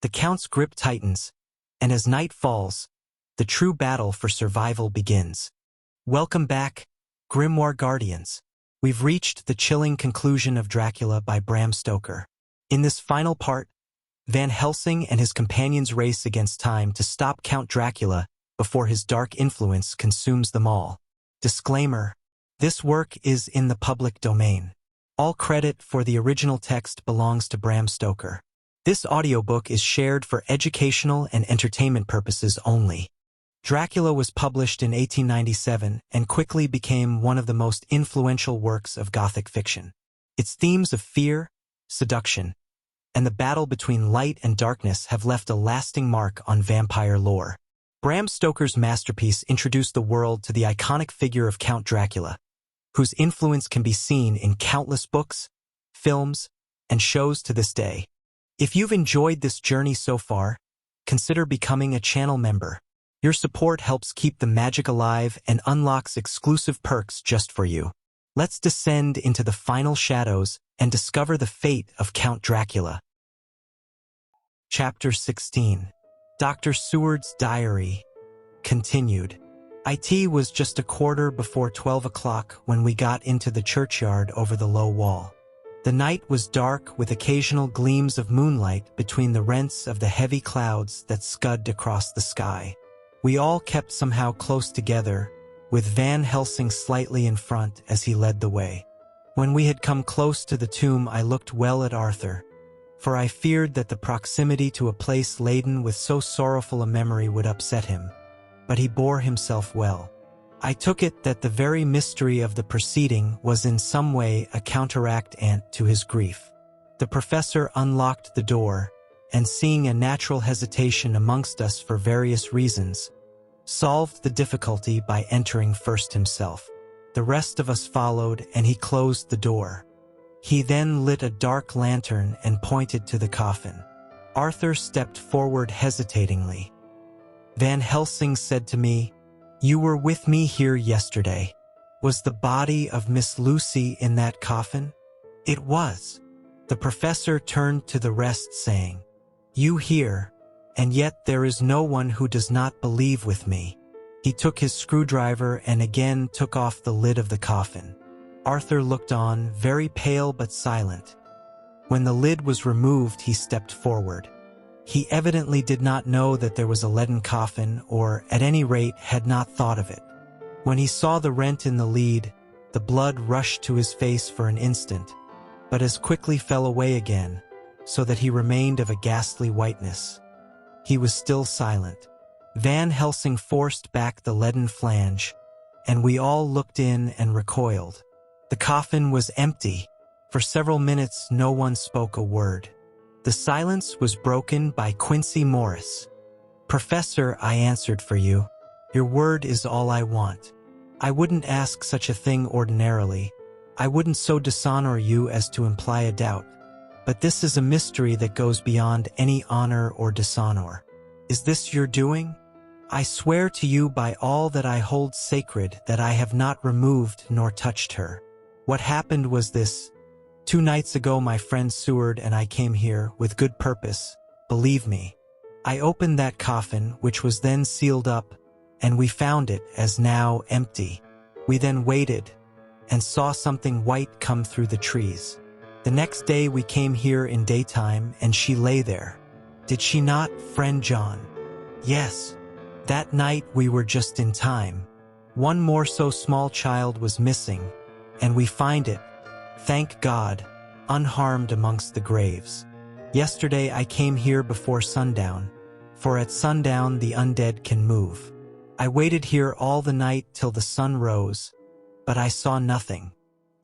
The Count's grip tightens, and as night falls, the true battle for survival begins. Welcome back, Grimoire Guardians. We've reached the chilling conclusion of Dracula by Bram Stoker. In this final part, Van Helsing and his companions race against time to stop Count Dracula before his dark influence consumes them all. Disclaimer: this work is in the public domain. All credit for the original text belongs to Bram Stoker. This audiobook is shared for educational and entertainment purposes only. Dracula was published in 1897 and quickly became one of the most influential works of Gothic fiction. Its themes of fear, seduction, and the battle between light and darkness have left a lasting mark on vampire lore. Bram Stoker's masterpiece introduced the world to the iconic figure of Count Dracula, whose influence can be seen in countless books, films, and shows to this day. If you've enjoyed this journey so far, consider becoming a channel member. Your support helps keep the magic alive and unlocks exclusive perks just for you. Let's descend into the final shadows and discover the fate of Count Dracula. Chapter 16. Dr. Seward's Diary. Continued. It was just a quarter before 12 o'clock when we got into the churchyard over the low wall. The night was dark with occasional gleams of moonlight between the rents of the heavy clouds that scud across the sky. We all kept somehow close together, with Van Helsing slightly in front as he led the way. When we had come close to the tomb, I looked well at Arthur, for I feared that the proximity to a place laden with so sorrowful a memory would upset him. But he bore himself well. I took it that the very mystery of the proceeding was in some way a counteractant to his grief. The professor unlocked the door, and seeing a natural hesitation amongst us for various reasons, solved the difficulty by entering first himself. The rest of us followed, and he closed the door. He then lit a dark lantern and pointed to the coffin. Arthur stepped forward hesitatingly. Van Helsing said to me, "You were with me here yesterday. Was the body of Miss Lucy in that coffin?" "It was." The professor turned to the rest, saying, "You hear, and yet there is no one who does not believe with me." He took his screwdriver and again took off the lid of the coffin. Arthur looked on, very pale but silent. When the lid was removed, he stepped forward. He evidently did not know that there was a leaden coffin, or at any rate had not thought of it. When he saw the rent in the lid, the blood rushed to his face for an instant, but as quickly fell away again, so that he remained of a ghastly whiteness. He was still silent. Van Helsing forced back the leaden flange, and we all looked in and recoiled. The coffin was empty. For several minutes no one spoke a word. The silence was broken by Quincy Morris. "Professor," I answered for you. "Your word is all I want. I wouldn't ask such a thing ordinarily. I wouldn't so dishonor you as to imply a doubt. But this is a mystery that goes beyond any honor or dishonor. Is this your doing? I swear to you by all that I hold sacred that I have not removed nor touched her. What happened was this. 2 nights ago my friend Seward and I came here with good purpose, believe me. I opened that coffin, which was then sealed up, and we found it as now empty. We then waited and saw something white come through the trees. The next day we came here in daytime and she lay there. Did she not, friend John?" "Yes. That night we were just in time. One more so small child was missing, and we find it, thank God, unharmed amongst the graves. Yesterday I came here before sundown, for at sundown the undead can move. I waited here all the night till the sun rose, but I saw nothing.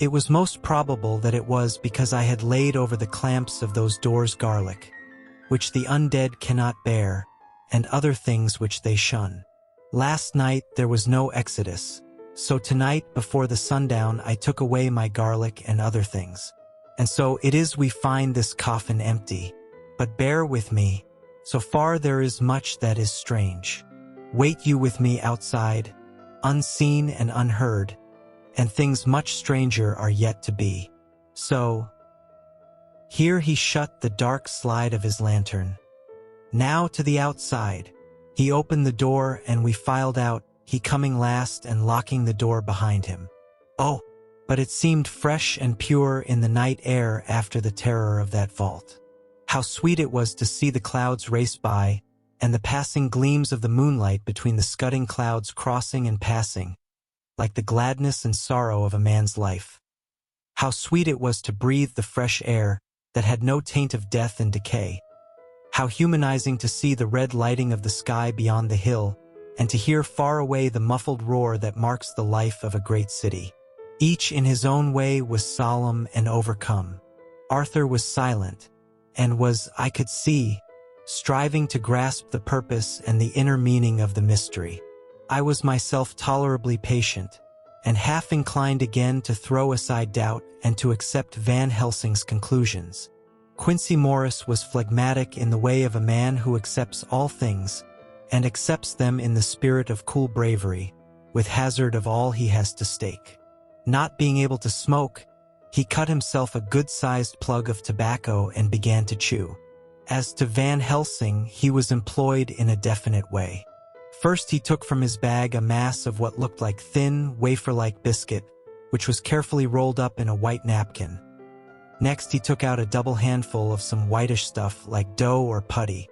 It was most probable that it was because I had laid over the clamps of those doors garlic, which the undead cannot bear, and other things which they shun. Last night there was no exodus, so tonight before the sundown I took away my garlic and other things. And so it is we find this coffin empty. But bear with me, so far there is much that is strange. Wait you with me outside, unseen and unheard, and things much stranger are yet to be. So..." Here he shut the dark slide of his lantern. Now to the outside. He opened the door and we filed out, he coming last and locking the door behind him. Oh, but it seemed fresh and pure in the night air after the terror of that vault. How sweet it was to see the clouds race by, and the passing gleams of the moonlight between the scudding clouds crossing and passing, like the gladness and sorrow of a man's life. How sweet it was to breathe the fresh air that had no taint of death and decay. How humanizing to see the red lighting of the sky beyond the hill, and to hear far away the muffled roar that marks the life of a great city. Each in his own way was solemn and overcome. Arthur was silent, and was, I could see, striving to grasp the purpose and the inner meaning of the mystery. I was myself tolerably patient, and half inclined again to throw aside doubt and to accept Van Helsing's conclusions. Quincy Morris was phlegmatic in the way of a man who accepts all things, and accepts them in the spirit of cool bravery, with hazard of all he has to stake. Not being able to smoke, he cut himself a good-sized plug of tobacco and began to chew. As to Van Helsing, he was employed in a definite way. First he took from his bag a mass of what looked like thin, wafer-like biscuit, which was carefully rolled up in a white napkin. Next he took out a double handful of some whitish stuff like dough or putty.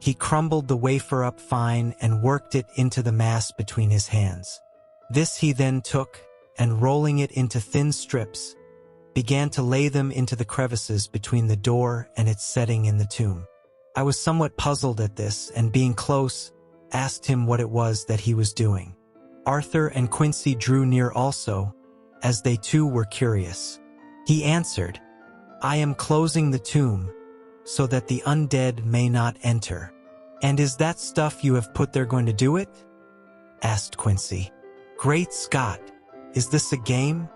He crumbled the wafer up fine and worked it into the mass between his hands. This he then took, and rolling it into thin strips, began to lay them into the crevices between the door and its setting in the tomb. I was somewhat puzzled at this, and being close, asked him what it was that he was doing. Arthur and Quincy drew near also, as they too were curious. He answered, "I am closing the tomb, so that the undead may not enter." "And is that stuff you have put there going to do it?" asked Quincy. "Great Scott! Is this a game?"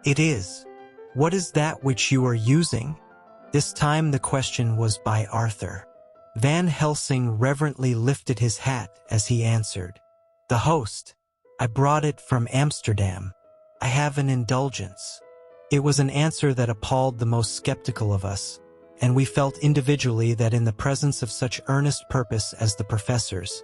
"It is." "What is that which you are using?" This time the question was by Arthur. Van Helsing reverently lifted his hat as he answered, "The host. I brought it from Amsterdam. I have an indulgence." It was an answer that appalled the most skeptical of us, and we felt individually that in the presence of such earnest purpose as the professor's,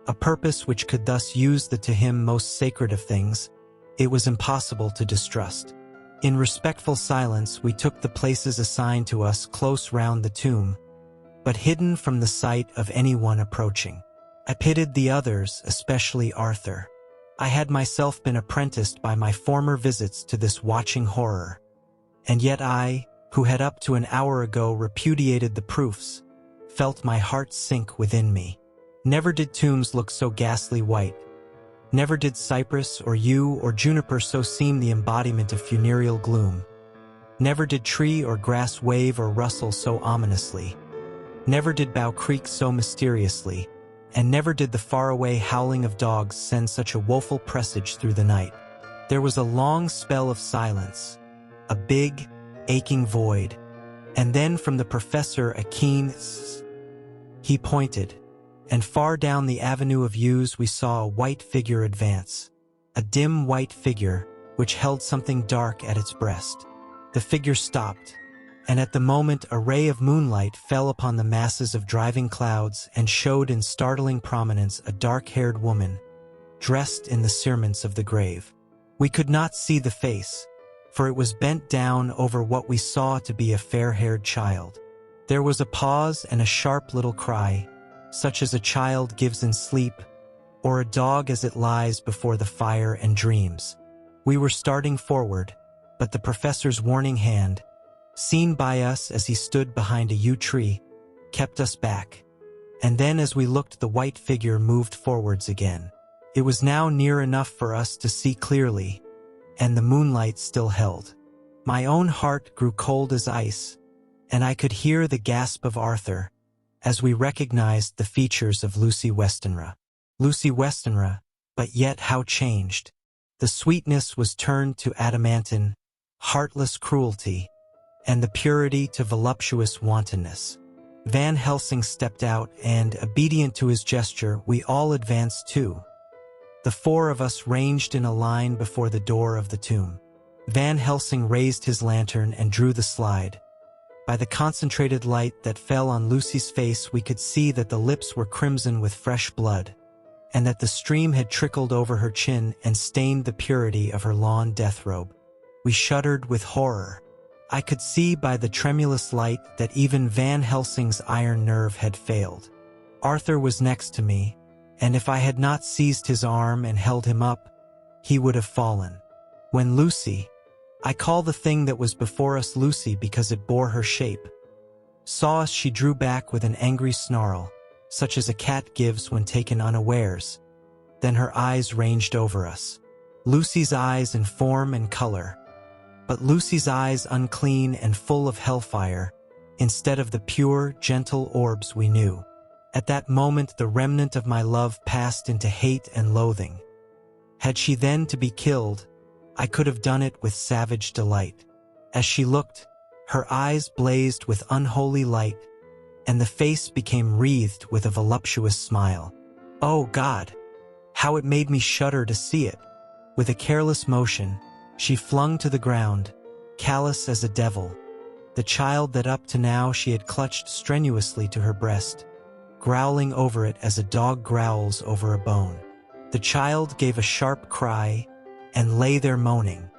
a purpose which could thus use the to him most sacred of things, it was impossible to distrust. In respectful silence we took the places assigned to us close round the tomb, but hidden from the sight of anyone approaching. I pitied the others, especially Arthur. I had myself been apprenticed by my former visits to this watching horror, and yet I, who had up to an hour ago repudiated the proofs, felt my heart sink within me. Never did tombs look so ghastly white. Never did cypress or yew or juniper so seem the embodiment of funereal gloom. Never did tree or grass wave or rustle so ominously. Never did bough creak so mysteriously, and never did the faraway howling of dogs send such a woeful presage through the night. There was a long spell of silence, a big, aching void, and then from the professor a keen "sss." He pointed, and far down the avenue of yews we saw a white figure advance, a dim white figure which held something dark at its breast. The figure stopped, and at the moment a ray of moonlight fell upon the masses of driving clouds and showed in startling prominence a dark-haired woman, dressed in the cerements of the grave. We could not see the face, for it was bent down over what we saw to be a fair-haired child. There was a pause and a sharp little cry, such as a child gives in sleep, or a dog as it lies before the fire and dreams. We were starting forward, but the professor's warning hand, seen by us as he stood behind a yew tree, kept us back. And then as we looked, the white figure moved forwards again. It was now near enough for us to see clearly, and the moonlight still held. My own heart grew cold as ice, and I could hear the gasp of Arthur as we recognized the features of Lucy Westenra. Lucy Westenra, but yet how changed. The sweetness was turned to adamantine, heartless cruelty, and the purity to voluptuous wantonness. Van Helsing stepped out, and, obedient to his gesture, we all advanced too. The four of us ranged in a line before the door of the tomb. Van Helsing raised his lantern and drew the slide, By the concentrated light that fell on Lucy's face, we could see that the lips were crimson with fresh blood, and that the stream had trickled over her chin and stained the purity of her lawn death robe. We shuddered with horror. I could see by the tremulous light that even Van Helsing's iron nerve had failed. Arthur was next to me, and if I had not seized his arm and held him up, he would have fallen. When Lucy, I call the thing that was before us Lucy because it bore her shape, saw us, she drew back with an angry snarl, such as a cat gives when taken unawares. Then her eyes ranged over us. Lucy's eyes in form and color, but Lucy's eyes unclean and full of hellfire, instead of the pure, gentle orbs we knew. At that moment the remnant of my love passed into hate and loathing. Had she then to be killed, I could have done it with savage delight. As she looked, her eyes blazed with unholy light, and the face became wreathed with a voluptuous smile. Oh God! How it made me shudder to see it! With a careless motion, she flung to the ground, callous as a devil, the child that up to now she had clutched strenuously to her breast, growling over it as a dog growls over a bone. The child gave a sharp cry and lay there moaning.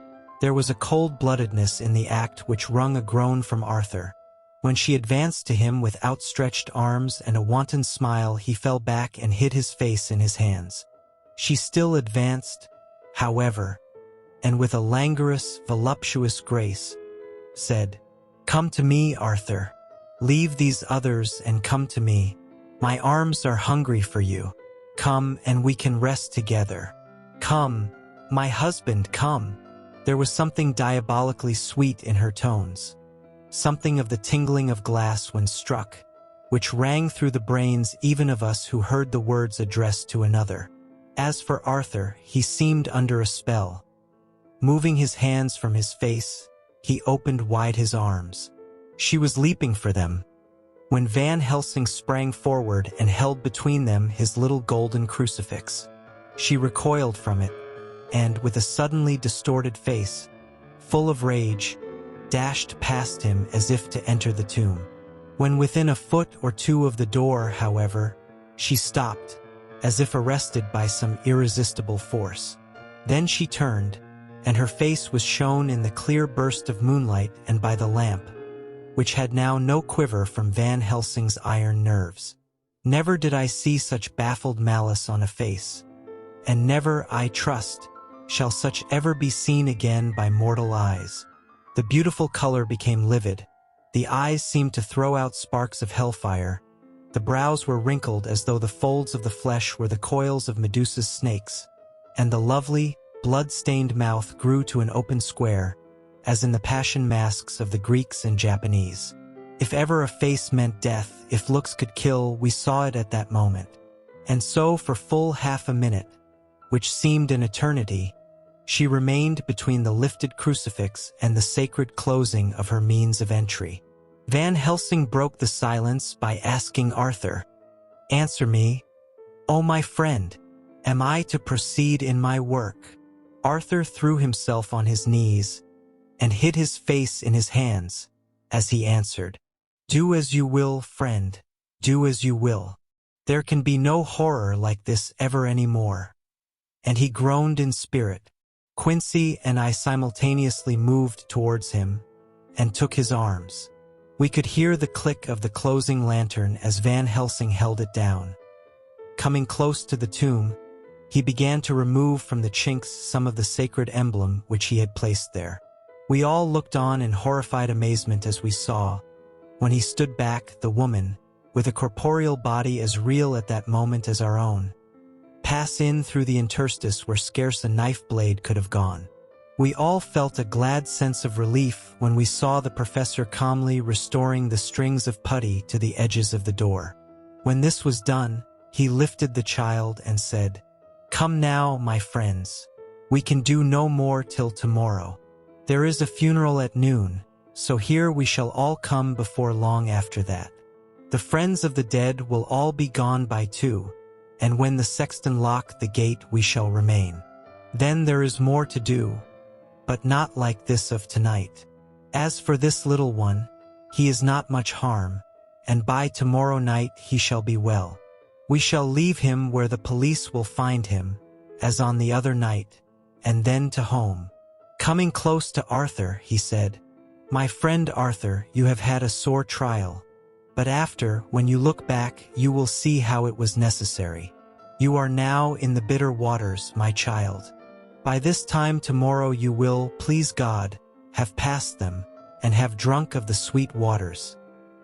There was a cold-bloodedness in the act which wrung a groan from Arthur. When she advanced to him with outstretched arms and a wanton smile, he fell back and hid his face in his hands. She still advanced, however, and with a languorous, voluptuous grace, said, "Come to me, Arthur. Leave these others and come to me. My arms are hungry for you. Come and we can rest together. Come, my husband, come." There was something diabolically sweet in her tones, something of the tingling of glass when struck, which rang through the brains even of us who heard the words addressed to another. As for Arthur, he seemed under a spell. Moving his hands from his face, he opened wide his arms. She was leaping for them, when Van Helsing sprang forward and held between them his little golden crucifix. She recoiled from it, and with a suddenly distorted face, full of rage, dashed past him as if to enter the tomb. When within a foot or two of the door, however, she stopped, as if arrested by some irresistible force. Then she turned, and her face was shown in the clear burst of moonlight and by the lamp, which had now no quiver from Van Helsing's iron nerves. Never did I see such baffled malice on a face, and never, I trust, shall such ever be seen again by mortal eyes. The beautiful color became livid, the eyes seemed to throw out sparks of hellfire, the brows were wrinkled as though the folds of the flesh were the coils of Medusa's snakes, and the lovely, blood-stained mouth grew to an open square, as in the passion masks of the Greeks and Japanese. If ever a face meant death, if looks could kill, we saw it at that moment. And so for full half a minute, which seemed an eternity, she remained between the lifted crucifix and the sacred closing of her means of entry. Van Helsing broke the silence by asking Arthur, "Answer me, O my friend, am I to proceed in my work?" Arthur threw himself on his knees and hid his face in his hands as he answered, "Do as you will, friend, do as you will. There can be no horror like this ever any more." And he groaned in spirit. Quincy and I simultaneously moved towards him and took his arms. We could hear the click of the closing lantern as Van Helsing held it down. Coming close to the tomb, he began to remove from the chinks some of the sacred emblem which he had placed there. We all looked on in horrified amazement as we saw, when he stood back, the woman, with a corporeal body as real at that moment as our own, pass in through the interstice where scarce a knife blade could have gone. We all felt a glad sense of relief when we saw the professor calmly restoring the strings of putty to the edges of the door. When this was done, he lifted the child and said, "Come now, my friends. We can do no more till tomorrow. There is a funeral at noon, so here we shall all come before long after that. The friends of the dead will all be gone by 2, and when the sexton lock the gate we shall remain. Then there is more to do, but not like this of tonight. As for this little one, He is not much harm, and by tomorrow night he shall be well. We shall leave him where the police will find him, as on the other night, and then to home." Coming close to Arthur, he said, "My friend Arthur, you have had a sore trial. But after, when you look back, you will see how it was necessary. You are now in the bitter waters, my child. By this time tomorrow you will, please God, have passed them, and have drunk of the sweet waters.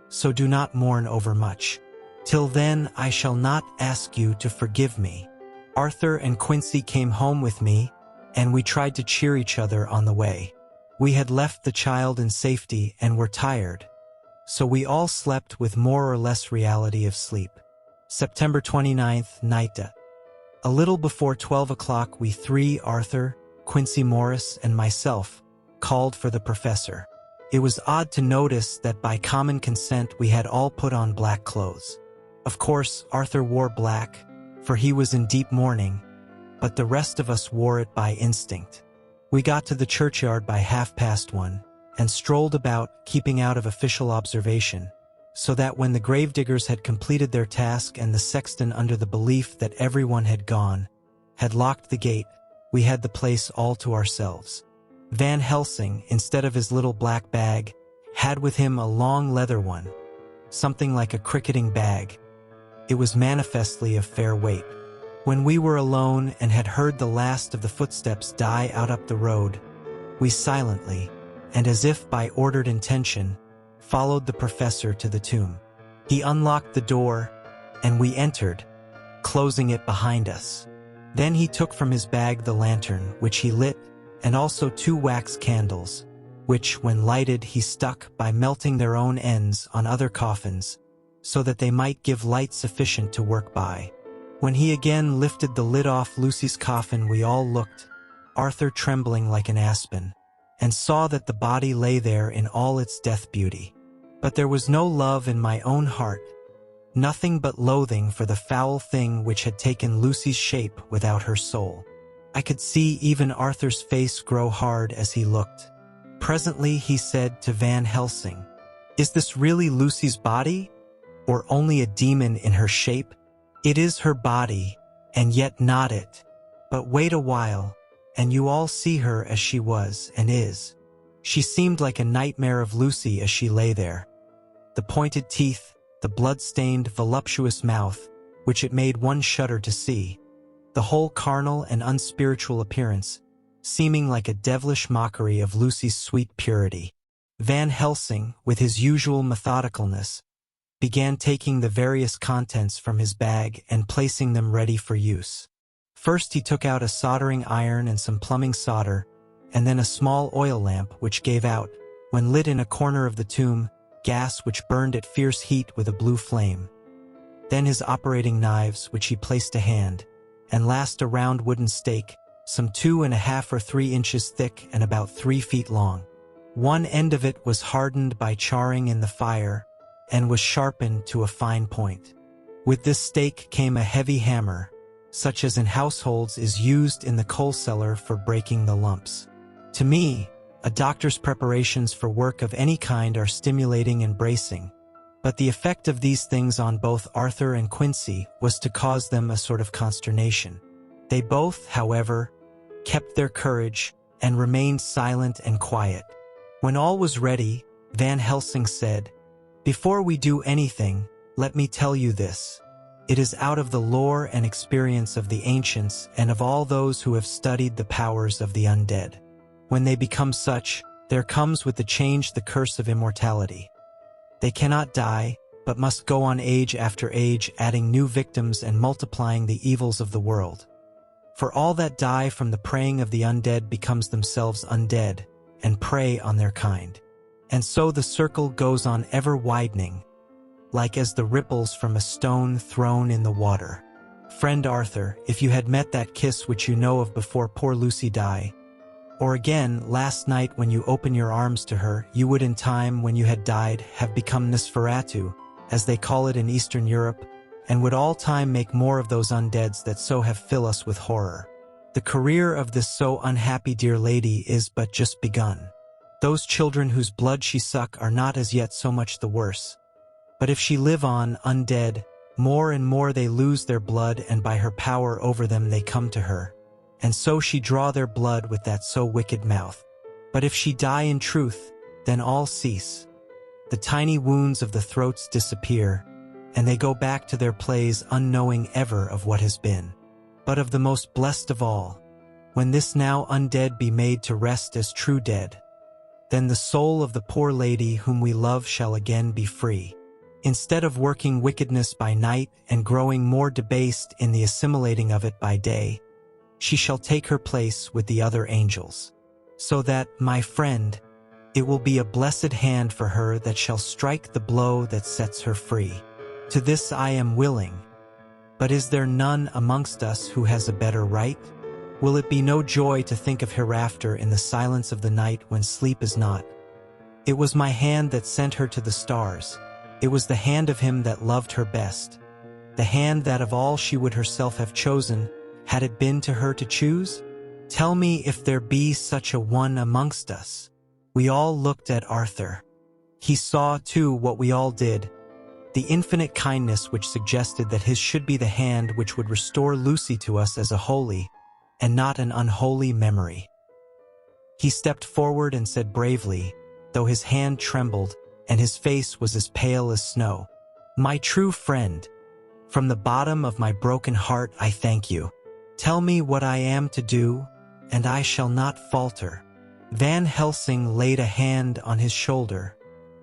So do not mourn overmuch. Till then I shall not ask you to forgive me." Arthur and Quincy came home with me, and we tried to cheer each other on the way. We had left the child in safety and were tired, so we all slept with more or less reality of sleep. September 29th, night. A little before 12 o'clock we three, Arthur, Quincy Morris, and myself, called for the professor. It was odd to notice that by common consent we had all put on black clothes. Of course, Arthur wore black, for he was in deep mourning, but the rest of us wore it by instinct. We got to the churchyard by 1:30 and strolled about, keeping out of official observation, so that when the gravediggers had completed their task and the sexton, under the belief that everyone had gone, had locked the gate, we had the place all to ourselves. Van Helsing, instead of his little black bag, had with him a long leather one, something like a cricketing bag. It was manifestly of fair weight. When we were alone and had heard the last of the footsteps die out up the road, we silently, and as if by ordered intention, followed the professor to the tomb. He unlocked the door, and we entered, closing it behind us. Then he took from his bag the lantern, which he lit, and also 2 wax candles, which, when lighted, he stuck, by melting their own ends, on other coffins, so that they might give light sufficient to work by. When he again lifted the lid off Lucy's coffin, we all looked, Arthur trembling like an aspen, and saw that the body lay there in all its death beauty. But there was no love in my own heart, nothing but loathing for the foul thing which had taken Lucy's shape without her soul. I could see even Arthur's face grow hard as he looked. Presently he said to Van Helsing, "Is this really Lucy's body, or only a demon in her shape?" "It is her body, and yet not it. But wait a while, and you all see her as she was and is. She seemed like a nightmare of Lucy as she lay there. The pointed teeth, the blood-stained, voluptuous mouth, which it made one shudder to see, the whole carnal and unspiritual appearance, seeming like a devilish mockery of Lucy's sweet purity." Van Helsing, with his usual methodicalness, began taking the various contents from his bag and placing them ready for use. First he took out a soldering iron and some plumbing solder, and then a small oil lamp which gave out, when lit in a corner of the tomb, gas which burned at fierce heat with a blue flame. Then his operating knives, which he placed to hand, and last a round wooden stake, some 2.5 or 3 inches thick and about 3 feet long. One end of it was hardened by charring in the fire, and was sharpened to a fine point. With this stake came a heavy hammer, such as in households is used in the coal cellar for breaking the lumps. To me, a doctor's preparations for work of any kind are stimulating and bracing, but the effect of these things on both Arthur and Quincy was to cause them a sort of consternation. They both, however, kept their courage and remained silent and quiet. When all was ready, Van Helsing said, "Before we do anything, let me tell you this. It is out of the lore and experience of the ancients and of all those who have studied the powers of the undead. When they become such, there comes with the change the curse of immortality. They cannot die, but must go on age after age, adding new victims and multiplying the evils of the world. For all that die from the preying of the undead becomes themselves undead, and prey on their kind. And so the circle goes on ever widening, like as the ripples from a stone thrown in the water. Friend Arthur, if you had met that kiss which you know of before poor Lucy died, or again last night when you open your arms to her, you would in time, when you had died, have become Nosferatu, as they call it in Eastern Europe, and would all time make more of those undeads that so have fill us with horror. The career of this so unhappy dear lady is but just begun. Those children whose blood she suck are not as yet so much the worse. But if she live on, undead, more and more they lose their blood, and by her power over them they come to her. And so she draw their blood with that so wicked mouth. But if she die in truth, then all cease. The tiny wounds of the throats disappear, and they go back to their plays unknowing ever of what has been. But of the most blessed of all, when this now undead be made to rest as true dead, then the soul of the poor lady whom we love shall again be free. Instead of working wickedness by night and growing more debased in the assimilating of it by day, she shall take her place with the other angels. So that, my friend, it will be a blessed hand for her that shall strike the blow that sets her free. To this I am willing. But is there none amongst us who has a better right? Will it be no joy to think of hereafter in the silence of the night when sleep is not? It was my hand that sent her to the stars. It was the hand of him that loved her best. The hand that of all she would herself have chosen, had it been to her to choose? Tell me if there be such a one amongst us. We all looked at Arthur. He saw, too, what we all did, the infinite kindness which suggested that his should be the hand which would restore Lucy to us as a holy, and not an unholy memory. He stepped forward and said bravely, though his hand trembled, and his face was as pale as snow, "My true friend, from the bottom of my broken heart I thank you. Tell me what I am to do, and I shall not falter." Van Helsing laid a hand on his shoulder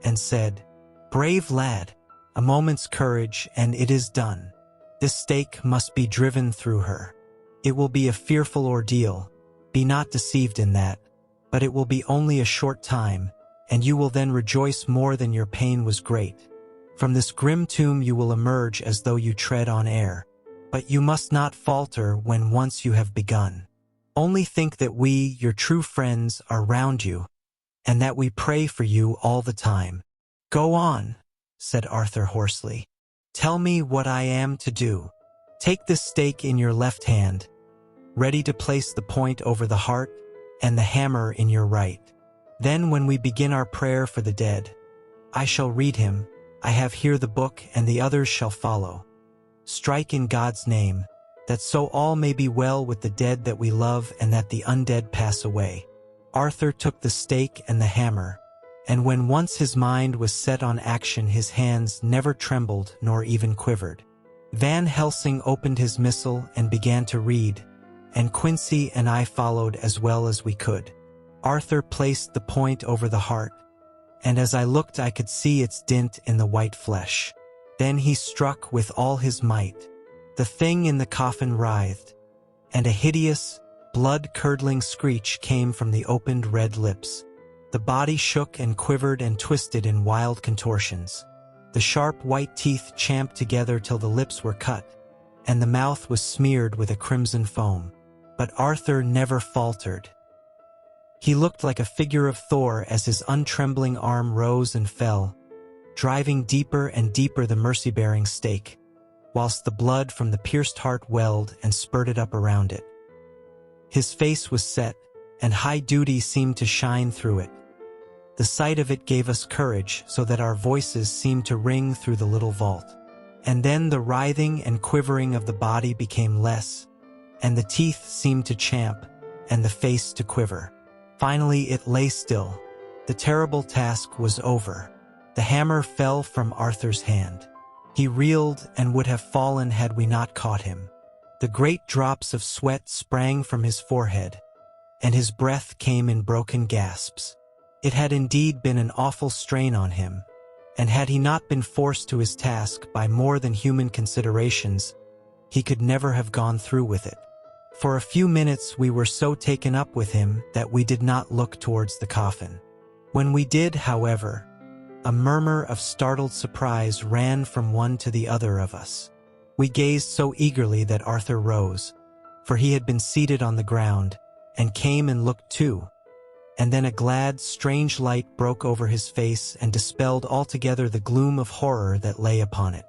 and said, "Brave lad, a moment's courage and it is done. This stake must be driven through her. It will be a fearful ordeal, be not deceived in that, but it will be only a short time, and you will then rejoice more than your pain was great. From this grim tomb you will emerge as though you tread on air, but you must not falter when once you have begun. Only think that we, your true friends, are round you, and that we pray for you all the time." "Go on," said Arthur hoarsely. "Tell me what I am to do. Take this stake in your left hand, ready to place the point over the heart, and the hammer in your right. Then when we begin our prayer for the dead, I shall read him, I have here the book, and the others shall follow. Strike in God's name, that so all may be well with the dead that we love and that the undead pass away." Arthur took the stake and the hammer, and when once his mind was set on action his hands never trembled nor even quivered. Van Helsing opened his missal and began to read, and Quincy and I followed as well as we could. Arthur placed the point over the heart, and as I looked I could see its dint in the white flesh. Then he struck with all his might. The thing in the coffin writhed, and a hideous, blood-curdling screech came from the opened red lips. The body shook and quivered and twisted in wild contortions. The sharp white teeth champed together till the lips were cut, and the mouth was smeared with a crimson foam. But Arthur never faltered. He looked like a figure of Thor as his untrembling arm rose and fell, driving deeper and deeper the mercy-bearing stake, whilst the blood from the pierced heart welled and spurted up around it. His face was set, and high duty seemed to shine through it. The sight of it gave us courage so that our voices seemed to ring through the little vault. And then the writhing and quivering of the body became less, and the teeth seemed to champ, and the face to quiver. Finally it lay still. The terrible task was over. The hammer fell from Arthur's hand. He reeled and would have fallen had we not caught him. The great drops of sweat sprang from his forehead, and his breath came in broken gasps. It had indeed been an awful strain on him, and had he not been forced to his task by more than human considerations, he could never have gone through with it. For a few minutes we were so taken up with him that we did not look towards the coffin. When we did, however, a murmur of startled surprise ran from one to the other of us. We gazed so eagerly that Arthur rose, for he had been seated on the ground, and came and looked too. And then a glad, strange light broke over his face and dispelled altogether the gloom of horror that lay upon it.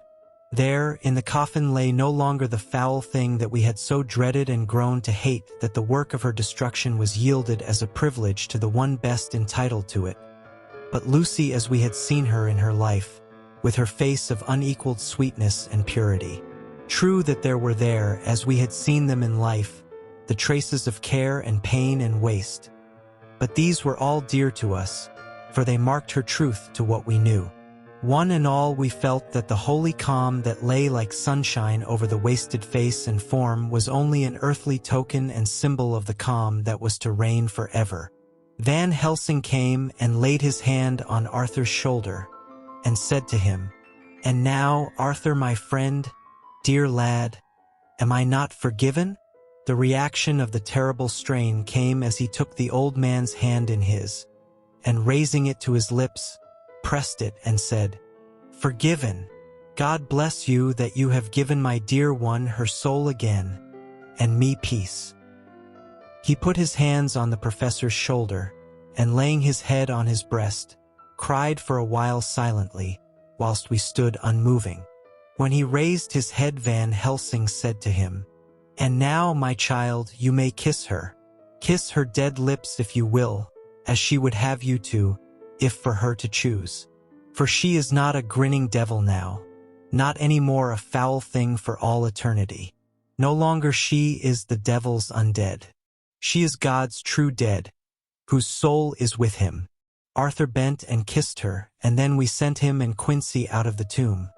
There, in the coffin lay no longer the foul thing that we had so dreaded and grown to hate, that the work of her destruction was yielded as a privilege to the one best entitled to it, but Lucy as we had seen her in her life, with her face of unequaled sweetness and purity. True that there were there, as we had seen them in life, the traces of care and pain and waste, but these were all dear to us, for they marked her truth to what we knew. One and all we felt that the holy calm that lay like sunshine over the wasted face and form was only an earthly token and symbol of the calm that was to reign forever. Van Helsing came and laid his hand on Arthur's shoulder, and said to him, "And now, Arthur, my friend, dear lad, am I not forgiven?" The reaction of the terrible strain came as he took the old man's hand in his, and raising it to his lips, pressed it and said, "Forgiven. God bless you that you have given my dear one her soul again, and me peace." He put his hands on the professor's shoulder, and laying his head on his breast, cried for a while silently, whilst we stood unmoving. When he raised his head, Van Helsing said to him, "And now, my child, you may kiss her. Kiss her dead lips if you will, as she would have you to, if for her to choose. For she is not a grinning devil now, not any more a foul thing for all eternity. No longer she is the devil's undead. She is God's true dead, whose soul is with him." Arthur bent and kissed her, and then we sent him and Quincy out of the tomb.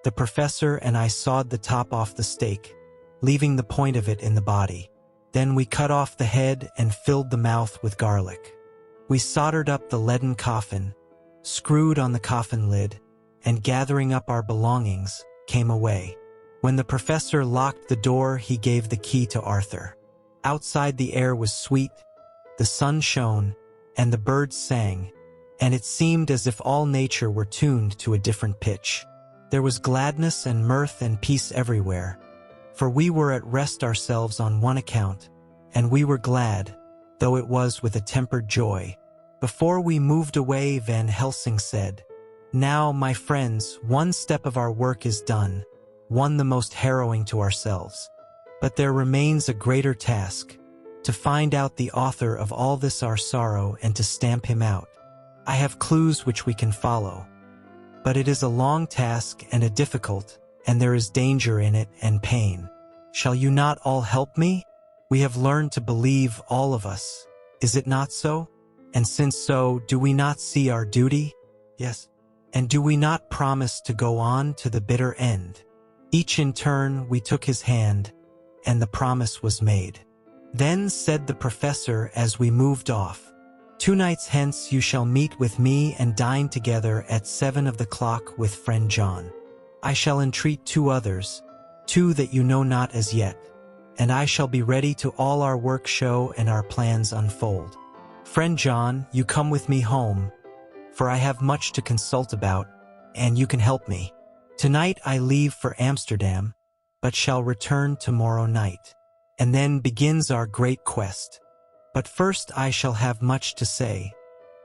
The professor and I sawed the top off the stake, leaving the point of it in the body. Then we cut off the head and filled the mouth with garlic. We soldered up the leaden coffin, screwed on the coffin lid, and gathering up our belongings, came away. When the professor locked the door, he gave the key to Arthur. Outside the air was sweet, the sun shone, and the birds sang, and it seemed as if all nature were tuned to a different pitch. There was gladness and mirth and peace everywhere, for we were at rest ourselves on one account, and we were glad, though it was with a tempered joy. Before we moved away, Van Helsing said, "Now, my friends, one step of our work is done, one the most harrowing to ourselves. But there remains a greater task, to find out the author of all this our sorrow and to stamp him out. I have clues which we can follow, but it is a long task and a difficult, and there is danger in it and pain. Shall you not all help me? We have learned to believe, all of us. Is it not so? And since so, do we not see our duty? Yes. And do we not promise to go on to the bitter end?" Each in turn we took his hand, and the promise was made. Then said the professor as we moved off, "2 nights hence you shall meet with me and dine together at 7 of the clock with friend John. I shall entreat 2 others, 2 that you know not as yet, and I shall be ready to all our work show and our plans unfold. Friend John, you come with me home, for I have much to consult about, and you can help me. Tonight I leave for Amsterdam, but shall return tomorrow night. And then begins our great quest. But first I shall have much to say,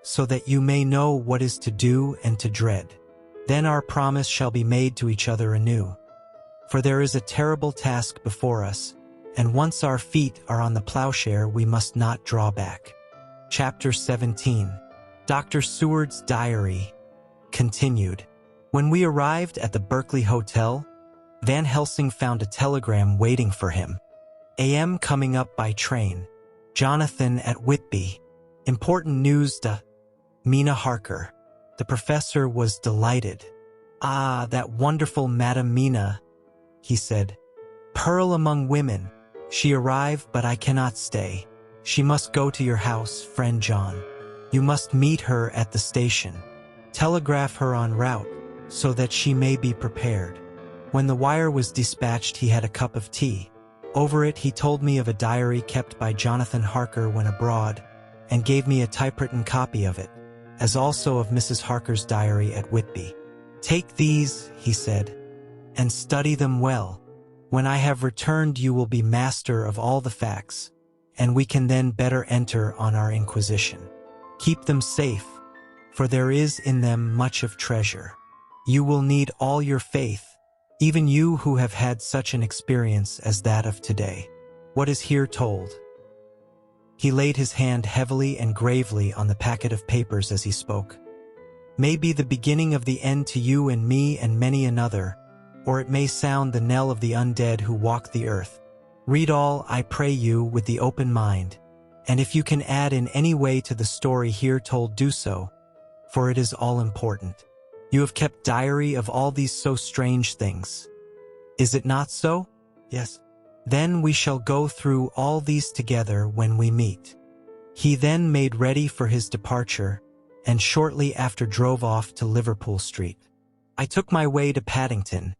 so that you may know what is to do and to dread. Then our promise shall be made to each other anew. For there is a terrible task before us, and once our feet are on the plowshare we must not draw back." Chapter 17. Dr. Seward's Diary. Continued. When we arrived at the Berkeley Hotel, Van Helsing found a telegram waiting for him. AM coming up by train. Jonathan at Whitby. Important news to Mina Harker. The professor was delighted. "Ah, that wonderful Madame Mina," he said. "Pearl among women. She arrived, but I cannot stay. She must go to your house, friend John. You must meet her at the station. Telegraph her en route, so that she may be prepared." When the wire was dispatched, he had a cup of tea. Over it he told me of a diary kept by Jonathan Harker when abroad, and gave me a typewritten copy of it, as also of Mrs. Harker's diary at Whitby. "Take these," he said, "and study them well. When I have returned you will be master of all the facts, and we can then better enter on our inquisition. Keep them safe, for there is in them much of treasure. You will need all your faith, Even you who have had such an experience as that of today. What is here told?" He laid his hand heavily and gravely on the packet of papers as he spoke. "May be the beginning of the end to you and me and many another, or it may sound the knell of the undead who walk the earth. Read all, I pray you, with the open mind, and if you can add in any way to the story here told, do so, for it is all important. You have kept diary of all these so strange things. Is it not so?" "Yes." "Then we shall go through all these together when we meet." He then made ready for his departure, and shortly after drove off to Liverpool Street. I took my way to Paddington,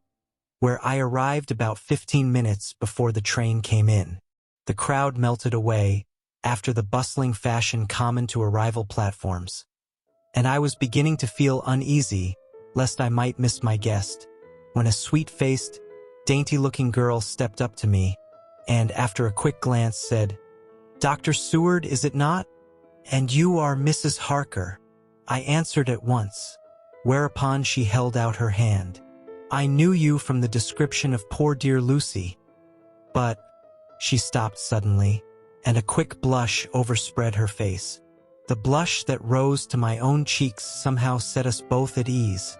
where I arrived about 15 minutes before the train came in. The crowd melted away, after the bustling fashion common to arrival platforms, and I was beginning to feel uneasy, lest I might miss my guest, when a sweet-faced, dainty-looking girl stepped up to me, and after a quick glance said, "Dr. Seward, is it not? And you are Mrs. Harker." I answered at once, whereupon she held out her hand. "I knew you from the description of poor dear Lucy, but—" She stopped suddenly, and a quick blush overspread her face. The blush that rose to my own cheeks somehow set us both at ease,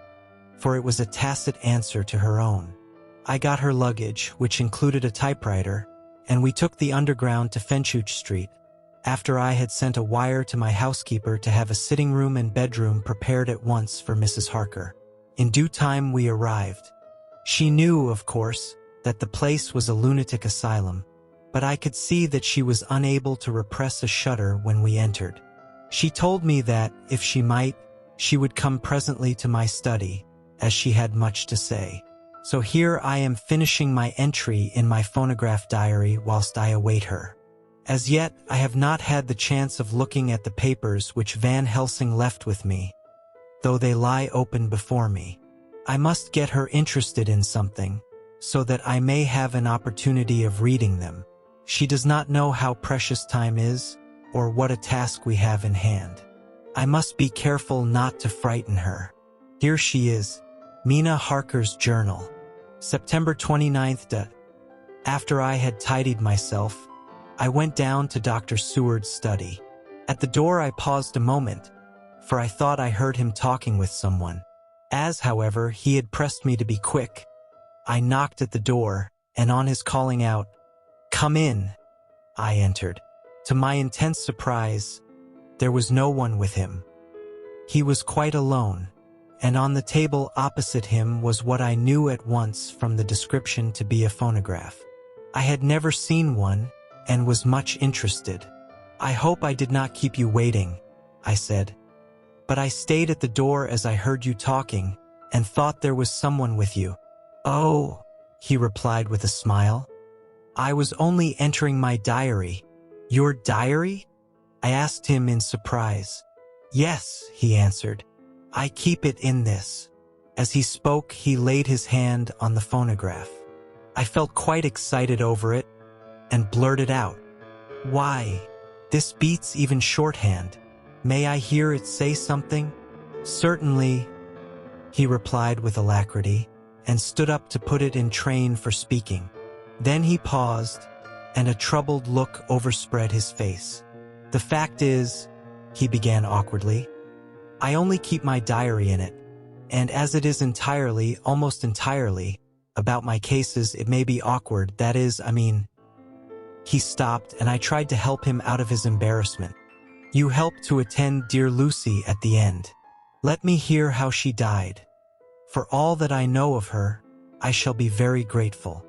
for it was a tacit answer to her own. I got her luggage, which included a typewriter, and we took the Underground to Fenchurch Street, after I had sent a wire to my housekeeper to have a sitting room and bedroom prepared at once for Mrs. Harker. In due time we arrived. She knew, of course, that the place was a lunatic asylum, but I could see that she was unable to repress a shudder when we entered. She told me that, if she might, she would come presently to my study, as she had much to say. So here I am finishing my entry in my phonograph diary whilst I await her. As yet, I have not had the chance of looking at the papers which Van Helsing left with me, though they lie open before me. I must get her interested in something, so that I may have an opportunity of reading them. She does not know how precious time is, or what a task we have in hand. I must be careful not to frighten her. Here she is, Mina Harker's journal. September 29th. After I had tidied myself, I went down to Dr. Seward's study. At the door I paused a moment, for I thought I heard him talking with someone. As, however, he had pressed me to be quick, I knocked at the door, and on his calling out, "Come in," I entered. To my intense surprise, there was no one with him. He was quite alone, and on the table opposite him was what I knew at once from the description to be a phonograph. I had never seen one, and was much interested. "I hope I did not keep you waiting," I said. "But I stayed at the door as I heard you talking, and thought there was someone with you." "Oh," he replied with a smile. "I was only entering my diary." "Your diary?" I asked him in surprise. "Yes," he answered. "I keep it in this." As he spoke, he laid his hand on the phonograph. I felt quite excited over it, and blurted out, "Why, this beats even shorthand. May I hear it say something?" "Certainly," he replied with alacrity, and stood up to put it in train for speaking. Then he paused, and a troubled look overspread his face. "The fact is," he began awkwardly, "I only keep my diary in it, and as it is entirely, almost entirely, about my cases, it may be awkward, that is, I mean—" He stopped, and I tried to help him out of his embarrassment. "You helped to attend dear Lucy at the end. Let me hear how she died. For all that I know of her, I shall be very grateful.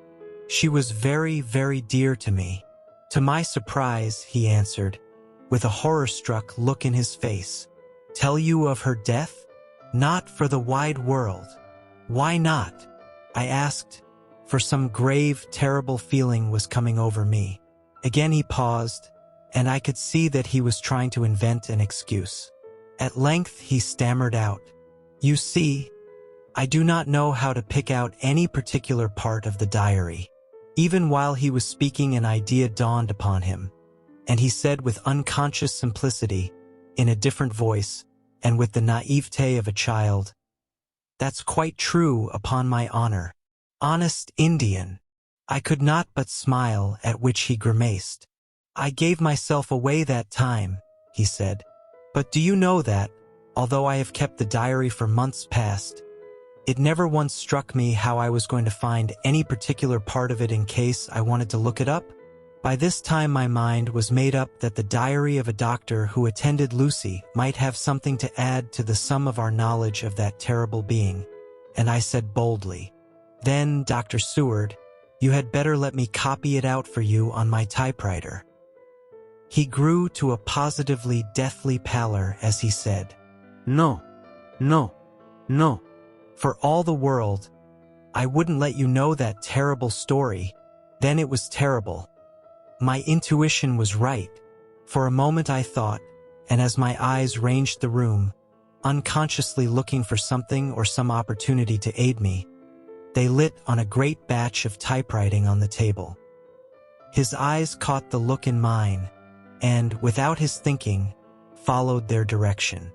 She was very, very dear to me." To my surprise, he answered, with a horror-struck look in his face, "Tell you of her death? Not for the wide world." "Why not?" I asked, for some grave, terrible feeling was coming over me. Again he paused, and I could see that he was trying to invent an excuse. At length he stammered out, "You see, I do not know how to pick out any particular part of the diary." Even while he was speaking, an idea dawned upon him, and he said with unconscious simplicity, in a different voice, and with the naivete of a child, "That's quite true, upon my honor. Honest Indian. I could not but smile, at which he grimaced. I gave myself away that time, he said. But do you know that, although I have kept the diary for months past, it never once struck me how I was going to find any particular part of it in case I wanted to look it up? By this time my mind was made up that the diary of a doctor who attended Lucy might have something to add to the sum of our knowledge of that terrible being, and I said boldly, "Then, Dr. Seward, you had better let me copy it out for you on my typewriter." He grew to a positively deathly pallor as he said, "No, no, no. For all the world, I wouldn't let you know that terrible story. Then it was terrible. My intuition was right. For a moment I thought, and as my eyes ranged the room, unconsciously looking for something or some opportunity to aid me, they lit on a great batch of typewriting on the table. His eyes caught the look in mine, and, without his thinking, followed their direction.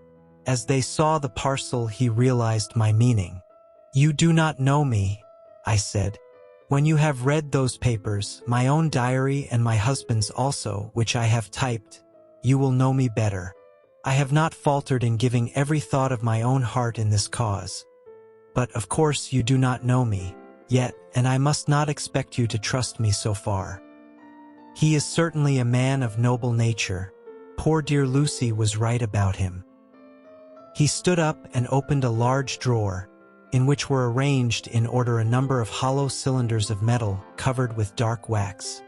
As they saw the parcel, he realized my meaning. "You do not know me," I said. "When you have read those papers, my own diary and my husband's also, which I have typed, you will know me better. I have not faltered in giving every thought of my own heart in this cause. But of course you do not know me yet, and I must not expect you to trust me so far." He is certainly a man of noble nature. Poor dear Lucy was right about him. He stood up and opened a large drawer, in which were arranged in order a number of hollow cylinders of metal covered with dark wax,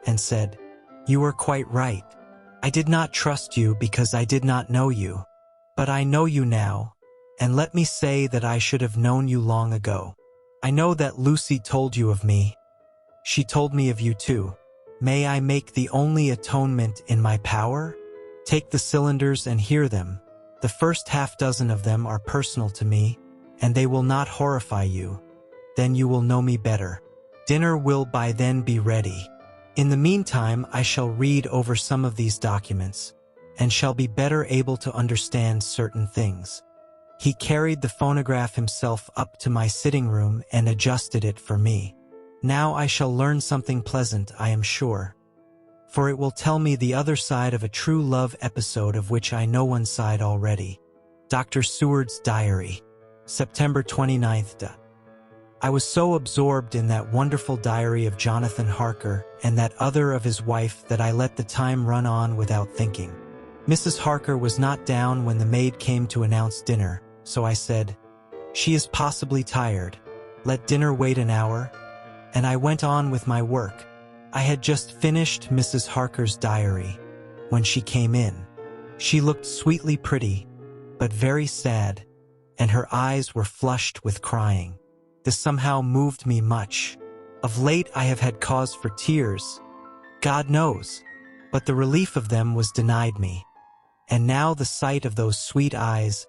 and said, "You were quite right. I did not trust you because I did not know you. But I know you now, and let me say that I should have known you long ago. I know that Lucy told you of me. She told me of you too. May I make the only atonement in my power? Take the cylinders and hear them. The first half-dozen of them are personal to me, and they will not horrify you. Then you will know me better. Dinner will by then be ready. In the meantime, I shall read over some of these documents, and shall be better able to understand certain things." He carried the phonograph himself up to my sitting room and adjusted it for me. "Now I shall learn something pleasant, I am sure. For it will tell me the other side of a true love episode of which I know one side already." Dr. Seward's Diary, September 29th. I was so absorbed in that wonderful diary of Jonathan Harker and that other of his wife that I let the time run on without thinking. Mrs. Harker was not down when the maid came to announce dinner, so I said, "She is possibly tired. Let dinner wait an hour." And I went on with my work. I had just finished Mrs. Harker's diary when she came in. She looked sweetly pretty, but very sad, and her eyes were flushed with crying. This somehow moved me much. Of late I have had cause for tears, God knows, but the relief of them was denied me. And now the sight of those sweet eyes,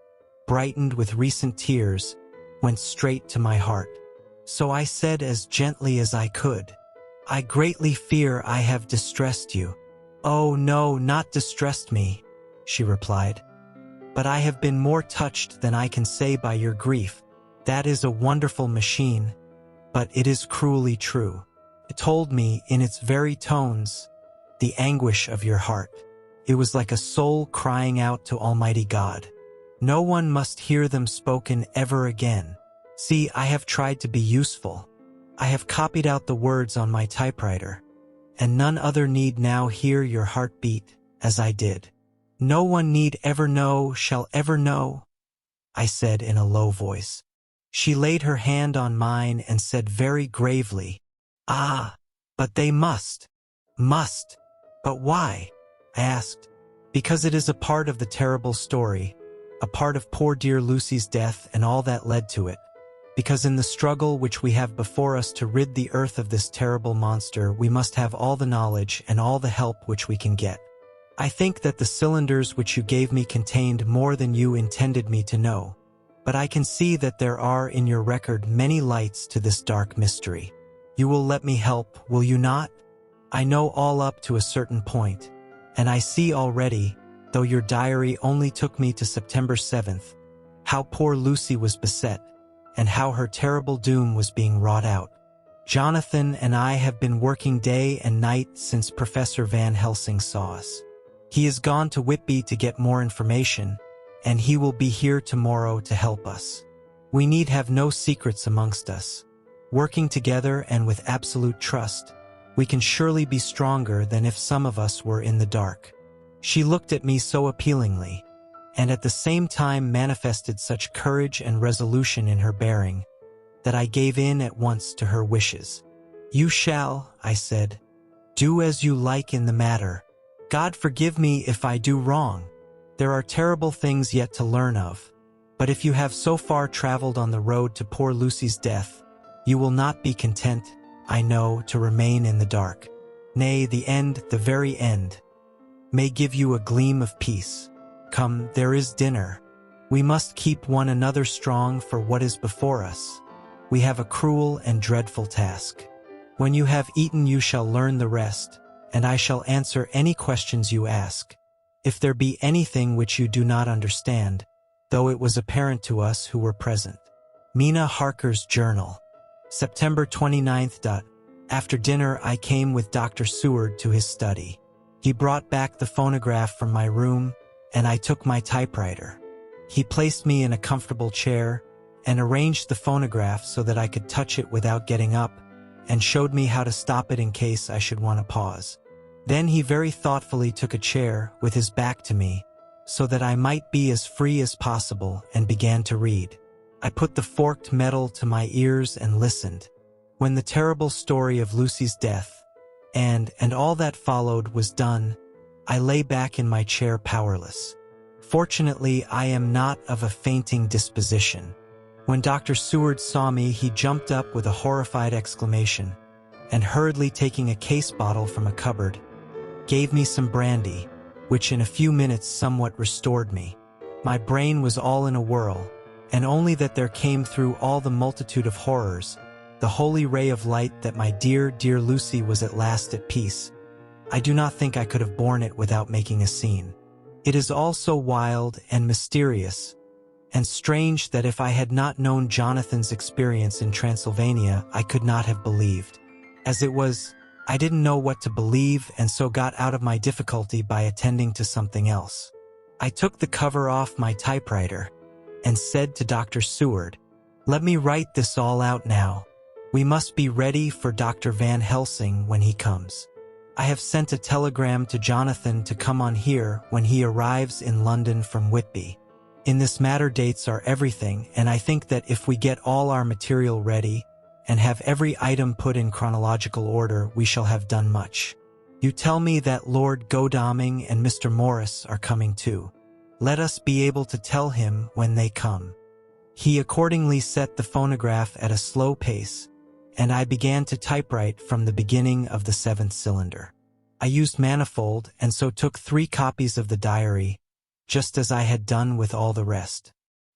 brightened with recent tears, went straight to my heart. So I said as gently as I could, "I greatly fear I have distressed you." "Oh no, not distressed me," she replied. "But I have been more touched than I can say by your grief. That is a wonderful machine, but it is cruelly true. It told me in its very tones the anguish of your heart. It was like a soul crying out to Almighty God. No one must hear them spoken ever again. See, I have tried to be useful. I have copied out the words on my typewriter, and none other need now hear your heart beat as I did. No one need ever know, shall ever know," I said in a low voice. She laid her hand on mine and said very gravely, "Ah, but they must. Must. But why?" I asked. "Because it is a part of the terrible story, a part of poor dear Lucy's death and all that led to it. Because in the struggle which we have before us to rid the earth of this terrible monster, we must have all the knowledge and all the help which we can get. I think that the cylinders which you gave me contained more than you intended me to know. But I can see that there are in your record many lights to this dark mystery. You will let me help, will you not? I know all up to a certain point, and I see already, though your diary only took me to September 7th, how poor Lucy was beset, and how her terrible doom was being wrought out. Jonathan and I have been working day and night since Professor Van Helsing saw us. He has gone to Whitby to get more information, and he will be here tomorrow to help us. We need have no secrets amongst us. Working together and with absolute trust, we can surely be stronger than if some of us were in the dark." She looked at me so appealingly, and at the same time manifested such courage and resolution in her bearing, that I gave in at once to her wishes. "You shall," I said, "do as you like in the matter. God forgive me if I do wrong. There are terrible things yet to learn of. But if you have so far traveled on the road to poor Lucy's death, you will not be content, I know, to remain in the dark. Nay, the end, the very end, may give you a gleam of peace. Come, there is dinner. We must keep one another strong for what is before us. We have a cruel and dreadful task. When you have eaten you shall learn the rest, and I shall answer any questions you ask. If there be anything which you do not understand, though it was apparent to us who were present." Mina Harker's Journal. September 29th. After dinner I came with Dr. Seward to his study. He brought back the phonograph from my room, and I took my typewriter. He placed me in a comfortable chair and arranged the phonograph so that I could touch it without getting up, and showed me how to stop it in case I should want to pause. Then he very thoughtfully took a chair with his back to me, so that I might be as free as possible, and began to read. I put the forked metal to my ears and listened. When the terrible story of Lucy's death, and all that followed was done, I lay back in my chair powerless. Fortunately, I am not of a fainting disposition. When Dr. Seward saw me, he jumped up with a horrified exclamation, and hurriedly taking a case bottle from a cupboard, gave me some brandy, which in a few minutes somewhat restored me. My brain was all in a whirl, and only that there came through all the multitude of horrors the holy ray of light that my dear, dear Lucy was at last at peace. I do not think I could have borne it without making a scene. It is all so wild and mysterious and strange that if I had not known Jonathan's experience in Transylvania, I could not have believed. As it was, I didn't know what to believe, and so got out of my difficulty by attending to something else. I took the cover off my typewriter and said to Dr. Seward, "Let me write this all out now. We must be ready for Dr. Van Helsing when he comes. I have sent a telegram to Jonathan to come on here when he arrives in London from Whitby. In this matter dates are everything, and I think that if we get all our material ready and have every item put in chronological order, we shall have done much. You tell me that Lord Godalming and Mr. Morris are coming too. Let us be able to tell him when they come." He accordingly set the phonograph at a slow pace, and I began to typewrite from the beginning of the 7th cylinder. I used manifold, and so took 3 copies of the diary, just as I had done with all the rest.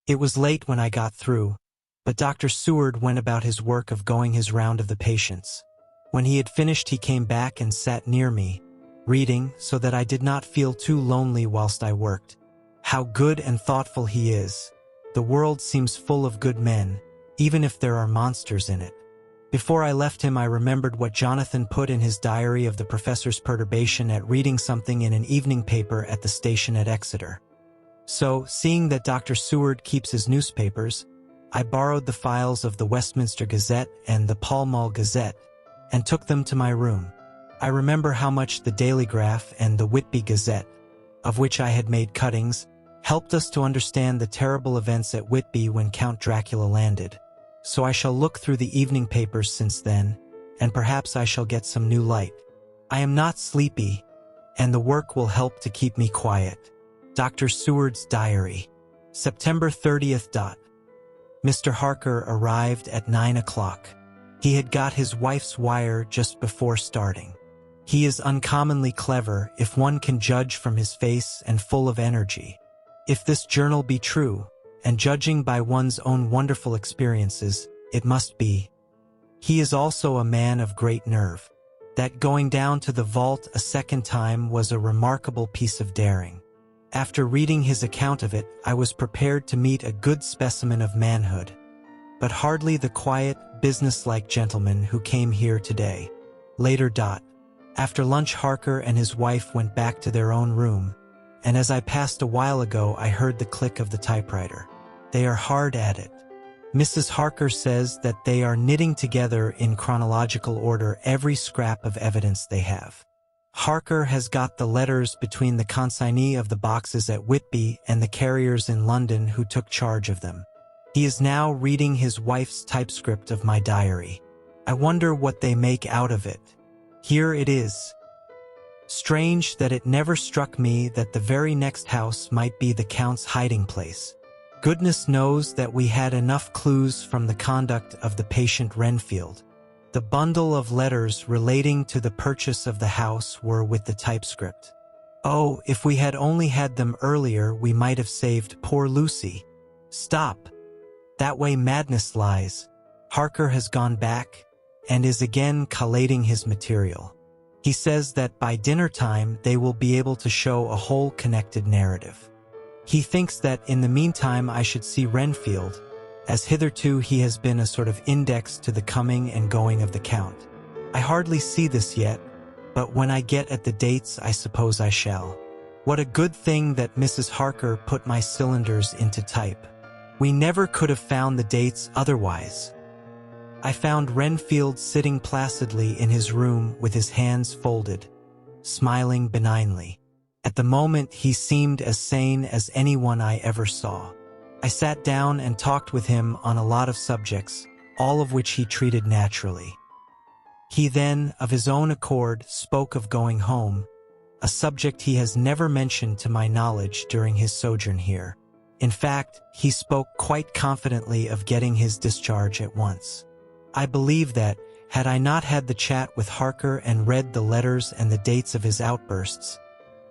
It was late when I got through, but Dr. Seward went about his work of going his round of the patients. When he had finished he came back and sat near me, reading, so that I did not feel too lonely whilst I worked. How good and thoughtful he is! The world seems full of good men, even if there are monsters in it. Before I left him I remembered what Jonathan put in his diary of the professor's perturbation at reading something in an evening paper at the station at Exeter. So, seeing that Dr. Seward keeps his newspapers, I borrowed the files of the Westminster Gazette and the Pall Mall Gazette, and took them to my room. I remember how much the Daily Graph and the Whitby Gazette, of which I had made cuttings, helped us to understand the terrible events at Whitby when Count Dracula landed. So I shall look through the evening papers since then, and perhaps I shall get some new light. I am not sleepy, and the work will help to keep me quiet. Dr. Seward's Diary. September 30th. Mr. Harker arrived at 9 o'clock. He had got his wife's wire just before starting. He is uncommonly clever, if one can judge from his face, and full of energy. If this journal be true, and judging by one's own wonderful experiences, it must be. He is also a man of great nerve. That going down to the vault a second time was a remarkable piece of daring. After reading his account of it, I was prepared to meet a good specimen of manhood. But hardly the quiet, businesslike gentleman who came here today. Later. After lunch, Harker and his wife went back to their own room, and as I passed a while ago, I heard the click of the typewriter. They are hard at it. Mrs. Harker says that they are knitting together in chronological order every scrap of evidence they have. Harker has got the letters between the consignee of the boxes at Whitby and the carriers in London who took charge of them. He is now reading his wife's typescript of my diary. I wonder what they make out of it. Here it is. Strange that it never struck me that the very next house might be the Count's hiding place. Goodness knows that we had enough clues from the conduct of the patient Renfield. The bundle of letters relating to the purchase of the house were with the typescript. Oh, if we had only had them earlier, we might have saved poor Lucy. Stop. That way madness lies. Harker has gone back and is again collating his material. He says that by dinner time they will be able to show a whole connected narrative. He thinks that in the meantime I should see Renfield, as hitherto he has been a sort of index to the coming and going of the Count. I hardly see this yet, but when I get at the dates I suppose I shall. What a good thing that Mrs. Harker put my cylinders into type. We never could have found the dates otherwise. I found Renfield sitting placidly in his room with his hands folded, smiling benignly. At the moment he seemed as sane as anyone I ever saw. I sat down and talked with him on a lot of subjects, all of which he treated naturally. He then, of his own accord, spoke of going home, a subject he has never mentioned to my knowledge during his sojourn here. In fact, he spoke quite confidently of getting his discharge at once. I believe that, had I not had the chat with Harker and read the letters and the dates of his outbursts,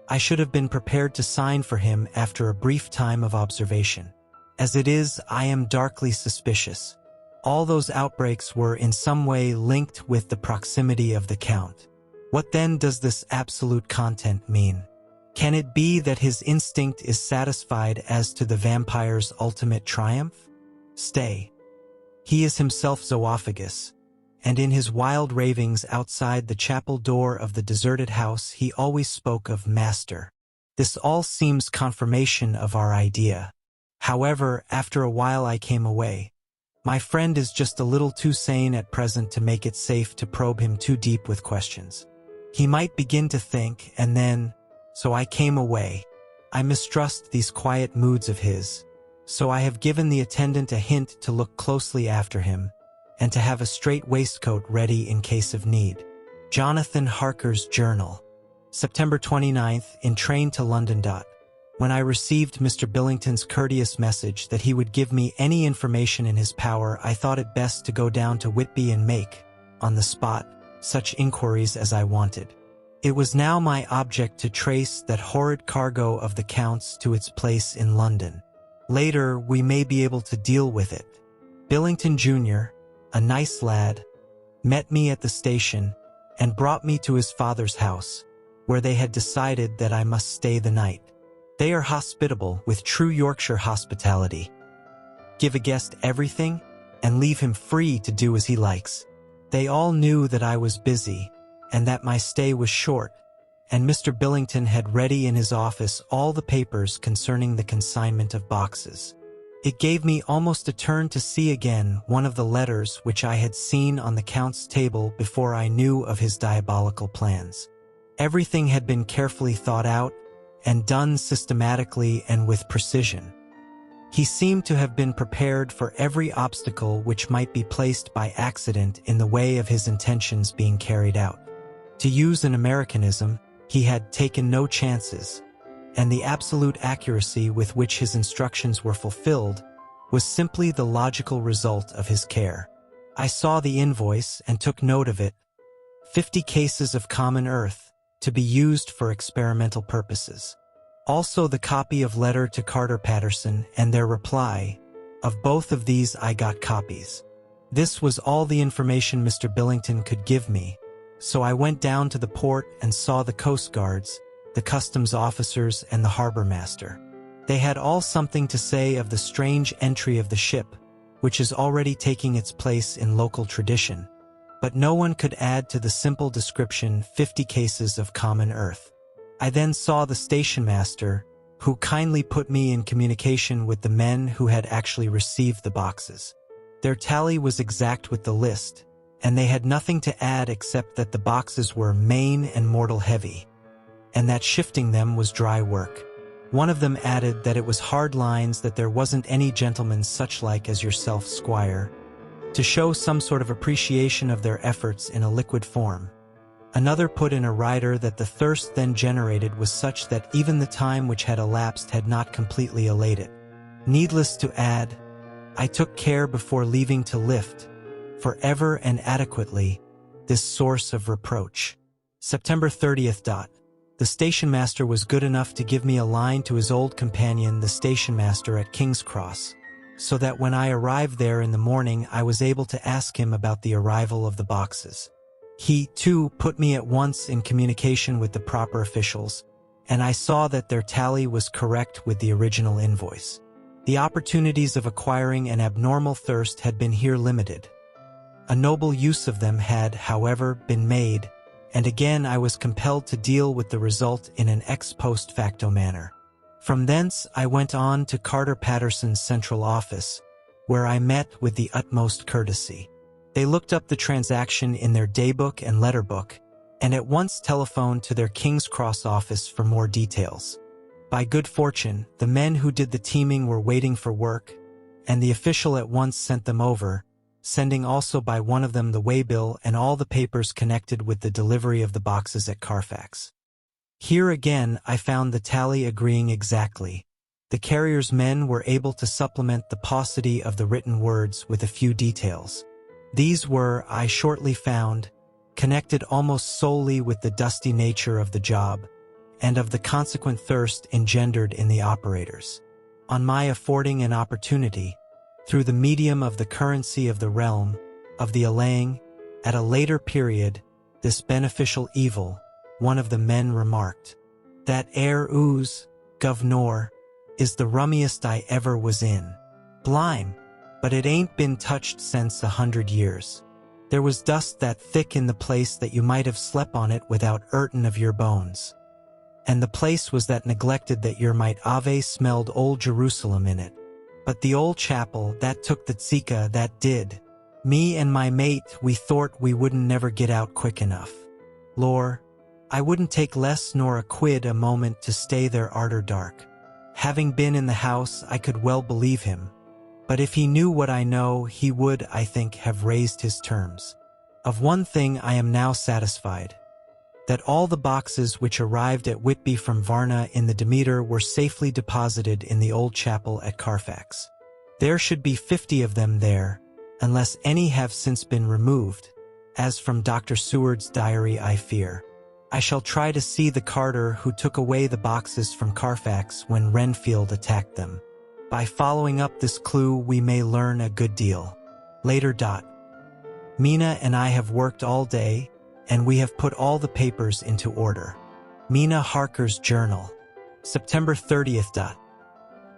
I should have been prepared to sign for him after a brief time of observation. As it is, I am darkly suspicious. All those outbreaks were in some way linked with the proximity of the Count. What then does this absolute content mean? Can it be that his instinct is satisfied as to the vampire's ultimate triumph? Stay. He is himself zoophagous, and in his wild ravings outside the chapel door of the deserted house he always spoke of master. This all seems confirmation of our idea. However, after a while I came away. My friend is just a little too sane at present to make it safe to probe him too deep with questions. He might begin to think, and then, so I came away. I mistrust these quiet moods of his, so I have given the attendant a hint to look closely after him, and to have a straight waistcoat ready in case of need. Jonathan Harker's Journal. September 29th, in train to London. When I received Mr. Billington's courteous message that he would give me any information in his power, I thought it best to go down to Whitby and make, on the spot, such inquiries as I wanted. It was now my object to trace that horrid cargo of the Count's to its place in London. Later, we may be able to deal with it. Billington Jr., a nice lad, met me at the station and brought me to his father's house, where they had decided that I must stay the night. They are hospitable with true Yorkshire hospitality. Give a guest everything and leave him free to do as he likes. They all knew that I was busy and that my stay was short, and Mr. Billington had ready in his office all the papers concerning the consignment of boxes. It gave me almost a turn to see again one of the letters which I had seen on the Count's table before I knew of his diabolical plans. Everything had been carefully thought out and done systematically and with precision. He seemed to have been prepared for every obstacle which might be placed by accident in the way of his intentions being carried out. To use an Americanism, he had taken no chances, and the absolute accuracy with which his instructions were fulfilled was simply the logical result of his care. I saw the invoice and took note of it. 50 cases of common earth, to be used for experimental purposes. Also the copy of letter to Carter Patterson and their reply. Of both of these I got copies. This was all the information Mr. Billington could give me, so I went down to the port and saw the Coast Guards, the customs officers, and the harbor master. They had all something to say of the strange entry of the ship, which is already taking its place in local tradition. But no one could add to the simple description 50 cases of common earth. I then saw the station master, who kindly put me in communication with the men who had actually received the boxes. Their tally was exact with the list, and they had nothing to add except that the boxes were main and mortal heavy, and that shifting them was dry work. One of them added that it was hard lines, that there wasn't any gentleman such like as yourself, squire, to show some sort of appreciation of their efforts in a liquid form. Another put in a rider that the thirst then generated was such that even the time which had elapsed had not completely allayed it. Needless to add, I took care before leaving to lift, forever and adequately, this source of reproach. September 30th. The station master was good enough to give me a line to his old companion, the station master at King's Cross, so that when I arrived there in the morning I was able to ask him about the arrival of the boxes. He, too, put me at once in communication with the proper officials, and I saw that their tally was correct with the original invoice. The opportunities of acquiring an abnormal thirst had been here limited. A noble use of them had, however, been made, and again I was compelled to deal with the result in an ex post facto manner. From thence I went on to Carter Patterson's central office, where I met with the utmost courtesy. They looked up the transaction in their daybook and letterbook, and at once telephoned to their King's Cross office for more details. By good fortune, the men who did the teaming were waiting for work, and the official at once sent them over, sending also by one of them the waybill and all the papers connected with the delivery of the boxes at Carfax. Here again I found the tally agreeing exactly. The carrier's men were able to supplement the paucity of the written words with a few details. These were, I shortly found, connected almost solely with the dusty nature of the job, and of the consequent thirst engendered in the operators. On my affording an opportunity, through the medium of the currency of the realm, of the allaying, at a later period, this beneficial evil, one of the men remarked, "That air ooze, governor, is the rummiest I ever was in. Blime, but it ain't been touched since 100 years. There was dust that thick in the place that you might have slept on it without 'urtin' of your bones. And the place was that neglected that yer might ave smelled old Jerusalem in it. But the old chapel, that took the tzika, that did. Me and my mate, we thort we wouldn't never get out quick enough. Lor, I wouldn't take less nor a quid a moment to stay there arter dark. Having been in the house, I could well believe him. But if he knew what I know, he would, I think, have raised his terms. Of one thing I am now satisfied, that all the boxes which arrived at Whitby from Varna in the Demeter were safely deposited in the old chapel at Carfax. There should be 50 of them there, unless any have since been removed, as from Dr. Seward's diary I fear. I shall try to see the carter who took away the boxes from Carfax when Renfield attacked them. By following up this clue we may learn a good deal. Later. Mina and I have worked all day, and we have put all the papers into order. Mina Harker's journal. September 30th.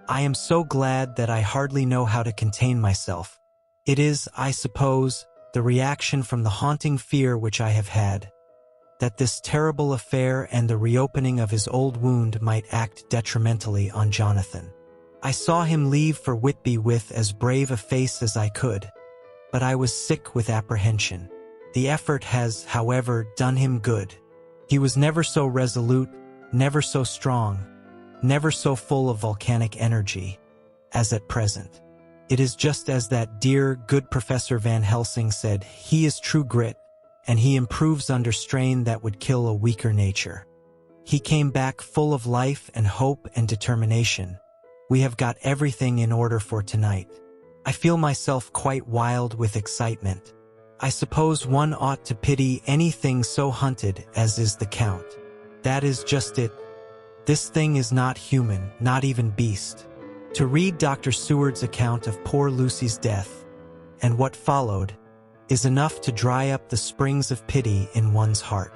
I am so glad that I hardly know how to contain myself. It is, I suppose, the reaction from the haunting fear which I have had, that this terrible affair and the reopening of his old wound might act detrimentally on Jonathan. I saw him leave for Whitby with as brave a face as I could, but I was sick with apprehension. The effort has, however, done him good. He was never so resolute, never so strong, never so full of volcanic energy, as at present. It is just as that dear, good Professor Van Helsing said, he is true grit, and he improves under strain that would kill a weaker nature. He came back full of life and hope and determination. We have got everything in order for tonight. I feel myself quite wild with excitement. I suppose one ought to pity anything so hunted as is the Count. That is just it. This thing is not human, not even beast. To read Dr. Seward's account of poor Lucy's death, and what followed, is enough to dry up the springs of pity in one's heart.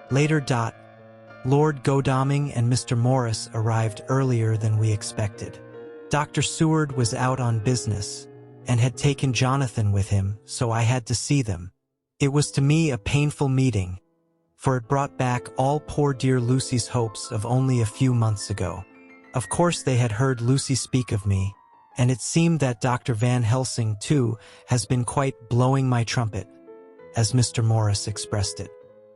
Later. Lord Godalming and Mr. Morris arrived earlier than we expected. Dr. Seward was out on business, and had taken Jonathan with him, so I had to see them. It was to me a painful meeting, for it brought back all poor dear Lucy's hopes of only a few months ago. Of course they had heard Lucy speak of me, and it seemed that Dr. Van Helsing, too, has been quite blowing my trumpet, as Mr. Morris expressed it.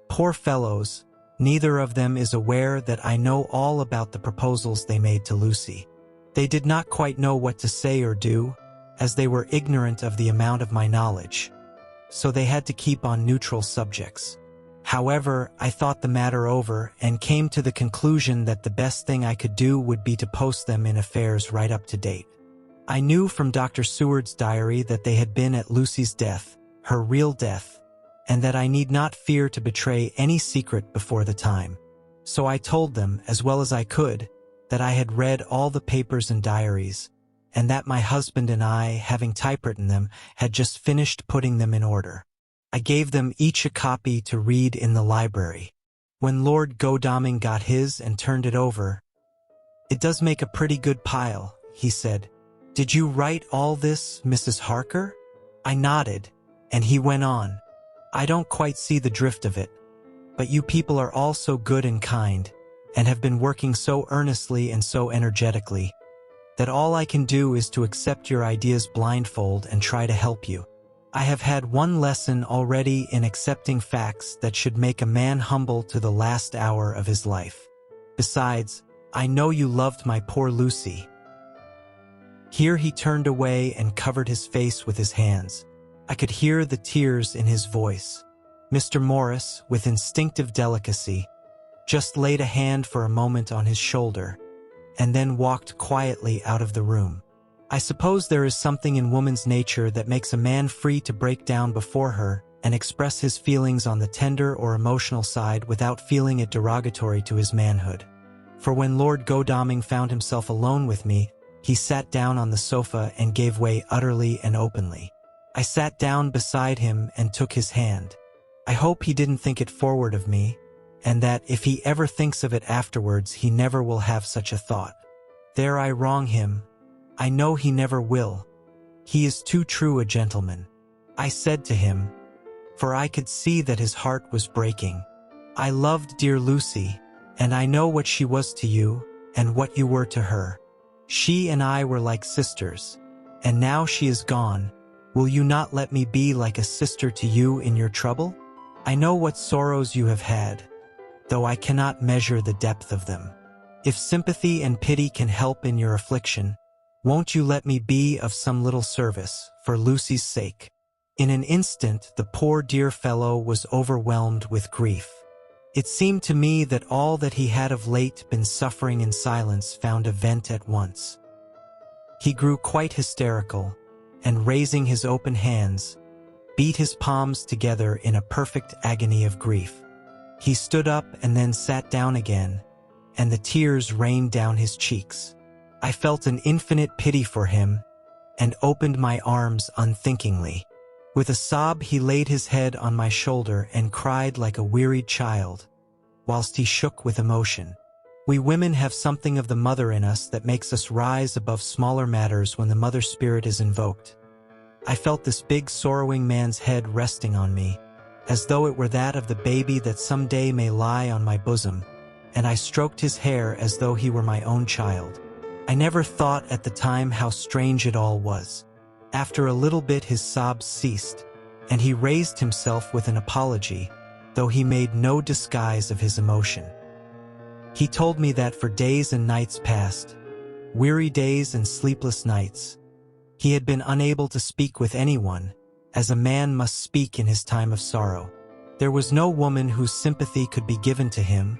Poor fellows, neither of them is aware that I know all about the proposals they made to Lucy. They did not quite know what to say or do, as they were ignorant of the amount of my knowledge, so they had to keep on neutral subjects. However, I thought the matter over and came to the conclusion that the best thing I could do would be to post them in affairs right up to date. I knew from Dr. Seward's diary that they had been at Lucy's death, her real death, and that I need not fear to betray any secret before the time. So I told them, as well as I could, that I had read all the papers and diaries, and that my husband and I, having typewritten them, had just finished putting them in order. I gave them each a copy to read in the library. When Lord Godalming got his and turned it over, "It does make a pretty good pile," he said. "Did you write all this, Mrs. Harker?" I nodded, and he went on. "I don't quite see the drift of it, but you people are all so good and kind, and have been working so earnestly and so energetically, that all I can do is to accept your ideas blindfold and try to help you. I have had one lesson already in accepting facts that should make a man humble to the last hour of his life. Besides, I know you loved my poor Lucy." Here he turned away and covered his face with his hands. I could hear the tears in his voice. Mr. Morris, with instinctive delicacy, just laid a hand for a moment on his shoulder, and then walked quietly out of the room. I suppose there is something in woman's nature that makes a man free to break down before her and express his feelings on the tender or emotional side without feeling it derogatory to his manhood. For when Lord Godalming found himself alone with me, he sat down on the sofa and gave way utterly and openly. I sat down beside him and took his hand. I hope he didn't think it forward of me, and that if he ever thinks of it afterwards he never will have such a thought. There I wrong him. I know he never will. He is too true a gentleman. I said to him, for I could see that his heart was breaking, "I loved dear Lucy, and I know what she was to you, and what you were to her. She and I were like sisters, and now she is gone. Will you not let me be like a sister to you in your trouble? I know what sorrows you have had, though I cannot measure the depth of them. If sympathy and pity can help in your affliction, won't you let me be of some little service, for Lucy's sake?" In an instant the poor dear fellow was overwhelmed with grief. It seemed to me that all that he had of late been suffering in silence found a vent at once. He grew quite hysterical, and raising his open hands, beat his palms together in a perfect agony of grief. He stood up and then sat down again, and the tears rained down his cheeks. I felt an infinite pity for him, and opened my arms unthinkingly. With a sob he laid his head on my shoulder and cried like a wearied child, whilst he shook with emotion. We women have something of the mother in us that makes us rise above smaller matters when the mother spirit is invoked. I felt this big sorrowing man's head resting on me, as though it were that of the baby that some day may lie on my bosom, and I stroked his hair as though he were my own child. I never thought at the time how strange it all was. After a little bit his sobs ceased, and he raised himself with an apology, though he made no disguise of his emotion. He told me that for days and nights past, weary days and sleepless nights, he had been unable to speak with anyone, as a man must speak in his time of sorrow. There was no woman whose sympathy could be given to him,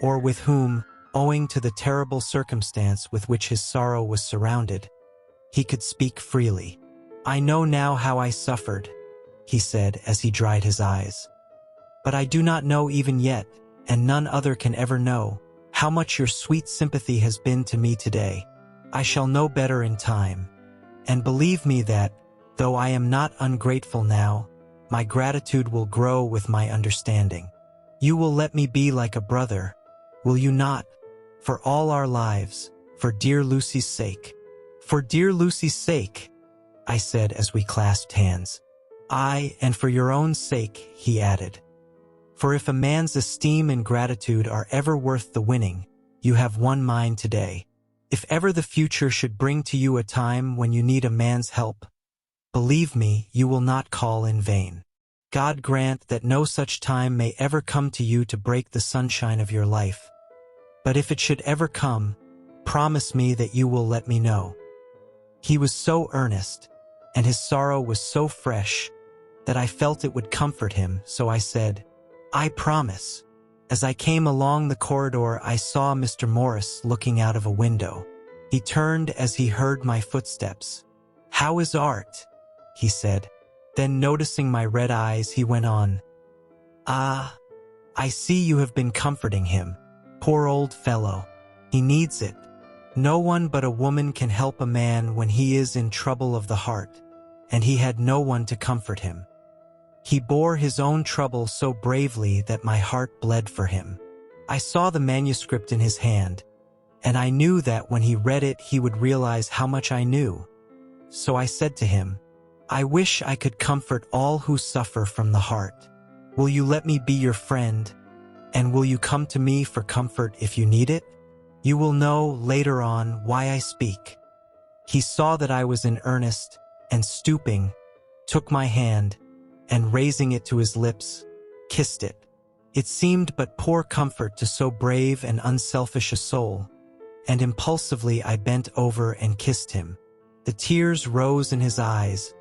or with whom, owing to the terrible circumstance with which his sorrow was surrounded, he could speak freely. "I know now how I suffered," he said as he dried his eyes. "But I do not know even yet, and none other can ever know, how much your sweet sympathy has been to me today. I shall know better in time. And believe me that, though I am not ungrateful now, my gratitude will grow with my understanding. You will let me be like a brother, will you not? For all our lives, for dear Lucy's sake." "For dear Lucy's sake," I said as we clasped hands. And for your own sake, he added. For if a man's esteem and gratitude are ever worth the winning, you have won mine today. If ever the future should bring to you a time when you need a man's help, believe me, you will not call in vain. God grant that no such time may ever come to you to break the sunshine of your life. But if it should ever come, promise me that you will let me know. He was so earnest, and his sorrow was so fresh, that I felt it would comfort him, so I said, I promise. As I came along the corridor, I saw Mr. Morris looking out of a window. He turned as he heard my footsteps. How is Art? He said. Then noticing my red eyes, he went on. I see you have been comforting him. Poor old fellow. He needs it. No one but a woman can help a man when he is in trouble of the heart, and he had no one to comfort him. He bore his own trouble so bravely that my heart bled for him. I saw the manuscript in his hand, and I knew that when he read it he would realize how much I knew. So I said to him, I wish I could comfort all who suffer from the heart. Will you let me be your friend, and will you come to me for comfort if you need it? You will know later on why I speak. He saw that I was in earnest, and stooping, took my hand, and raising it to his lips, kissed it. It seemed but poor comfort to so brave and unselfish a soul, and impulsively I bent over and kissed him. The tears rose in his eyes,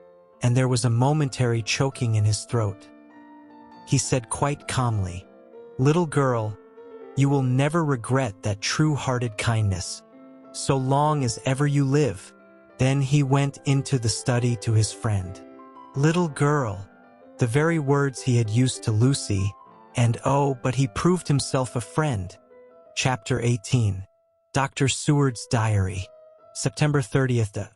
and there was a momentary choking in his throat. He said quite calmly, Little girl, you will never regret that true-hearted kindness, so long as ever you live. Then he went into the study to his friend. Little girl, the very words he had used to Lucy, and but he proved himself a friend. Chapter 18. Dr. Seward's Diary. September 30th.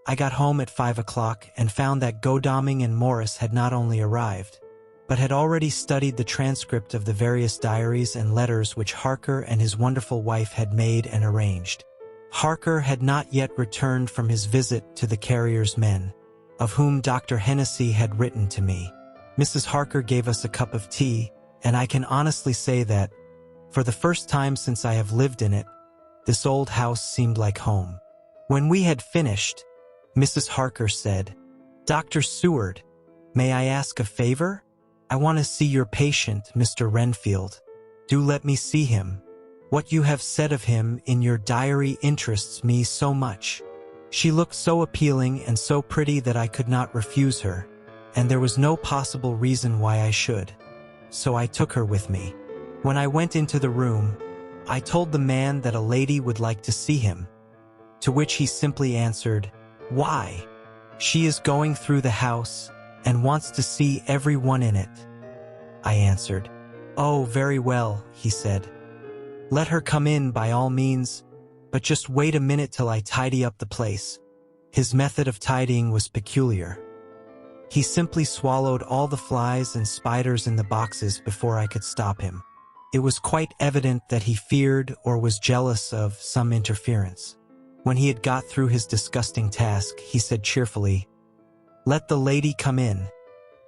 I got home at 5 o'clock and found that Godalming and Morris had not only arrived, but had already studied the transcript of the various diaries and letters which Harker and his wonderful wife had made and arranged. Harker had not yet returned from his visit to the carrier's men, of whom Dr. Hennessy had written to me. Mrs. Harker gave us a cup of tea, and I can honestly say that, for the first time since I have lived in it, this old house seemed like home. When we had finished, Mrs. Harker said, Dr. Seward, may I ask a favor? I want to see your patient, Mr. Renfield. Do let me see him. What you have said of him in your diary interests me so much. She looked so appealing and so pretty that I could not refuse her, and there was no possible reason why I should. So I took her with me. When I went into the room, I told the man that a lady would like to see him, to which he simply answered, Why? She is going through the house and wants to see everyone in it. I answered, Oh, very well, he said. Let her come in by all means, but just wait a minute till I tidy up the place. His method of tidying was peculiar. He simply swallowed all the flies and spiders in the boxes before I could stop him. It was quite evident that he feared or was jealous of some interference. When he had got through his disgusting task, he said cheerfully, Let the lady come in,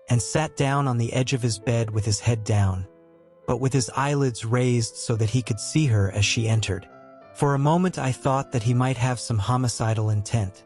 and sat down on the edge of his bed with his head down, but with his eyelids raised so that he could see her as she entered. For a moment I thought that he might have some homicidal intent.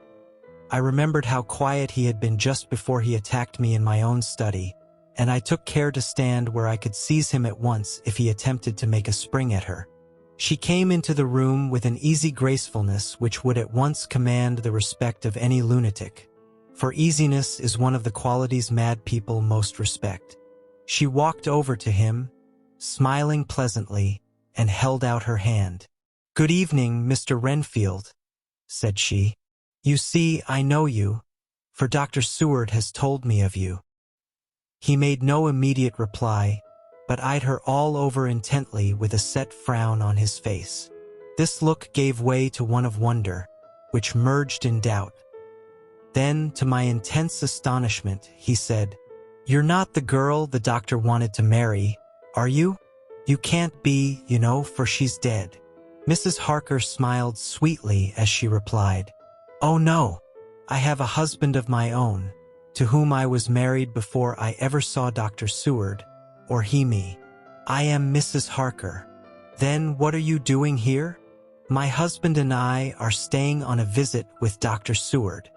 I remembered how quiet he had been just before he attacked me in my own study, and I took care to stand where I could seize him at once if he attempted to make a spring at her. She came into the room with an easy gracefulness which would at once command the respect of any lunatic, for easiness is one of the qualities mad people most respect. She walked over to him, smiling pleasantly, and held out her hand. Good evening, Mr. Renfield, said she. You see, I know you, for Dr. Seward has told me of you. He made no immediate reply, but eyed her all over intently with a set frown on his face. This look gave way to one of wonder, which merged in doubt. Then, to my intense astonishment, he said, You're not the girl the doctor wanted to marry, are you? You can't be, you know, for she's dead. Mrs. Harker smiled sweetly as she replied, Oh no, I have a husband of my own, to whom I was married before I ever saw Dr. Seward, or he me. I am Mrs. Harker. Then what are you doing here? My husband and I are staying on a visit with Dr. Seward.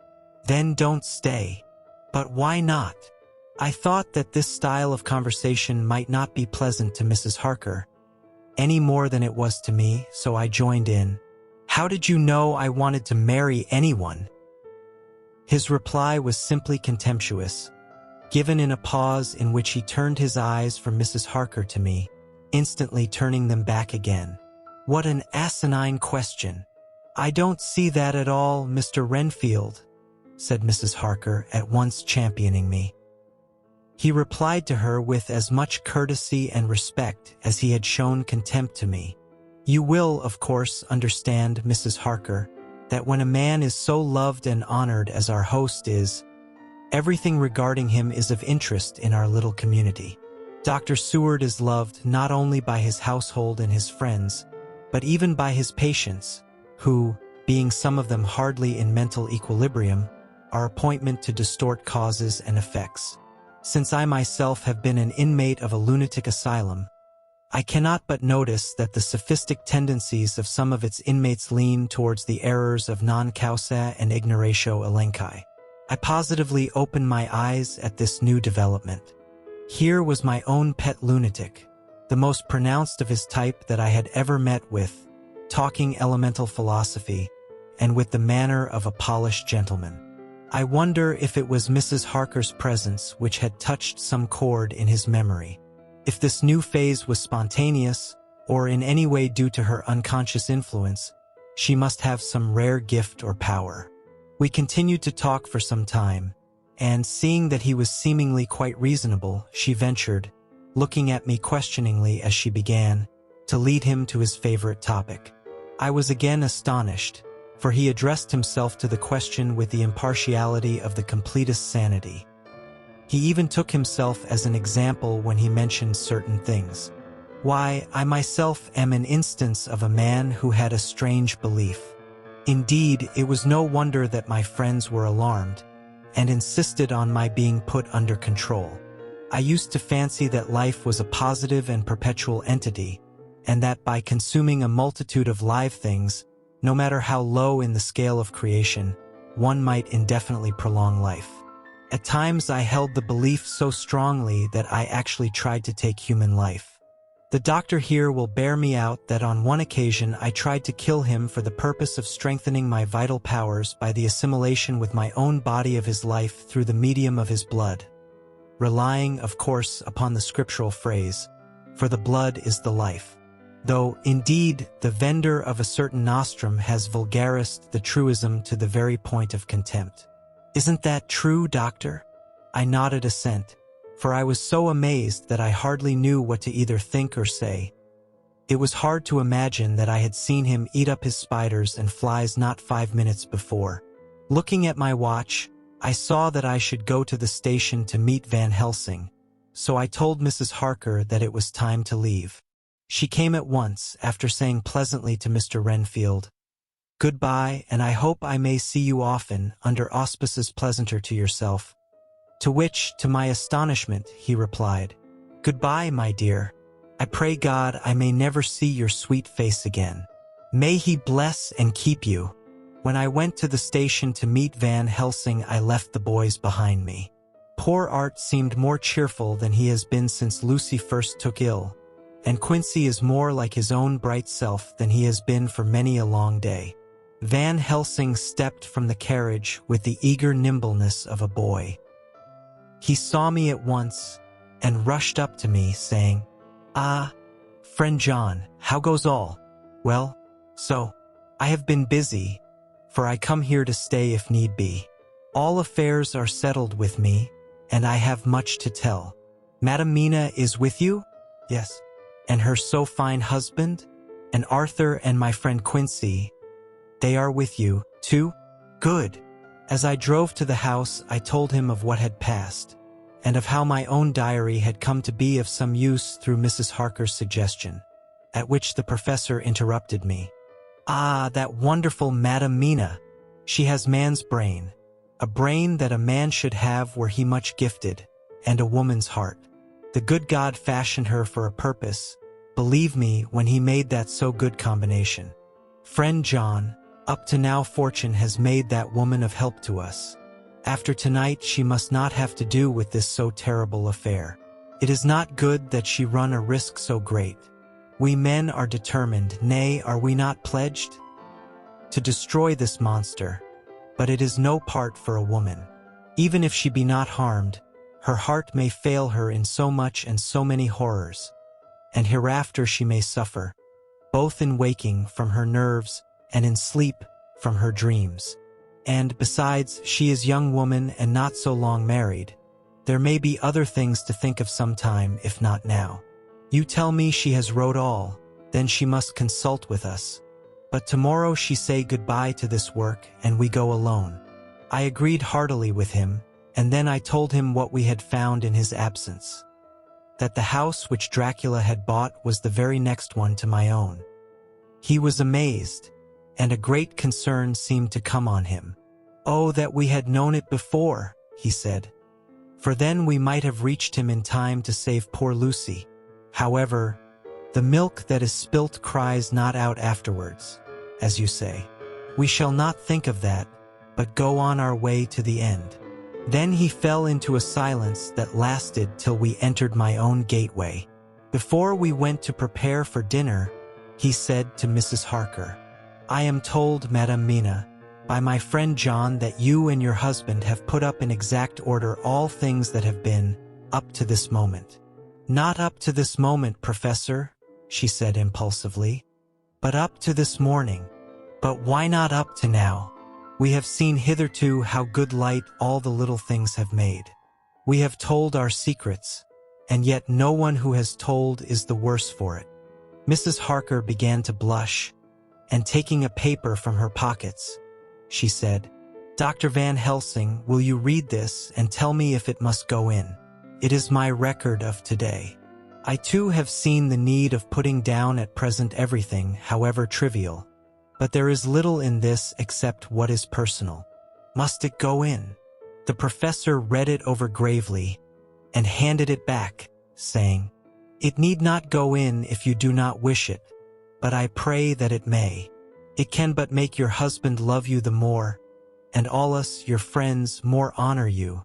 Then don't stay. But why not? I thought that this style of conversation might not be pleasant to Mrs. Harker, any more than it was to me, so I joined in. How did you know I wanted to marry anyone? His reply was simply contemptuous, given in a pause in which he turned his eyes from Mrs. Harker to me, instantly turning them back again. What an asinine question. I don't see that at all, Mr. Renfield, said Mrs. Harker, at once championing me. He replied to her with as much courtesy and respect as he had shown contempt to me. You will, of course, understand, Mrs. Harker, that when a man is so loved and honored as our host is, everything regarding him is of interest in our little community. Dr. Seward is loved not only by his household and his friends, but even by his patients, who, being some of them hardly in mental equilibrium, are appointment to distort causes and effects. Since I myself have been an inmate of a lunatic asylum, I cannot but notice that the sophistic tendencies of some of its inmates lean towards the errors of non causa and ignoratio elenchi. I positively opened my eyes at this new development. Here was my own pet lunatic, the most pronounced of his type that I had ever met with, talking elemental philosophy, and with the manner of a polished gentleman. I wonder if it was Mrs. Harker's presence which had touched some chord in his memory. If this new phase was spontaneous, or in any way due to her unconscious influence, she must have some rare gift or power. We continued to talk for some time, and seeing that he was seemingly quite reasonable, she ventured, looking at me questioningly as she began, to lead him to his favorite topic. I was again astonished, for he addressed himself to the question with the impartiality of the completest sanity. He even took himself as an example when he mentioned certain things. Why, I myself am an instance of a man who had a strange belief. Indeed, it was no wonder that my friends were alarmed, and insisted on my being put under control. I used to fancy that life was a positive and perpetual entity, and that by consuming a multitude of live things, no matter how low in the scale of creation, one might indefinitely prolong life. At times I held the belief so strongly that I actually tried to take human life. The doctor here will bear me out that on one occasion I tried to kill him for the purpose of strengthening my vital powers by the assimilation with my own body of his life through the medium of his blood, relying, of course, upon the scriptural phrase, "For the blood is the life." Though, indeed, the vendor of a certain nostrum has vulgarised the truism to the very point of contempt. Isn't that true, doctor? I nodded assent, for I was so amazed that I hardly knew what to either think or say. It was hard to imagine that I had seen him eat up his spiders and flies not 5 minutes before. Looking at my watch, I saw that I should go to the station to meet Van Helsing, so I told Mrs. Harker that it was time to leave. She came at once, after saying pleasantly to Mr. Renfield, "Goodbye, and I hope I may see you often, under auspices pleasanter to yourself." To which, to my astonishment, he replied, "Goodbye, my dear. I pray God I may never see your sweet face again. May he bless and keep you." When I went to the station to meet Van Helsing, I left the boys behind me. Poor Art seemed more cheerful than he has been since Lucy first took ill, and Quincy is more like his own bright self than he has been for many a long day. Van Helsing stepped from the carriage with the eager nimbleness of a boy. He saw me at once, and rushed up to me, saying, "Ah, friend John, how goes all?" "Well, so, I have been busy, for I come here to stay if need be. All affairs are settled with me, and I have much to tell. Madam Mina is with you?" "Yes." "And her so fine husband? And Arthur and my friend Quincy, they are with you, too? Good." As I drove to the house, I told him of what had passed, and of how my own diary had come to be of some use through Mrs. Harker's suggestion, at which the professor interrupted me. "Ah, that wonderful Madam Mina! She has man's brain. A brain that a man should have were he much gifted, and a woman's heart. The good God fashioned her for a purpose, believe me, when he made that so good combination. Friend John, up to now fortune has made that woman of help to us. After tonight she must not have to do with this so terrible affair. It is not good that she run a risk so great. We men are determined, nay, are we not pledged? To destroy this monster. But it is no part for a woman. Even if she be not harmed, her heart may fail her in so much and so many horrors, and hereafter she may suffer, both in waking from her nerves and in sleep from her dreams. And besides, she is young woman and not so long married. There may be other things to think of sometime, if not now. You tell me she has wrote all, then she must consult with us. But tomorrow she say goodbye to this work and we go alone. I agreed heartily with him, and then I told him what we had found in his absence. That the house which Dracula had bought was the very next one to my own. He was amazed, and a great concern seemed to come on him. Oh, that we had known it before, he said. For then we might have reached him in time to save poor Lucy. However, the milk that is spilt cries not out afterwards, as you say. We shall not think of that, but go on our way to the end. Then he fell into a silence that lasted till we entered my own gateway. Before we went to prepare for dinner, he said to Mrs. Harker, I am told, Madame Mina, by my friend John, that you and your husband have put up in exact order all things that have been, up to this moment. Not up to this moment, Professor, she said impulsively, but up to this morning. But why not up to now? We have seen hitherto how good light all the little things have made. We have told our secrets, and yet no one who has told is the worse for it. Mrs. Harker began to blush, and taking a paper from her pockets, she said, Dr. Van Helsing, will you read this and tell me if it must go in? It is my record of today. I too have seen the need of putting down at present everything, however trivial. But there is little in this except what is personal. Must it go in? The professor read it over gravely and handed it back, saying, It need not go in if you do not wish it, but I pray that it may. It can but make your husband love you the more, and all us, your friends, more honor you,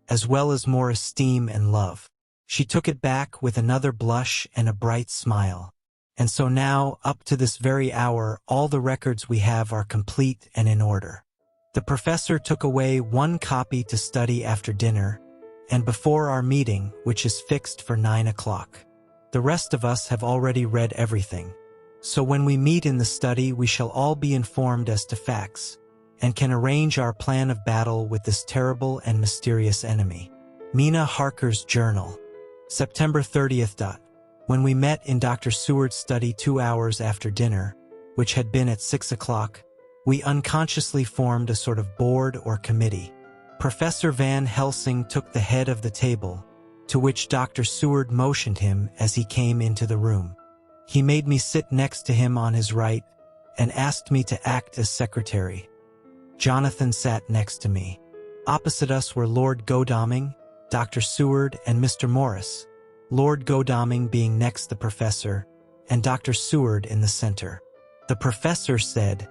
as well as more esteem and love. She took it back with another blush and a bright smile. And so now, up to this very hour, all the records we have are complete and in order. The professor took away one copy to study after dinner, and before our meeting, which is fixed for 9 o'clock. The rest of us have already read everything. So when we meet in the study, we shall all be informed as to facts, and can arrange our plan of battle with this terrible and mysterious enemy. Mina Harker's Journal. September 30th. When we met in Dr. Seward's study 2 hours after dinner, which had been at 6 o'clock, we unconsciously formed a sort of board or committee. Professor Van Helsing took the head of the table, to which Dr. Seward motioned him as he came into the room. He made me sit next to him on his right, and asked me to act as secretary. Jonathan sat next to me. Opposite us were Lord Godalming, Dr. Seward, and Mr. Morris. Lord Godalming being next the professor, and Dr. Seward in the center. The professor said,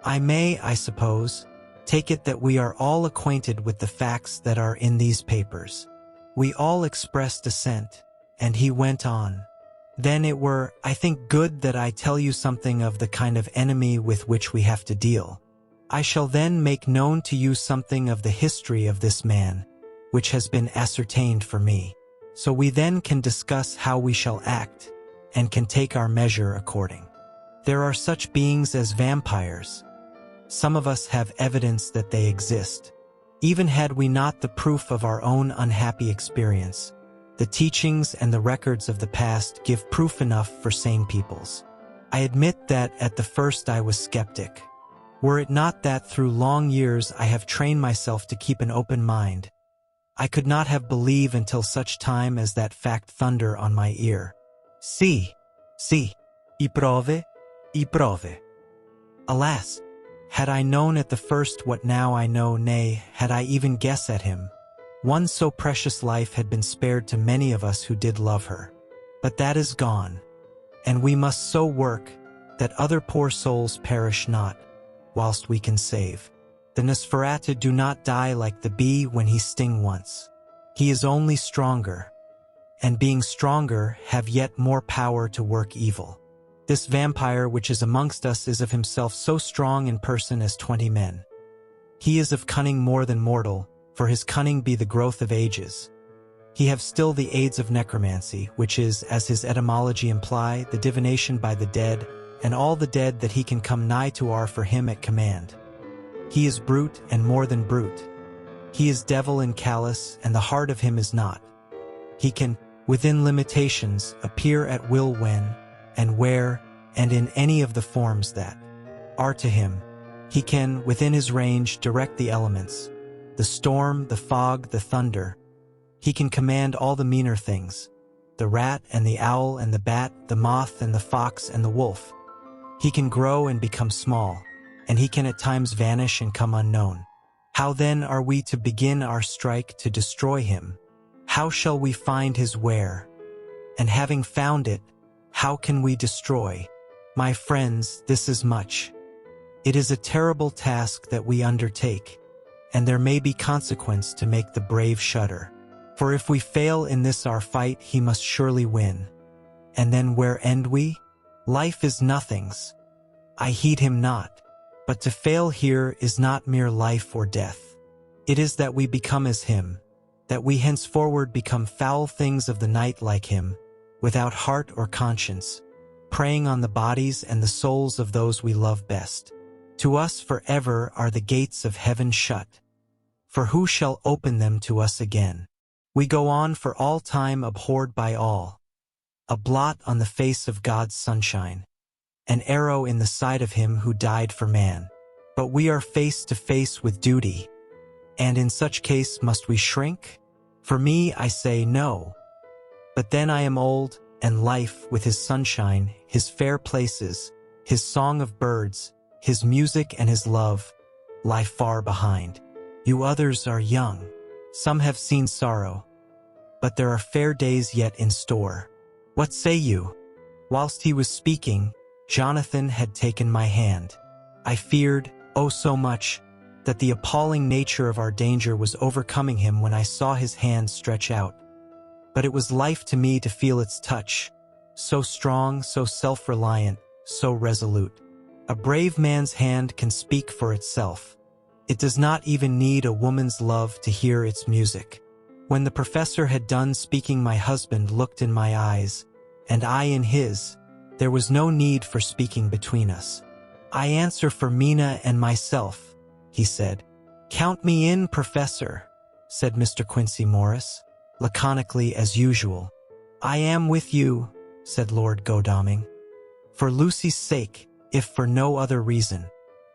I may, I suppose, take it that we are all acquainted with the facts that are in these papers. We all expressed assent, and he went on. Then it were, I think, good that I tell you something of the kind of enemy with which we have to deal. I shall then make known to you something of the history of this man, which has been ascertained for me. So we then can discuss how we shall act, and can take our measure according. There are such beings as vampires. Some of us have evidence that they exist. Even had we not the proof of our own unhappy experience, the teachings and the records of the past give proof enough for sane peoples. I admit that at the first I was skeptic. Were it not that through long years I have trained myself to keep an open mind, I could not have believed until such time as that fact thunder on my ear. Si, I prove. Alas, Had I known at the first what now I know, nay, had I even guessed at him, one so precious life had been spared to many of us who did love her. But that is gone, and we must so work that other poor souls perish not, whilst we can save. The Nosferatu do not die like the bee when he sting once. He is only stronger, and being stronger have yet more power to work evil. This vampire which is amongst us is of himself so strong in person as 20 men. He is of cunning more than mortal, for his cunning be the growth of ages. He have still the aids of necromancy, which is, as his etymology imply, the divination by the dead, and all the dead that he can come nigh to are for him at command. He is brute and more than brute. He is devil and callous, and the heart of him is not. He can, within limitations, appear at will when, and where, and in any of the forms that are to him. He can, within his range, direct the elements, the storm, the fog, the thunder. He can command all the meaner things, the rat and the owl and the bat, the moth and the fox and the wolf. He can grow and become small, and he can at times vanish and come unknown. How then are we to begin our strike to destroy him? How shall we find his where? And having found it, how can we destroy? My friends, this is much. It is a terrible task that we undertake, and there may be consequence to make the brave shudder. For if we fail in this our fight, he must surely win. And then where end we? Life is nothing's. I heed him not. But to fail here is not mere life or death. It is that we become as him, that we henceforward become foul things of the night like him, without heart or conscience, preying on the bodies and the souls of those we love best. To us forever are the gates of heaven shut, for who shall open them to us again? We go on for all time abhorred by all, a blot on the face of God's sunshine, an arrow in the side of him who died for man. But we are face to face with duty, and in such case must we shrink? For me, I say no. But then I am old, and life, with his sunshine, his fair places, his song of birds, his music and his love, lie far behind. You others are young. Some have seen sorrow, but there are fair days yet in store. What say you? Whilst he was speaking, Jonathan had taken my hand. I feared, oh so much, that the appalling nature of our danger was overcoming him when I saw his hand stretch out. But it was life to me to feel its touch, so strong, so self-reliant, so resolute. A brave man's hand can speak for itself. It does not even need a woman's love to hear its music. When the professor had done speaking, my husband looked in my eyes, and I in his. There was no need for speaking between us. I answer for Mina and myself, he said. Count me in, Professor, said Mr. Quincy Morris, laconically as usual. I am with you, said Lord Godalming. For Lucy's sake, if for no other reason.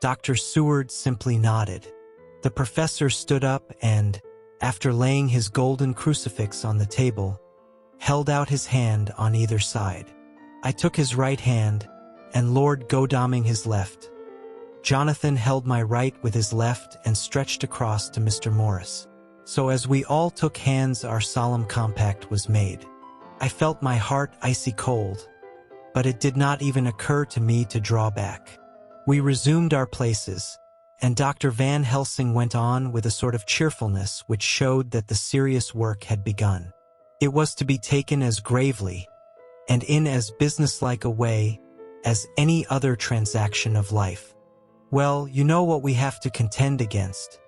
Dr. Seward simply nodded. The professor stood up and, after laying his golden crucifix on the table, held out his hand on either side. I took his right hand, and Lord Godalming his left. Jonathan held my right with his left and stretched across to Mr. Morris. So as we all took hands, our solemn compact was made. I felt my heart icy cold, but it did not even occur to me to draw back. We resumed our places, and Dr. Van Helsing went on with a sort of cheerfulness which showed that the serious work had begun. It was to be taken as gravely, and in as businesslike a way, as any other transaction of life. Well, you know what we have to contend against.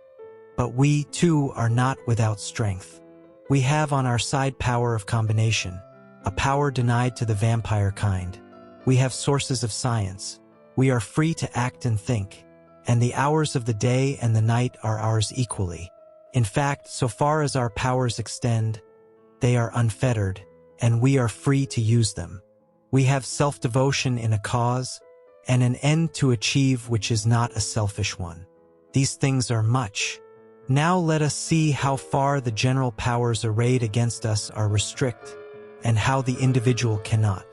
But we, too, are not without strength. We have on our side power of combination, a power denied to the vampire kind. We have sources of science. We are free to act and think, and the hours of the day and the night are ours equally. In fact, so far as our powers extend, they are unfettered, and we are free to use them. We have self-devotion in a cause, and an end to achieve which is not a selfish one. These things are much. Now let us see how far the general powers arrayed against us are restrict, and how the individual cannot.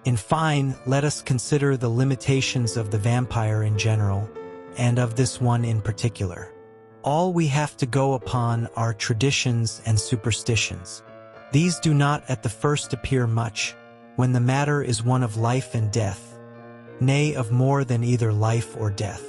In fine, let us consider the limitations of the vampire in general, and of this one in particular. All we have to go upon are traditions and superstitions. These do not at the first appear much, when the matter is one of life and death, nay, of more than either life or death.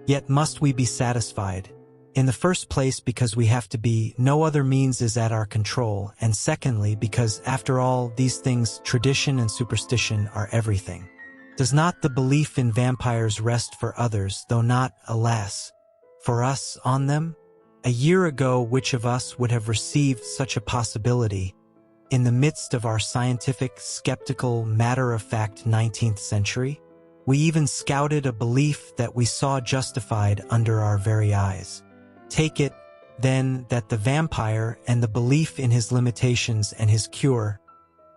Yet must we be satisfied, in the first place because we have to be, no other means is at our control, and secondly because, after all, these things, tradition and superstition, are everything. Does not the belief in vampires rest for others, though not, alas, for us, on them? A year ago, which of us would have received such a possibility, in the midst of our scientific, skeptical, matter-of-fact 19th century? We even scouted a belief that we saw justified under our very eyes. Take it, then, that the vampire and the belief in his limitations and his cure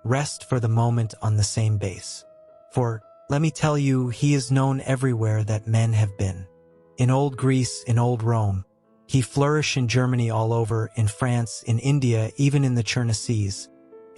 rest for the moment on the same base. For, let me tell you, he is known everywhere that men have been. In old Greece, in old Rome. He flourished in Germany all over, in France, in India, even in the Chernassees.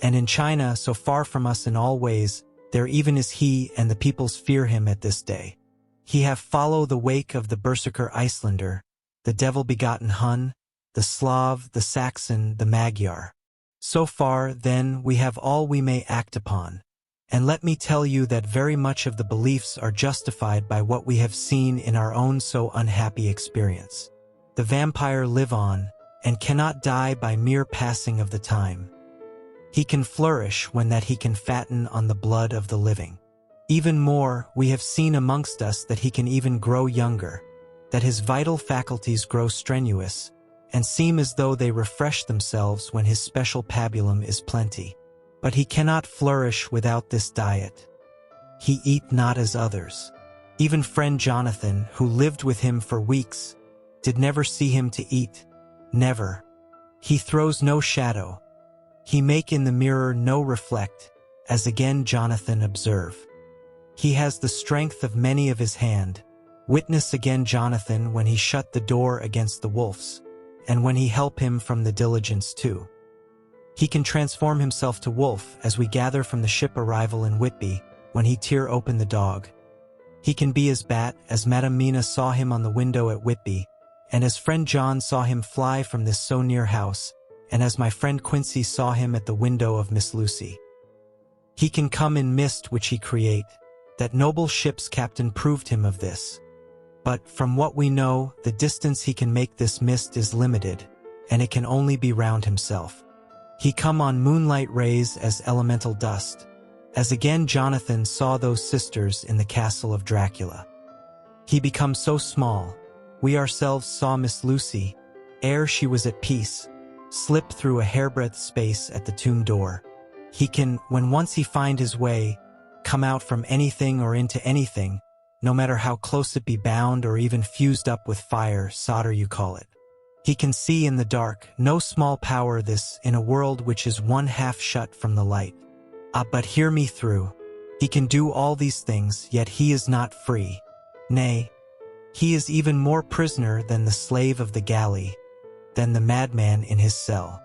And in China, so far from us in all ways, there even is he, and the peoples fear him at this day. He have follow the wake of the Berserker Icelander, the devil-begotten Hun, the Slav, the Saxon, the Magyar. So far, then, we have all we may act upon. And let me tell you that very much of the beliefs are justified by what we have seen in our own so unhappy experience. The vampire live on, and cannot die by mere passing of the time. He can flourish when that he can fatten on the blood of the living. Even more, we have seen amongst us that he can even grow younger, that his vital faculties grow strenuous, and seem as though they refresh themselves when his special pabulum is plenty. But he cannot flourish without this diet. He eat not as others. Even friend Jonathan, who lived with him for weeks, did never see him to eat, never. He throws no shadow. He make in the mirror no reflect, as again Jonathan observe. He has the strength of many of his hand. Witness again Jonathan when he shut the door against the wolves, and when he help him from the diligence too. He can transform himself to wolf as we gather from the ship arrival in Whitby, when he tear open the dog. He can be as bat, as Madame Mina saw him on the window at Whitby, and as friend John saw him fly from this so near house, and as my friend Quincy saw him at the window of Miss Lucy. He can come in mist which he create. That noble ship's captain proved him of this. But, from what we know, the distance he can make this mist is limited, and it can only be round himself. He come on moonlight rays as elemental dust, as again Jonathan saw those sisters in the castle of Dracula. He becomes so small, we ourselves saw Miss Lucy, ere she was at peace, slip through a hairbreadth space at the tomb door. He can, when once he find his way, come out from anything or into anything, no matter how close it be bound or even fused up with fire, solder you call it. He can see in the dark, no small power this, in a world which is one half shut from the light. Ah, but hear me through. He can do all these things, yet he is not free. Nay, he is even more prisoner than the slave of the galley, than the madman in his cell.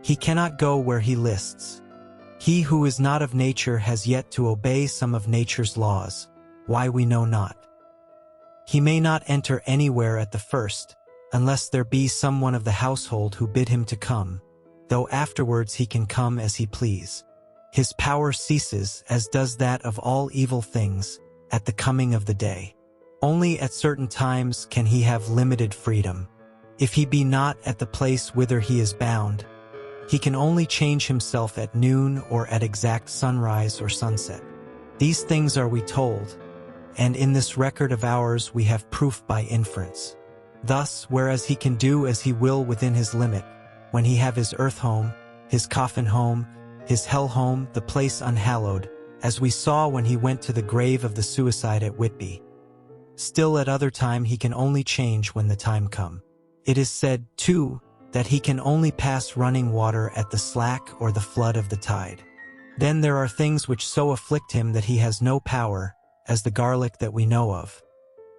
He cannot go where he lists. He who is not of nature has yet to obey some of nature's laws, why we know not. He may not enter anywhere at the first, unless there be someone of the household who bid him to come, though afterwards he can come as he please. His power ceases, as does that of all evil things, at the coming of the day. Only at certain times can he have limited freedom. If he be not at the place whither he is bound, he can only change himself at noon or at exact sunrise or sunset. These things are we told, and in this record of ours we have proof by inference. Thus, whereas he can do as he will within his limit, when he have his earth home, his coffin home, his hell home, the place unhallowed, as we saw when he went to the grave of the suicide at Whitby, still at other time he can only change when the time come. It is said, too, that he can only pass running water at the slack or the flood of the tide. Then there are things which so afflict him that he has no power, as the garlic that we know of.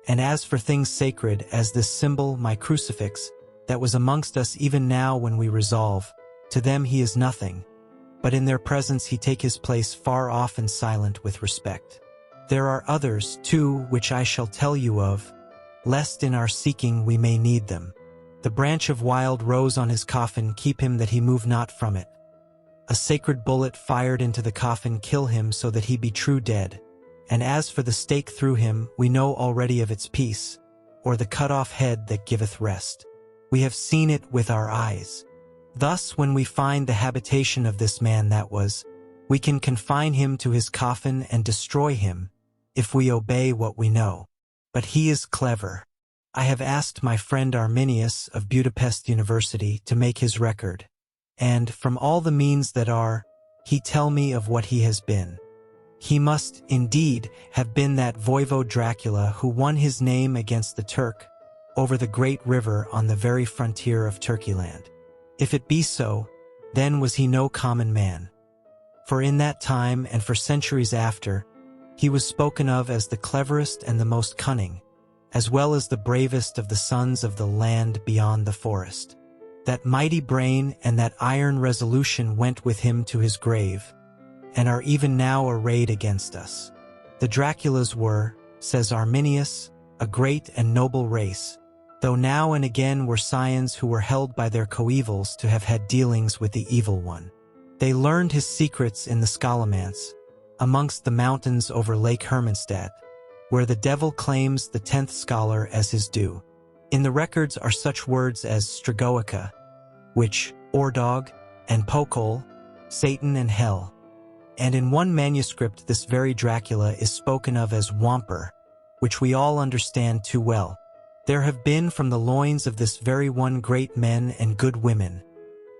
And as for things sacred, as this symbol, my crucifix, that was amongst us even now when we resolve, to them he is nothing, but in their presence he take his place far off and silent with respect. There are others, too, which I shall tell you of, lest in our seeking we may need them. The branch of wild rose on his coffin, keep him that he move not from it. A sacred bullet fired into the coffin, kill him so that he be true dead. And as for the stake through him, we know already of its peace, or the cut-off head that giveth rest. We have seen it with our eyes. Thus, when we find the habitation of this man that was, we can confine him to his coffin and destroy him, if we obey what we know. But he is clever. I have asked my friend Arminius of Budapest University to make his record, and, from all the means that are, he tell me of what he has been. He must, indeed, have been that voivode Dracula who won his name against the Turk, over the great river on the very frontier of Turkeyland. If it be so, then was he no common man. For in that time and for centuries after, he was spoken of as the cleverest and the most cunning, as well as the bravest of the sons of the land beyond the forest. That mighty brain and that iron resolution went with him to his grave, and are even now arrayed against us. The Draculas were, says Arminius, a great and noble race, though now and again were scions who were held by their coevals to have had dealings with the evil one. They learned his secrets in the Scholomance, amongst the mountains over Lake Hermanstadt, where the devil claims the 10th scholar as his due. In the records are such words as Stragoica, witch, Ordog, and Pokol, Satan and hell. And in one manuscript this very Dracula is spoken of as Wamper, which we all understand too well. There have been from the loins of this very one great men and good women,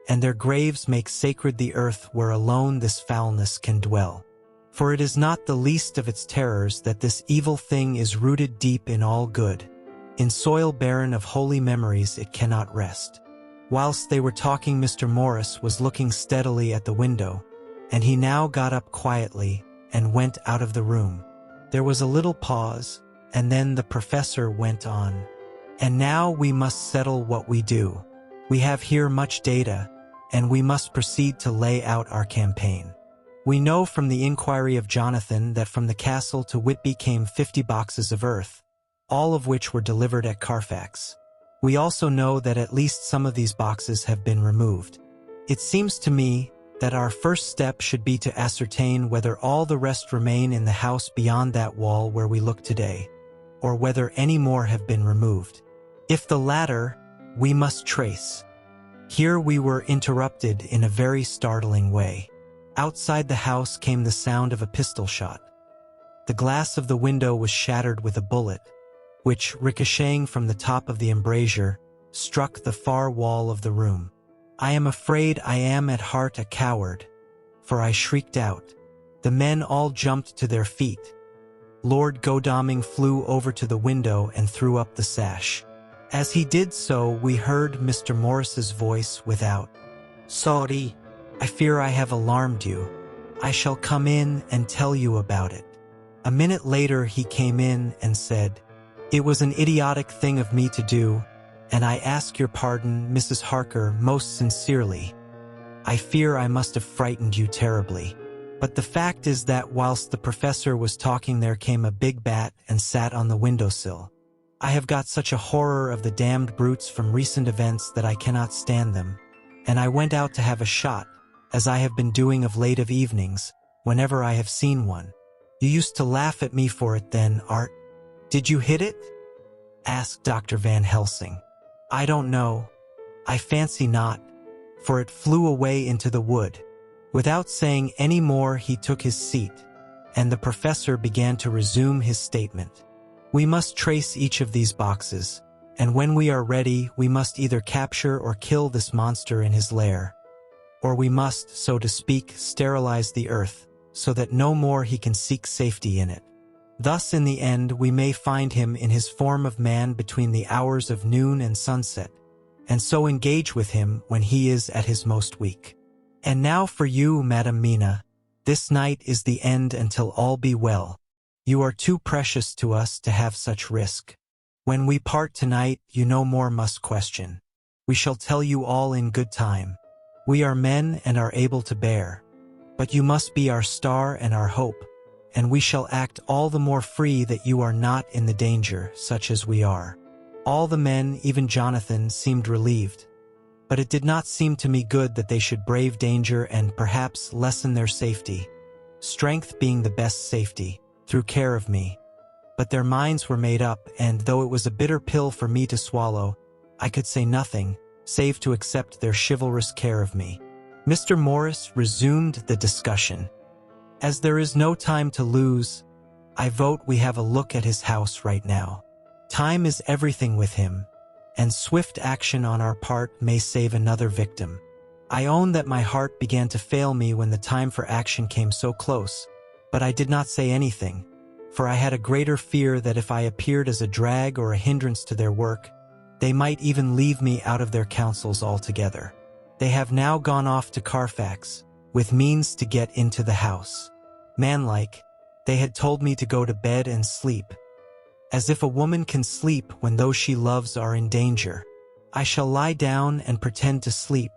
and their graves make sacred the earth where alone this foulness can dwell. For it is not the least of its terrors that this evil thing is rooted deep in all good. In soil barren of holy memories it cannot rest. Whilst they were talking, Mr. Morris was looking steadily at the window, and he now got up quietly and went out of the room. There was a little pause, and then the professor went on. And now we must settle what we do. We have here much data, and we must proceed to lay out our campaign. We know from the inquiry of Jonathan that from the castle to Whitby came 50 boxes of earth, all of which were delivered at Carfax. We also know that at least some of these boxes have been removed. It seems to me that our first step should be to ascertain whether all the rest remain in the house beyond that wall where we look today, or whether any more have been removed. If the latter, we must trace. Here we were interrupted in a very startling way. Outside the house came the sound of a pistol shot. The glass of the window was shattered with a bullet, which, ricocheting from the top of the embrasure, struck the far wall of the room. I am afraid I am at heart a coward, for I shrieked out. The men all jumped to their feet. Lord Godalming flew over to the window and threw up the sash. As he did so, we heard Mr. Morris's voice without. "Sorry, I fear I have alarmed you. I shall come in and tell you about it." A minute later he came in and said, "It was an idiotic thing of me to do, and I ask your pardon, Mrs. Harker, most sincerely. I fear I must have frightened you terribly. But the fact is that whilst the professor was talking there came a big bat and sat on the windowsill. I have got such a horror of the damned brutes from recent events that I cannot stand them, and I went out to have a shot, as I have been doing of late of evenings, whenever I have seen one. You used to laugh at me for it then, Art. Did you hit it?" asked Dr. Van Helsing. "I don't know. I fancy not, for it flew away into the wood." Without saying any more he took his seat, and the professor began to resume his statement. "We must trace each of these boxes, and when we are ready we must either capture or kill this monster in his lair, or we must, so to speak, sterilize the earth, so that no more he can seek safety in it. Thus in the end we may find him in his form of man between the hours of noon and sunset, and so engage with him when he is at his most weak. And now for you, Madam Mina, this night is the end until all be well. You are too precious to us to have such risk. When we part tonight, you no more must question. We shall tell you all in good time. We are men and are able to bear. But you must be our star and our hope, and we shall act all the more free that you are not in the danger, such as we are." All the men, even Jonathan, seemed relieved. But it did not seem to me good that they should brave danger and perhaps lessen their safety, strength being the best safety, through care of me. But their minds were made up, and though it was a bitter pill for me to swallow, I could say nothing, save to accept their chivalrous care of me. Mr. Morris resumed the discussion. "As there is no time to lose, I vote we have a look at his house right now. Time is everything with him, and swift action on our part may save another victim." I own that my heart began to fail me when the time for action came so close, but I did not say anything, for I had a greater fear that if I appeared as a drag or a hindrance to their work, they might even leave me out of their counsels altogether. They have now gone off to Carfax, with means to get into the house. Manlike, they had told me to go to bed and sleep, as if a woman can sleep when those she loves are in danger. I shall lie down and pretend to sleep,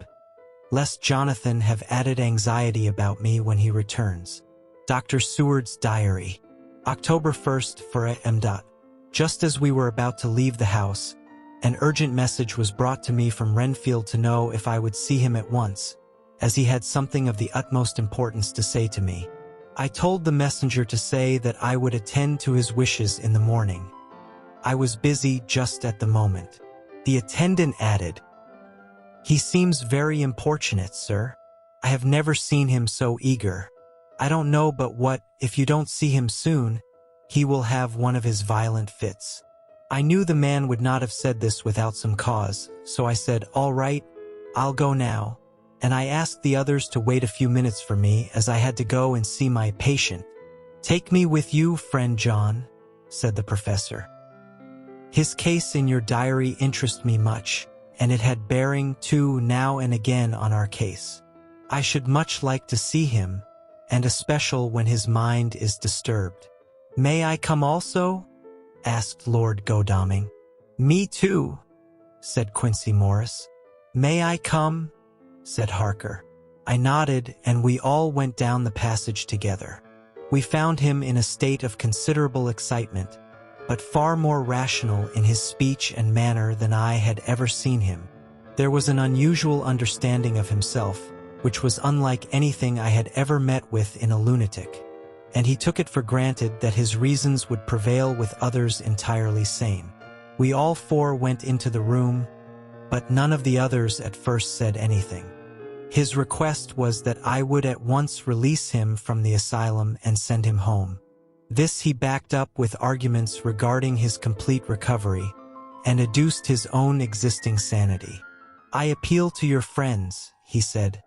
lest Jonathan have added anxiety about me when he returns. Dr. Seward's Diary. October 1st for M. Just as we were about to leave the house, an urgent message was brought to me from Renfield to know if I would see him at once, as he had something of the utmost importance to say to me. I told the messenger to say that I would attend to his wishes in the morning. I was busy just at the moment. The attendant added, "He seems very importunate, sir. I have never seen him so eager. I don't know but what, if you don't see him soon, he will have one of his violent fits." I knew the man would not have said this without some cause, so I said, "All right, I'll go now," and I asked the others to wait a few minutes for me as I had to go and see my patient. "Take me with you, friend John," said the professor. "His case in your diary interests me much, and it had bearing, too, now and again on our case. I should much like to see him, and especially when his mind is disturbed." "May I come also?" asked Lord Godalming. "Me too," said Quincy Morris. "May I come?" said Harker. I nodded, and we all went down the passage together. We found him in a state of considerable excitement, but far more rational in his speech and manner than I had ever seen him. There was an unusual understanding of himself, which was unlike anything I had ever met with in a lunatic, and he took it for granted that his reasons would prevail with others entirely sane. We all four went into the room, but none of the others at first said anything. His request was that I would at once release him from the asylum and send him home. This he backed up with arguments regarding his complete recovery, and adduced his own existing sanity. "I appeal to your friends," he said.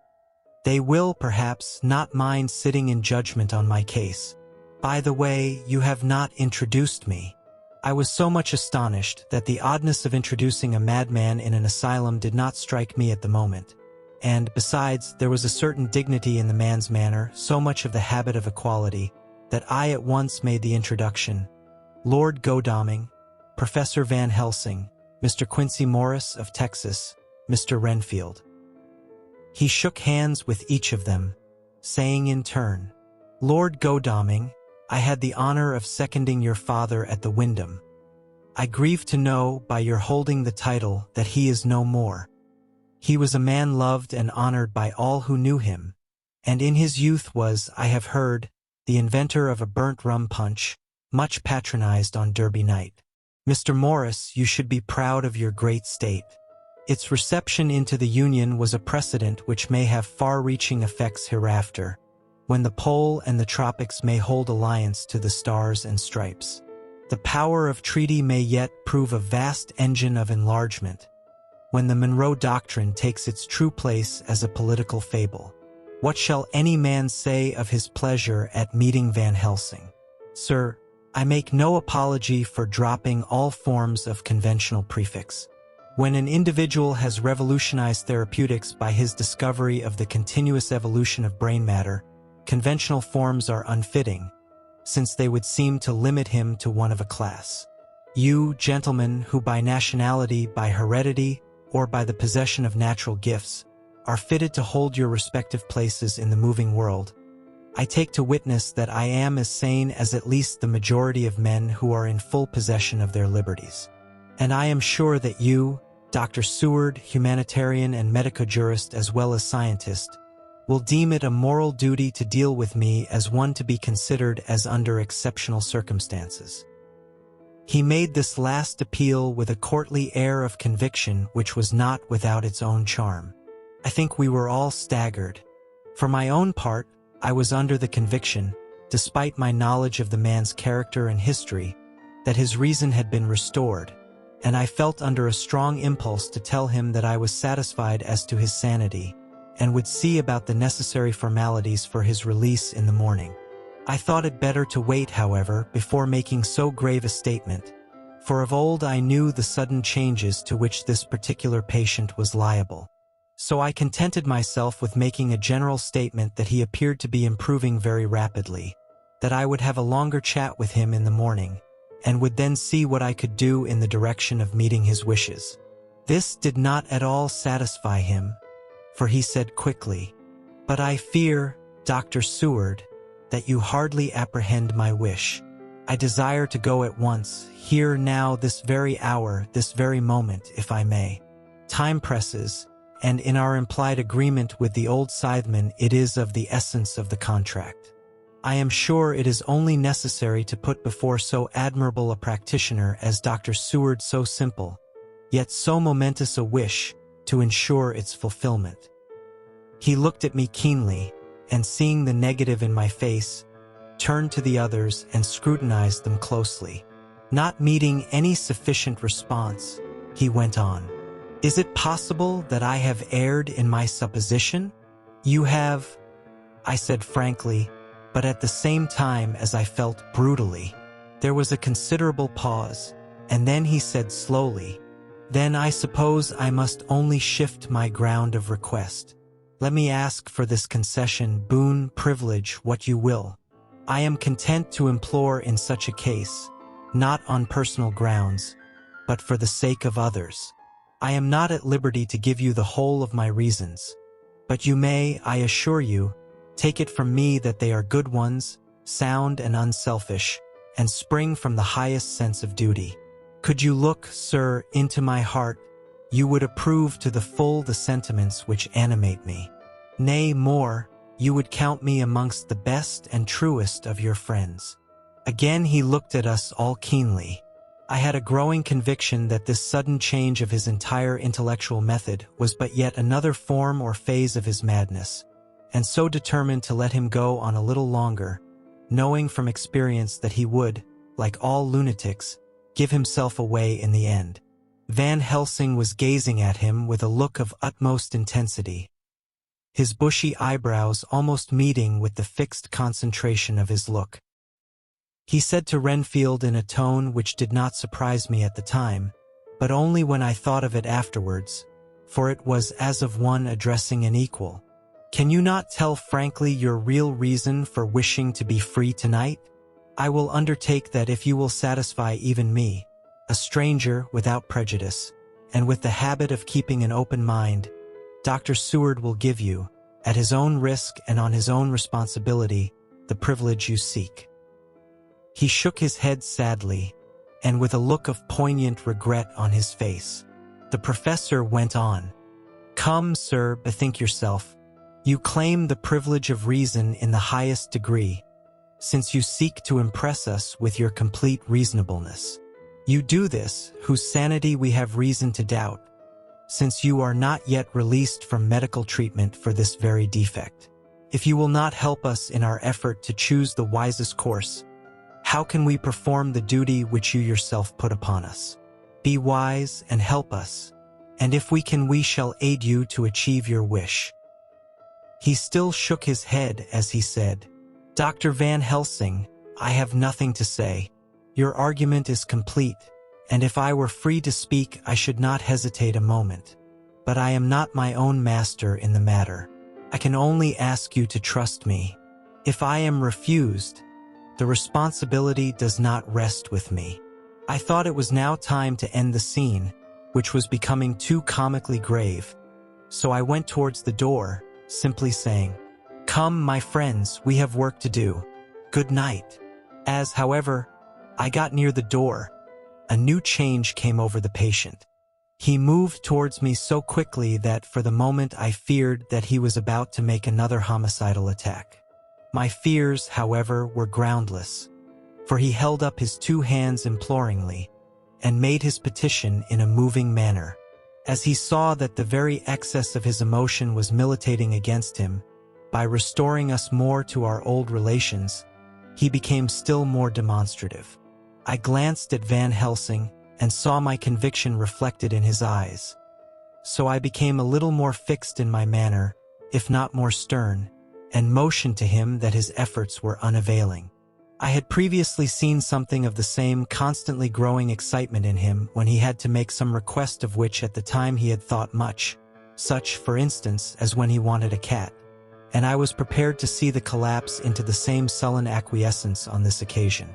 "They will, perhaps, not mind sitting in judgment on my case. By the way, you have not introduced me." I was so much astonished that the oddness of introducing a madman in an asylum did not strike me at the moment. And, besides, there was a certain dignity in the man's manner, so much of the habit of equality, that I at once made the introduction. Lord Godalming, Professor Van Helsing, Mr. Quincy Morris of Texas, Mr. Renfield. He shook hands with each of them, saying in turn, "Lord Godalming, I had the honor of seconding your father at the Wyndham. I grieve to know, by your holding the title, that he is no more. He was a man loved and honored by all who knew him, and in his youth was, I have heard, the inventor of a burnt rum punch, much patronized on Derby night. Mr. Morris, you should be proud of your great state. Its reception into the Union was a precedent which may have far-reaching effects hereafter, when the pole and the tropics may hold alliance to the stars and stripes. The power of treaty may yet prove a vast engine of enlargement, when the Monroe Doctrine takes its true place as a political fable. What shall any man say of his pleasure at meeting Van Helsing? Sir, I make no apology for dropping all forms of conventional prefix. When an individual has revolutionized therapeutics by his discovery of the continuous evolution of brain matter, conventional forms are unfitting, since they would seem to limit him to one of a class. You, gentlemen, who by nationality, by heredity, or by the possession of natural gifts, are fitted to hold your respective places in the moving world, I take to witness that I am as sane as at least the majority of men who are in full possession of their liberties. And I am sure that you, Dr. Seward, humanitarian and medico-jurist as well as scientist, will deem it a moral duty to deal with me as one to be considered as under exceptional circumstances. He made this last appeal with a courtly air of conviction which was not without its own charm. I think we were all staggered. For my own part, I was under the conviction, despite my knowledge of the man's character and history, that his reason had been restored, and I felt under a strong impulse to tell him that I was satisfied as to his sanity, and would see about the necessary formalities for his release in the morning. I thought it better to wait, however, before making so grave a statement, for of old I knew the sudden changes to which this particular patient was liable. So I contented myself with making a general statement that he appeared to be improving very rapidly, that I would have a longer chat with him in the morning, and would then see what I could do in the direction of meeting his wishes. This did not at all satisfy him, for he said quickly, "But I fear, Dr. Seward, that you hardly apprehend my wish. I desire to go at once, here now, this very hour, this very moment, if I may. Time presses, and in our implied agreement with the old scytheman it is of the essence of the contract. I am sure it is only necessary to put before so admirable a practitioner as Dr. Seward so simple, yet so momentous a wish, to ensure its fulfillment." He looked at me keenly, and seeing the negative in my face, turned to the others and scrutinized them closely. Not meeting any sufficient response, he went on, "Is it possible that I have erred in my supposition?" "You have," I said frankly, but at the same time as I felt brutally. There was a considerable pause, and then he said slowly, "Then I suppose I must only shift my ground of request. Let me ask for this concession, boon, privilege, what you will. I am content to implore in such a case, not on personal grounds, but for the sake of others. I am not at liberty to give you the whole of my reasons, but you may, I assure you, take it from me that they are good ones, sound and unselfish, and spring from the highest sense of duty. Could you look, sir, into my heart, you would approve to the full the sentiments which animate me. Nay, more, you would count me amongst the best and truest of your friends." Again he looked at us all keenly. I had a growing conviction that this sudden change of his entire intellectual method was but yet another form or phase of his madness, and so determined to let him go on a little longer, knowing from experience that he would, like all lunatics, give himself away in the end. Van Helsing was gazing at him with a look of utmost intensity, his bushy eyebrows almost meeting with the fixed concentration of his look. He said to Renfield in a tone which did not surprise me at the time, but only when I thought of it afterwards, for it was as of one addressing an equal, "Can you not tell frankly your real reason for wishing to be free tonight? I will undertake that if you will satisfy even me, a stranger without prejudice, and with the habit of keeping an open mind, Dr. Seward will give you, at his own risk and on his own responsibility, the privilege you seek." He shook his head sadly, and with a look of poignant regret on his face. The professor went on, "Come, sir, bethink yourself. You claim the privilege of reason in the highest degree, since you seek to impress us with your complete reasonableness. You do this, whose sanity we have reason to doubt, since you are not yet released from medical treatment for this very defect. If you will not help us in our effort to choose the wisest course, how can we perform the duty which you yourself put upon us? Be wise and help us, and if we can, we shall aid you to achieve your wish." He still shook his head as he said, "Dr. Van Helsing, I have nothing to say. Your argument is complete, and if I were free to speak I should not hesitate a moment. But I am not my own master in the matter. I can only ask you to trust me. If I am refused, the responsibility does not rest with me." I thought it was now time to end the scene, which was becoming too comically grave, so I went towards the door, simply saying, Come, my friends, we have work to do. Good night. As, however, I got near the door, a new change came over the patient. He moved towards me so quickly that for the moment I feared that he was about to make another homicidal attack. My fears, however, were groundless, for he held up his two hands imploringly and made his petition in a moving manner. As he saw that the very excess of his emotion was militating against him, by restoring us more to our old relations, he became still more demonstrative. I glanced at Van Helsing and saw my conviction reflected in his eyes. So I became a little more fixed in my manner, if not more stern, and motioned to him that his efforts were unavailing. I had previously seen something of the same constantly growing excitement in him when he had to make some request of which at the time he had thought much, such, for instance, as when he wanted a cat, and I was prepared to see the collapse into the same sullen acquiescence on this occasion.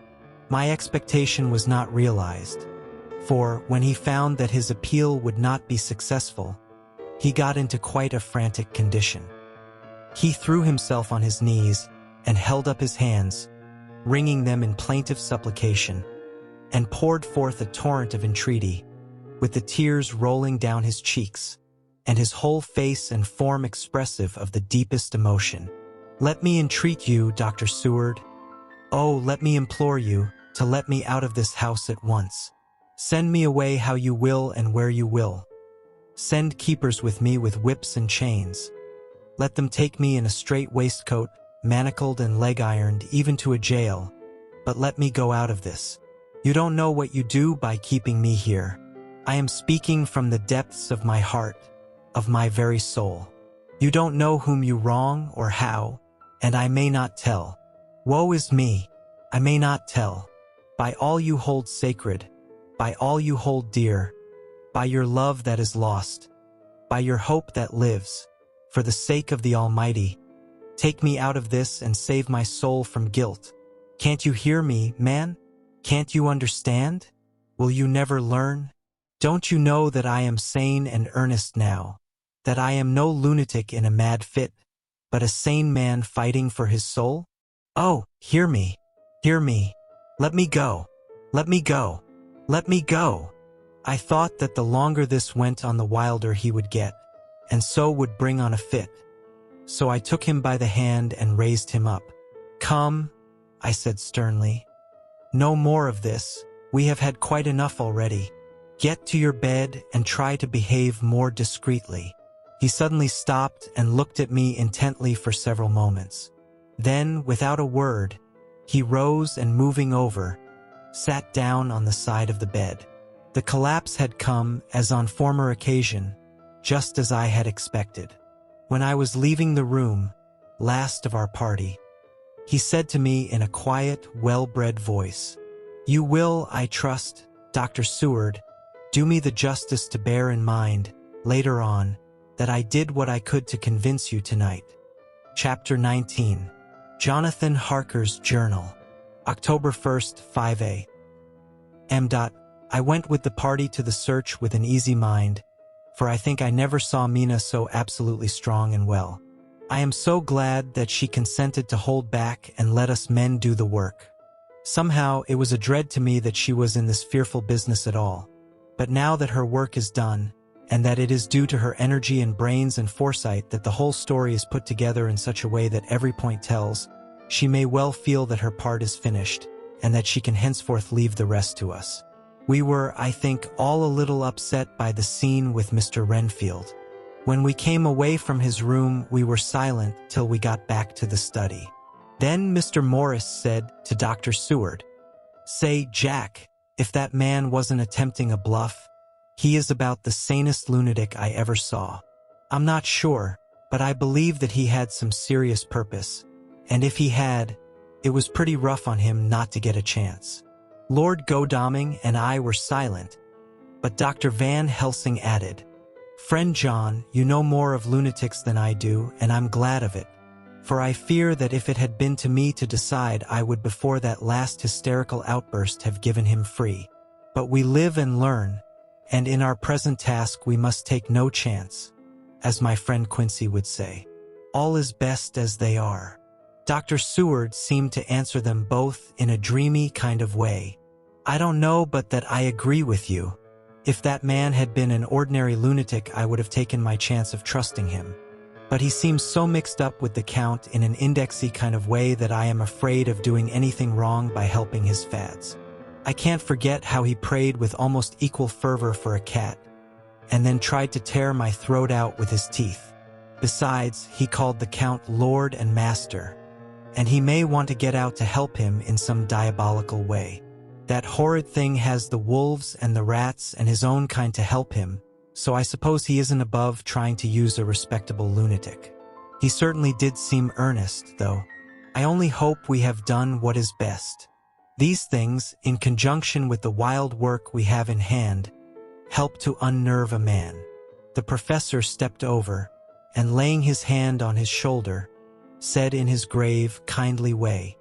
My expectation was not realized, for when he found that his appeal would not be successful, he got into quite a frantic condition. He threw himself on his knees and held up his hands, wringing them in plaintive supplication, and poured forth a torrent of entreaty, with the tears rolling down his cheeks, and his whole face and form expressive of the deepest emotion. "Let me entreat you, Dr. Seward. Oh, let me implore you to let me out of this house at once. Send me away how you will and where you will. Send keepers with me with whips and chains. Let them take me in a straight waistcoat, manacled and leg-ironed, even to a jail, but let me go out of this. You don't know what you do by keeping me here. I am speaking from the depths of my heart, of my very soul. You don't know whom you wrong or how, and I may not tell. Woe is me, I may not tell. By all you hold sacred, by all you hold dear, by your love that is lost, by your hope that lives, for the sake of the Almighty, take me out of this and save my soul from guilt. Can't you hear me, man? Can't you understand? Will you never learn? Don't you know that I am sane and earnest now, that I am no lunatic in a mad fit, but a sane man fighting for his soul? Oh, hear me, hear me. Let me go, let me go, let me go." I thought that the longer this went on, the wilder he would get, and so would bring on a fit. So I took him by the hand and raised him up. "Come," I said sternly. "No more of this. We have had quite enough already. Get to your bed and try to behave more discreetly." He suddenly stopped and looked at me intently for several moments. Then, without a word, he rose and, moving over, sat down on the side of the bed. The collapse had come, as on former occasion, just as I had expected. When I was leaving the room, last of our party, he said to me in a quiet, well-bred voice, "You will, I trust, Dr. Seward, do me the justice to bear in mind, later on, that I did what I could to convince you tonight." Chapter 19. Jonathan Harker's Journal. October 1st, 5 a.m. I went with the party to the search with an easy mind, for I think I never saw Mina so absolutely strong and well. I am so glad that she consented to hold back and let us men do the work. Somehow it was a dread to me that she was in this fearful business at all. But now that her work is done, and that it is due to her energy and brains and foresight that the whole story is put together in such a way that every point tells, she may well feel that her part is finished, and that she can henceforth leave the rest to us. We were, I think, all a little upset by the scene with Mr. Renfield. When we came away from his room, we were silent till we got back to the study. Then Mr. Morris said to Dr. Seward, "Say, Jack, if that man wasn't attempting a bluff, he is about the sanest lunatic I ever saw. I'm not sure, but I believe that he had some serious purpose, and if he had, it was pretty rough on him not to get a chance." Lord Godalming and I were silent, but Dr. Van Helsing added, "Friend John, you know more of lunatics than I do, and I'm glad of it, for I fear that if it had been to me to decide, I would before that last hysterical outburst have given him free. But we live and learn, and in our present task we must take no chance, as my friend Quincy would say. all is best as they are. Dr. Seward seemed to answer them both in a dreamy kind of way. I don't know, but that I agree with you. If that man had been an ordinary lunatic, I would have taken my chance of trusting him. But he seems so mixed up with the Count in an indexy kind of way that I am afraid of doing anything wrong by helping his fads. I can't forget how he prayed with almost equal fervor for a cat, and then tried to tear my throat out with his teeth. Besides, he called the Count Lord and Master, and he may want to get out to help him in some diabolical way. That horrid thing has the wolves and the rats and his own kind to help him, so I suppose he isn't above trying to use a respectable lunatic. He certainly did seem earnest, though. I only hope we have done what is best. These things, in conjunction with the wild work we have in hand, help to unnerve a man. The professor stepped over, and laying his hand on his shoulder, said in his grave, kindly way,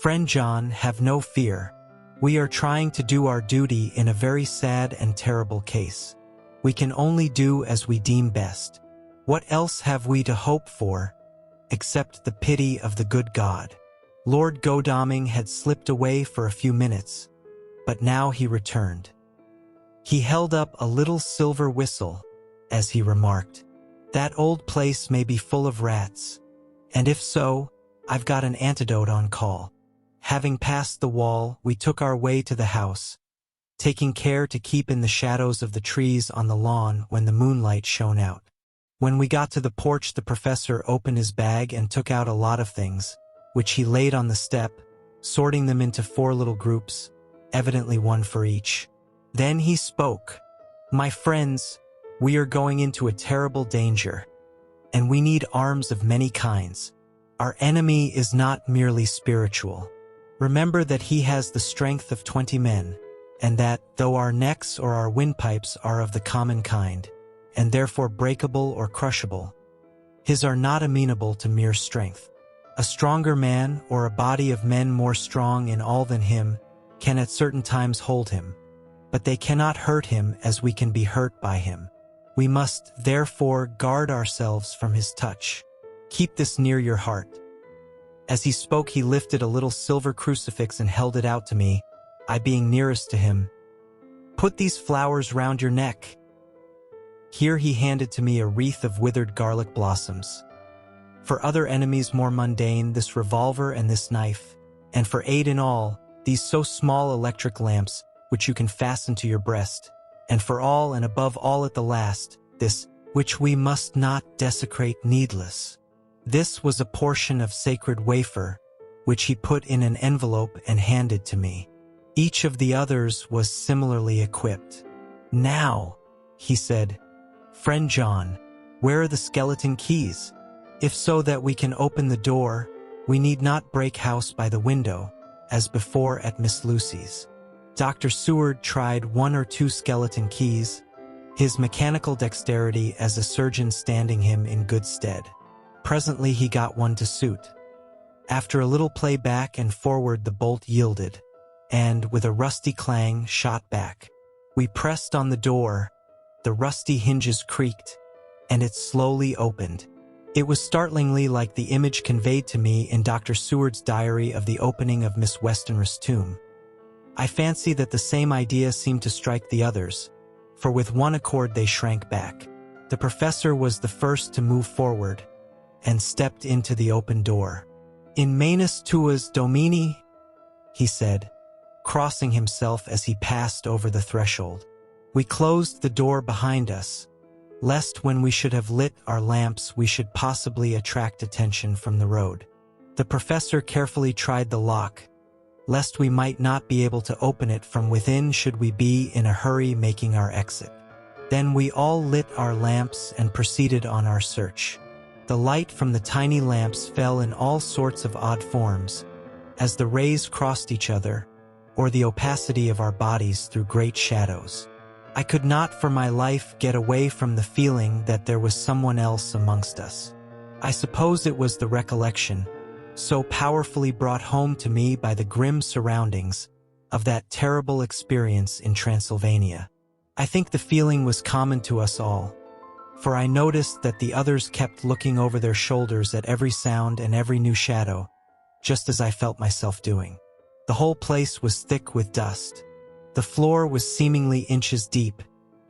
"Friend John, have no fear. We are trying to do our duty in a very sad and terrible case. We can only do as we deem best. What else have we to hope for, except the pity of the good God?" Lord Godalming had slipped away for a few minutes, but now he returned. He held up a little silver whistle, as he remarked, "That old place may be full of rats, and if so, I've got an antidote on call." Having passed the wall, we took our way to the house, taking care to keep in the shadows of the trees on the lawn when the moonlight shone out. When we got to the porch, the professor opened his bag and took out a lot of things, which he laid on the step, sorting them into 4 little groups, evidently one for each. Then he spoke. "My friends, we are going into a terrible danger, and we need arms of many kinds. Our enemy is not merely spiritual. Remember that he has the strength of 20 men, and that, though our necks or our windpipes are of the common kind, and therefore breakable or crushable, his are not amenable to mere strength. A stronger man, or a body of men more strong in all than him, can at certain times hold him, but they cannot hurt him as we can be hurt by him. We must, therefore, guard ourselves from his touch. Keep this near your heart." As he spoke, he lifted a little silver crucifix and held it out to me, I being nearest to him. "Put these flowers round your neck." Here he handed to me a wreath of withered garlic blossoms. For other enemies more mundane, this revolver and this knife, and for 8 in all, these so small electric lamps, which you can fasten to your breast, and for all and above all at the last, this, which we must not desecrate needless. This was a portion of sacred wafer, which he put in an envelope and handed to me. Each of the others was similarly equipped. "Now," he said, "Friend John, where are the skeleton keys? If so that we can open the door, we need not break house by the window, as before at Miss Lucy's." Dr. Seward tried 1 or 2 skeleton keys, his mechanical dexterity as a surgeon standing him in good stead. Presently he got one to suit. After a little play back and forward, the bolt yielded, and, with a rusty clang, shot back. We pressed on the door, the rusty hinges creaked, and it slowly opened. It was startlingly like the image conveyed to me in Dr. Seward's diary of the opening of Miss Westenra's tomb. I fancy that the same idea seemed to strike the others, for with one accord they shrank back. The professor was the first to move forward, and stepped into the open door. "In manus tuas Domini," he said, crossing himself as he passed over the threshold. We closed the door behind us, lest when we should have lit our lamps we should possibly attract attention from the road. The professor carefully tried the lock, lest we might not be able to open it from within should we be in a hurry making our exit. Then we all lit our lamps and proceeded on our search. The light from the tiny lamps fell in all sorts of odd forms, as the rays crossed each other, or the opacity of our bodies through great shadows. I could not for my life get away from the feeling that there was someone else amongst us. I suppose it was the recollection, so powerfully brought home to me by the grim surroundings, of that terrible experience in Transylvania. I think the feeling was common to us all. for I noticed that the others kept looking over their shoulders at every sound and every new shadow, just as I felt myself doing. The whole place was thick with dust. The floor was seemingly inches deep,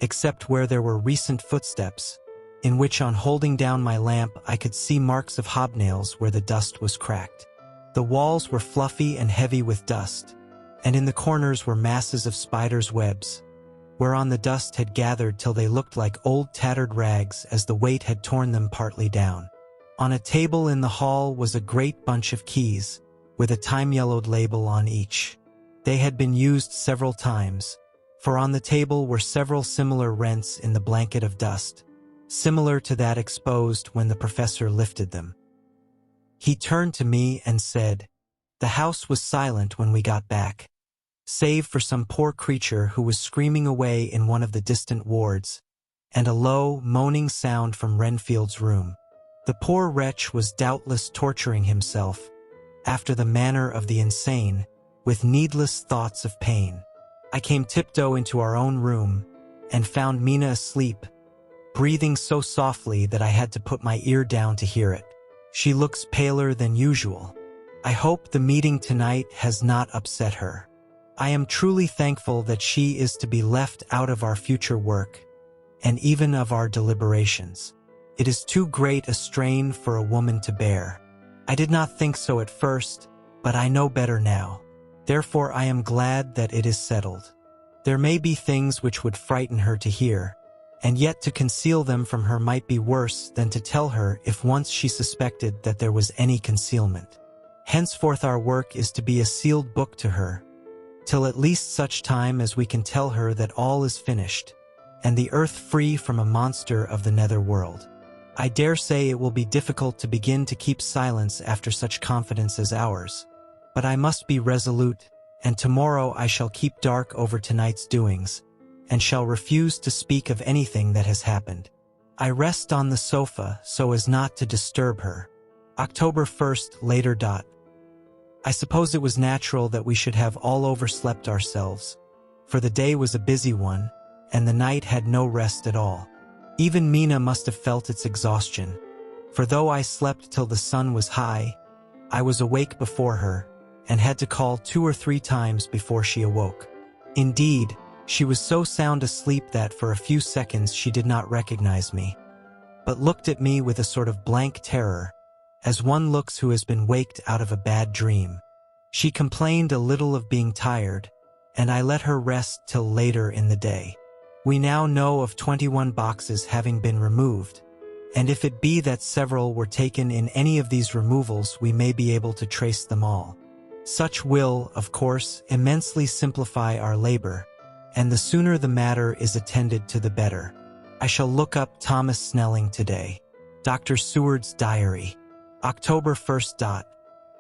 except where there were recent footsteps, in which on holding down my lamp I could see marks of hobnails where the dust was cracked. The walls were fluffy and heavy with dust, and in the corners were masses of spiders' webs, whereon the dust had gathered till they looked like old tattered rags as the weight had torn them partly down. On a table in the hall was a great bunch of keys, with a time-yellowed label on each. They had been used several times, for on the table were several similar rents in the blanket of dust, similar to that exposed when the professor lifted them. He turned to me and said, "The house was silent when we got back, save for some poor creature who was screaming away in one of the distant wards, and a low, moaning sound from Renfield's room. The poor wretch was doubtless torturing himself, after the manner of the insane, with needless thoughts of pain. I came tiptoe into our own room, and found Mina asleep, breathing so softly that I had to put my ear down to hear it. She looks paler than usual. I hope the meeting tonight has not upset her. I am truly thankful that she is to be left out of our future work, and even of our deliberations. It is too great a strain for a woman to bear. I did not think so at first, but I know better now. Therefore I am glad that it is settled. There may be things which would frighten her to hear, and yet to conceal them from her might be worse than to tell her if once she suspected that there was any concealment. Henceforth our work is to be a sealed book to her, till at least such time as we can tell her that all is finished, and the earth free from a monster of the nether world. I dare say it will be difficult to begin to keep silence after such confidence as ours, but I must be resolute, and tomorrow I shall keep dark over tonight's doings, and shall refuse to speak of anything that has happened. I rest on the sofa so as not to disturb her. October 1st, later. I suppose it was natural that we should have all overslept ourselves, for the day was a busy one, and the night had no rest at all. Even Mina must have felt its exhaustion, for though I slept till the sun was high, I was awake before her, and had to call 2 or 3 times before she awoke. Indeed, she was so sound asleep that for a few seconds she did not recognize me, but looked at me with a sort of blank terror, as one looks who has been waked out of a bad dream. She complained a little of being tired, and I let her rest till later in the day. We now know of 21 boxes having been removed, and if it be that several were taken in any of these removals, we may be able to trace them all. Such will, of course, immensely simplify our labor, and the sooner the matter is attended to the better. I shall look up Thomas Snelling today. Dr. Seward's Diary. October 1st.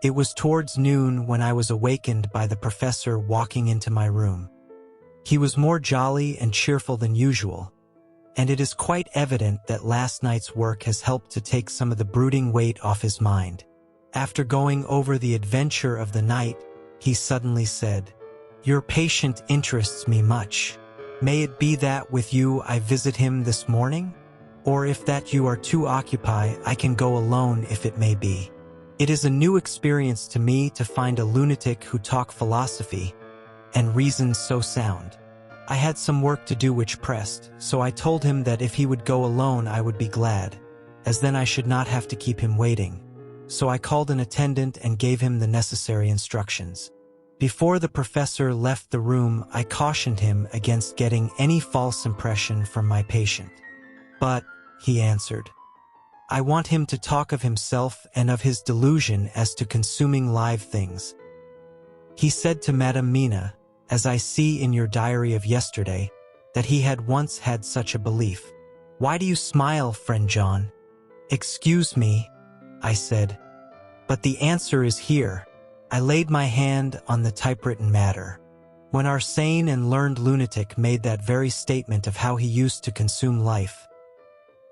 It was towards noon when I was awakened by the professor walking into my room. He was more jolly and cheerful than usual, and it is quite evident that last night's work has helped to take some of the brooding weight off his mind. After going over the adventure of the night, he suddenly said, "Your patient interests me much. May it be that with you I visit him this morning? Or if that you are too occupied, I can go alone if it may be. It is a new experience to me to find a lunatic who talk philosophy and reasons so sound. I had some work to do which pressed, so I told him that if he would go alone I would be glad, as then I should not have to keep him waiting. So I called an attendant and gave him the necessary instructions. Before the professor left the room, I cautioned him against getting any false impression from my patient. But, he answered, I want him to talk of himself and of his delusion as to consuming live things. He said to Madame Mina, as I see in your diary of yesterday, that he had once had such a belief. Why do you smile, friend John? Excuse me, I said, but the answer is here. I laid my hand on the typewritten matter. When our sane and learned lunatic made that very statement of how he used to consume life,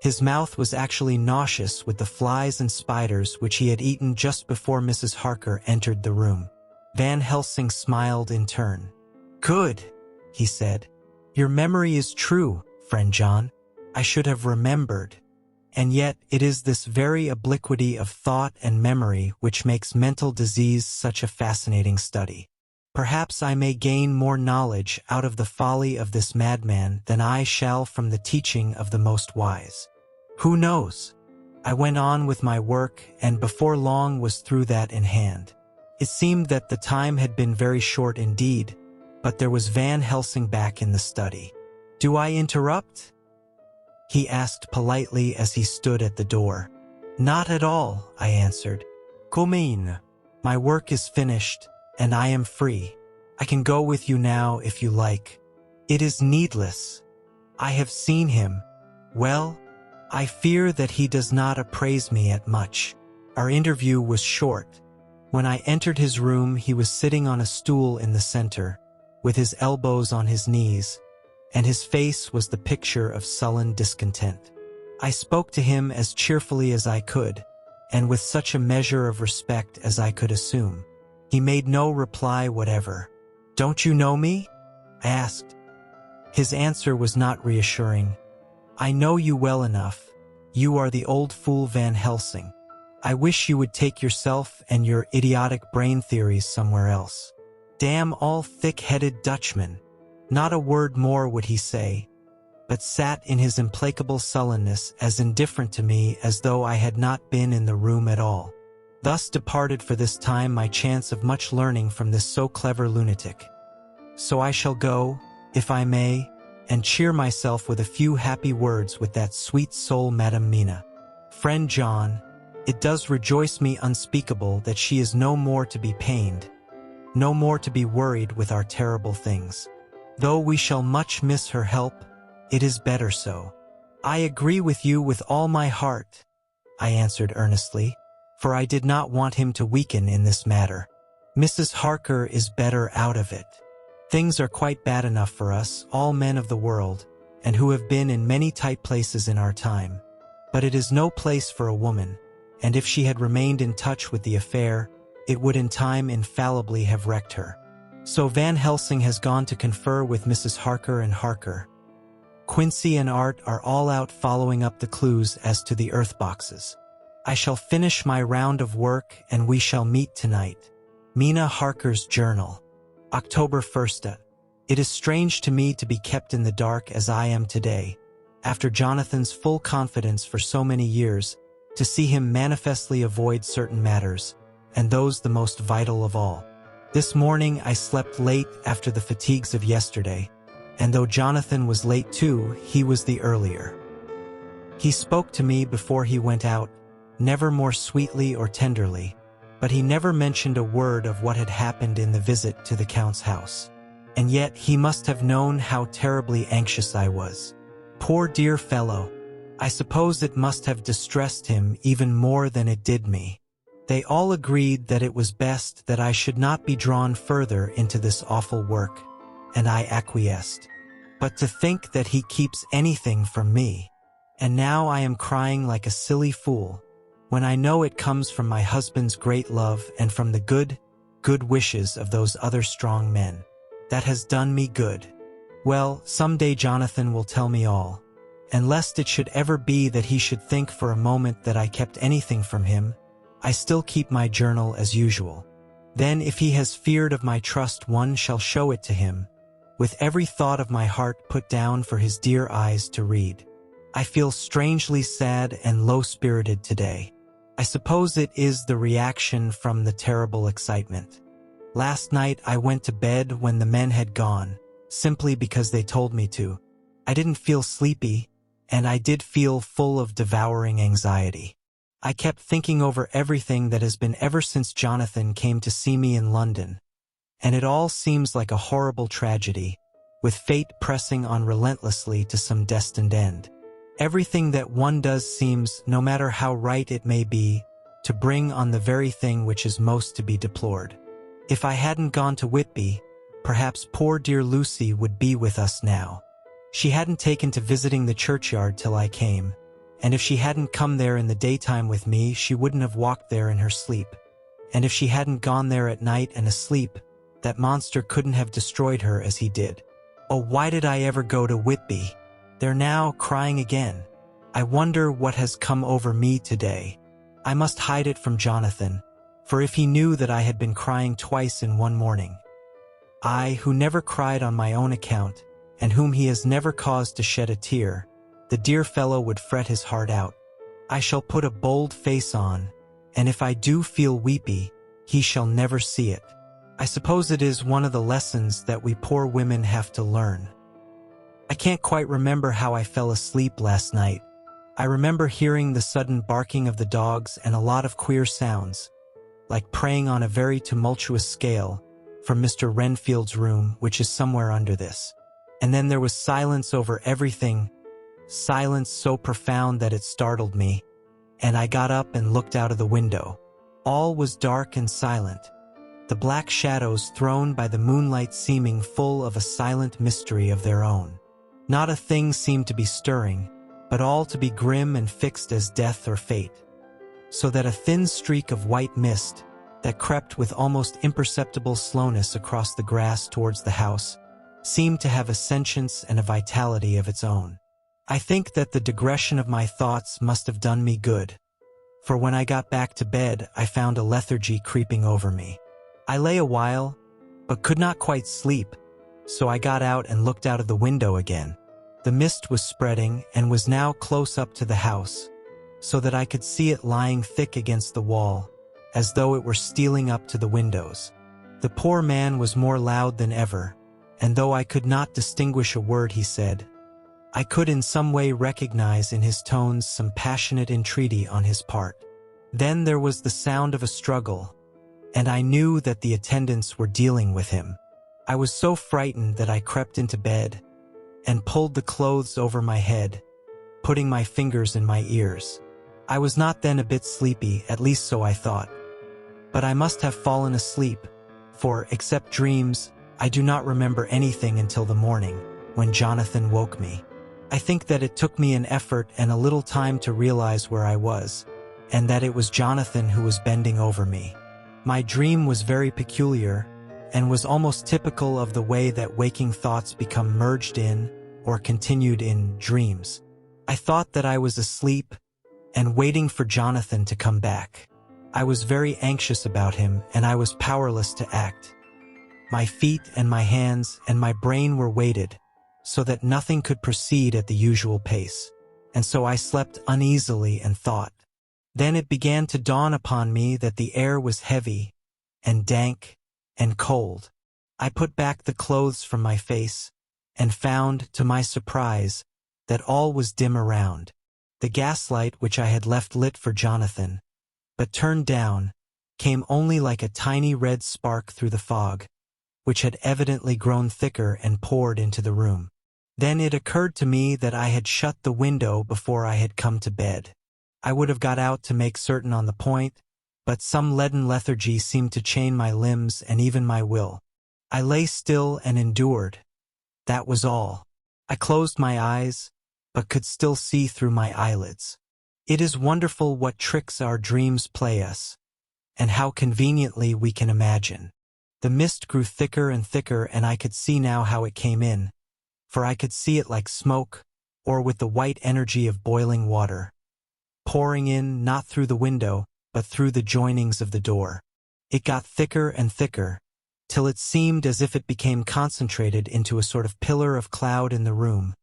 his mouth was actually nauseous with the flies and spiders which he had eaten just before Mrs. Harker entered the room. Van Helsing smiled in turn. Good, he said. Your memory is true, friend John. I should have remembered. And yet it is this very obliquity of thought and memory which makes mental disease such a fascinating study. Perhaps I may gain more knowledge out of the folly of this madman than I shall from the teaching of the most wise. Who knows? I went on with my work, and before long was through that in hand. It seemed that the time had been very short indeed, but there was Van Helsing back in the study. "Do I interrupt?" he asked politely as he stood at the door. "Not at all," I answered. "Come in. My work is finished, and I am free. I can go with you now if you like." "It is needless. I have seen him. Well, I fear that he does not appraise me at much." Our interview was short. When I entered his room, he was sitting on a stool in the center, with his elbows on his knees, and his face was the picture of sullen discontent. I spoke to him as cheerfully as I could, and with such a measure of respect as I could assume. He made no reply whatever. "Don't you know me?" I asked. His answer was not reassuring. "I know you well enough. You are the old fool Van Helsing. I wish you would take yourself and your idiotic brain theories somewhere else." Damn all thick-headed Dutchmen. Not a word more would he say, but sat in his implacable sullenness as indifferent to me as though I had not been in the room at all. Thus departed for this time my chance of much learning from this so clever lunatic. So I shall go, if I may, and cheer myself with a few happy words with that sweet soul Madame Mina. Friend John, it does rejoice me unspeakable that she is no more to be pained, no more to be worried with our terrible things. Though we shall much miss her help, it is better so. I agree with you with all my heart, I answered earnestly, for I did not want him to weaken in this matter. Mrs. Harker is better out of it. Things are quite bad enough for us, all men of the world, and who have been in many tight places in our time. But it is no place for a woman, and if she had remained in touch with the affair, it would in time infallibly have wrecked her. So Van Helsing has gone to confer with Mrs. Harker and Harker. Quincy and Art are all out following up the clues as to the earth boxes. I shall finish my round of work and we shall meet tonight. Mina Harker's Journal. October 1st. It is strange to me to be kept in the dark as I am today, after Jonathan's full confidence for so many years, to see him manifestly avoid certain matters, and those the most vital of all. This morning I slept late after the fatigues of yesterday, and though Jonathan was late too, he was the earlier. He spoke to me before he went out, never more sweetly or tenderly, but he never mentioned a word of what had happened in the visit to the Count's house. And yet he must have known how terribly anxious I was. Poor dear fellow, I suppose it must have distressed him even more than it did me. They all agreed that it was best that I should not be drawn further into this awful work, and I acquiesced. But to think that he keeps anything from me, and now I am crying like a silly fool, when I know it comes from my husband's great love and from the good wishes of those other strong men. That has done me good. Well, someday Jonathan will tell me all, and lest it should ever be that he should think for a moment that I kept anything from him, I still keep my journal as usual. Then if he has feared of my trust, one shall show it to him, with every thought of my heart put down for his dear eyes to read. I feel strangely sad and low-spirited today. I suppose it is the reaction from the terrible excitement. Last night I went to bed when the men had gone, simply because they told me to. I didn't feel sleepy, and I did feel full of devouring anxiety. I kept thinking over everything that has been ever since Jonathan came to see me in London, and it all seems like a horrible tragedy, with fate pressing on relentlessly to some destined end. Everything that one does seems, no matter how right it may be, to bring on the very thing which is most to be deplored. If I hadn't gone to Whitby, perhaps poor dear Lucy would be with us now. She hadn't taken to visiting the churchyard till I came, and if she hadn't come there in the daytime with me, she wouldn't have walked there in her sleep. And if she hadn't gone there at night and asleep, that monster couldn't have destroyed her as he did. Oh, why did I ever go to Whitby? They're now crying again. I wonder what has come over me today. I must hide it from Jonathan, for if he knew that I had been crying twice in one morning, I, who never cried on my own account, and whom he has never caused to shed a tear, the dear fellow would fret his heart out. I shall put a bold face on, and if I do feel weepy, he shall never see it. I suppose it is one of the lessons that we poor women have to learn. I can't quite remember how I fell asleep last night. I remember hearing the sudden barking of the dogs and a lot of queer sounds, like praying on a very tumultuous scale, from Mr. Renfield's room, which is somewhere under this. And then there was silence over everything, silence so profound that it startled me, and I got up and looked out of the window. All was dark and silent, the black shadows thrown by the moonlight seeming full of a silent mystery of their own. Not a thing seemed to be stirring, but all to be grim and fixed as death or fate, so that a thin streak of white mist that crept with almost imperceptible slowness across the grass towards the house seemed to have a sentience and a vitality of its own. I think that the digression of my thoughts must have done me good, for when I got back to bed I found a lethargy creeping over me. I lay a while, but could not quite sleep, so I got out and looked out of the window again. The mist was spreading and was now close up to the house, so that I could see it lying thick against the wall, as though it were stealing up to the windows. The poor man was more loud than ever, and though I could not distinguish a word he said, I could in some way recognize in his tones some passionate entreaty on his part. Then there was the sound of a struggle, and I knew that the attendants were dealing with him. I was so frightened that I crept into bed and pulled the clothes over my head, putting my fingers in my ears. I was not then a bit sleepy, at least so I thought. But I must have fallen asleep, for, except dreams, I do not remember anything until the morning, when Jonathan woke me. I think that it took me an effort and a little time to realize where I was, and that it was Jonathan who was bending over me. My dream was very peculiar, and was almost typical of the way that waking thoughts become merged in, or continued in, dreams. I thought that I was asleep, and waiting for Jonathan to come back. I was very anxious about him, and I was powerless to act. My feet and my hands and my brain were weighted, so that nothing could proceed at the usual pace, and so I slept uneasily and thought. Then it began to dawn upon me that the air was heavy, and dank, and cold. I put back the clothes from my face, and found, to my surprise, that all was dim around. The gaslight which I had left lit for Jonathan, but turned down, came only like a tiny red spark through the fog, which had evidently grown thicker and poured into the room. Then it occurred to me that I had shut the window before I had come to bed. I would have got out to make certain on the point, but some leaden lethargy seemed to chain my limbs and even my will. I lay still and endured. That was all. I closed my eyes, but could still see through my eyelids. It is wonderful what tricks our dreams play us, and how conveniently we can imagine. The mist grew thicker and thicker, and I could see now how it came in, for I could see it like smoke, or with the white energy of boiling water, pouring in not through the window, but through the joinings of the door. It got thicker and thicker, till it seemed as if it became concentrated into a sort of pillar of cloud in the room,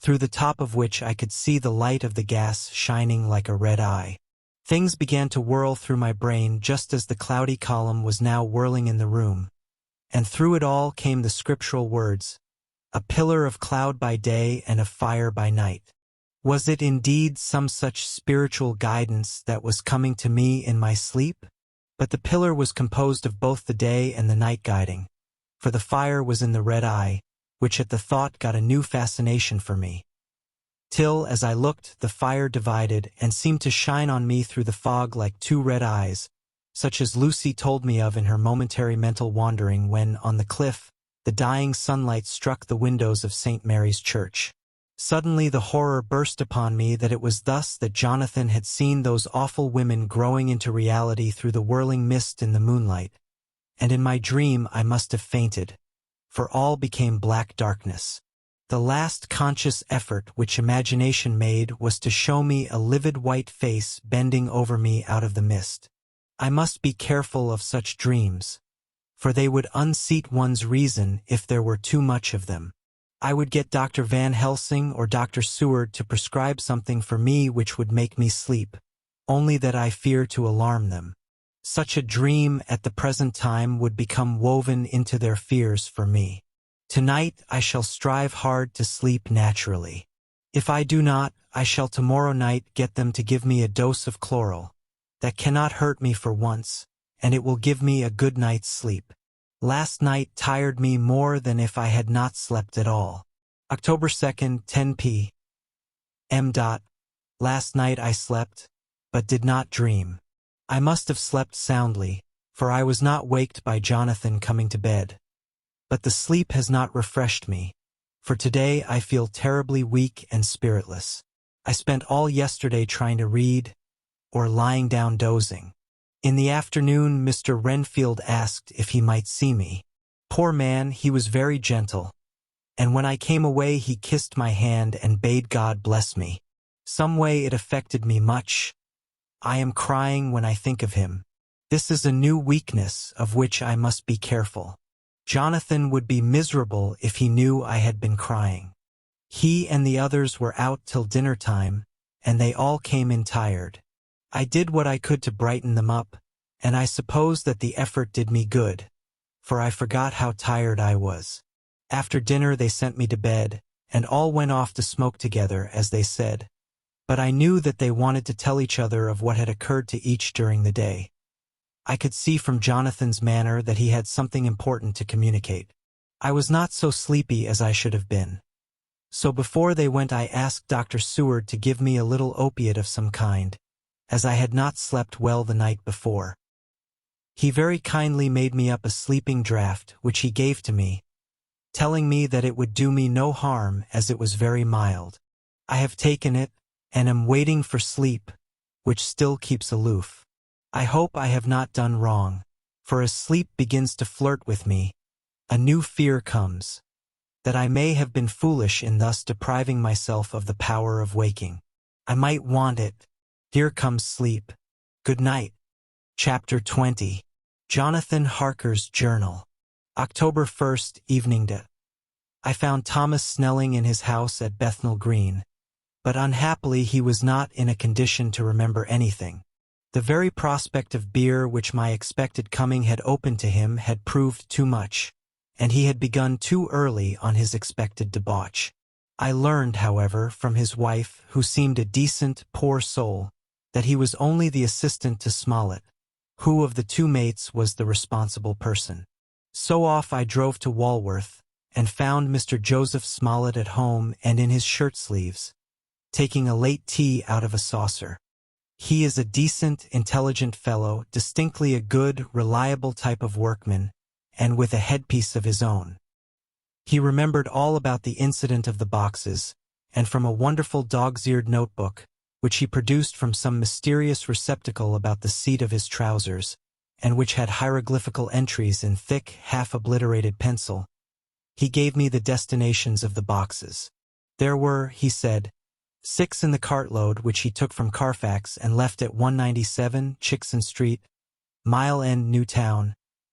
through the top of which I could see the light of the gas shining like a red eye. Things began to whirl through my brain just as the cloudy column was now whirling in the room, and through it all came the scriptural words, "A pillar of cloud by day and of fire by night." Was it indeed some such spiritual guidance that was coming to me in my sleep? But the pillar was composed of both the day and the night guiding, for the fire was in the red eye, which at the thought got a new fascination for me. Till, as I looked, the fire divided and seemed to shine on me through the fog like two red eyes, such as Lucy told me of in her momentary mental wandering when, on the cliff, the dying sunlight struck the windows of St. Mary's Church. Suddenly the horror burst upon me that it was thus that Jonathan had seen those awful women growing into reality through the whirling mist in the moonlight, and in my dream I must have fainted, for all became black darkness. The last conscious effort which imagination made was to show me a livid white face bending over me out of the mist. I must be careful of such dreams, for they would unseat one's reason if there were too much of them. I would get Dr. Van Helsing or Dr. Seward to prescribe something for me which would make me sleep, only that I fear to alarm them. Such a dream at the present time would become woven into their fears for me. Tonight I shall strive hard to sleep naturally. If I do not, I shall tomorrow night get them to give me a dose of chloral. That cannot hurt me for once, and it will give me a good night's sleep. Last night tired me more than if I had not slept at all. October 2nd, 10 p.m. Last night I slept, but did not dream. I must have slept soundly, for I was not waked by Jonathan coming to bed. But the sleep has not refreshed me, for today I feel terribly weak and spiritless. I spent all yesterday trying to read, or lying down dozing. In the afternoon Mr. Renfield asked if he might see me. Poor man, he was very gentle, and when I came away he kissed my hand and bade God bless me. Some way it affected me much. I am crying when I think of him. This is a new weakness of which I must be careful. Jonathan would be miserable if he knew I had been crying. He and the others were out till dinner time, and they all came in tired. I did what I could to brighten them up, and I suppose that the effort did me good, for I forgot how tired I was. After dinner they sent me to bed, and all went off to smoke together, as they said. But I knew that they wanted to tell each other of what had occurred to each during the day. I could see from Jonathan's manner that he had something important to communicate. I was not so sleepy as I should have been. So before they went I asked Dr. Seward to give me a little opiate of some kind, as I had not slept well the night before. He very kindly made me up a sleeping draught, which he gave to me, telling me that it would do me no harm as it was very mild. I have taken it, and am waiting for sleep, which still keeps aloof. I hope I have not done wrong, for as sleep begins to flirt with me, a new fear comes, that I may have been foolish in thus depriving myself of the power of waking. I might want it. Here comes sleep. Good night. Chapter 20. Jonathan Harker's Journal. October 1st, evening. I found Thomas Snelling in his house at Bethnal Green, but unhappily he was not in a condition to remember anything. The very prospect of beer which my expected coming had opened to him had proved too much, and he had begun too early on his expected debauch. I learned, however, from his wife, who seemed a decent, poor soul, that he was only the assistant to Smollett, who of the two mates was the responsible person. So off I drove to Walworth, and found Mr. Joseph Smollett at home and in his shirt-sleeves, taking a late tea out of a saucer. He is a decent, intelligent fellow, distinctly a good, reliable type of workman, and with a headpiece of his own. He remembered all about the incident of the boxes, and from a wonderful dog's-eared notebook, which he produced from some mysterious receptacle about the seat of his trousers, and which had hieroglyphical entries in thick, half-obliterated pencil, he gave me the destinations of the boxes. There were, he said, 6 in the cartload which he took from Carfax and left at 197 Chickson Street, Mile End, Newtown,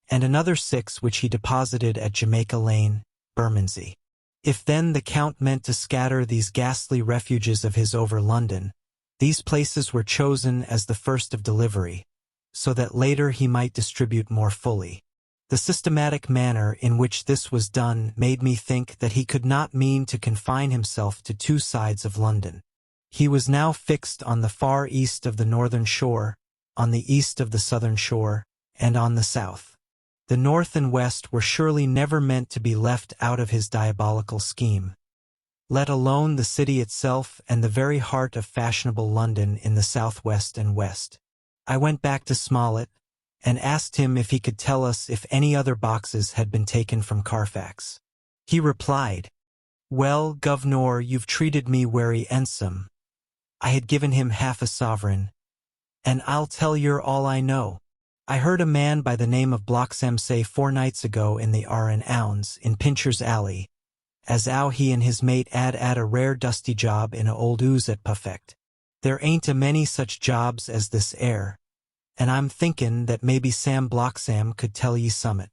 and another 6 which he deposited at Jamaica Lane, Bermondsey. If then the Count meant to scatter these ghastly refuges of his over London, these places were chosen as the first of delivery, so that later he might distribute more fully. The systematic manner in which this was done made me think that he could not mean to confine himself to 2 sides of London. He was now fixed on the far east of the northern shore, on the east of the southern shore, and on the south. The north and west were surely never meant to be left out of his diabolical scheme, let alone the city itself and the very heart of fashionable London in the southwest and west. I went back to Smollett, and asked him if he could tell us if any other boxes had been taken from Carfax. He replied, "Well, governor, you've treated me wery ensome." I had given him half a sovereign, and I'll tell yer all I know. I heard a man by the name of Bloxham say 4 nights ago in the R and Ounds, in Pincher's Alley, as 'ow he and his mate 'ad a rare dusty job in a old ooze at Perfect. There ain't a many such jobs as this air, and I'm thinkin' that maybe Sam Blocksam could tell ye summat.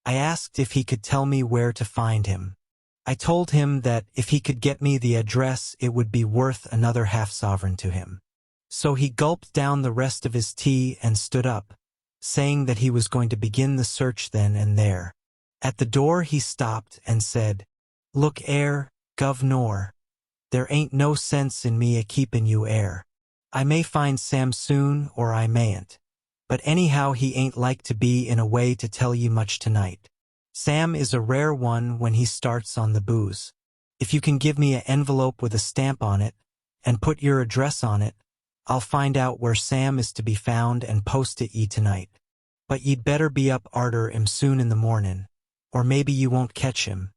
I asked if he could tell me where to find him. I told him that if he could get me the address it would be worth another half-sovereign to him. So he gulped down the rest of his tea and stood up, saying that he was going to begin the search then and there. At the door he stopped and said, "Look 'ere, Gov'nor, there ain't no sense in me a-keepin' you 'ere. I may find Sam soon or I mayn't, but anyhow he ain't like to be in a way to tell ye much tonight. Sam is a rare one when he starts on the booze. If you can give me an envelope with a stamp on it, and put your address on it, I'll find out where Sam is to be found and post it ye tonight. But ye'd better be up arter him soon in the mornin', or maybe you won't catch him,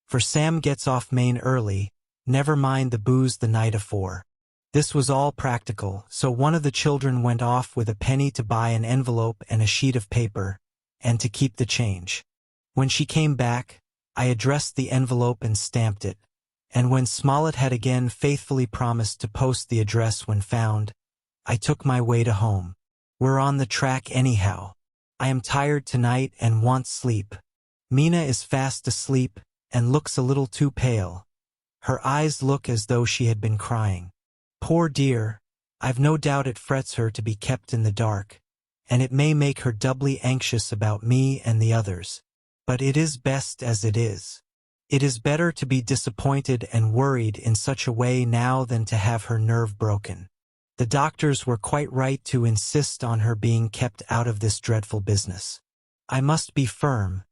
for Sam gets off main early, never mind the booze the night afore." This was all practical, so one of the children went off with a penny to buy an envelope and a sheet of paper, and to keep the change. When she came back, I addressed the envelope and stamped it, and when Smollett had again faithfully promised to post the address when found, I took my way to home. We're on the track anyhow. I am tired tonight and want sleep. Mina is fast asleep and looks a little too pale. Her eyes look as though she had been crying. Poor dear, I've no doubt it frets her to be kept in the dark, and it may make her doubly anxious about me and the others. But it is best as it is. It is better to be disappointed and worried in such a way now than to have her nerve broken. The doctors were quite right to insist on her being kept out of this dreadful business. I must be firm,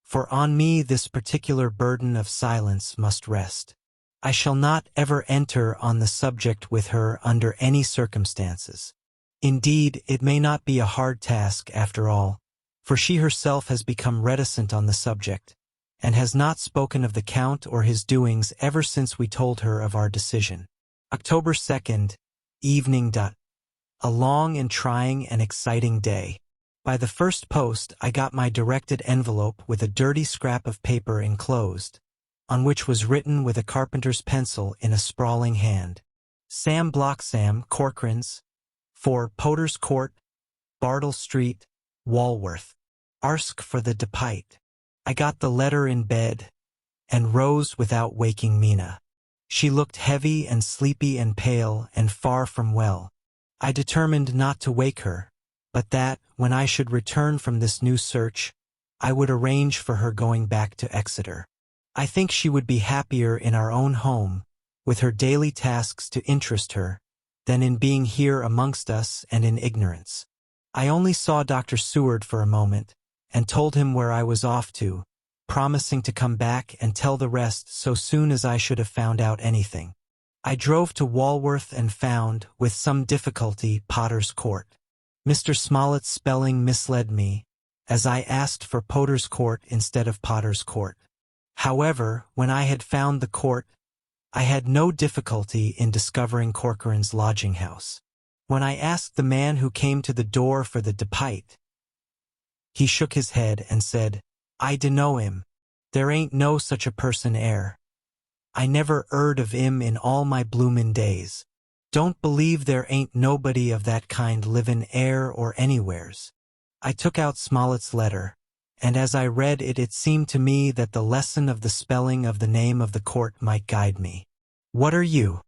for on me this particular burden of silence must rest. I shall not ever enter on the subject with her under any circumstances. Indeed, it may not be a hard task after all, for she herself has become reticent on the subject, and has not spoken of the Count or his doings ever since we told her of our decision. October 2nd, evening. A long and trying and exciting day. By the first post I got my directed envelope with a dirty scrap of paper enclosed, on which was written with a carpenter's pencil in a sprawling hand, "Sam Blocksam, Corcoran's, 4 Potter's Court, Bartle Street, Walworth. Arsk for the Depite." I got the letter in bed, and rose without waking Mina. She looked heavy and sleepy and pale and far from well. I determined not to wake her, but that, when I should return from this new search, I would arrange for her going back to Exeter. I think she would be happier in our own home, with her daily tasks to interest her, than in being here amongst us and in ignorance. I only saw Dr. Seward for a moment, and told him where I was off to, promising to come back and tell the rest so soon as I should have found out anything. I drove to Walworth and found, with some difficulty, Potter's Court. Mr. Smollett's spelling misled me, as I asked for Potter's Court instead of Potter's Court. However, when I had found the court, I had no difficulty in discovering Corcoran's lodging-house. When I asked the man who came to the door for the Depite, he shook his head and said, "I dunno him. There ain't no such a person 'ere. I never 'eard of 'im in all my bloomin' days. Don't believe there ain't nobody of that kind livin' 'ere or anywheres." I took out Smollett's letter, and as I read it, it seemed to me that the lesson of the spelling of the name of the court might guide me. "What are you?"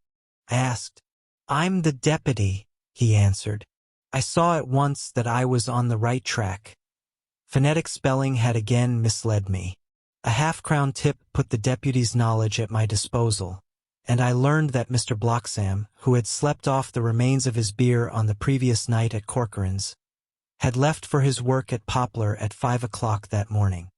I asked. "I'm the deputy," he answered. I saw at once that I was on the right track. Phonetic spelling had again misled me. A half-crown tip put the deputy's knowledge at my disposal, and I learned that Mr. Blocksam, who had slept off the remains of his beer on the previous night at Corcoran's, had left for his work at Poplar at 5 o'clock that morning.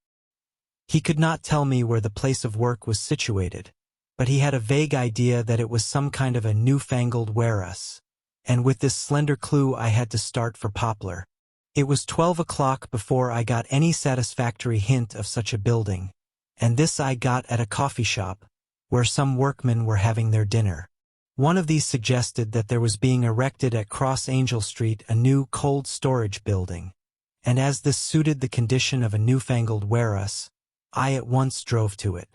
He could not tell me where the place of work was situated, but he had a vague idea that it was some kind of a newfangled warehouse, and with this slender clue I had to start for Poplar. It was 12 o'clock before I got any satisfactory hint of such a building, and this I got at a coffee shop, where some workmen were having their dinner. One of these suggested that there was being erected at Cross Angel Street a new cold storage building, and as this suited the condition of a newfangled warehouse, I at once drove to it.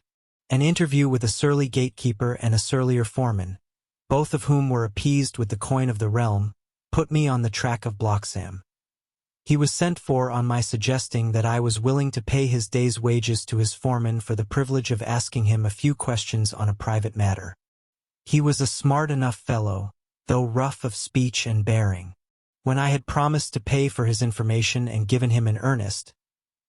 An interview with a surly gatekeeper and a surlier foreman, both of whom were appeased with the coin of the realm, put me on the track of Bloxam. He was sent for on my suggesting that I was willing to pay his day's wages to his foreman for the privilege of asking him a few questions on a private matter. He was a smart enough fellow, though rough of speech and bearing. When I had promised to pay for his information and given him an earnest,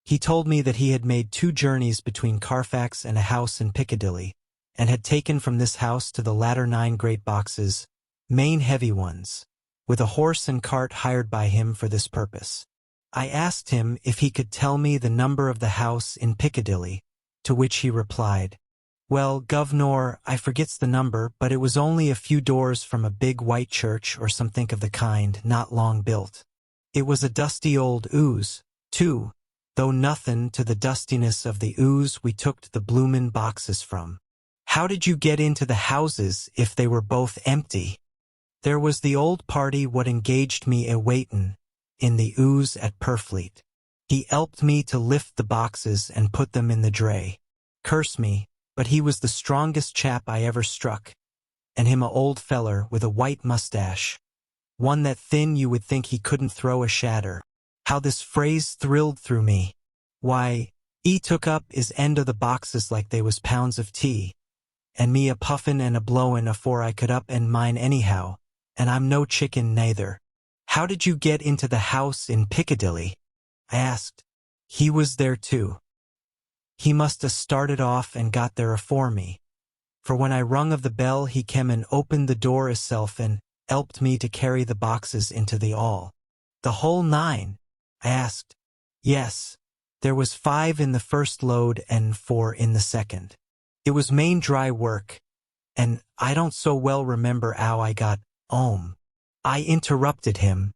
he told me that he had made 2 journeys between Carfax and a house in Piccadilly, and had taken from this house to the latter 9 great boxes, main heavy ones, with a horse and cart hired by him for this purpose. I asked him if he could tell me the number of the house in Piccadilly, to which he replied, "Well, governor, I forgets the number, but it was only a few doors from a big white church or something of the kind, not long built. It was a dusty old ooze, too, though nothin' to the dustiness of the ooze we took the bloomin' boxes from." "How did you get into the houses if they were both empty?" "There was the old party what engaged me a waitin' in the ooze at Purfleet. He helped me to lift the boxes and put them in the dray. Curse me, but he was the strongest chap I ever struck, and him a old feller with a white mustache, one that thin you would think he couldn't throw a shatter." How this phrase thrilled through me. Why, he took up his end of the boxes like they was pounds of tea, and me a puffin' and a blowin' afore I could up and mine anyhow, and I'm no chicken neither. "How did you get into the house in Piccadilly?" I asked. "He was there too. He must have started off and got there afore me, for when I rung of the bell he came and opened the door hisself and helped me to carry the boxes into the 'all." "The whole 9? I asked. "Yes, there was 5 in the first load and 4 in the second. It was main dry work, and I don't so well remember how I got 'ome." I interrupted him.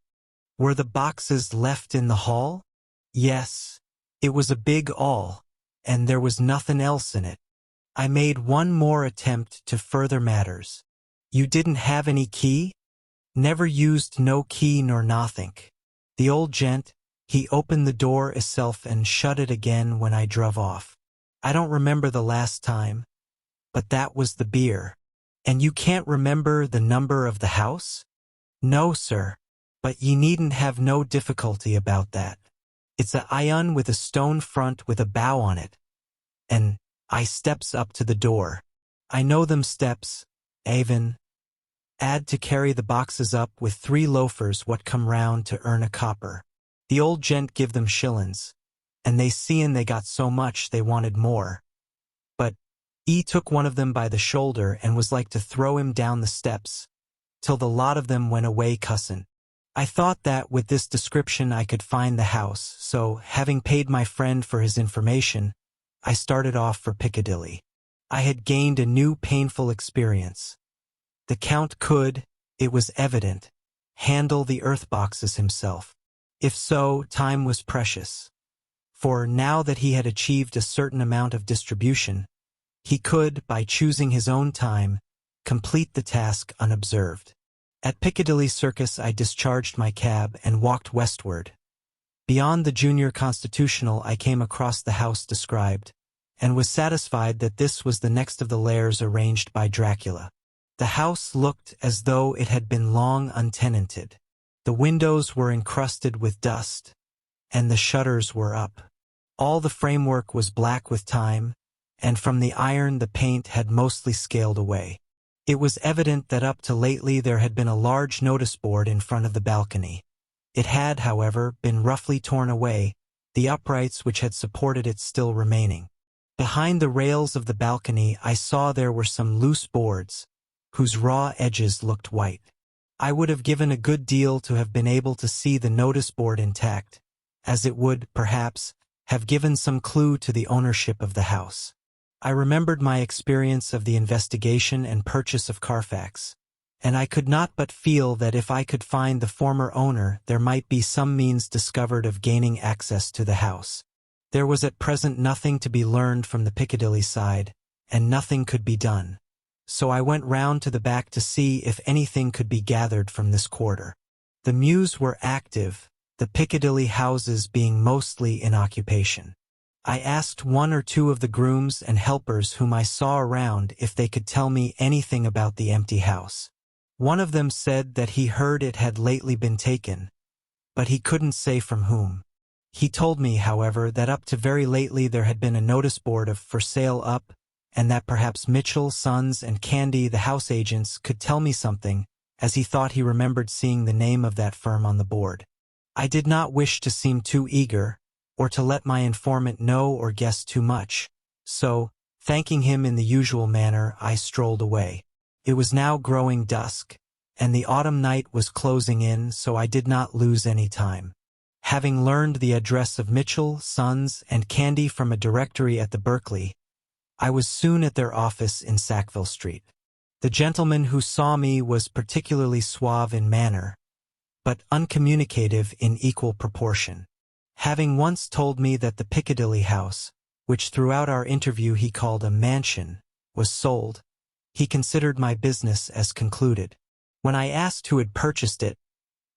"Were the boxes left in the hall?" "Yes, it was a big 'all, and there was nothing else in it." I made one more attempt to further matters. "You didn't have any key?" "Never used no key nor nothink. The old gent, he opened the door hisself and shut it again when I druv off. I don't remember the last time, but that was the beer." "And you can't remember the number of the house?" "No, sir, but ye needn't have no difficulty about that. It's a iron with a stone front with a bow on it." And I steps up to the door. I know them steps, Avon. Add to carry the boxes up with 3 loafers what come round to earn a copper. The old gent give them shillin's, and they seein' they got so much they wanted more. But he took one of them by the shoulder and was like to throw him down the steps, till the lot of them went away cussin'. I thought that with this description I could find the house, so, having paid my friend for his information, I started off for Piccadilly. I had gained a new painful experience. The Count could, it was evident, handle the earth boxes himself. If so, time was precious. For now that he had achieved a certain amount of distribution, he could, by choosing his own time, complete the task unobserved. At Piccadilly Circus I discharged my cab and walked westward. Beyond the Junior Constitutional I came across the house described, and was satisfied that this was the next of the lairs arranged by Dracula. The house looked as though it had been long untenanted. The windows were encrusted with dust, and the shutters were up. All the framework was black with time, and from the iron the paint had mostly scaled away. It was evident that up to lately there had been a large notice board in front of the balcony. It had, however, been roughly torn away, the uprights which had supported it still remaining. Behind the rails of the balcony I saw there were some loose boards, whose raw edges looked white. I would have given a good deal to have been able to see the notice board intact, as it would, perhaps, have given some clue to the ownership of the house. I remembered my experience of the investigation and purchase of Carfax, and I could not but feel that if I could find the former owner there might be some means discovered of gaining access to the house. There was at present nothing to be learned from the Piccadilly side, and nothing could be done. So I went round to the back to see if anything could be gathered from this quarter. The mews were active, the Piccadilly houses being mostly in occupation. I asked one or two of the grooms and helpers whom I saw around if they could tell me anything about the empty house. One of them said that he heard it had lately been taken, but he couldn't say from whom. He told me, however, that up to very lately there had been a notice board of "for sale" up, and that perhaps Mitchell, Sons, and Candy, the house agents, could tell me something, as he thought he remembered seeing the name of that firm on the board. I did not wish to seem too eager, or to let my informant know or guess too much, so, thanking him in the usual manner, I strolled away. It was now growing dusk, and the autumn night was closing in, so I did not lose any time. Having learned the address of Mitchell, Sons, and Candy from a directory at the Berkeley, I was soon at their office in Sackville Street. The gentleman who saw me was particularly suave in manner, but uncommunicative in equal proportion. Having once told me that the Piccadilly house, which throughout our interview he called a mansion, was sold, he considered my business as concluded. When I asked who had purchased it,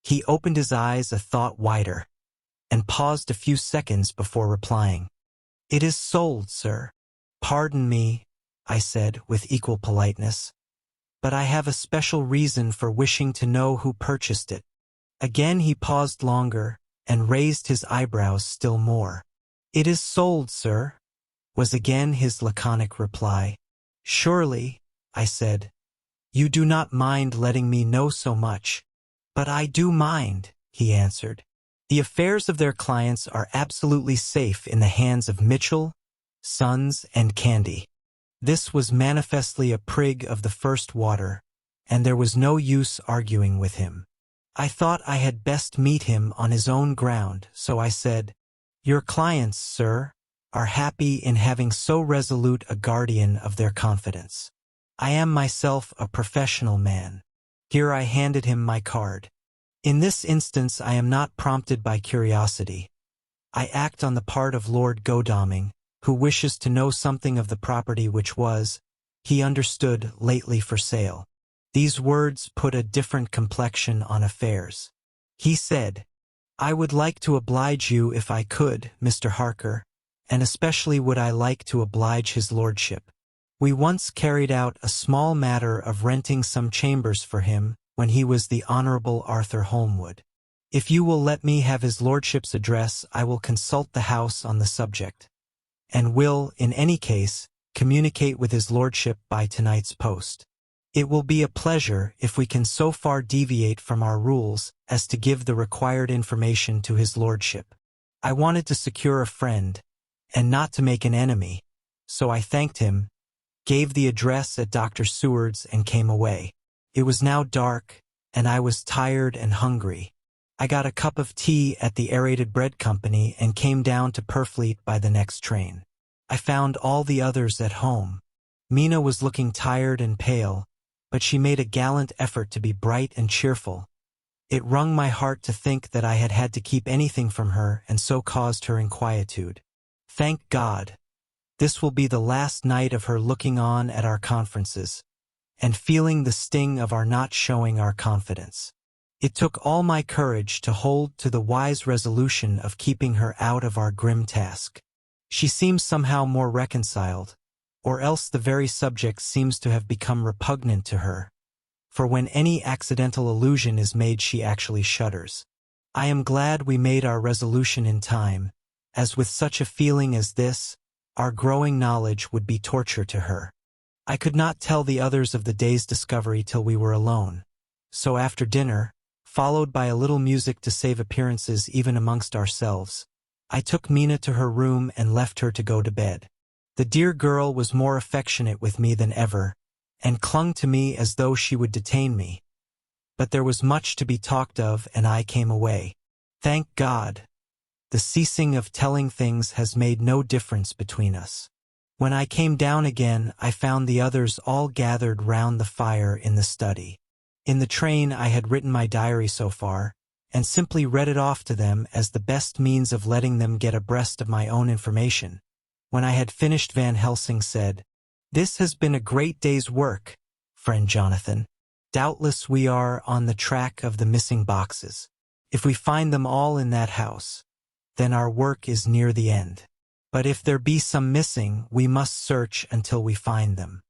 he opened his eyes a thought wider, and paused a few seconds before replying. "It is sold, sir." "Pardon me," I said with equal politeness, "but I have a special reason for wishing to know who purchased it." Again he paused longer, and raised his eyebrows still more. "It is sold, sir," was again his laconic reply. "Surely," I said, "you do not mind letting me know so much." "But I do mind," he answered. "The affairs of their clients are absolutely safe in the hands of Mitchell, Sons, and Candy." This was manifestly a prig of the first water, and there was no use arguing with him. I thought I had best meet him on his own ground, so I said, "Your clients, sir, are happy in having so resolute a guardian of their confidence. I am myself a professional man." Here I handed him my card. In this instance I am not prompted by curiosity. I act on the part of Lord Godalming, who wishes to know something of the property which was, he understood, lately for sale. These words put a different complexion on affairs. He said, "I would like to oblige you if I could, Mr. Harker, and especially would I like to oblige his lordship. We once carried out a small matter of renting some chambers for him when he was the Honorable Arthur Holmwood. If you will let me have his lordship's address, I will consult the house on the subject, and will, in any case, communicate with his lordship by tonight's post. It will be a pleasure if we can so far deviate from our rules as to give the required information to his lordship." I wanted to secure a friend, and not to make an enemy, so I thanked him, gave the address at Dr. Seward's, and came away. It was now dark, and I was tired and hungry. I got a cup of tea at the Aerated Bread Company and came down to Purfleet by the next train. I found all the others at home. Mina was looking tired and pale, but she made a gallant effort to be bright and cheerful. It wrung my heart to think that I had had to keep anything from her and so caused her inquietude. Thank God! This will be the last night of her looking on at our conferences, and feeling the sting of our not showing our confidence. It took all my courage to hold to the wise resolution of keeping her out of our grim task. She seems somehow more reconciled, or else the very subject seems to have become repugnant to her, for when any accidental allusion is made she actually shudders. I am glad we made our resolution in time, as with such a feeling as this, our growing knowledge would be torture to her. I could not tell the others of the day's discovery till we were alone, so after dinner, followed by a little music to save appearances even amongst ourselves, I took Mina to her room and left her to go to bed. The dear girl was more affectionate with me than ever, and clung to me as though she would detain me. But there was much to be talked of, and I came away. Thank God! The ceasing of telling things has made no difference between us. When I came down again, I found the others all gathered round the fire in the study. In the train I had written my diary so far, and simply read it off to them as the best means of letting them get abreast of my own information. When I had finished, Van Helsing said, "This has been a great day's work, friend Jonathan. Doubtless we are on the track of the missing boxes. If we find them all in that house, then our work is near the end. But if there be some missing, we must search until we find them.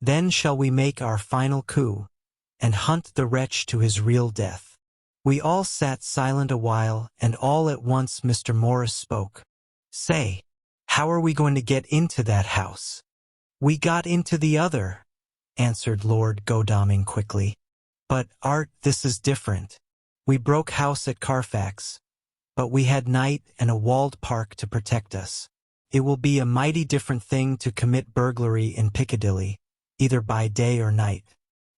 Then shall we make our final coup, and hunt the wretch to his real death." We all sat silent a while, and all at once Mr. Morris spoke. "Say, how are we going to get into that house?" "We got into the other," answered Lord Godalming quickly. "But, Art, this is different. We broke house at Carfax, but we had night and a walled park to protect us. It will be a mighty different thing to commit burglary in Piccadilly, either by day or night.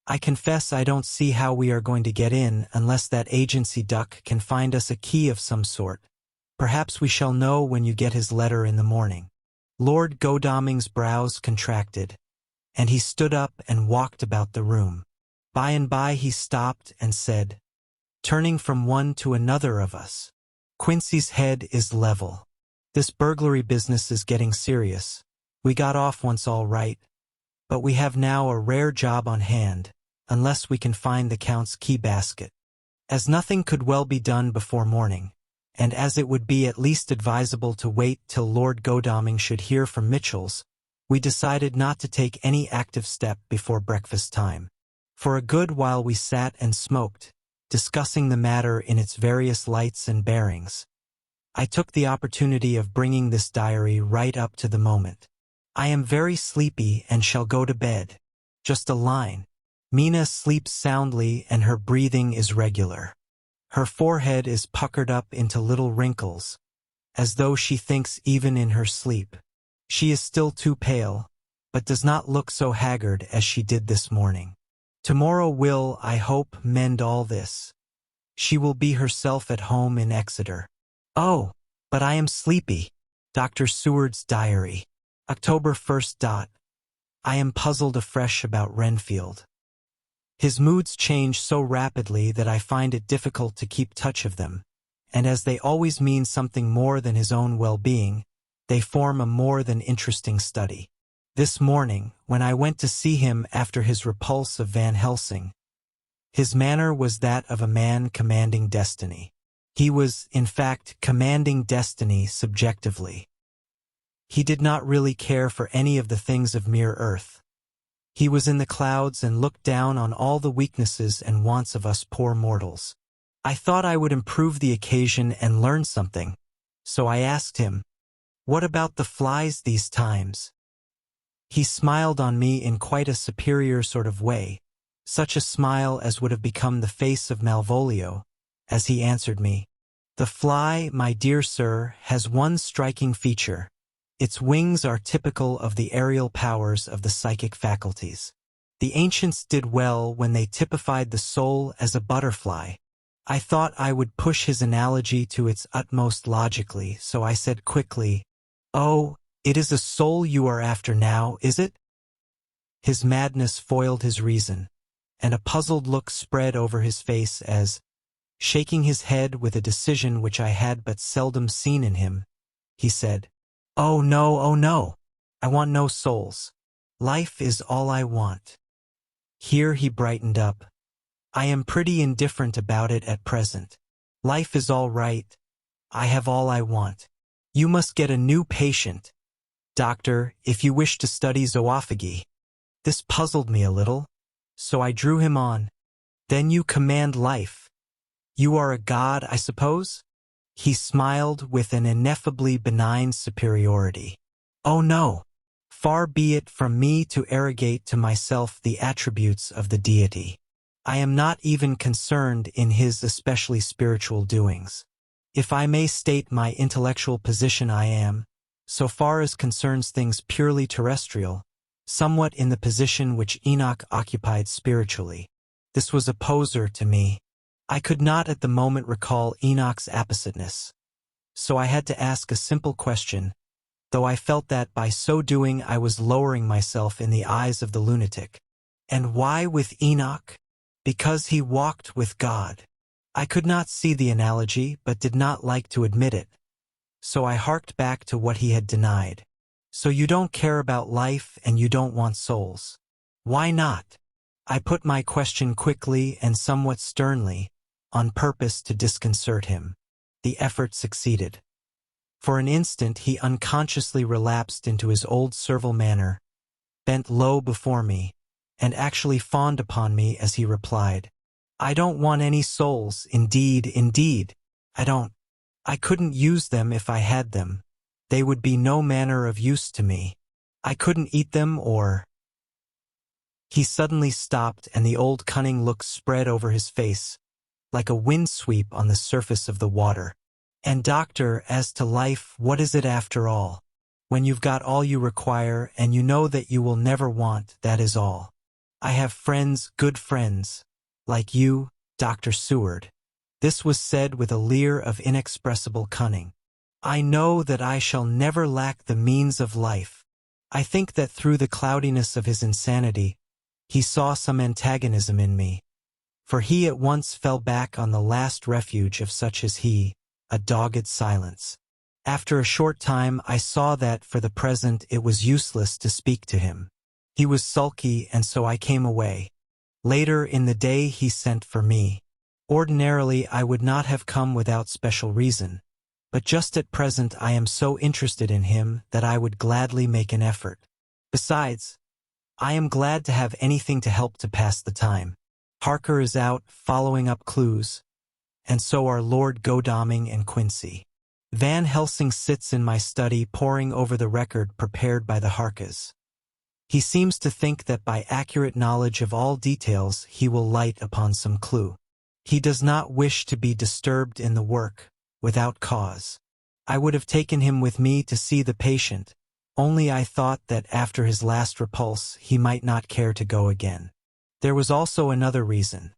I confess I don't see how we are going to get in unless that agency duck can find us a key of some sort. Perhaps we shall know when you get his letter in the morning." Lord Godalming's brows contracted, and he stood up and walked about the room. By and by he stopped and said, turning from one to another of us, "Quincy's head is level. This burglary business is getting serious. We got off once all right, but we have now a rare job on hand, unless we can find the Count's key basket. As nothing could well be done before morning, and as it would be at least advisable to wait till Lord Godalming should hear from Mitchell's, we decided not to take any active step before breakfast time. For a good while we sat and smoked, discussing the matter in its various lights and bearings. I took the opportunity of bringing this diary right up to the moment. "I am very sleepy and shall go to bed." Just a line. Mina sleeps soundly and her breathing is regular. Her forehead is puckered up into little wrinkles, as though she thinks even in her sleep. She is still too pale, but does not look so haggard as she did this morning. Tomorrow will, I hope, mend all this. She will be herself at home in Exeter. Oh, but I am sleepy. Dr. Seward's diary. October 1st. I am puzzled afresh about Renfield. His moods change so rapidly that I find it difficult to keep touch of them, and as they always mean something more than his own well-being, they form a more than interesting study. This morning, when I went to see him after his repulse of Van Helsing, his manner was that of a man commanding destiny. He was, in fact, commanding destiny subjectively. He did not really care for any of the things of mere earth. He was in the clouds and looked down on all the weaknesses and wants of us poor mortals. I thought I would improve the occasion and learn something, so I asked him, "What about the flies these times?" He smiled on me in quite a superior sort of way, such a smile as would have become the face of Malvolio, as he answered me, "The fly, my dear sir, has one striking feature. Its wings are typical of the aerial powers of the psychic faculties. The ancients did well when they typified the soul as a butterfly." I thought I would push his analogy to its utmost logically, so I said quickly, "Oh, it is a soul you are after now, is it?" His madness foiled his reason, and a puzzled look spread over his face as, shaking his head with a decision which I had but seldom seen in him, he said, oh no, I want no souls. Life is all I want." Here he brightened up. "I am pretty indifferent about it at present. Life is all right. I have all I want. You must get a new patient, doctor, if you wish to study zoophagy." This puzzled me a little, so I drew him on. "Then you command life. You are a god, I suppose?" He smiled with an ineffably benign superiority. "Oh no, far be it from me to arrogate to myself the attributes of the deity. I am not even concerned in his especially spiritual doings. If I may state my intellectual position, I am, so far as concerns things purely terrestrial, somewhat in the position which Enoch occupied spiritually. This was a poser to me. I could not at the moment recall Enoch's appositeness, so I had to ask a simple question, though I felt that by so doing I was lowering myself in the eyes of the lunatic. And why with Enoch? Because he walked with God. I could not see the analogy, but did not like to admit it, so I harked back to what he had denied. "So you don't care about life and you don't want souls. Why not?" I put my question quickly and somewhat sternly, on purpose to disconcert him. The effort succeeded. For an instant he unconsciously relapsed into his old servile manner, bent low before me, and actually fawned upon me as he replied, "I don't want any souls, indeed, indeed. I don't. I couldn't use them if I had them. They would be no manner of use to me. I couldn't eat them or—" He suddenly stopped, and the old cunning look spread over his face, like a wind sweep on the surface of the water. "And doctor, as to life, what is it after all? When you've got all you require, and you know that you will never want, that is all. I have friends, good friends, like you, Dr. Seward." This was said with a leer of inexpressible cunning. "I know that I shall never lack the means of life." I think that through the cloudiness of his insanity, he saw some antagonism in me, for he at once fell back on the last refuge of such as he, a dogged silence. After a short time I saw that, for the present, it was useless to speak to him. He was sulky, and so I came away. Later in the day he sent for me. Ordinarily I would not have come without special reason, but just at present I am so interested in him that I would gladly make an effort. Besides, I am glad to have anything to help to pass the time. Harker is out, following up clues, and so are Lord Godalming and Quincy. Van Helsing sits in my study poring over the record prepared by the Harkes. He seems to think that by accurate knowledge of all details he will light upon some clue. He does not wish to be disturbed in the work, without cause. I would have taken him with me to see the patient, only I thought that after his last repulse he might not care to go again. There was also another reason.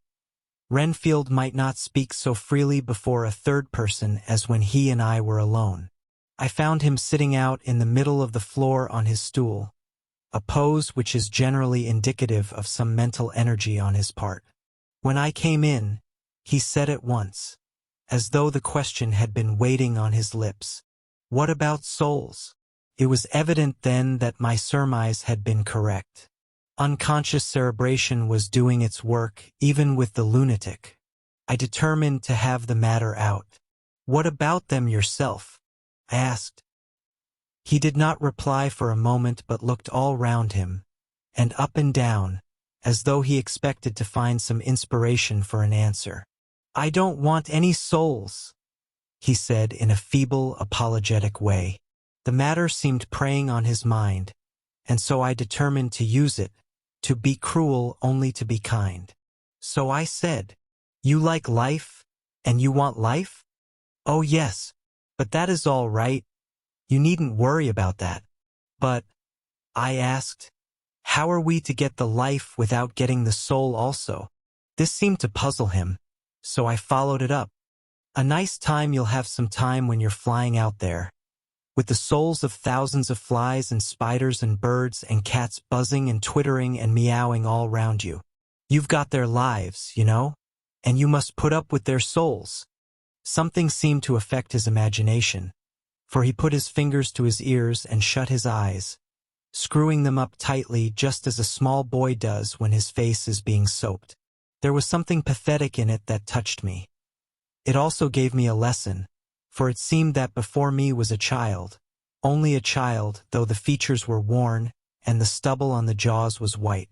Renfield might not speak so freely before a third person as when he and I were alone. I found him sitting out in the middle of the floor on his stool, a pose which is generally indicative of some mental energy on his part. When I came in, he said at once, as though the question had been waiting on his lips, "What about souls?" It was evident then that my surmise had been correct. Unconscious cerebration was doing its work, even with the lunatic. I determined to have the matter out. "What about them yourself?" I asked. He did not reply for a moment, but looked all round him, and up and down, as though he expected to find some inspiration for an answer. "I don't want any souls," he said in a feeble, apologetic way. The matter seemed preying on his mind, and so I determined to use it, to be cruel only to be kind. So I said, "You like life, and you want life?" "Oh yes, but that is all right. You needn't worry about that." "But," I asked, "how are we to get the life without getting the soul also?" This seemed to puzzle him, so I followed it up. "A nice time you'll have some time when you're flying out there, with the souls of thousands of flies and spiders and birds and cats buzzing and twittering and meowing all round you. You've got their lives, you know, and you must put up with their souls." Something seemed to affect his imagination, for he put his fingers to his ears and shut his eyes, screwing them up tightly just as a small boy does when his face is being soaped. There was something pathetic in it that touched me. It also gave me a lesson, for it seemed that before me was a child, only a child, though the features were worn and the stubble on the jaws was white.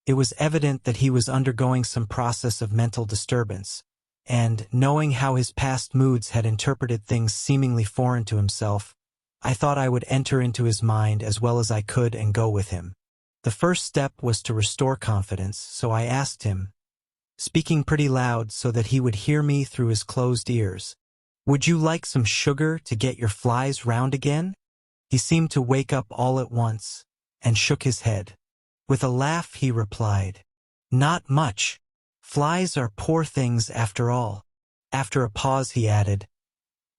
It was evident that he was undergoing some process of mental disturbance, and, knowing how his past moods had interpreted things seemingly foreign to himself, I thought I would enter into his mind as well as I could and go with him. The first step was to restore confidence, so I asked him, speaking pretty loud so that he would hear me through his closed ears, "Would you like some sugar to get your flies round again?" He seemed to wake up all at once, and shook his head. With a laugh he replied, "Not much. Flies are poor things after all." After a pause he added,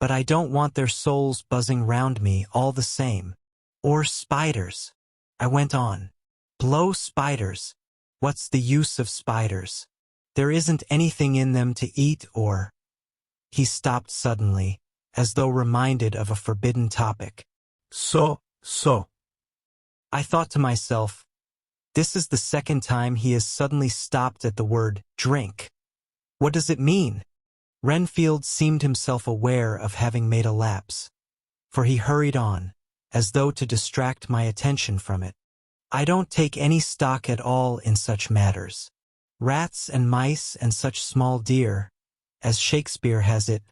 "But I don't want their souls buzzing round me all the same." "Or spiders," I went on. "Blow spiders. What's the use of spiders? There isn't anything in them to eat or—" He stopped suddenly, as though reminded of a forbidden topic. So. I thought to myself, this is the second time he has suddenly stopped at the word drink. What does it mean? Renfield seemed himself aware of having made a lapse. for he hurried on, as though to distract my attention from it. I don't take any stock at all in such matters. Rats and mice and such small deer, as Shakespeare has it,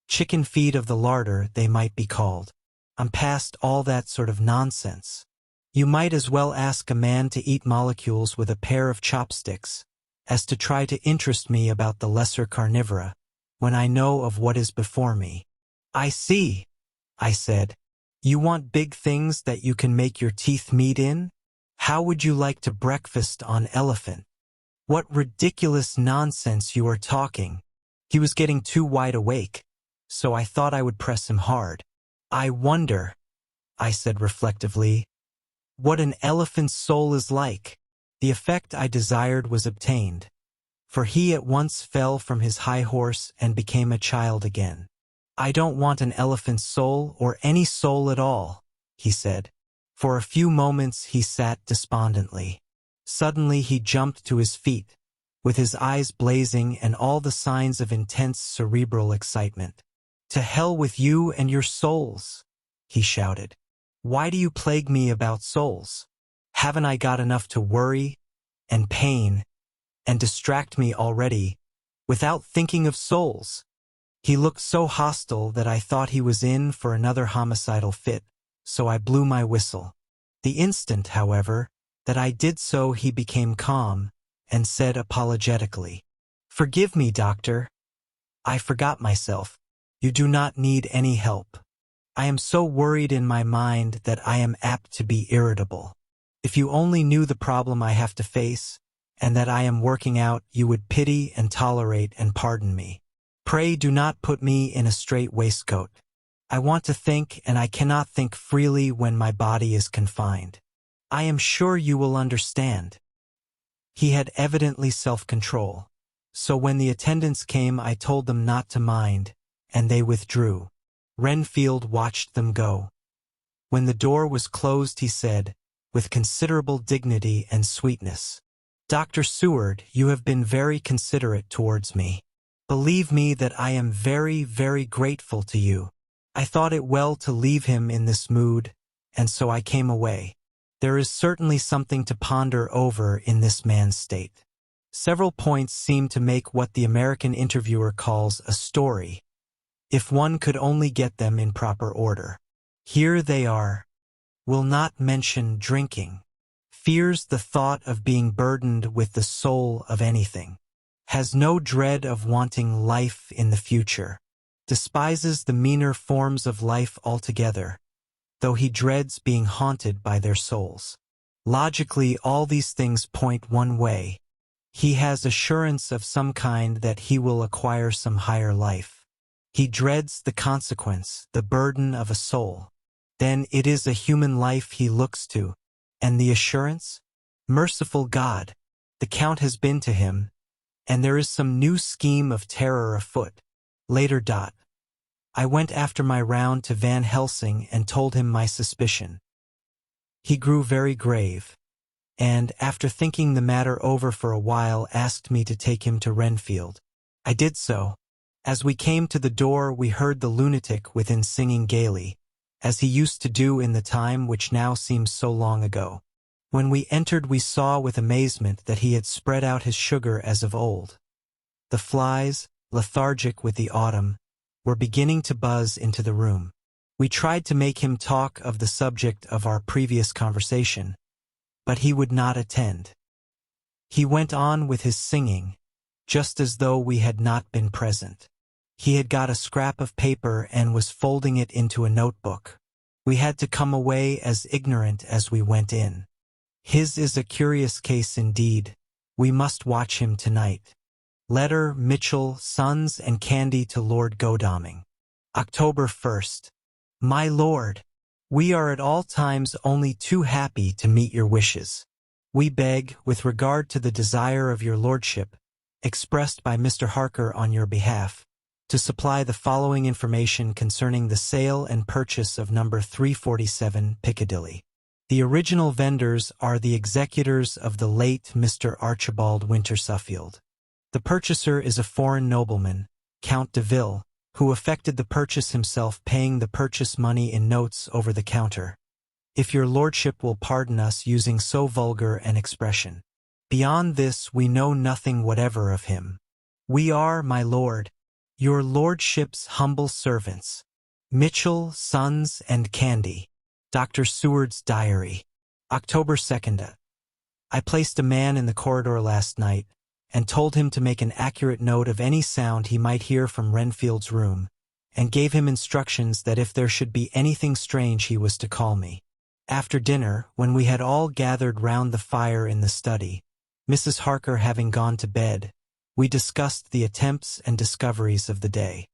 chicken feed of the larder they might be called. I'm past all that sort of nonsense. You might as well ask a man to eat molecules with a pair of chopsticks, as to try to interest me about the lesser carnivora, when I know of what is before me. I see, I said. You want big things that you can make your teeth meet in? How would you like to breakfast on elephant? What ridiculous nonsense you are talking. He was getting too wide awake, so I thought I would press him hard. I wonder, I said reflectively, what an elephant's soul is like. The effect I desired was obtained, for he at once fell from his high horse and became a child again. I don't want an elephant's soul or any soul at all, he said. For a few moments he sat despondently. Suddenly he jumped to his feet, with his eyes blazing and all the signs of intense cerebral excitement. To hell with you and your souls, he shouted. Why do you plague me about souls? Haven't I got enough to worry and pain and distract me already, without thinking of souls? He looked so hostile that I thought he was in for another homicidal fit, so I blew my whistle. The instant, however, that I did so he became calm and said apologetically, "Forgive me, doctor. I forgot myself. You do not need any help. I am so worried in my mind that I am apt to be irritable. If you only knew the problem I have to face, and that I am working out, you would pity and tolerate and pardon me. Pray do not put me in a strait waistcoat. I want to think, and I cannot think freely when my body is confined. I am sure you will understand." He had evidently self-control, so when the attendants came I told them not to mind, and they withdrew. Renfield watched them go. When the door was closed he said, with considerable dignity and sweetness, "Dr. Seward, you have been very considerate towards me. Believe me that I am very, very grateful to you. I thought it well to leave him in this mood, and so I came away. There is certainly something to ponder over in this man's state. Several points seem to make what the American interviewer calls a story, if one could only get them in proper order. Here they are. Will not mention drinking. Fears the thought of being burdened with the soul of anything. Has no dread of wanting life in the future. Despises the meaner forms of life altogether, though he dreads being haunted by their souls. Logically, all these things point one way. He has assurance of some kind that he will acquire some higher life. He dreads the consequence, the burden of a soul. Then it is a human life he looks to. And the assurance? Merciful God! The Count has been to him, and there is some new scheme of terror afoot. Later. I went after my round to Van Helsing and told him my suspicion. He grew very grave, and, after thinking the matter over for a while, asked me to take him to Renfield. I did so. As we came to the door we heard the lunatic within singing gaily, as he used to do in the time which now seems so long ago. When we entered we saw with amazement that he had spread out his sugar as of old. The flies, lethargic with the autumn, were beginning to buzz into the room. We tried to make him talk of the subject of our previous conversation, but he would not attend. He went on with his singing, just as though we had not been present. He had got a scrap of paper and was folding it into a notebook. We had to come away as ignorant as we went in. His is a curious case indeed. We must watch him tonight. Letter, Mitchell, Sons and Candy to Lord Godalming. October 1st. My Lord, we are at all times only too happy to meet your wishes. We beg, with regard to the desire of your lordship, expressed by Mr. Harker on your behalf, to supply the following information concerning the sale and purchase of number 347 Piccadilly. The original vendors are the executors of the late Mr. Archibald Winter Suffield. The purchaser is a foreign nobleman, Count de Ville, who effected the purchase himself, paying the purchase money in notes over the counter. If your lordship will pardon us using so vulgar an expression. Beyond this we know nothing whatever of him. We are, my lord, your lordship's humble servants. Mitchell, Sons and Candy. Dr. Seward's Diary. October 2nd. I placed a man in the corridor last night, and told him to make an accurate note of any sound he might hear from Renfield's room, and gave him instructions that if there should be anything strange he was to call me. After dinner, when we had all gathered round the fire in the study, Mrs. Harker having gone to bed, we discussed the attempts and discoveries of the day.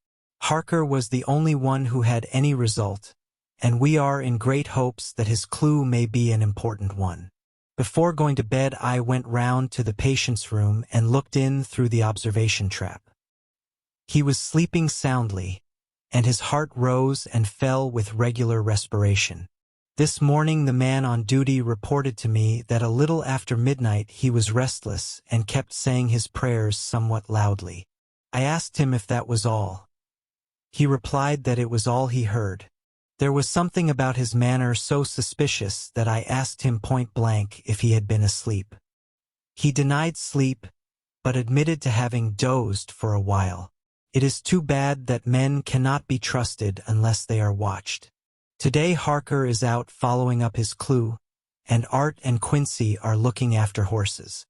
Harker was the only one who had any result, and we are in great hopes that his clue may be an important one. Before going to bed I went round to the patient's room and looked in through the observation trap. He was sleeping soundly, and his heart rose and fell with regular respiration. This morning the man on duty reported to me that a little after midnight he was restless and kept saying his prayers somewhat loudly. I asked him if that was all. He replied that it was all he heard. There was something about his manner so suspicious that I asked him point-blank if he had been asleep. He denied sleep, but admitted to having dozed for a while. It is too bad that men cannot be trusted unless they are watched. Today Harker is out following up his clue, and Art and Quincy are looking after horses.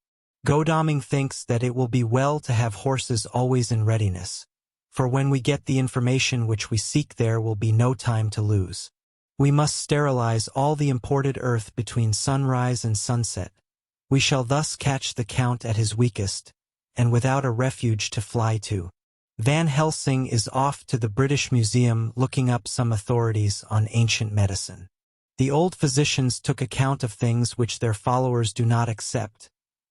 Godalming thinks that it will be well to have horses always in readiness, for when we get the information which we seek there will be no time to lose. We must sterilize all the imported earth between sunrise and sunset. We shall thus catch the Count at his weakest, and without a refuge to fly to. Van Helsing is off to the British Museum looking up some authorities on ancient medicine. The old physicians took account of things which their followers do not accept,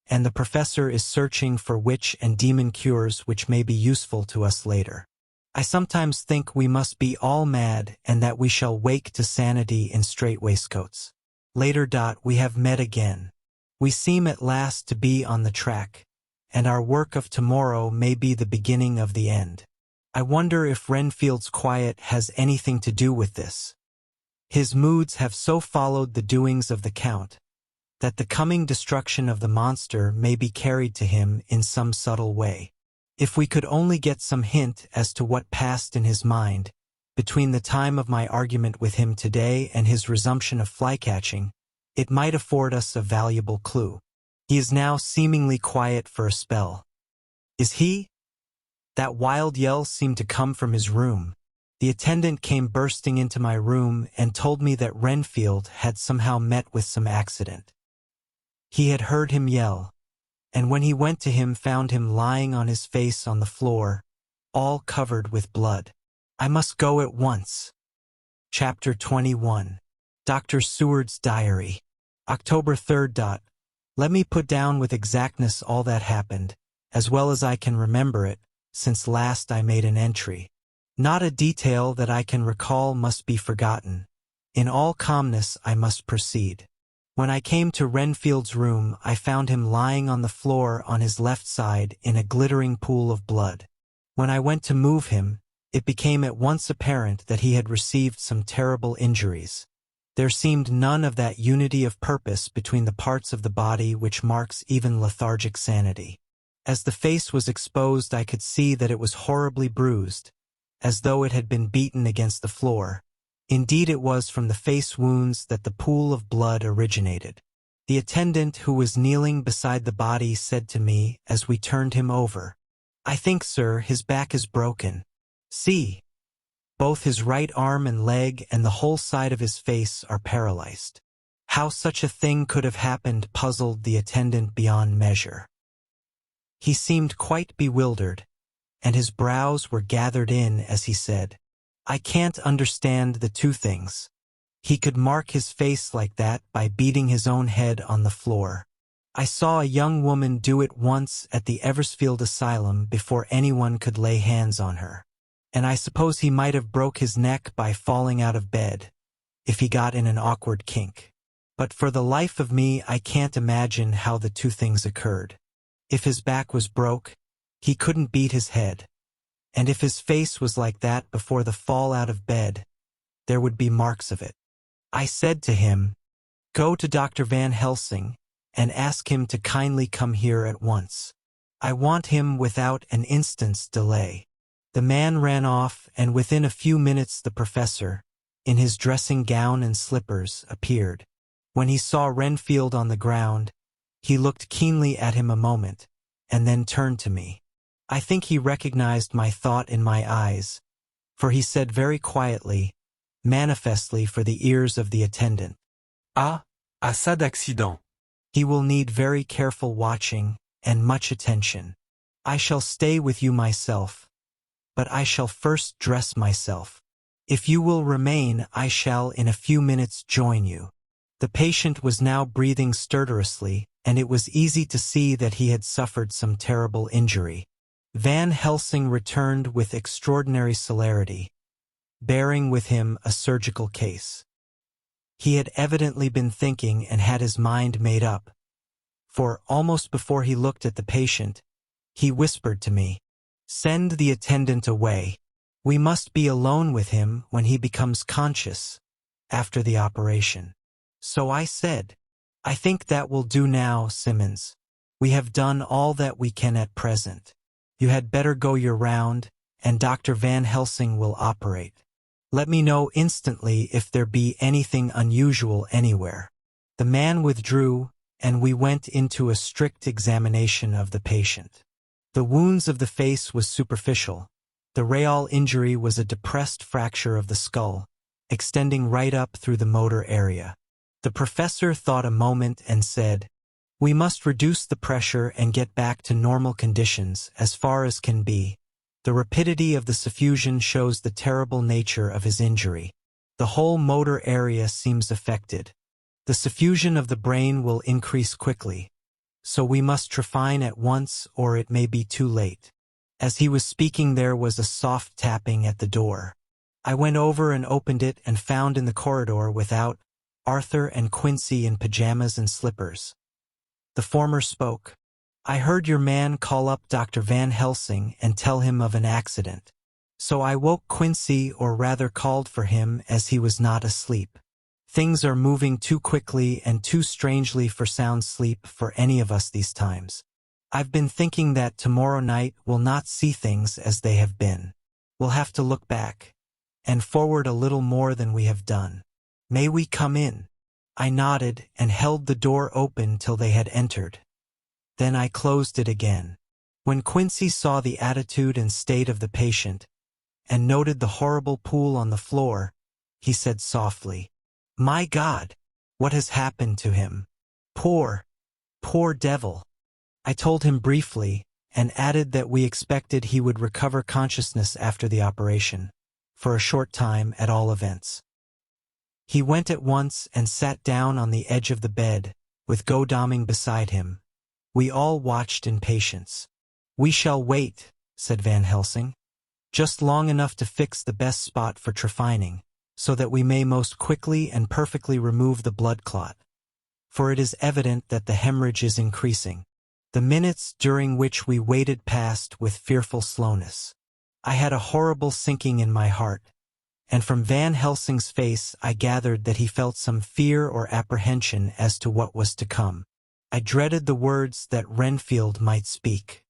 and the professor is searching for witch and demon cures which may be useful to us later. I sometimes think we must be all mad and that we shall wake to sanity in strait waistcoats. Later. We have met again. We seem at last to be on the track, and our work of tomorrow may be the beginning of the end. I wonder if Renfield's quiet has anything to do with this. His moods have so followed the doings of the Count, that the coming destruction of the monster may be carried to him in some subtle way. If we could only get some hint as to what passed in his mind, between the time of my argument with him today and his resumption of fly-catching, it might afford us a valuable clue. He is now seemingly quiet for a spell. Is he? That wild yell seemed to come from his room. The attendant came bursting into my room and told me that Renfield had somehow met with some accident. He had heard him yell, and when he went to him found him lying on his face on the floor, all covered with blood. I must go at once. Chapter 21. Dr. Seward's Diary. October 3rd. Let me put down with exactness all that happened, as well as I can remember it, since last I made an entry. Not a detail that I can recall must be forgotten. In all calmness I must proceed. When I came to Renfield's room, I found him lying on the floor on his left side in a glittering pool of blood. When I went to move him, it became at once apparent that he had received some terrible injuries. There seemed none of that unity of purpose between the parts of the body which marks even lethargic sanity. As the face was exposed, I could see that it was horribly bruised, as though it had been beaten against the floor. Indeed, it was from the face wounds that the pool of blood originated. The attendant who was kneeling beside the body said to me as we turned him over, "I think, sir, his back is broken. See, both his right arm and leg and the whole side of his face are paralyzed." How such a thing could have happened puzzled the attendant beyond measure. He seemed quite bewildered, and his brows were gathered in as he said, "I can't understand the two things. He could mark his face like that by beating his own head on the floor. I saw a young woman do it once at the Eversfield Asylum before anyone could lay hands on her. And I suppose he might have broke his neck by falling out of bed, if he got in an awkward kink. But for the life of me I can't imagine how the two things occurred. If his back was broke, he couldn't beat his head. and if his face was like that before the fall out of bed, there would be marks of it. I said to him, "Go to Dr. Van Helsing and ask him to kindly come here at once. I want him without an instant's delay." The man ran off, and within a few minutes the professor, in his dressing gown and slippers, appeared. When he saw Renfield on the ground, he looked keenly at him a moment, and then turned to me. I think he recognized my thought in my eyes, for he said very quietly, manifestly for the ears of the attendant, "Ah, ça d'accident." "He will need very careful watching and much attention. I shall stay with you myself, but I shall first dress myself. If you will remain, I shall in a few minutes join you." The patient was now breathing stertorously, and it was easy to see that he had suffered some terrible injury. Van Helsing returned with extraordinary celerity, bearing with him a surgical case. He had evidently been thinking and had his mind made up, for almost before he looked at the patient, he whispered to me, "Send the attendant away. We must be alone with him when he becomes conscious, after the operation." So I said, "I think that will do now, Simmons. We have done all that we can at present. You had better go your round, and Dr. Van Helsing will operate. Let me know instantly if there be anything unusual anywhere." The man withdrew, and we went into a strict examination of the patient. The wounds of the face was superficial. The real injury was a depressed fracture of the skull, extending right up through the motor area. The professor thought a moment and said, "We must reduce the pressure and get back to normal conditions as far as can be. The rapidity of the suffusion shows the terrible nature of his injury. The whole motor area seems affected. The suffusion of the brain will increase quickly, so we must trephine at once or it may be too late." As he was speaking there was a soft tapping at the door. I went over and opened it and found in the corridor without Arthur and Quincy in pajamas and slippers. The former spoke. "I heard your man call up Dr. Van Helsing and tell him of an accident. So I woke Quincy, or rather called for him, as he was not asleep. Things are moving too quickly and too strangely for sound sleep for any of us these times. I've been thinking that tomorrow night we'll not see things as they have been. We'll have to look back and forward a little more than we have done. May we come in?" I nodded and held the door open till they had entered. Then I closed it again. When Quincy saw the attitude and state of the patient, and noted the horrible pool on the floor, he said softly, "My God, what has happened to him? Poor devil." I told him briefly, and added that we expected he would recover consciousness after the operation, for a short time at all events. He went at once and sat down on the edge of the bed, with Godalming beside him. We all watched in patience. "We shall wait," said Van Helsing, "just long enough to fix the best spot for trephining, so that we may most quickly and perfectly remove the blood clot. For it is evident that the hemorrhage is increasing." The minutes during which we waited passed with fearful slowness. I had a horrible sinking in my heart, and from Van Helsing's face I gathered that he felt some fear or apprehension as to what was to come. I dreaded the words that Renfield might speak.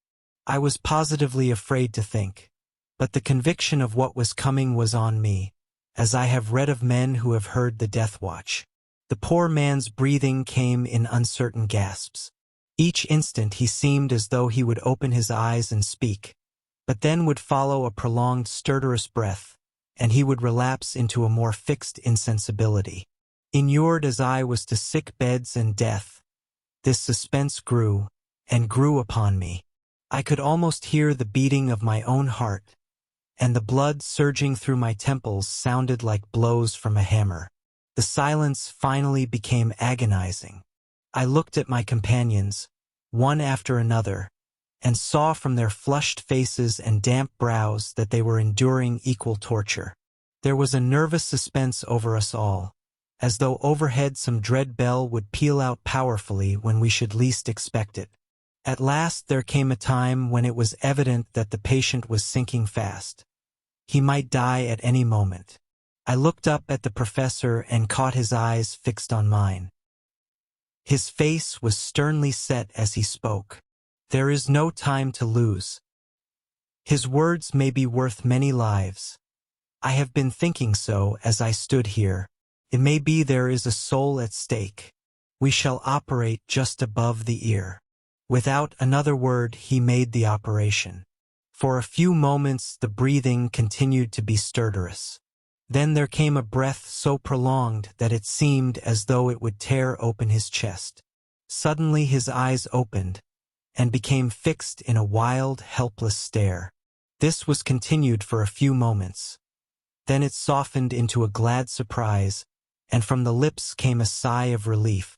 I was positively afraid to think, but the conviction of what was coming was on me, as I have read of men who have heard the death watch. The poor man's breathing came in uncertain gasps. Each instant he seemed as though he would open his eyes and speak, but then would follow a prolonged stertorous breath, and he would relapse into a more fixed insensibility. Inured as I was to sick beds and death, this suspense grew, and grew upon me. I could almost hear the beating of my own heart, and the blood surging through my temples sounded like blows from a hammer. The silence finally became agonizing. I looked at my companions, one after another, and saw from their flushed faces and damp brows that they were enduring equal torture. There was a nervous suspense over us all, as though overhead some dread bell would peal out powerfully when we should least expect it. At last there came a time when it was evident that the patient was sinking fast. He might die at any moment. I looked up at the professor and caught his eyes fixed on mine. His face was sternly set as he spoke. There is no time to lose. His words may be worth many lives. I have been thinking so as I stood here. It may be there is a soul at stake. We shall operate just above the ear. Without another word, he made the operation. For a few moments the breathing continued to be stertorous. Then there came a breath so prolonged that it seemed as though it would tear open his chest. Suddenly his eyes opened and became fixed in a wild, helpless stare. This was continued for a few moments. Then it softened into a glad surprise, and from the lips came a sigh of relief.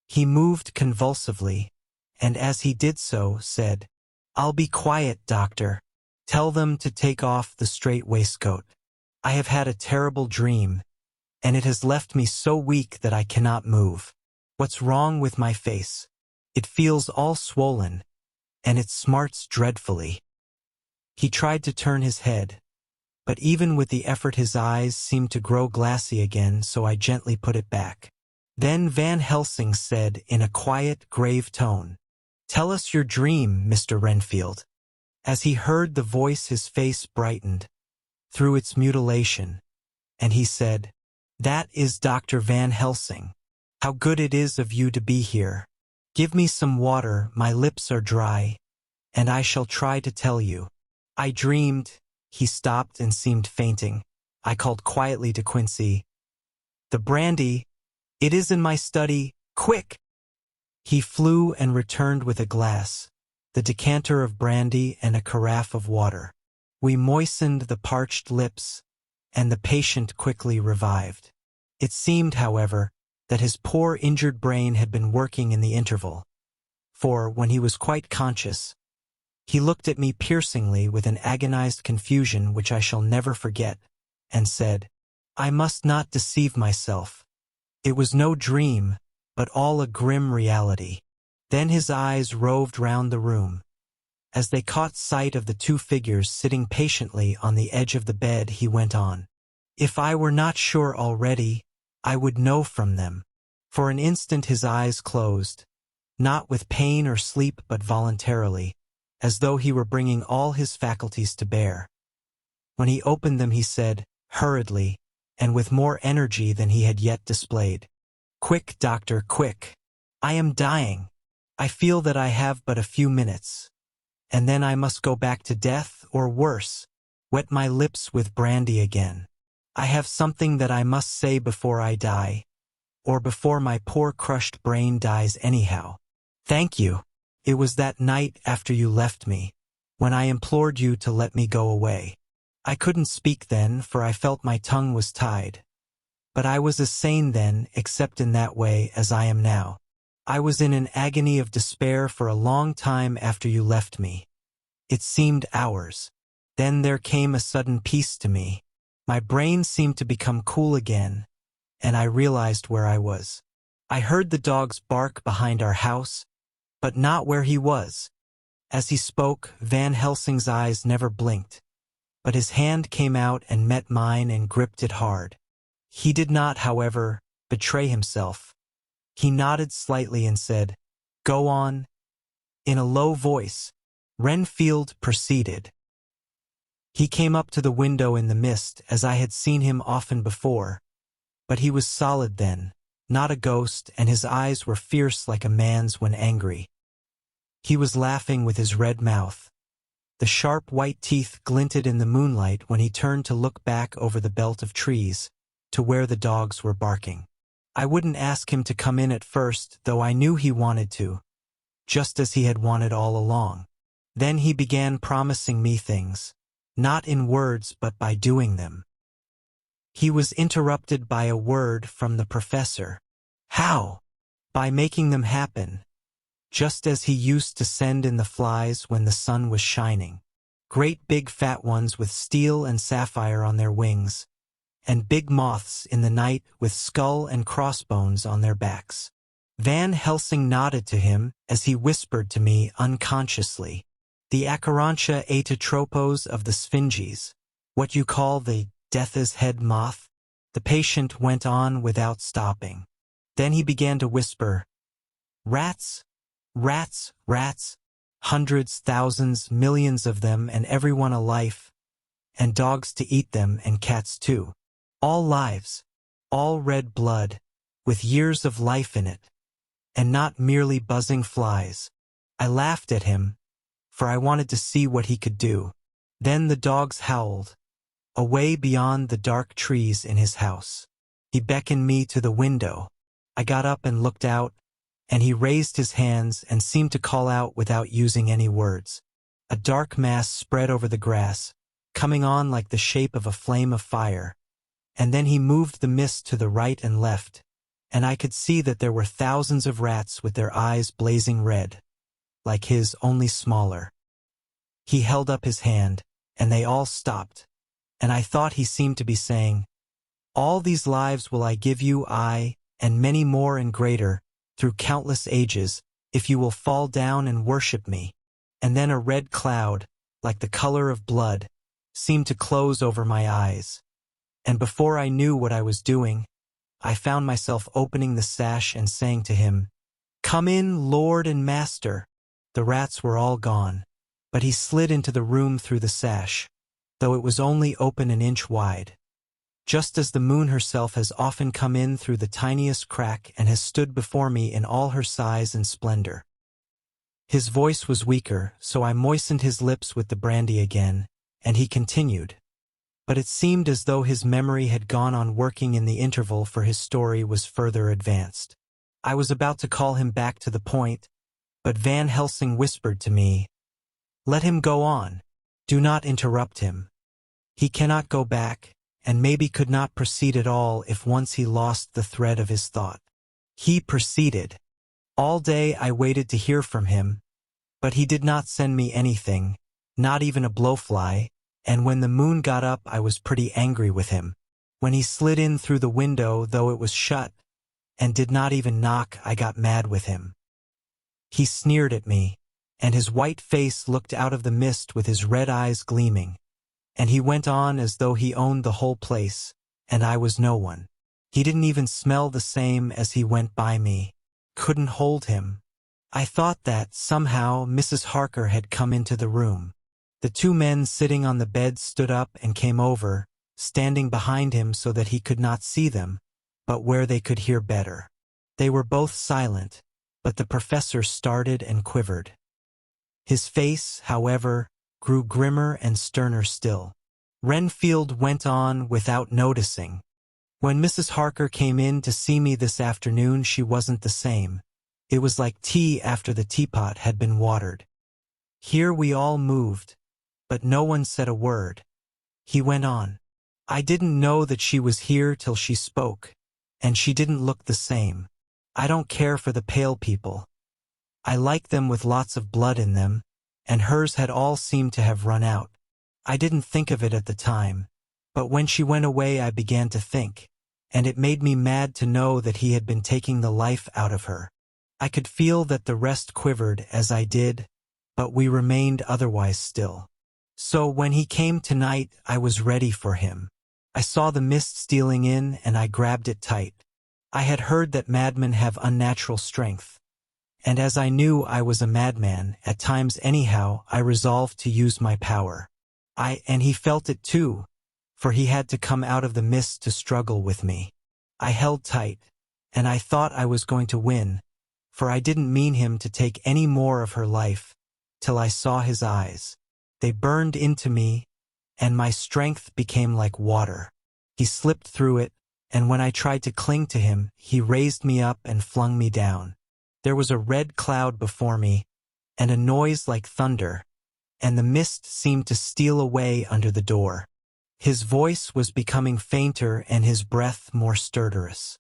He moved convulsively, and as he did so, said, "I'll be quiet, doctor. Tell them to take off the strait waistcoat. I have had a terrible dream, and it has left me so weak that I cannot move. What's wrong with my face? It feels all swollen, and it smarts dreadfully." He tried to turn his head, but even with the effort his eyes seemed to grow glassy again, so I gently put it back. Then Van Helsing said in a quiet, grave tone, "Tell us your dream, Mr. Renfield." As he heard the voice, his face brightened through its mutilation, and he said, "That is Dr. Van Helsing. How good it is of you to be here. Give me some water, my lips are dry, and I shall try to tell you. I dreamed—" He stopped and seemed fainting. I called quietly to Quincy, "The brandy, it is in my study, quick!" He flew and returned with a glass, the decanter of brandy and a carafe of water. We moistened the parched lips, and the patient quickly revived. It seemed, however, that his poor injured brain had been working in the interval, for, when he was quite conscious, he looked at me piercingly with an agonized confusion which I shall never forget, and said, "I must not deceive myself. It was no dream, but all a grim reality." Then his eyes roved round the room. As they caught sight of the two figures sitting patiently on the edge of the bed, he went on, "If I were not sure already, I would know from them." For an instant his eyes closed, not with pain or sleep but voluntarily, as though he were bringing all his faculties to bear. When he opened them he said, hurriedly, and with more energy than he had yet displayed, "Quick, doctor, quick! I am dying. I feel that I have but a few minutes, and then I must go back to death, or worse, wet my lips with brandy again. I have something that I must say before I die, or before my poor crushed brain dies anyhow. Thank you. It was that night after you left me, when I implored you to let me go away. I couldn't speak then, for I felt my tongue was tied. But I was as sane then, except in that way, as I am now. I was in an agony of despair for a long time after you left me. It seemed hours. Then there came a sudden peace to me. My brain seemed to become cool again, and I realized where I was. I heard the dogs bark behind our house, but not where he was. As he spoke, Van Helsing's eyes never blinked, but his hand came out and met mine and gripped it hard. He did not, however, betray himself. He nodded slightly and said, "Go on." In a low voice, Renfield proceeded. He came up to the window in the mist, as I had seen him often before, but he was solid then, not a ghost, and his eyes were fierce like a man's when angry. He was laughing with his red mouth. The sharp white teeth glinted in the moonlight when he turned to look back over the belt of trees, to where the dogs were barking. I wouldn't ask him to come in at first, though I knew he wanted to, just as he had wanted all along. Then he began promising me things, not in words but by doing them. He was interrupted by a word from the professor. How? By making them happen, just as he used to send in the flies when the sun was shining. Great big fat ones with steel and sapphire on their wings, and big moths in the night with skull and crossbones on their backs. Van Helsing nodded to him as he whispered to me unconsciously. The Acherontia atatropos of the Sphinges, what you call the death's head moth. The patient went on without stopping. Then he began to whisper, "Rats, rats, rats, hundreds, thousands, millions of them, and everyone a life, and dogs to eat them, and cats too. All lives, all red blood, with years of life in it, and not merely buzzing flies." I laughed at him, for I wanted to see what he could do. Then the dogs howled, away beyond the dark trees in his house. He beckoned me to the window. I got up and looked out, and he raised his hands and seemed to call out without using any words. A dark mass spread over the grass, coming on like the shape of a flame of fire, and then he moved the mist to the right and left, and I could see that there were thousands of rats with their eyes blazing red, like his, only smaller. He held up his hand, and they all stopped, and I thought he seemed to be saying, "All these lives will I give you, I, and many more and greater, through countless ages, if you will fall down and worship me." And then a red cloud, like the color of blood, seemed to close over my eyes. And before I knew what I was doing, I found myself opening the sash and saying to him, "Come in, Lord and Master." The rats were all gone, but he slid into the room through the sash, though it was only open an inch wide. Just as the moon herself has often come in through the tiniest crack and has stood before me in all her size and splendor. His voice was weaker, so I moistened his lips with the brandy again, and he continued. But it seemed as though his memory had gone on working in the interval, for his story was further advanced. I was about to call him back to the point, but Van Helsing whispered to me, "Let him go on. Do not interrupt him. He cannot go back, and maybe could not proceed at all if once he lost the thread of his thought." He proceeded. All day I waited to hear from him, but he did not send me anything, not even a blowfly, and when the moon got up I was pretty angry with him. When he slid in through the window, though it was shut, and did not even knock, I got mad with him. He sneered at me, and his white face looked out of the mist with his red eyes gleaming, and he went on as though he owned the whole place, and I was no one. He didn't even smell the same as he went by me. Couldn't hold him. I thought that, somehow, Mrs. Harker had come into the room. The two men sitting on the bed stood up and came over, standing behind him so that he could not see them, but where they could hear better. They were both silent, but the professor started and quivered. His face, however, grew grimmer and sterner still. Renfield went on without noticing. "When Mrs. Harker came in to see me this afternoon, she wasn't the same. It was like tea after the teapot had been watered. Here we all moved, but no one said a word." He went on. "I didn't know that she was here till she spoke, and she didn't look the same. I don't care for the pale people. I like them with lots of blood in them, and hers had all seemed to have run out. I didn't think of it at the time, but when she went away I began to think, and it made me mad to know that he had been taking the life out of her. I could feel that the rest quivered as I did, but we remained otherwise still. So when he came tonight, I was ready for him. I saw the mist stealing in, and I grabbed it tight. I had heard that madmen have unnatural strength, and as I knew I was a madman, at times anyhow, I resolved to use my power. And he felt it too, for he had to come out of the mist to struggle with me. I held tight, and I thought I was going to win, for I didn't mean him to take any more of her life, till I saw his eyes. They burned into me, and my strength became like water. He slipped through it, and when I tried to cling to him, he raised me up and flung me down. There was a red cloud before me, and a noise like thunder, and the mist seemed to steal away under the door. His voice was becoming fainter and his breath more stertorous.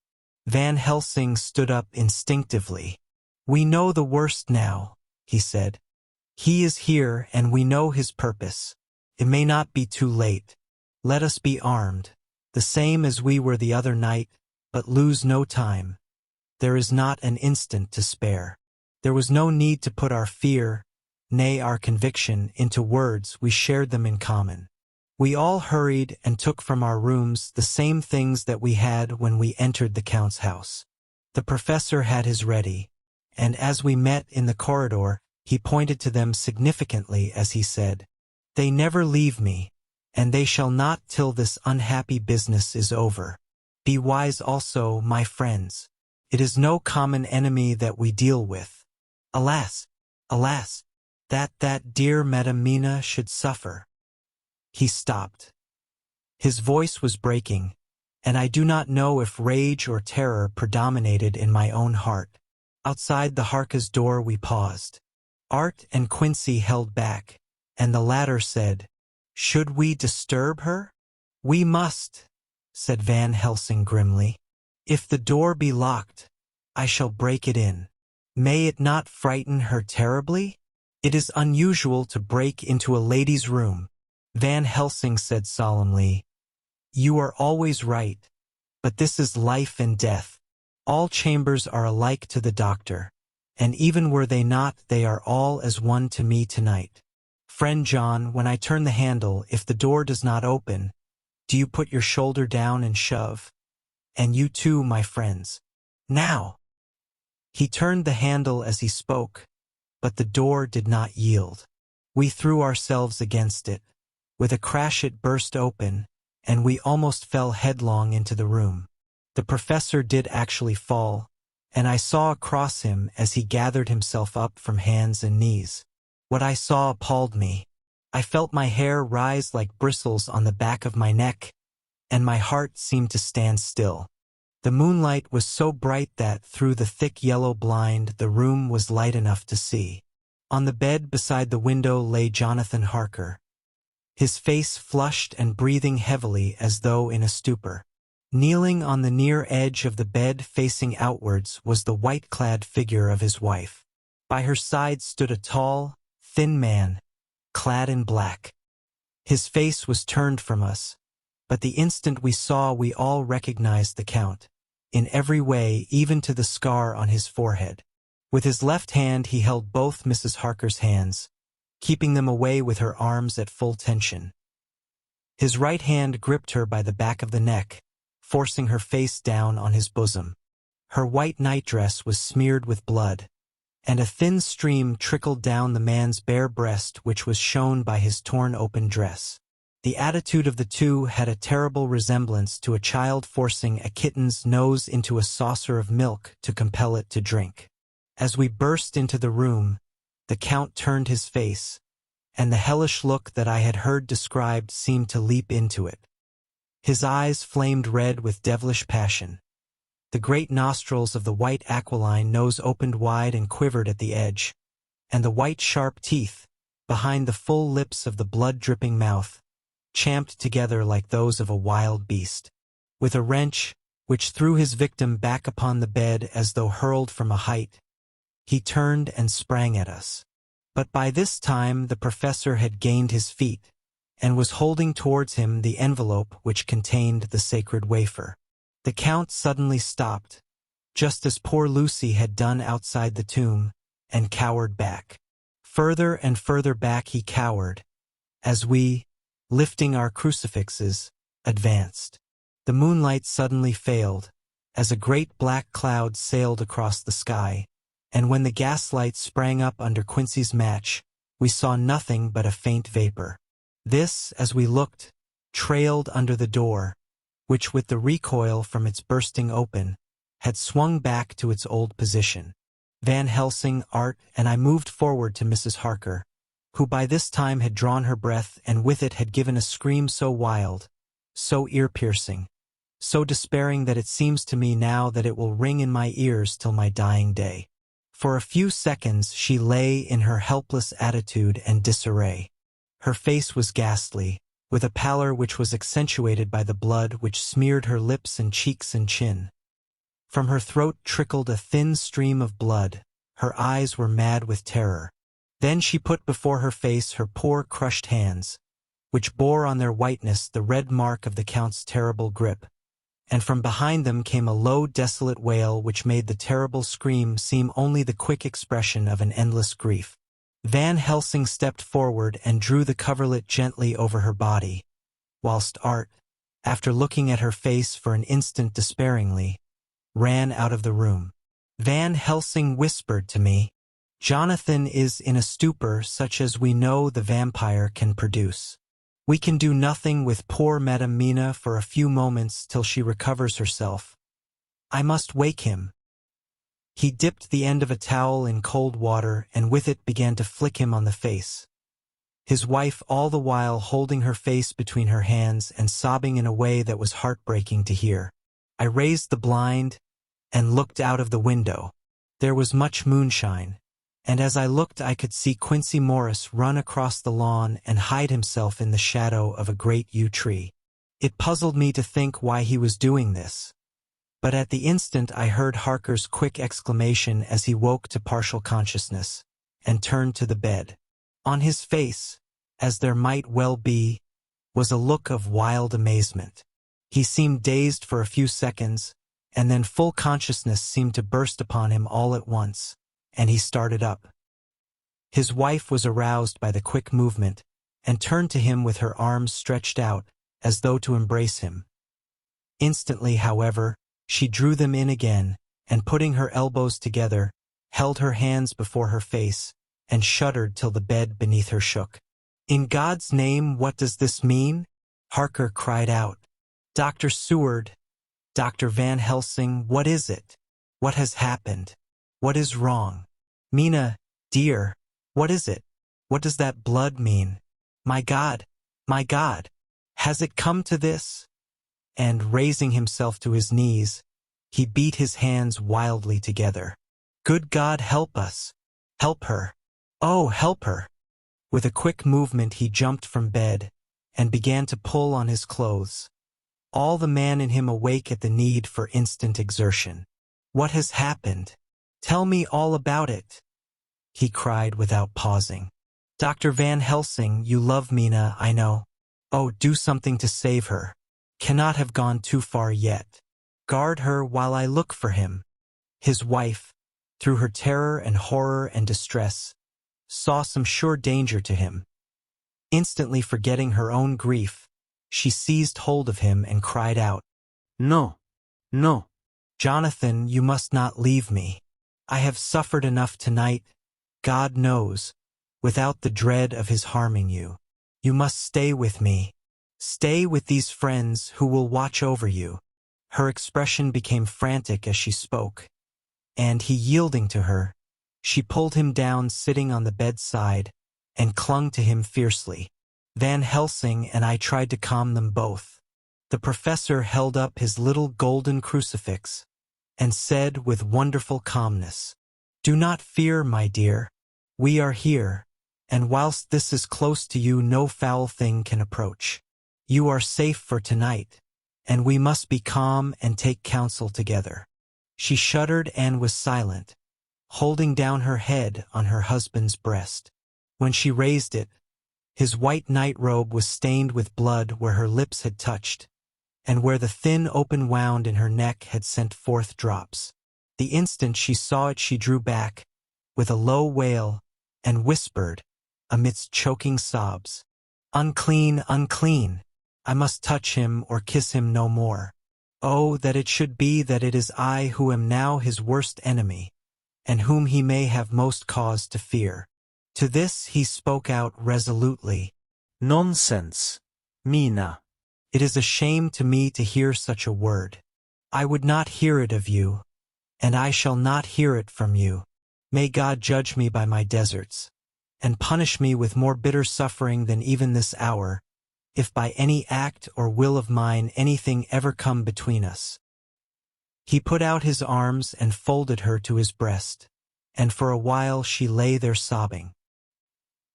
Van Helsing stood up instinctively. "We know the worst now," he said. "He is here, and we know his purpose. It may not be too late. Let us be armed, the same as we were the other night, but lose no time." there is not an instant to spare. There was no need to put our fear, nay our conviction, into words. We shared them in common. We all hurried and took from our rooms the same things that we had when we entered the Count's house. The professor had his ready, and as we met in the corridor, he pointed to them significantly as he said, "They never leave me, and they shall not till this unhappy business is over. Be wise also, my friends. It is no common enemy that we deal with. Alas, alas, that dear Madam Mina should suffer." He stopped. His voice was breaking, and I do not know if rage or terror predominated in my own heart. Outside the Harka's door we paused. Art and Quincy held back, and the latter said, "Should we disturb her?" "We must," said Van Helsing grimly. "If the door be locked, I shall break it in. May it not frighten her terribly? It is unusual to break into a lady's room." Van Helsing said solemnly, "You are always right, but this is life and death. All chambers are alike to the doctor, and even were they not, they are all as one to me tonight. Friend John, when I turn the handle, if the door does not open, do you put your shoulder down and shove? And you too, my friends. Now!" He turned the handle as he spoke, but the door did not yield. We threw ourselves against it. With a crash it burst open, and we almost fell headlong into the room. The professor did actually fall, and I saw across him as he gathered himself up from hands and knees. What I saw appalled me. I felt my hair rise like bristles on the back of my neck, and my heart seemed to stand still. The moonlight was so bright that, through the thick yellow blind, the room was light enough to see. On the bed beside the window lay Jonathan Harker, his face flushed and breathing heavily as though in a stupor. Kneeling on the near edge of the bed facing outwards was the white-clad figure of his wife. By her side stood a tall, thin man, clad in black. His face was turned from us, but the instant we saw we all recognized the Count, in every way, even to the scar on his forehead. With his left hand he held both Mrs. Harker's hands, keeping them away with her arms at full tension. His right hand gripped her by the back of the neck, forcing her face down on his bosom. Her white nightdress was smeared with blood, and a thin stream trickled down the man's bare breast, which was shown by his torn-open dress. The attitude of the two had a terrible resemblance to a child forcing a kitten's nose into a saucer of milk to compel it to drink. As we burst into the room, the Count turned his face, and the hellish look that I had heard described seemed to leap into it. His eyes flamed red with devilish passion. The great nostrils of the white aquiline nose opened wide and quivered at the edge, and the white sharp teeth, behind the full lips of the blood-dripping mouth, champed together like those of a wild beast. With a wrench, which threw his victim back upon the bed as though hurled from a height, he turned and sprang at us. But by this time the professor had gained his feet, and was holding towards him the envelope which contained the sacred wafer. The Count suddenly stopped, just as poor Lucy had done outside the tomb, and cowered back. Further and further back he cowered, as we, lifting our crucifixes, advanced. The moonlight suddenly failed, as a great black cloud sailed across the sky, and when the gaslight sprang up under Quincy's match, we saw nothing but a faint vapor. This, as we looked, trailed under the door, which with the recoil from its bursting open, had swung back to its old position. Van Helsing, Art, and I moved forward to Mrs. Harker, who by this time had drawn her breath and with it had given a scream so wild, so ear-piercing, so despairing that it seems to me now that it will ring in my ears till my dying day. For a few seconds she lay in her helpless attitude and disarray. Her face was ghastly, with a pallor which was accentuated by the blood which smeared her lips and cheeks and chin. From her throat trickled a thin stream of blood. Her eyes were mad with terror. Then she put before her face her poor crushed hands, which bore on their whiteness the red mark of the Count's terrible grip, and from behind them came a low, desolate wail which made the terrible scream seem only the quick expression of an endless grief. Van Helsing stepped forward and drew the coverlet gently over her body, whilst Art, after looking at her face for an instant despairingly, ran out of the room. Van Helsing whispered to me, "Jonathan is in a stupor such as we know the vampire can produce. We can do nothing with poor Madame Mina for a few moments till she recovers herself. I must wake him." He dipped the end of a towel in cold water and with it began to flick him on the face, his wife all the while holding her face between her hands and sobbing in a way that was heartbreaking to hear. I raised the blind and looked out of the window. There was much moonshine, and as I looked I could see Quincy Morris run across the lawn and hide himself in the shadow of a great yew tree. It puzzled me to think why he was doing this, but at the instant I heard Harker's quick exclamation as he woke to partial consciousness and turned to the bed. On his face, as there might well be, was a look of wild amazement. He seemed dazed for a few seconds, and then full consciousness seemed to burst upon him all at once, and he started up. His wife was aroused by the quick movement, and turned to him with her arms stretched out, as though to embrace him. Instantly, however, she drew them in again, and putting her elbows together, held her hands before her face, and shuddered till the bed beneath her shook. "In God's name, what does this mean?" Harker cried out. "Dr. Seward, Dr. Van Helsing, what is it? What has happened? What is wrong? Mina, dear, what is it? What does that blood mean? My God, has it come to this?" And raising himself to his knees, he beat his hands wildly together. "Good God, help us! Help her! Oh, help her!" With a quick movement he jumped from bed and began to pull on his clothes, all the man in him awake at the need for instant exertion. "What has happened? Tell me all about it," he cried without pausing. "Dr. Van Helsing, you love Mina, I know. Oh, do something to save her. Cannot have gone too far yet. Guard her while I look for him." His wife, through her terror and horror and distress, saw some sure danger to him. Instantly forgetting her own grief, she seized hold of him and cried out, "No, no. Jonathan, you must not leave me. I have suffered enough tonight, God knows, without the dread of his harming you. You must stay with me. Stay with these friends who will watch over you." Her expression became frantic as she spoke, and he yielding to her, she pulled him down sitting on the bedside and clung to him fiercely. Van Helsing and I tried to calm them both. The professor held up his little golden crucifix and said with wonderful calmness, "Do not fear, my dear. We are here, and whilst this is close to you no foul thing can approach. You are safe for tonight, and we must be calm and take counsel together." She shuddered and was silent, holding down her head on her husband's breast. When she raised it, his white night-robe was stained with blood where her lips had touched, and where the thin open wound in her neck had sent forth drops. The instant she saw it she drew back, with a low wail, and whispered, amidst choking sobs, "Unclean, unclean! I must touch him or kiss him no more. Oh, that it should be that it is I who am now his worst enemy, and whom he may have most cause to fear." To this he spoke out resolutely, "Nonsense, Mina. It is a shame to me to hear such a word. I would not hear it of you, and I shall not hear it from you. May God judge me by my deserts, and punish me with more bitter suffering than even this hour, if by any act or will of mine anything ever come between us." He put out his arms and folded her to his breast, and for a while she lay there sobbing.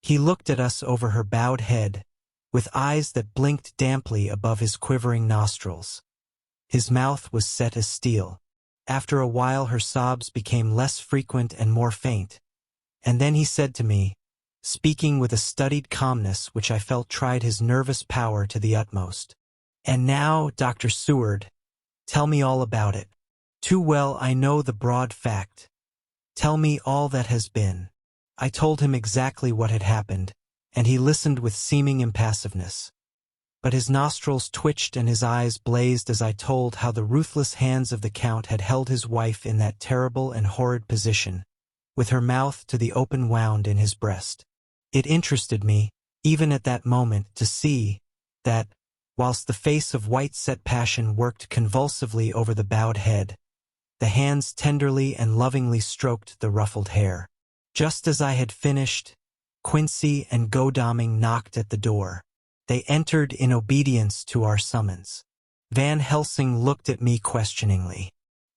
He looked at us over her bowed head, with eyes that blinked damply above his quivering nostrils. His mouth was set as steel. After a while her sobs became less frequent and more faint, and then he said to me, speaking with a studied calmness which I felt tried his nervous power to the utmost, "And now, Dr. Seward, Tell me all about it. Too well I know the broad fact. Tell me all that has been. I told him exactly what had happened, and he listened with seeming impassiveness. But his nostrils twitched and his eyes blazed as I told how the ruthless hands of the Count had held his wife in that terrible and horrid position, with her mouth to the open wound in his breast. It interested me, even at that moment, to see that, whilst the face of white-set passion worked convulsively over the bowed head, the hands tenderly and lovingly stroked the ruffled hair. Just as I had finished, Quincy and Godalming knocked at the door. They entered in obedience to our summons. Van Helsing looked at me questioningly.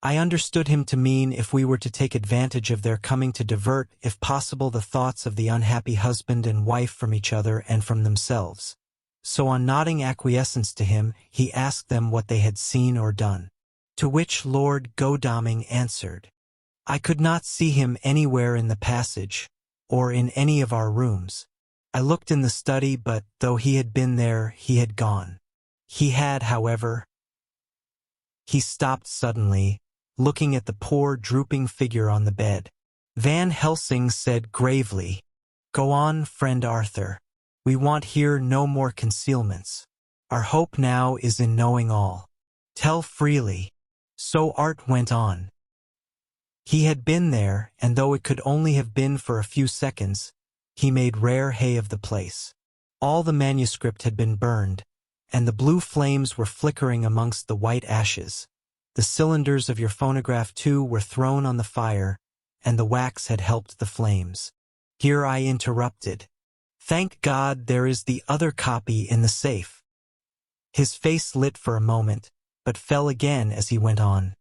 I understood him to mean if we were to take advantage of their coming to divert, if possible, the thoughts of the unhappy husband and wife from each other and from themselves. So on nodding acquiescence to him, he asked them what they had seen or done. To which Lord Godalming answered, I could not see him anywhere in the passage, or in any of our rooms. I looked in the study, but though he had been there, he had gone. He had, however. He stopped suddenly, looking at the poor drooping figure on the bed. Van Helsing said gravely, Go on, friend Arthur. We want here no more concealments. Our hope now is in knowing all. Tell freely. So Art went on. He had been there, and though it could only have been for a few seconds, he made rare hay of the place. All the manuscript had been burned, and the blue flames were flickering amongst the white ashes. The cylinders of your phonograph, too, were thrown on the fire, and the wax had helped the flames. Here I interrupted. Thank God there is the other copy in the safe. His face lit for a moment, but fell again as he went on.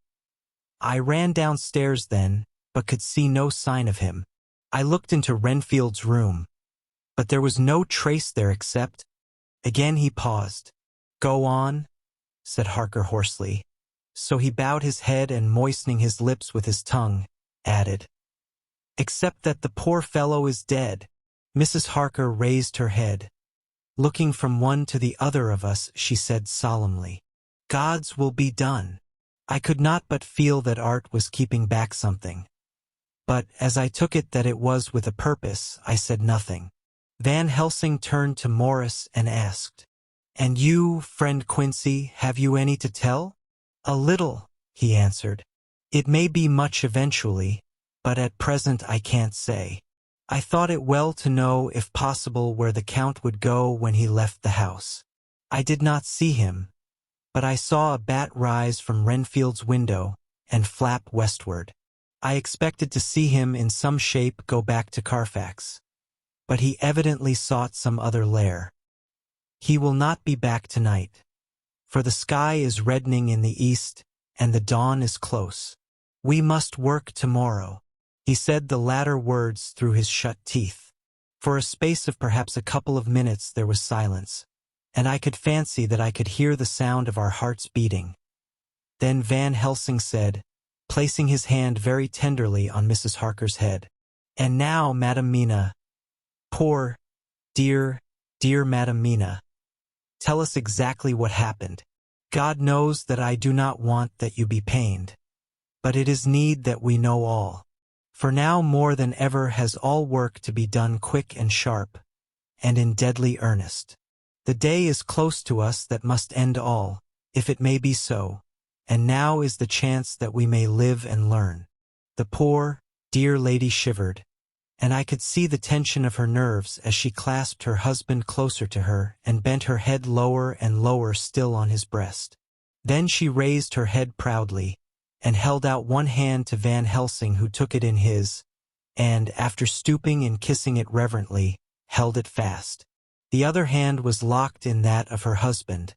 I ran downstairs then, but could see no sign of him. I looked into Renfield's room, but there was no trace there except— Again he paused. Go on, said Harker hoarsely. So he bowed his head and, moistening his lips with his tongue, added, Except that the poor fellow is dead. Mrs. Harker raised her head. Looking from one to the other of us, she said solemnly, God's will be done. I could not but feel that Art was keeping back something. But, as I took it that it was with a purpose, I said nothing. Van Helsing turned to Morris and asked, And you, friend Quincy, have you any to tell? A little, he answered. It may be much eventually, but at present I can't say. I thought it well to know, if possible, where the Count would go when he left the house. I did not see him, but I saw a bat rise from Renfield's window and flap westward. I expected to see him in some shape go back to Carfax, but he evidently sought some other lair. He will not be back tonight, for the sky is reddening in the east and the dawn is close. We must work tomorrow. He said the latter words through his shut teeth. For a space of perhaps a couple of minutes there was silence, and I could fancy that I could hear the sound of our hearts beating. Then Van Helsing said, placing his hand very tenderly on Mrs. Harker's head, And now, Madam Mina, poor, dear Madam Mina, tell us exactly what happened. God knows that I do not want that you be pained, but it is need that we know all. For now more than ever has all work to be done quick and sharp, and in deadly earnest. The day is close to us that must end all, if it may be so, and now is the chance that we may live and learn. The poor, dear lady shivered, and I could see the tension of her nerves as she clasped her husband closer to her and bent her head lower and lower still on his breast. Then she raised her head proudly, and held out one hand to Van Helsing, who took it in his, and, after stooping and kissing it reverently, held it fast. The other hand was locked in that of her husband,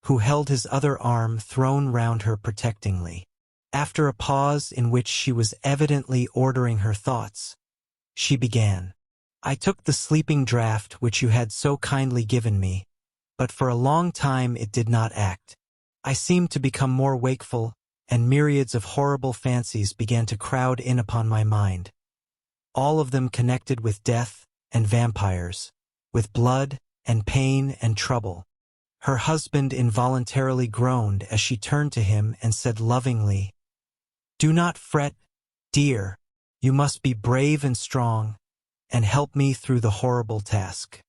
who held his other arm thrown round her protectingly. After a pause in which she was evidently ordering her thoughts, she began, I took the sleeping draught which you had so kindly given me, but for a long time it did not act. I seemed to become more wakeful, and myriads of horrible fancies began to crowd in upon my mind, all of them connected with death and vampires, with blood and pain and trouble. Her husband involuntarily groaned as she turned to him and said lovingly, "Do not fret, dear. You must be brave and strong, and help me through the horrible task.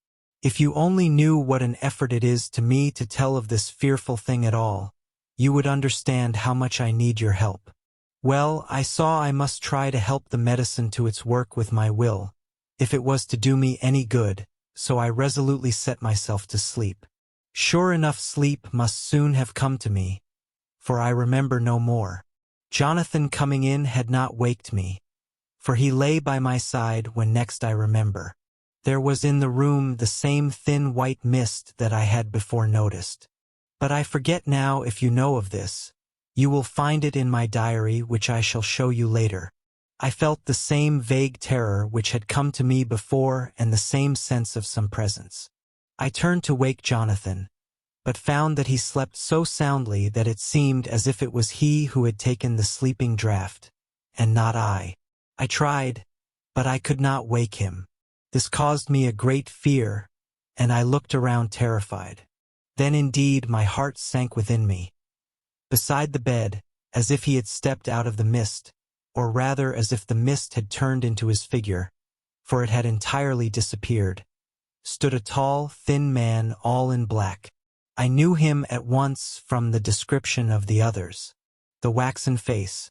If you only knew what an effort it is to me to tell of this fearful thing at all, you would understand how much I need your help." Well, I saw I must try to help the medicine to its work with my will, if it was to do me any good, so I resolutely set myself to sleep. Sure enough, sleep must soon have come to me, for I remember no more. Jonathan coming in had not waked me, for he lay by my side when next I remember. There was in the room the same thin white mist that I had before noticed. But I forget now if you know of this. You will find it in my diary, which I shall show you later. I felt the same vague terror which had come to me before and the same sense of some presence. I turned to wake Jonathan, but found that he slept so soundly that it seemed as if it was he who had taken the sleeping draught, and not I. I tried, but I could not wake him. This caused me a great fear, and I looked around terrified. Then indeed my heart sank within me. Beside the bed, as if he had stepped out of the mist, or rather as if the mist had turned into his figure, for it had entirely disappeared, stood a tall, thin man all in black. I knew him at once from the description of the others. The waxen face,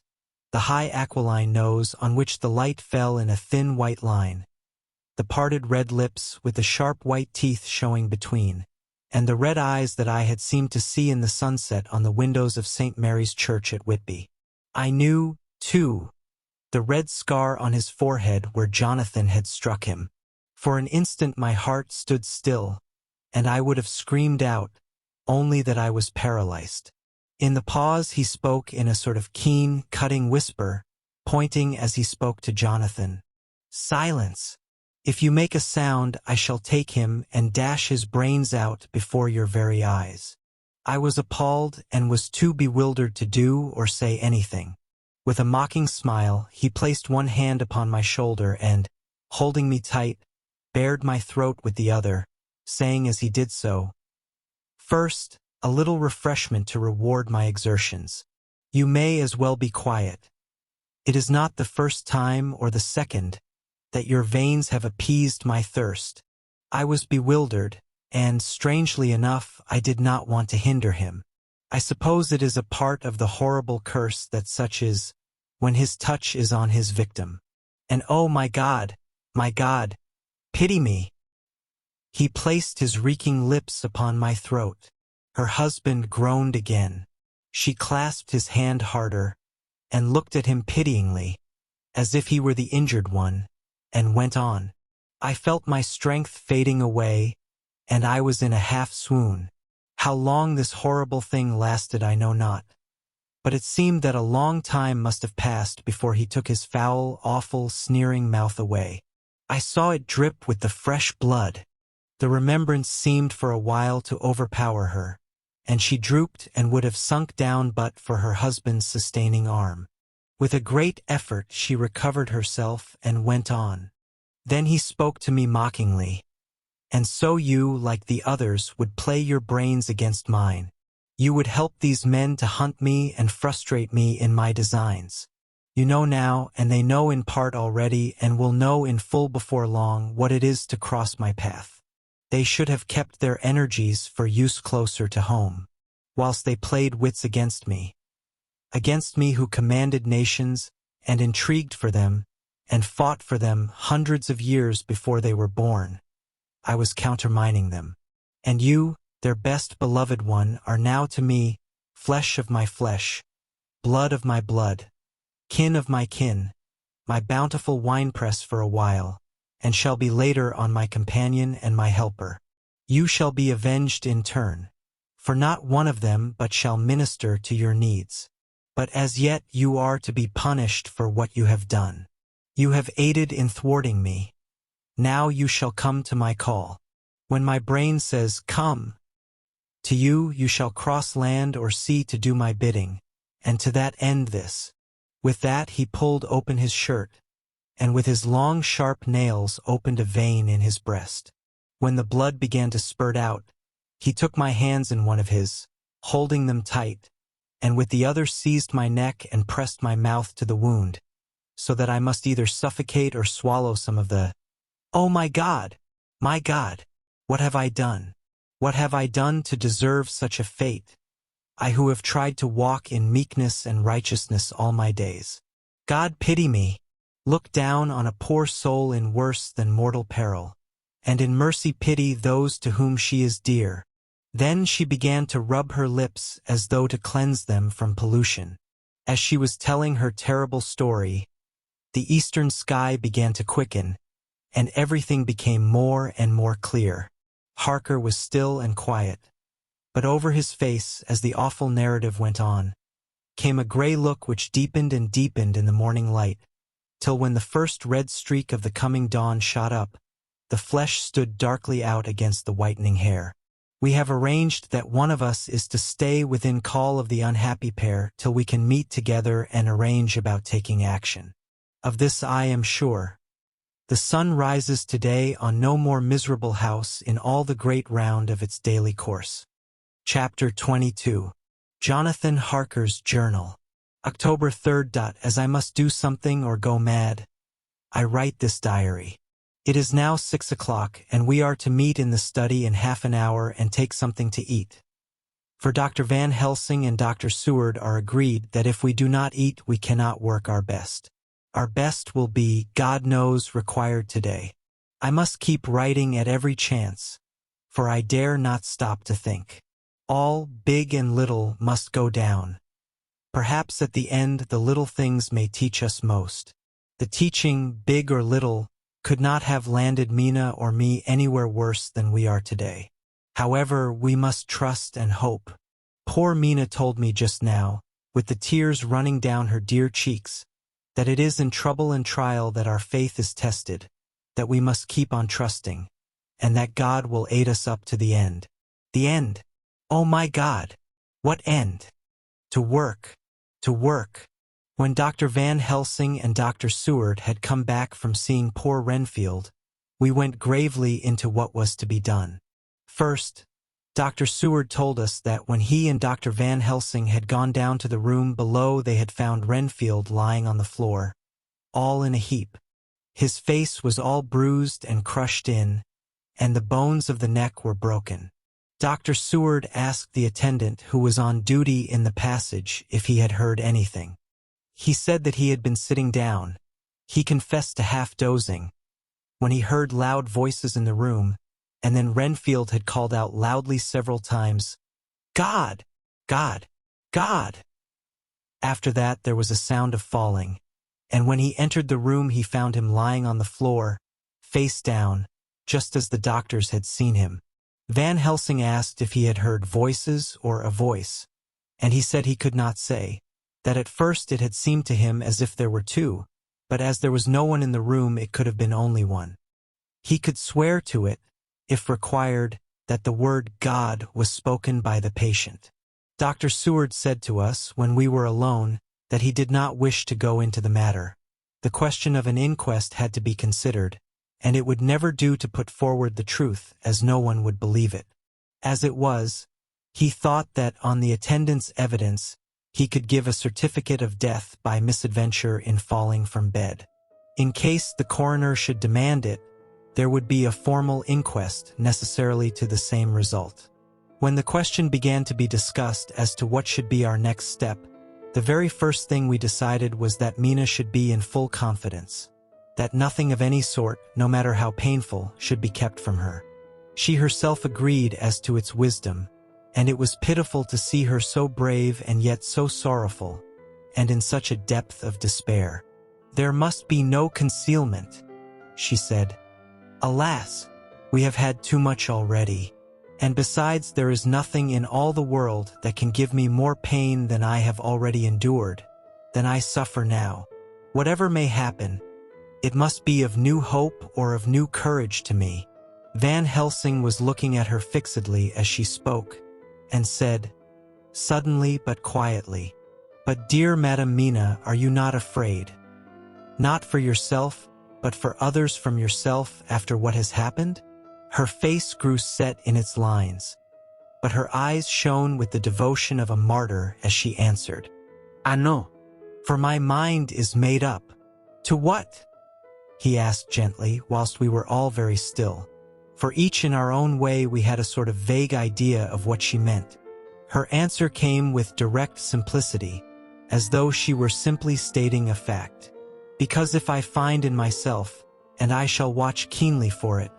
the high aquiline nose on which the light fell in a thin white line, the parted red lips with the sharp white teeth showing between, and the red eyes that I had seemed to see in the sunset on the windows of St. Mary's Church at Whitby. I knew, too, the red scar on his forehead where Jonathan had struck him. For an instant my heart stood still, and I would have screamed out, only that I was paralyzed. In the pause he spoke in a sort of keen, cutting whisper, pointing as he spoke to Jonathan. "Silence! If you make a sound, I shall take him and dash his brains out before your very eyes." I was appalled and was too bewildered to do or say anything. With a mocking smile, he placed one hand upon my shoulder and, holding me tight, bared my throat with the other, saying as he did so, "First, a little refreshment to reward my exertions. You may as well be quiet. It is not the first time or the second that your veins have appeased my thirst." I was bewildered, and, strangely enough, I did not want to hinder him. I suppose it is a part of the horrible curse that such is, when his touch is on his victim. And oh my God, pity me! He placed his reeking lips upon my throat. Her husband groaned again. She clasped his hand harder, and looked at him pityingly, as if he were the injured one, and went on. I felt my strength fading away, and I was in a half-swoon. How long this horrible thing lasted I know not, but it seemed that a long time must have passed before he took his foul, awful, sneering mouth away. I saw it drip with the fresh blood. The remembrance seemed for a while to overpower her, and she drooped and would have sunk down but for her husband's sustaining arm. With a great effort she recovered herself and went on. Then he spoke to me mockingly. "And so you, like the others, would play your brains against mine. You would help these men to hunt me and frustrate me in my designs. You know now, and they know in part already, and will know in full before long, what it is to cross my path. They should have kept their energies for use closer to home, whilst they played wits against me who commanded nations, and intrigued for them, and fought for them hundreds of years before they were born. I was countermining them. And you, their best beloved one, are now to me flesh of my flesh, blood of my blood, kin of my kin, my bountiful winepress for a while, and shall be later on my companion and my helper. You shall be avenged in turn, for not one of them but shall minister to your needs. But as yet you are to be punished for what you have done. You have aided in thwarting me. Now you shall come to my call. When my brain says, 'Come,' to you shall cross land or sea to do my bidding, and to that end this." With that he pulled open his shirt, and with his long sharp nails opened a vein in his breast. When the blood began to spurt out, He took my hands in one of his, holding them tight, and with the other seized my neck and pressed my mouth to the wound, so that I must either suffocate or swallow some of the— "Oh my God! My God! What have I done? What have I done to deserve such a fate? I who have tried to walk in meekness and righteousness all my days. God pity me! Look down on a poor soul in worse than mortal peril, and in mercy pity those to whom she is dear." Then she began to rub her lips as though to cleanse them from pollution. As she was telling her terrible story, the eastern sky began to quicken, and everything became more and more clear. Harker was still and quiet, but over his face, as the awful narrative went on, came a gray look which deepened and deepened in the morning light, till when the first red streak of the coming dawn shot up, the flesh stood darkly out against the whitening hair. "We have arranged that one of us is to stay within call of the unhappy pair till we can meet together and arrange about taking action. Of this I am sure. The sun rises today on no more miserable house in all the great round of its daily course." Chapter 22. Jonathan Harker's Journal. October 3rd. As I must do something or go mad, I write this diary. It is now 6 o'clock, and we are to meet in the study in half an hour and take something to eat. For Dr. Van Helsing and Dr. Seward are agreed that if we do not eat, we cannot work our best. Our best will be, God knows, required today. I must keep writing at every chance, for I dare not stop to think. All, big and little, must go down. Perhaps at the end the little things may teach us most. The teaching, big or little, could not have landed Mina or me anywhere worse than we are today. However, we must trust and hope. Poor Mina told me just now, with the tears running down her dear cheeks, that it is in trouble and trial that our faith is tested, that we must keep on trusting, and that God will aid us up to the end. The end! Oh my God! What end? To work, to work. When Dr. Van Helsing and Dr. Seward had come back from seeing poor Renfield, we went gravely into what was to be done. First, Dr. Seward told us that when he and Dr. Van Helsing had gone down to the room below, they had found Renfield lying on the floor, all in a heap. His face was all bruised and crushed in, and the bones of the neck were broken. Dr. Seward asked the attendant who was on duty in the passage if he had heard anything. He said that he had been sitting down. He confessed to half-dozing, when he heard loud voices in the room, and then Renfield had called out loudly several times, "God! God! God!" After that there was a sound of falling, and when he entered the room he found him lying on the floor, face down, just as the doctors had seen him. Van Helsing asked if he had heard voices or a voice, and he said he could not say, that at first it had seemed to him as if there were two, but as there was no one in the room it could have been only one. He could swear to it, if required, that the word God was spoken by the patient. Dr. Seward said to us, when we were alone, that he did not wish to go into the matter. The question of an inquest had to be considered, and it would never do to put forward the truth, as no one would believe it. As it was, he thought that on the attendant's evidence he could give a certificate of death by misadventure in falling from bed. In case the coroner should demand it, there would be a formal inquest necessarily to the same result. When the question began to be discussed as to what should be our next step, the very first thing we decided was that Mina should be in full confidence, that nothing of any sort, no matter how painful, should be kept from her. She herself agreed as to its wisdom, and it was pitiful to see her so brave and yet so sorrowful, and in such a depth of despair. "There must be no concealment," she said. "Alas, we have had too much already, and besides there is nothing in all the world that can give me more pain than I have already endured, than I suffer now. Whatever may happen, it must be of new hope or of new courage to me." Van Helsing was looking at her fixedly as she spoke, and said, suddenly but quietly, "But dear Madam Mina, are you not afraid? Not for yourself, but for others from yourself after what has happened?" Her face grew set in its lines. but her eyes shone with the devotion of a martyr as she answered, Ah non. "For my mind is made up." "To what?" he asked gently, whilst we were all very still. For each in our own way we had a sort of vague idea of what she meant. Her answer came with direct simplicity, as though she were simply stating a fact. "Because if I find in myself, and I shall watch keenly for it,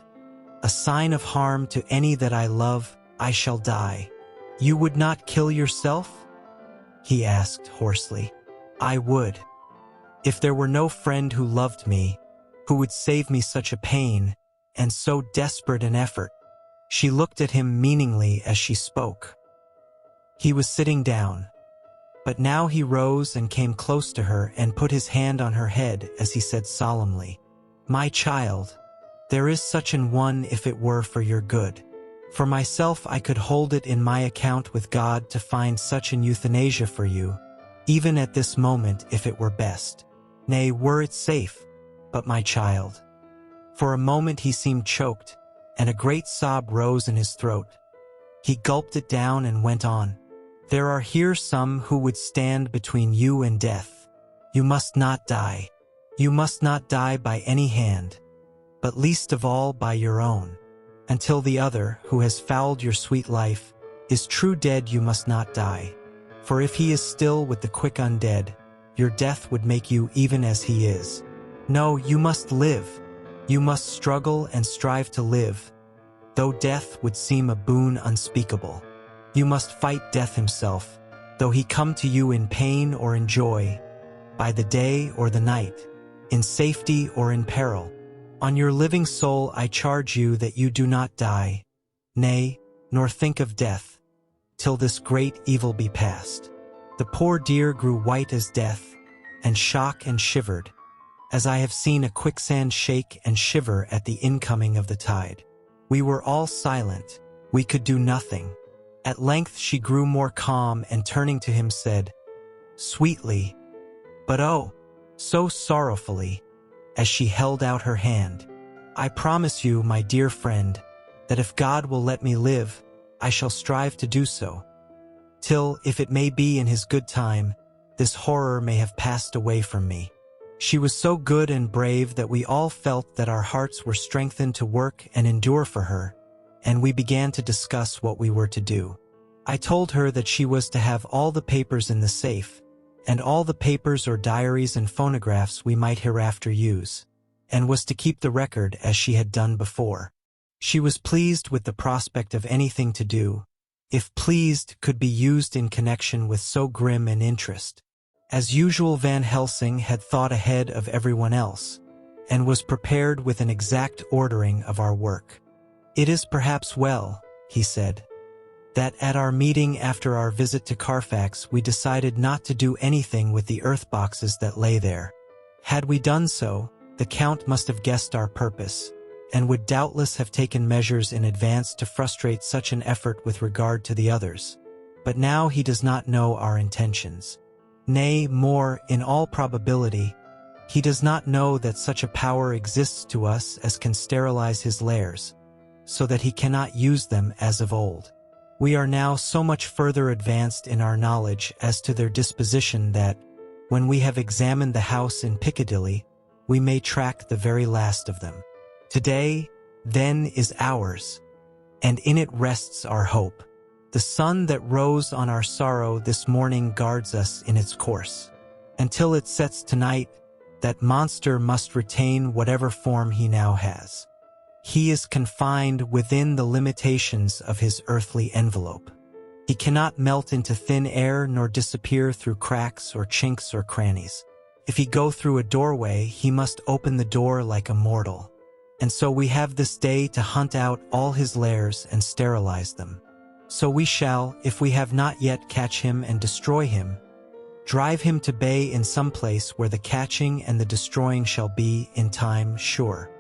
a sign of harm to any that I love, I shall die." "You would not kill yourself?" he asked hoarsely. "I would. If there were no friend who loved me, who would save me such a pain, and so desperate an effort." She looked at him meaningly as she spoke. He was sitting down, but now he rose and came close to her and put his hand on her head as he said solemnly, "My child, there is such an one if it were for your good. For myself I could hold it in my account with God to find such an euthanasia for you, even at this moment if it were best. Nay, were it safe, but my child." For a moment he seemed choked, and a great sob rose in his throat. He gulped it down and went on, "There are here some who would stand between you and death. You must not die. You must not die by any hand, but least of all by your own. Until the other, who has fouled your sweet life, is true dead, you must not die. For if he is still with the quick undead, your death would make you even as he is. No, you must live. You must struggle and strive to live, though death would seem a boon unspeakable. You must fight death himself, though he come to you in pain or in joy, by the day or the night, in safety or in peril. On your living soul I charge you that you do not die, nay, nor think of death, till this great evil be past." The poor dear grew white as death, and shook and shivered, as I have seen a quicksand shake and shiver at the incoming of the tide. We were all silent. We could do nothing. At length she grew more calm and turning to him said, sweetly, but oh, so sorrowfully, as she held out her hand, "I promise you, my dear friend, that if God will let me live, I shall strive to do so, till, if it may be in his good time, this horror may have passed away from me." She was so good and brave that we all felt that our hearts were strengthened to work and endure for her, and we began to discuss what we were to do. I told her that she was to have all the papers in the safe, and all the papers or diaries and phonographs we might hereafter use, and was to keep the record as she had done before. She was pleased with the prospect of anything to do, if pleased could be used in connection with so grim an interest. As usual, Van Helsing had thought ahead of everyone else, and was prepared with an exact ordering of our work. "It is perhaps well," he said, "that at our meeting after our visit to Carfax we decided not to do anything with the earth boxes that lay there. Had we done so, the Count must have guessed our purpose, and would doubtless have taken measures in advance to frustrate such an effort with regard to the others. But now he does not know our intentions. Nay, more, in all probability, he does not know that such a power exists to us as can sterilize his lairs, so that he cannot use them as of old. We are now so much further advanced in our knowledge as to their disposition that, when we have examined the house in Piccadilly, we may track the very last of them. Today, then, is ours, and in it rests our hope. The sun that rose on our sorrow this morning guards us in its course. Until it sets tonight, that monster must retain whatever form he now has. He is confined within the limitations of his earthly envelope. He cannot melt into thin air nor disappear through cracks or chinks or crannies. If he go through a doorway, he must open the door like a mortal. And so we have this day to hunt out all his lairs and sterilize them. So we shall, if we have not yet, catch him and destroy him, drive him to bay in some place where the catching and the destroying shall be, in time, sure.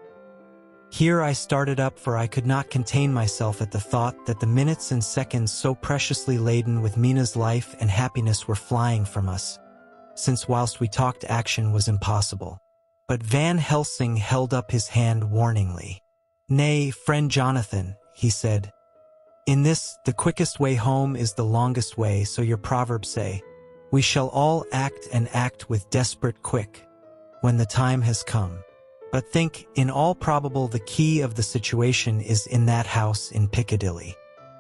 Here I started up, for I could not contain myself at the thought that the minutes and seconds so preciously laden with Mina's life and happiness were flying from us, since whilst we talked action was impossible. But Van Helsing held up his hand warningly. "Nay, friend Jonathan," he said, In this, the quickest way home is the longest way, so your proverbs say, we shall all act and act with desperate quick, when the time has come. But think, in all probable the key of the situation is in that house in Piccadilly.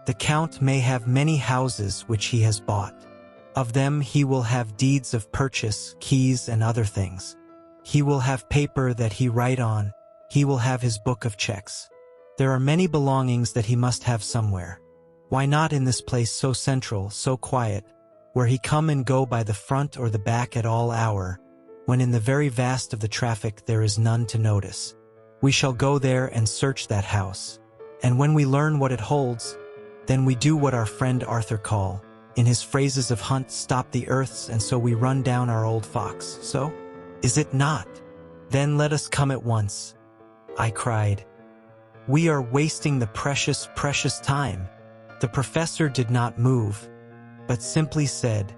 The Count may have many houses which he has bought. Of them he will have deeds of purchase, keys and other things. He will have paper that he write on, he will have his book of checks. There are many belongings that he must have somewhere. Why not in this place so central, so quiet, where he come and go by the front or the back at all hour, when in the very vast of the traffic there is none to notice. We shall go there and search that house, and when we learn what it holds, then we do what our friend Arthur call, in his phrases of hunt, stop the earths, and so we run down our old fox. So? Is it not? Then let us come at once, I cried. We are wasting the precious, precious time. The professor did not move, but simply said,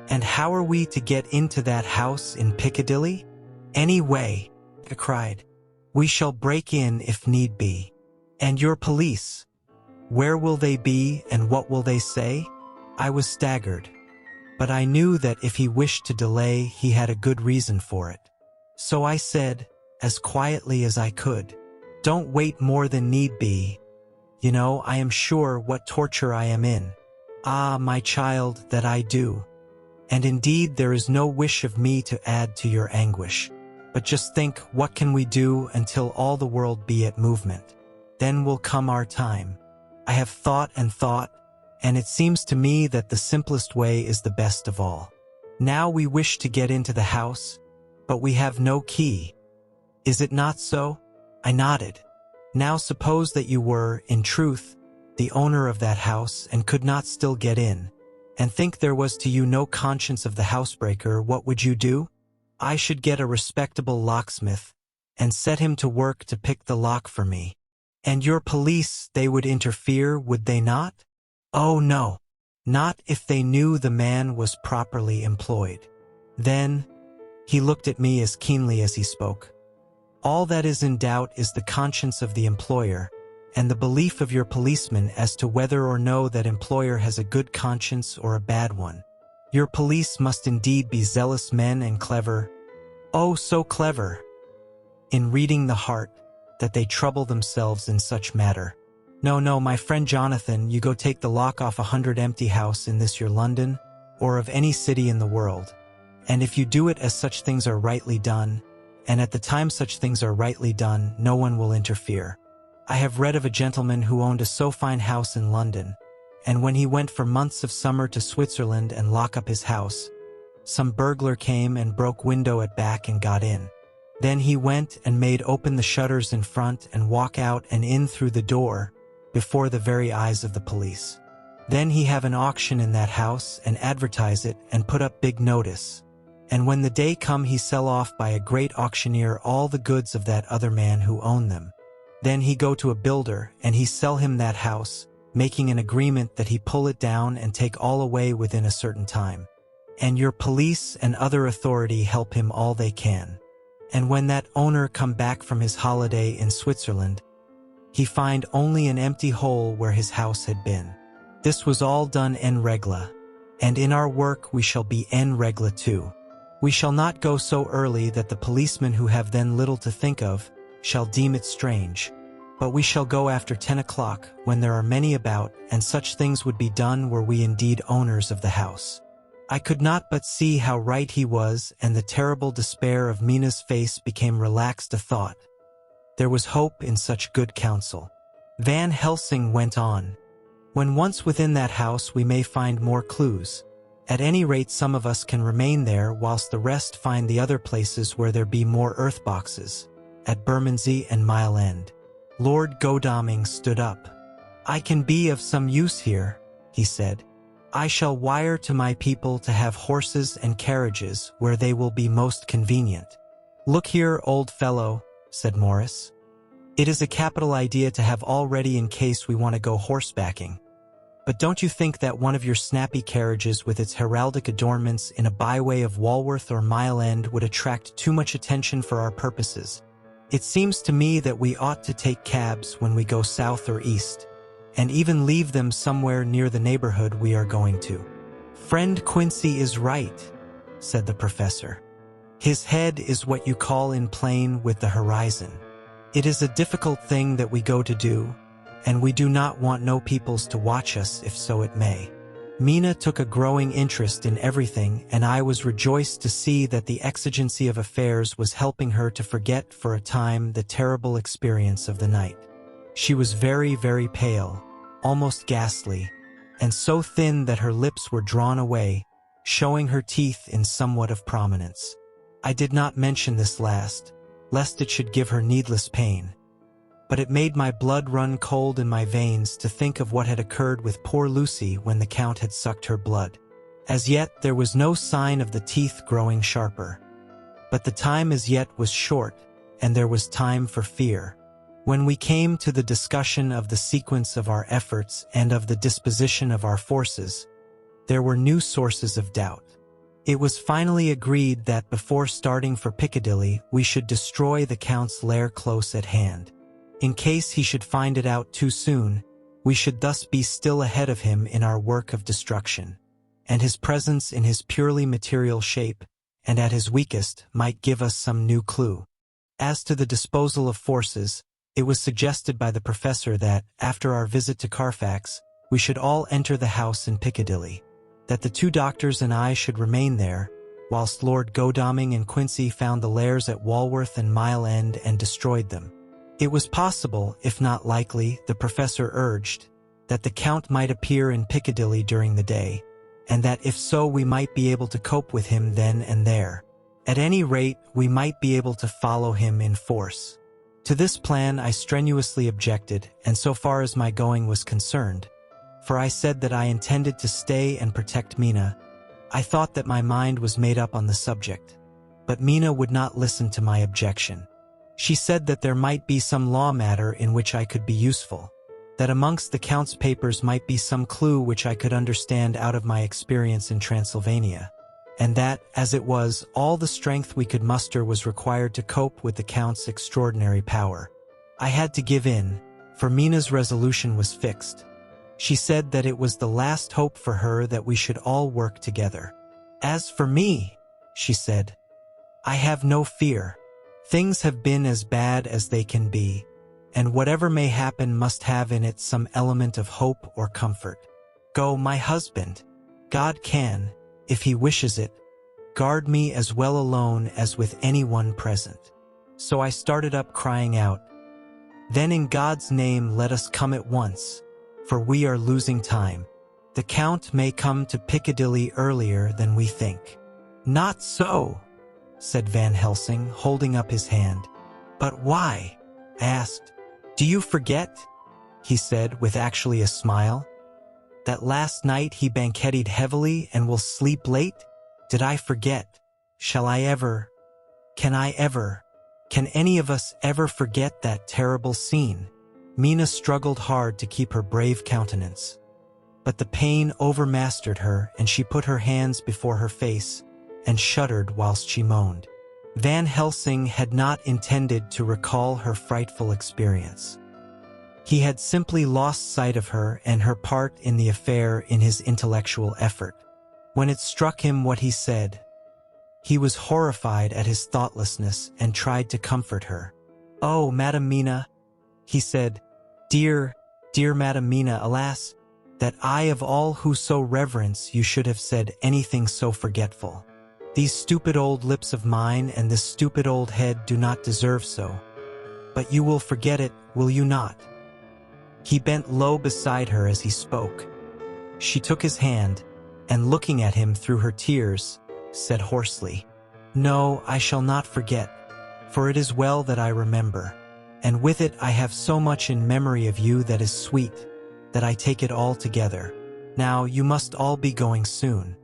and how are we to get into that house in Piccadilly? Anyway, I cried. We shall break in if need be. And your police? Where will they be and what will they say? I was staggered, but I knew that if he wished to delay, he had a good reason for it. So I said, as quietly as I could, don't wait more than need be. You know, I am sure what torture I am in. Ah, my child, that I do. And indeed there is no wish of me to add to your anguish. But just think, what can we do until all the world be at movement? Then will come our time. I have thought, and it seems to me that the simplest way is the best of all. Now we wish to get into the house, but we have no key. Is it not so? I nodded. Now suppose that you were, in truth, the owner of that house and could not still get in, and think there was to you no conscience of the housebreaker, what would you do? I should get a respectable locksmith, and set him to work to pick the lock for me. And your police, they would interfere, would they not? Oh no, not if they knew the man was properly employed. Then, he looked at me as keenly as he spoke. All that is in doubt is the conscience of the employer, and the belief of your policeman as to whether or no that employer has a good conscience or a bad one. Your police must indeed be zealous men and clever, oh so clever, in reading the heart, that they trouble themselves in such matter. No, my friend Jonathan, you go take the lock off 100 empty house in this your London, or of any city in the world, and if you do it as such things are rightly done, and at the time such things are rightly done, no one will interfere. I have read of a gentleman who owned a so fine house in London, and when he went for months of summer to Switzerland and lock up his house, some burglar came and broke window at back and got in. Then he went and made open the shutters in front and walk out and in through the door, before the very eyes of the police. Then he have an auction in that house and advertise it and put up big notice. And when the day come he sell off by a great auctioneer all the goods of that other man who owned them. Then he go to a builder and he sell him that house, making an agreement that he pull it down and take all away within a certain time. And your police and other authority help him all they can. And when that owner come back from his holiday in Switzerland, he find only an empty hole where his house had been. This was all done en regla, and in our work we shall be en regla too. We shall not go so early that the policemen who have then little to think of shall deem it strange, but we shall go after 10 o'clock when there are many about, and such things would be done were we indeed owners of the house. I could not but see how right he was, and the terrible despair of Mina's face became relaxed a thought. There was hope in such good counsel. Van Helsing went on. When once within that house we may find more clues. At any rate some of us can remain there whilst the rest find the other places where there be more earth boxes, at Bermondsey and Mile End. Lord Godalming stood up. I can be of some use here, he said. I shall wire to my people to have horses and carriages where they will be most convenient. Look here, old fellow, said Morris. It is a capital idea to have all ready in case we want to go horsebacking. But don't you think that one of your snappy carriages with its heraldic adornments in a byway of Walworth or Mile End would attract too much attention for our purposes? It seems to me that we ought to take cabs when we go south or east, and even leave them somewhere near the neighborhood we are going to." "Friend Quincy is right," said the professor. "His head is what you call in plane with the horizon. It is a difficult thing that we go to do, and we do not want no peoples to watch us if so it may." Mina took a growing interest in everything, and I was rejoiced to see that the exigency of affairs was helping her to forget for a time the terrible experience of the night. She was very, very pale, almost ghastly, and so thin that her lips were drawn away, showing her teeth in somewhat of prominence. I did not mention this last, lest it should give her needless pain. But it made my blood run cold in my veins to think of what had occurred with poor Lucy when the Count had sucked her blood. As yet there was no sign of the teeth growing sharper. But the time as yet was short, and there was time for fear. When we came to the discussion of the sequence of our efforts and of the disposition of our forces, there were new sources of doubt. It was finally agreed that before starting for Piccadilly we should destroy the Count's lair close at hand. In case he should find it out too soon, we should thus be still ahead of him in our work of destruction, and his presence in his purely material shape, and at his weakest, might give us some new clue. As to the disposal of forces, it was suggested by the professor that, after our visit to Carfax, we should all enter the house in Piccadilly, that the 2 doctors and I should remain there, whilst Lord Godalming and Quincy found the lairs at Walworth and Mile End and destroyed them. It was possible, if not likely, the professor urged, that the Count might appear in Piccadilly during the day, and that if so we might be able to cope with him then and there. At any rate, we might be able to follow him in force. To this plan I strenuously objected, and so far as my going was concerned, for I said that I intended to stay and protect Mina, I thought that my mind was made up on the subject. But Mina would not listen to my objection. She said that there might be some law matter in which I could be useful, that amongst the Count's papers might be some clue which I could understand out of my experience in Transylvania, and that, as it was, all the strength we could muster was required to cope with the Count's extraordinary power. I had to give in, for Mina's resolution was fixed. She said that it was the last hope for her that we should all work together. "As for me," she said, "I have no fear. Things have been as bad as they can be, and whatever may happen must have in it some element of hope or comfort. Go, my husband. God can, if he wishes it, guard me as well alone as with anyone present." So I started up crying out, "Then in God's name let us come at once, for we are losing time. The Count may come to Piccadilly earlier than we think." "Not so," said Van Helsing, holding up his hand. "But why?" I asked. "Do you forget," he said with actually a smile, "that last night he banqueted heavily and will sleep late? Did I forget? Shall I ever? Can I ever? Can any of us ever forget that terrible scene?" Mina struggled hard to keep her brave countenance, but the pain overmastered her and she put her hands before her face and shuddered whilst she moaned. Van Helsing had not intended to recall her frightful experience. He had simply lost sight of her and her part in the affair in his intellectual effort. When it struck him what he said, he was horrified at his thoughtlessness and tried to comfort her. "Oh, Madam Mina," he said, "dear, dear Madam Mina, alas, that I of all who so reverence you should have said anything so forgetful. These stupid old lips of mine and this stupid old head do not deserve so. But you will forget it, will you not?" He bent low beside her as he spoke. She took his hand, and looking at him through her tears, said hoarsely, "No, I shall not forget, for it is well that I remember, and with it I have so much in memory of you that is sweet, that I take it all together. Now you must all be going soon.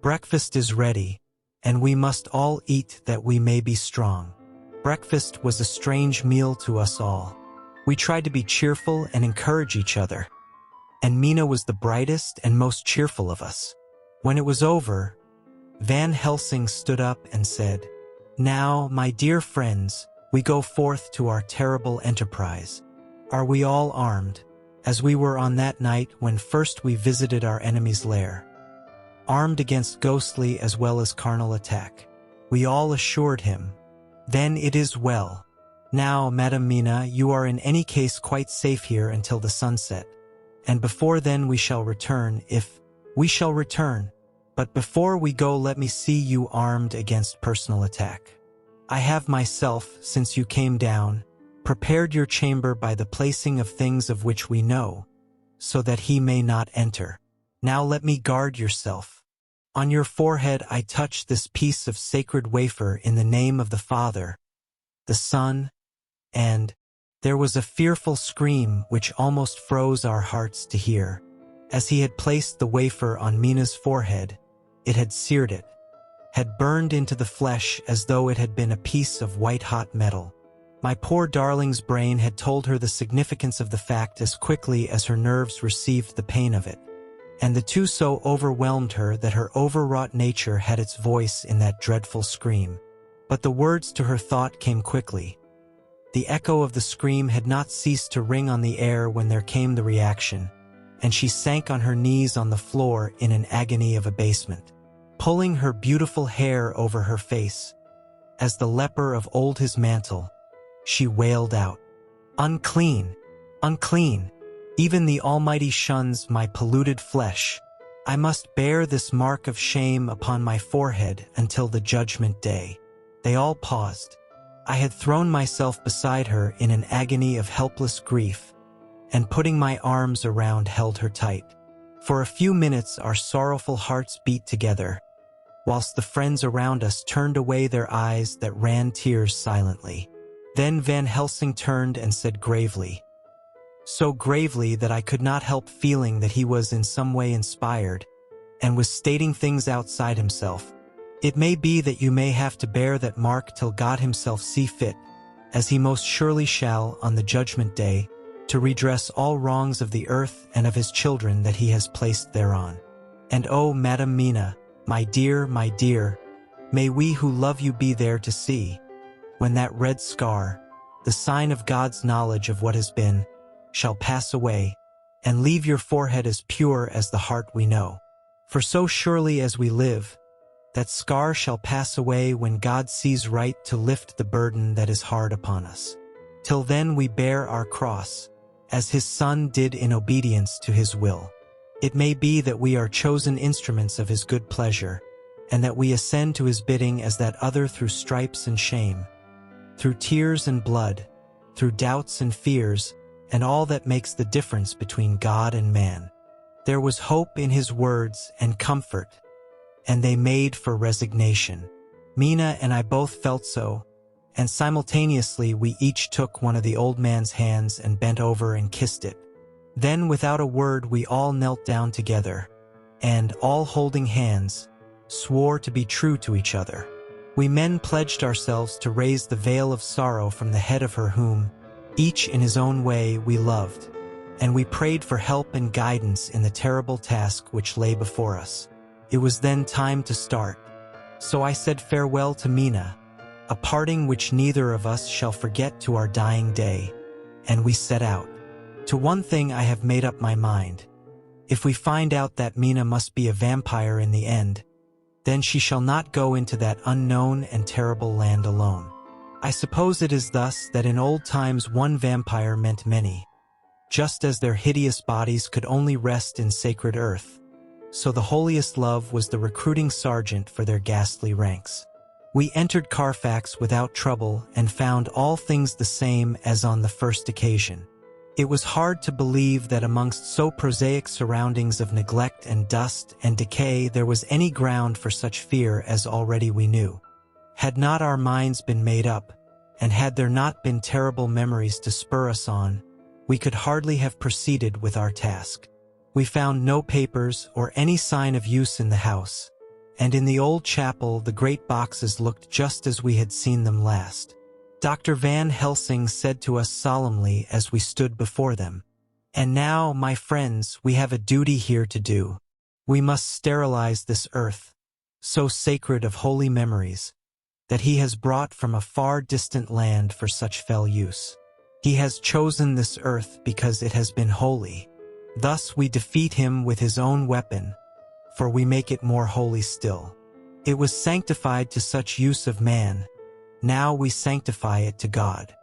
Breakfast is ready, and we must all eat that we may be strong." Breakfast was a strange meal to us all. We tried to be cheerful and encourage each other, and Mina was the brightest and most cheerful of us. When it was over, Van Helsing stood up and said, "Now, my dear friends, we go forth to our terrible enterprise. Are we all armed?" as we were on that night when first we visited our enemy's lair, armed against ghostly as well as carnal attack. We all assured him, "Then it is well. Now, Madam Mina, you are in any case quite safe here until the sunset, and before then we shall return if we shall return. But before we go, let me see you armed against personal attack. I have myself, since you came down, prepared your chamber by the placing of things of which we know, so that he may not enter. Now let me guard yourself. On your forehead I touch this piece of sacred wafer in the name of the Father, the Son, and—" There was a fearful scream which almost froze our hearts to hear. As he had placed the wafer on Mina's forehead, it had seared it, had burned into the flesh as though it had been a piece of white-hot metal. My poor darling's brain had told her the significance of the fact as quickly as her nerves received the pain of it, and the two so overwhelmed her that her overwrought nature had its voice in that dreadful scream. But the words to her thought came quickly. The echo of the scream had not ceased to ring on the air when there came the reaction, and she sank on her knees on the floor in an agony of abasement, pulling her beautiful hair over her face. As the leper of old his mantle, she wailed out, "Unclean! Unclean! Even the Almighty shuns my polluted flesh. I must bear this mark of shame upon my forehead until the judgment day." They all paused. I had thrown myself beside her in an agony of helpless grief, and putting my arms around held her tight. For a few minutes our sorrowful hearts beat together, whilst the friends around us turned away their eyes that ran tears silently. Then Van Helsing turned and said gravely, so gravely that I could not help feeling that he was in some way inspired, and was stating things outside himself, "It may be that you may have to bear that mark till God himself see fit, as he most surely shall on the judgment day, to redress all wrongs of the earth and of his children that he has placed thereon. And oh, Madam Mina, my dear, may we who love you be there to see, when that red scar, the sign of God's knowledge of what has been, shall pass away, and leave your forehead as pure as the heart we know. For so surely as we live, that scar shall pass away when God sees right to lift the burden that is hard upon us. Till then we bear our cross, as his Son did in obedience to his will. It may be that we are chosen instruments of his good pleasure, and that we ascend to his bidding as that other through stripes and shame, through tears and blood, through doubts and fears, and all that makes the difference between God and man. There was hope in his words and comfort, and they made for resignation. Mina and I both felt so, and simultaneously we each took one of the old man's hands and bent over and kissed it. Then without a word we all knelt down together, and, all holding hands, swore to be true to each other. We men pledged ourselves to raise the veil of sorrow from the head of her whom, each in his own way, we loved, and we prayed for help and guidance in the terrible task which lay before us. It was then time to start, so I said farewell to Mina, a parting which neither of us shall forget to our dying day, and we set out. To one thing I have made up my mind. If we find out that Mina must be a vampire in the end, then she shall not go into that unknown and terrible land alone. I suppose it is thus that in old times one vampire meant many. Just as their hideous bodies could only rest in sacred earth, so the holiest love was the recruiting sergeant for their ghastly ranks. We entered Carfax without trouble and found all things the same as on the first occasion. It was hard to believe that amongst so prosaic surroundings of neglect and dust and decay there was any ground for such fear as already we knew. Had not our minds been made up, and had there not been terrible memories to spur us on, we could hardly have proceeded with our task. We found no papers or any sign of use in the house, and in the old chapel the great boxes looked just as we had seen them last. Dr. Van Helsing said to us solemnly as we stood before them, "And now, my friends, we have a duty here to do. We must sterilize this earth, so sacred of holy memories, that he has brought from a far distant land for such fell use. He has chosen this earth because it has been holy. Thus we defeat him with his own weapon, for we make it more holy still. It was sanctified to such use of man. Now we sanctify it to God."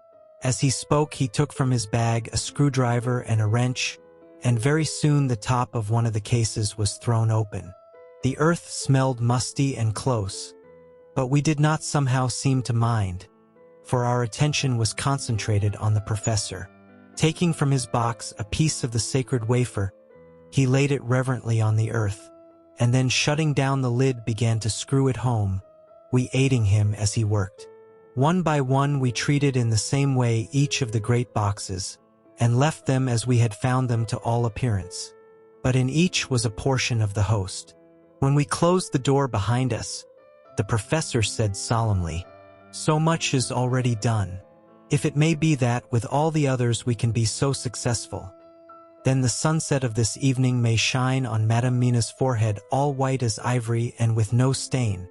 As he spoke, he took from his bag a screwdriver and a wrench, and very soon the top of one of the cases was thrown open. The earth smelled musty and close, but we did not somehow seem to mind, for our attention was concentrated on the professor. Taking from his box a piece of the sacred wafer, he laid it reverently on the earth, and then shutting down the lid began to screw it home, we aiding him as he worked. One by one we treated in the same way each of the great boxes, and left them as we had found them to all appearance. But in each was a portion of the host. When we closed the door behind us, the professor said solemnly, "So much is already done. If it may be that with all the others we can be so successful, then the sunset of this evening may shine on Madame Mina's forehead all white as ivory and with no stain."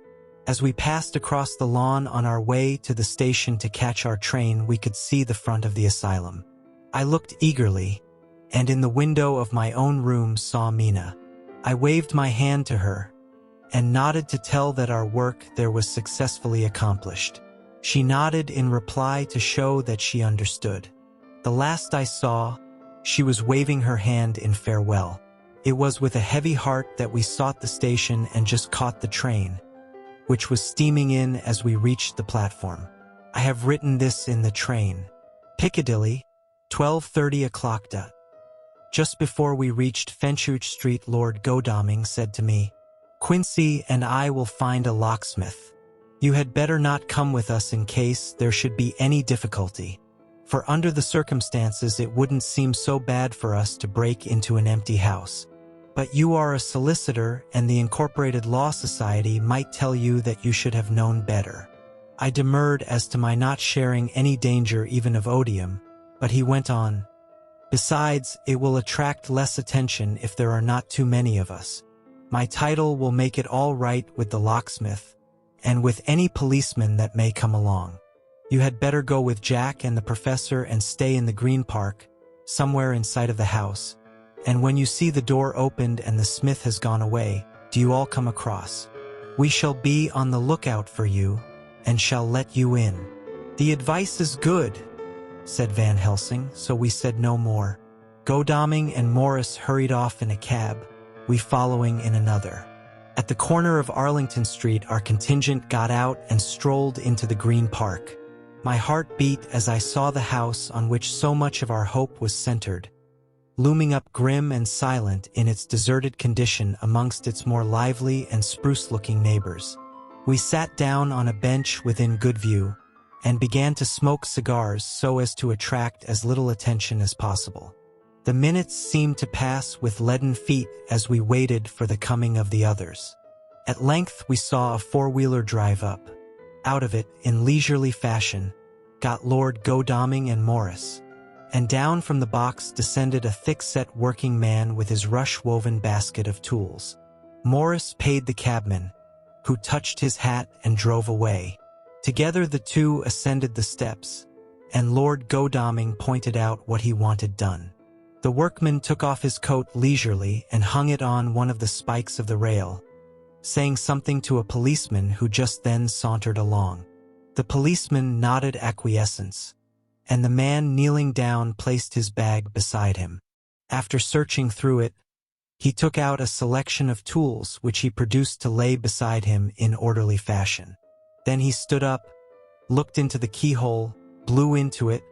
As we passed across the lawn on our way to the station to catch our train, we could see the front of the asylum. I looked eagerly, and in the window of my own room saw Mina. I waved my hand to her, and nodded to tell that our work there was successfully accomplished. She nodded in reply to show that she understood. The last I saw, she was waving her hand in farewell. It was with a heavy heart that we sought the station and just caught the train, which was steaming in as we reached the platform. I have written this in the train. Piccadilly, 12:30 o'clock. Just before we reached Fenchurch Street, Lord Godalming said to me, "Quincy and I will find a locksmith. You had better not come with us in case there should be any difficulty, for under the circumstances it wouldn't seem so bad for us to break into an empty house. But you are a solicitor, and the Incorporated Law Society might tell you that you should have known better." I demurred as to my not sharing any danger even of odium, but he went on, "Besides, it will attract less attention if there are not too many of us. My title will make it all right with the locksmith, and with any policeman that may come along. You had better go with Jack and the professor and stay in the Green Park, somewhere in sight of the house. And when you see the door opened and the smith has gone away, do you all come across. We shall be on the lookout for you, and shall let you in." "The advice is good," said Van Helsing, so we said no more. Godalming and Morris hurried off in a cab, we following in another. At the corner of Arlington Street, our contingent got out and strolled into the Green Park. My heart beat as I saw the house on which so much of our hope was centered, looming up grim and silent in its deserted condition amongst its more lively and spruce-looking neighbors. We sat down on a bench within good view, and began to smoke cigars so as to attract as little attention as possible. The minutes seemed to pass with leaden feet as we waited for the coming of the others. At length we saw a four-wheeler drive up. Out of it, in leisurely fashion, got Lord Godalming and Morris, and down from the box descended a thick-set working man with his rush-woven basket of tools. Morris paid the cabman, who touched his hat and drove away. Together the two ascended the steps, and Lord Godalming pointed out what he wanted done. The workman took off his coat leisurely and hung it on one of the spikes of the rail, saying something to a policeman who just then sauntered along. The policeman nodded acquiescence, and the man kneeling down placed his bag beside him. After searching through it, he took out a selection of tools which he produced to lay beside him in orderly fashion. Then he stood up, looked into the keyhole, blew into it,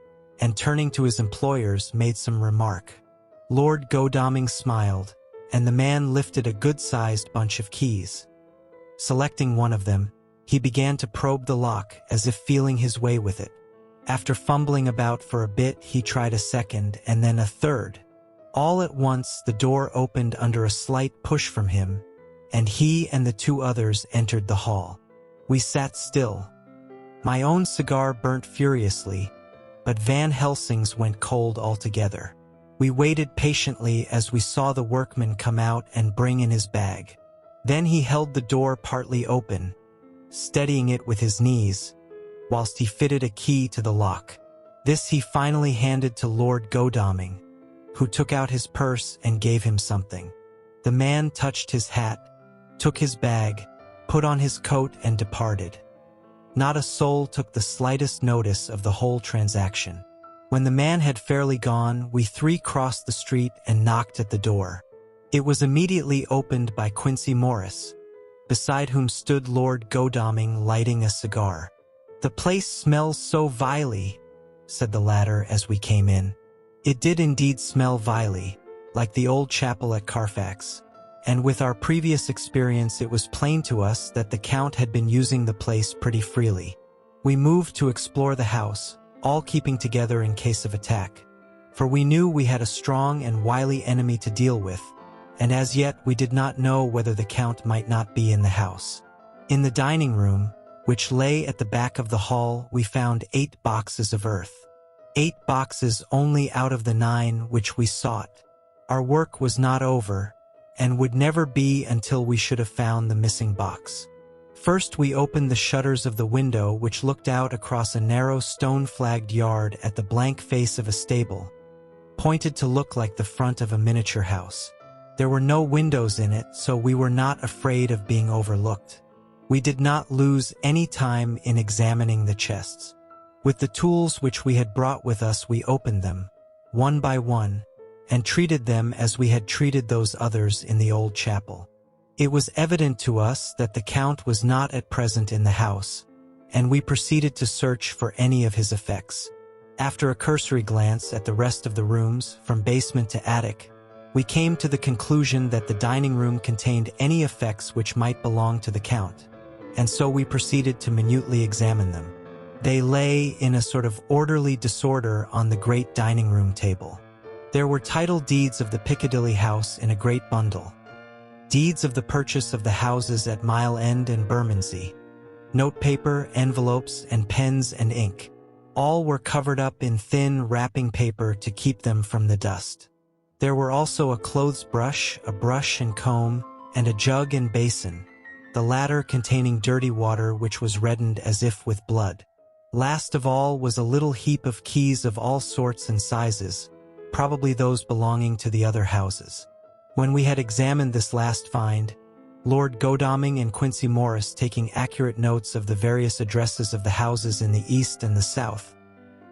and turning to his employers made some remark. Lord Godalming smiled, and the man lifted a good-sized bunch of keys. Selecting one of them, he began to probe the lock as if feeling his way with it. After fumbling about for a bit, he tried a second and then a third. All at once the door opened under a slight push from him, and he and the two others entered the hall. We sat still. My own cigar burnt furiously, but Van Helsing's went cold altogether. We waited patiently as we saw the workman come out and bring in his bag. Then he held the door partly open, steadying it with his knees, whilst he fitted a key to the lock. This he finally handed to Lord Godalming, who took out his purse and gave him something. The man touched his hat, took his bag, put on his coat and departed. Not a soul took the slightest notice of the whole transaction. When the man had fairly gone, we three crossed the street and knocked at the door. It was immediately opened by Quincy Morris, beside whom stood Lord Godalming lighting a cigar. "The place smells so vilely," said the latter as we came in. It did indeed smell vilely, like the old chapel at Carfax, and with our previous experience it was plain to us that the Count had been using the place pretty freely. We moved to explore the house, all keeping together in case of attack, for we knew we had a strong and wily enemy to deal with, and as yet we did not know whether the Count might not be in the house. In the dining room, which lay at the back of the hall, we found 8 boxes of earth. 8 boxes only out of the 9 which we sought. Our work was not over, and would never be until we should have found the missing box. First we opened the shutters of the window which looked out across a narrow stone-flagged yard at the blank face of a stable, pointed to look like the front of a miniature house. There were no windows in it, so we were not afraid of being overlooked. We did not lose any time in examining the chests. With the tools which we had brought with us we opened them, one by one, and treated them as we had treated those others in the old chapel. It was evident to us that the Count was not at present in the house, and we proceeded to search for any of his effects. After a cursory glance at the rest of the rooms, from basement to attic, we came to the conclusion that the dining room contained any effects which might belong to the Count, and so we proceeded to minutely examine them. They lay in a sort of orderly disorder on the great dining room table. There were title deeds of the Piccadilly house in a great bundle, deeds of the purchase of the houses at Mile End and Bermondsey, notepaper, envelopes, and pens and ink. All were covered up in thin wrapping paper to keep them from the dust. There were also a clothes brush, a brush and comb, and a jug and basin, the latter containing dirty water which was reddened as if with blood. Last of all was a little heap of keys of all sorts and sizes, probably those belonging to the other houses. When we had examined this last find, Lord Godalming and Quincy Morris, taking accurate notes of the various addresses of the houses in the east and the south,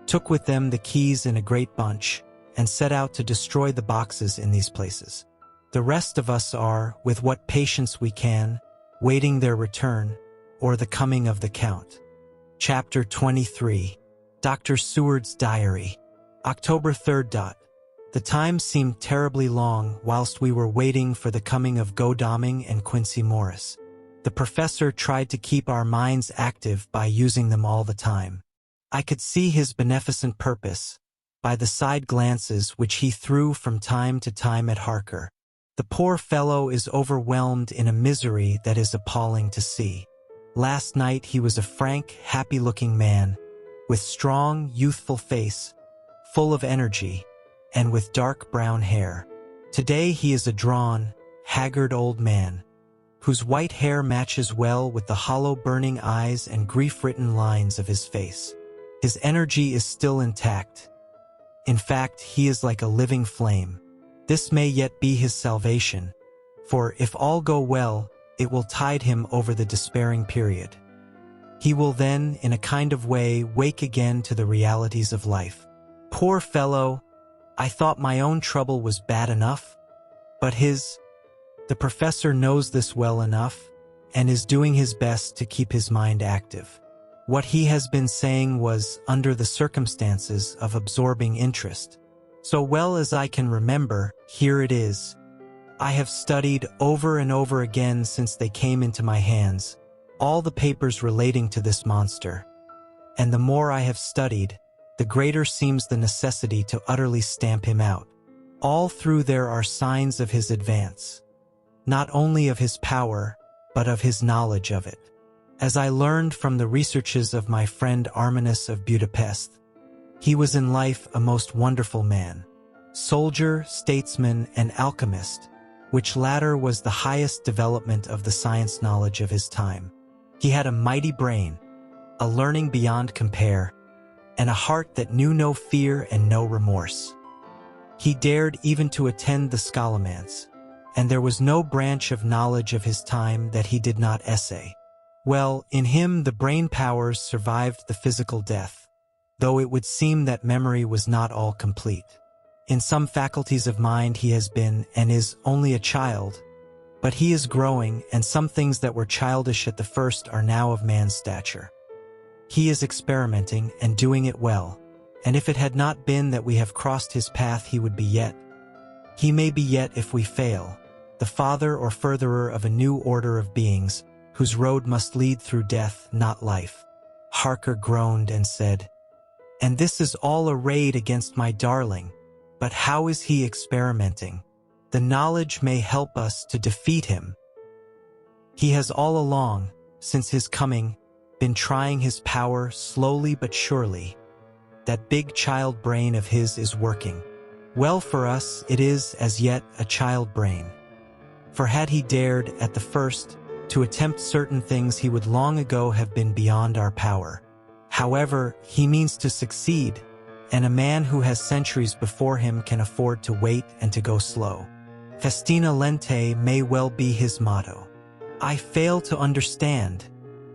took with them the keys in a great bunch, and set out to destroy the boxes in these places. The rest of us are, with what patience we can, waiting their return, or the coming of the Count. Chapter 23. Dr. Seward's Diary. October 3rd. The time seemed terribly long whilst we were waiting for the coming of Godalming and Quincy Morris. The professor tried to keep our minds active by using them all the time. I could see his beneficent purpose by the side glances which he threw from time to time at Harker. The poor fellow is overwhelmed in a misery that is appalling to see. Last night he was a frank, happy-looking man, with strong, youthful face, full of energy, and with dark brown hair. Today he is a drawn, haggard old man, whose white hair matches well with the hollow burning eyes and grief-written lines of his face. His energy is still intact. In fact, he is like a living flame. This may yet be his salvation, for if all go well, it will tide him over the despairing period. He will then, in a kind of way, wake again to the realities of life. Poor fellow, I thought my own trouble was bad enough, but the professor knows this well enough, and is doing his best to keep his mind active. What he has been saying was, under the circumstances, of absorbing interest. So well as I can remember, here it is. I have studied over and over again since they came into my hands, all the papers relating to this monster. And the more I have studied, the greater seems the necessity to utterly stamp him out. All through there are signs of his advance, not only of his power, but of his knowledge of it. As I learned from the researches of my friend Arminius of Budapest, he was in life a most wonderful man, soldier, statesman, and alchemist, which latter was the highest development of the science knowledge of his time. He had a mighty brain, a learning beyond compare, and a heart that knew no fear and no remorse. He dared even to attend the scholomance, and there was no branch of knowledge of his time that he did not essay. Well, in him the brain powers survived the physical death, though it would seem that memory was not all complete. In some faculties of mind he has been and is only a child, but he is growing, and some things that were childish at the first are now of man's stature. He is experimenting and doing it well, and if it had not been that we have crossed his path he would be yet. He may be yet if we fail, the father or furtherer of a new order of beings, whose road must lead through death, not life. Harker groaned and said, "And this is all a raid against my darling. But how is he experimenting? The knowledge may help us to defeat him. He has all along, since his coming, been trying his power slowly but surely. That big child brain of his is working. Well, for us it is as yet a child brain. For had he dared, at the first, to attempt certain things he would long ago have been beyond our power. However, he means to succeed, and a man who has centuries before him can afford to wait and to go slow. Festina lente may well be his motto." "I fail to understand,"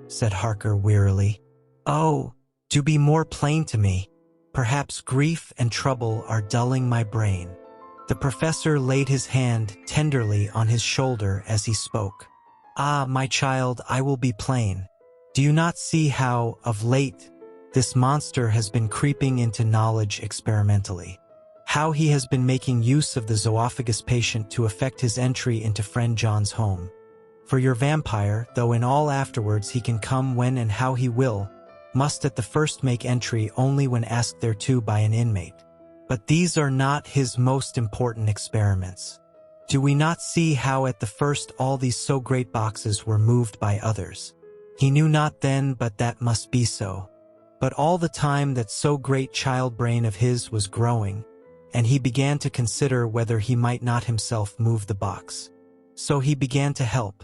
said Harker wearily. "Oh, do be more plain to me. Perhaps grief and trouble are dulling my brain." The professor laid his hand tenderly on his shoulder as he spoke. "Ah, my child, I will be plain. Do you not see how, of late, this monster has been creeping into knowledge experimentally? How he has been making use of the zoophagous patient to effect his entry into friend John's home. For your vampire, though in all afterwards he can come when and how he will, must at the first make entry only when asked thereto by an inmate. But these are not his most important experiments. Do we not see how at the first all these so great boxes were moved by others? He knew not then but that must be so. But all the time that so great child brain of his was growing, and he began to consider whether he might not himself move the box. So he began to help.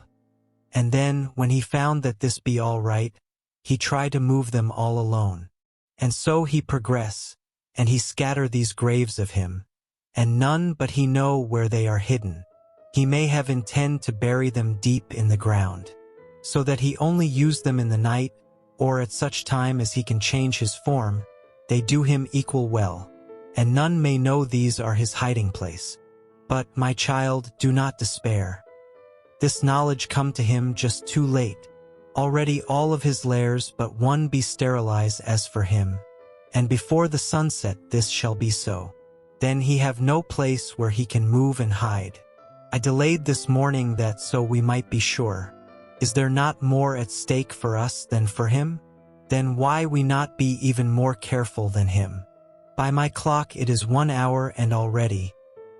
And then, when he found that this be all right, he tried to move them all alone. And so he progress, and he scatter these graves of him, and none but he know where they are hidden. He may have intend to bury them deep in the ground, so that he only use them in the night, or at such time as he can change his form, they do him equal well, and none may know these are his hiding place. But, my child, do not despair. This knowledge come to him just too late. Already all of his lairs but one be sterilized as for him, and before the sunset this shall be so. Then he have no place where he can move and hide. I delayed this morning that so we might be sure. Is there not more at stake for us than for him? Then why we not be even more careful than him? By my clock it is 1 hour and already.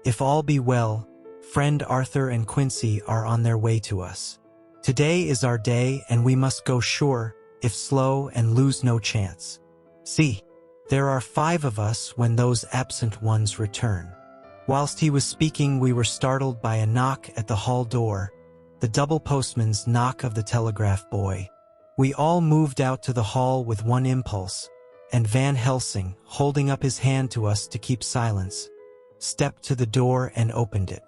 If all be well, friend Arthur and Quincy are on their way to us. Today is our day and we must go sure, if slow, and lose no chance. See, there are 5 of us when those absent ones return." Whilst he was speaking we were startled by a knock at the hall door, the double postman's knock of the telegraph boy. We all moved out to the hall with one impulse, and Van Helsing, holding up his hand to us to keep silence, stepped to the door and opened it.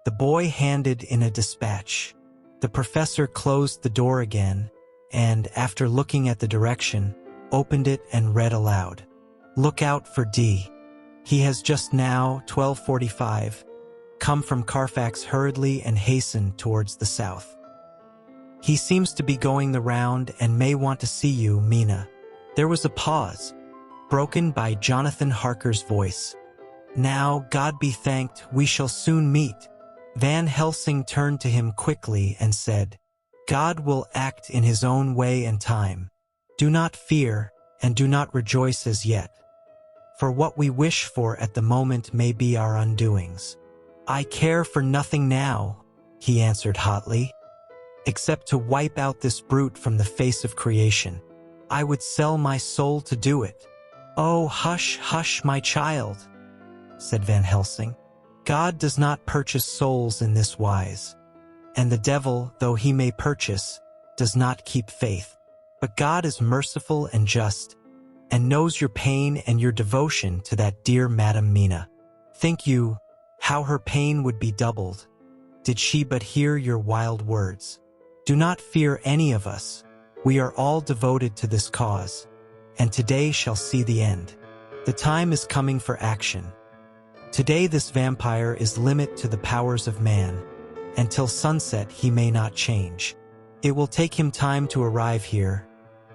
The boy handed in a dispatch. The professor closed the door again, and, after looking at the direction, opened it and read aloud. "Look out for D. He has just now, 12:45, come from Carfax hurriedly and hastened towards the south. He seems to be going the round and may want to see you, Mina." There was a pause, broken by Jonathan Harker's voice. "Now, God be thanked, we shall soon meet." Van Helsing turned to him quickly and said, "God will act in his own way and time. Do not fear, and do not rejoice as yet. For what we wish for at the moment may be our undoings." "I care for nothing now," he answered hotly, "except to wipe out this brute from the face of creation. I would sell my soul to do it." "Oh, hush, hush, my child," said Van Helsing. "God does not purchase souls in this wise. And the devil, though he may purchase, does not keep faith. But God is merciful and just. and knows your pain and your devotion to that dear Madam Mina. Think you, how her pain would be doubled, did she but hear your wild words. Do not fear any of us. We are all devoted to this cause, and today shall see the end. The time is coming for action. Today this vampire is limit to the powers of man. Until sunset he may not change. It will take him time to arrive here.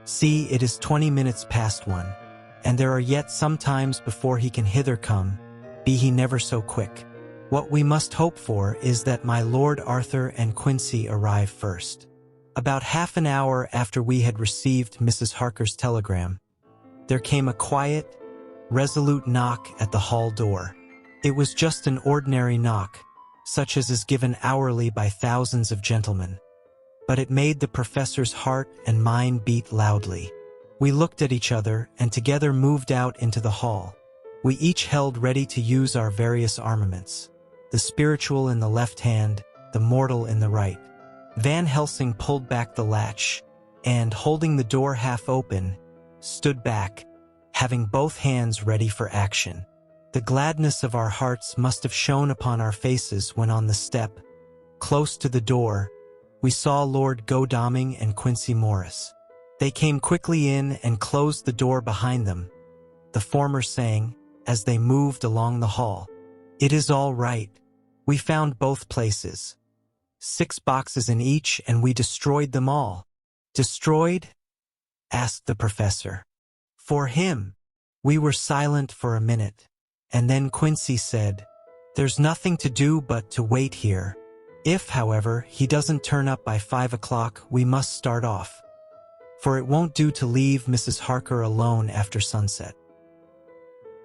See, it is 20 minutes past 1, and there are yet some times before he can hither come, be he never so quick. What we must hope for is that my Lord Arthur and Quincy arrive first. About half an hour after we had received Mrs. Harker's telegram, there came a quiet, resolute knock at the hall door. It was just an ordinary knock, such as is given hourly by thousands of gentlemen. But it made the professor's heart and mine beat loudly. We looked at each other and together moved out into the hall. We each held ready to use our various armaments, the spiritual in the left hand, the mortal in the right. Van Helsing pulled back the latch, and, holding the door half open, stood back, having both hands ready for action. The gladness of our hearts must have shone upon our faces when on the step, close to the door, we saw Lord Godalming and Quincy Morris. They came quickly in and closed the door behind them, the former saying, as they moved along the hall, "It is all right. We found both places. 6 boxes in each, and we destroyed them all." "Destroyed?" asked the professor. "For him." We were silent for a minute, and then Quincy said, "There's nothing to do but to wait here. If, however, he doesn't turn up by 5 o'clock, we must start off. For it won't do to leave Mrs. Harker alone after sunset."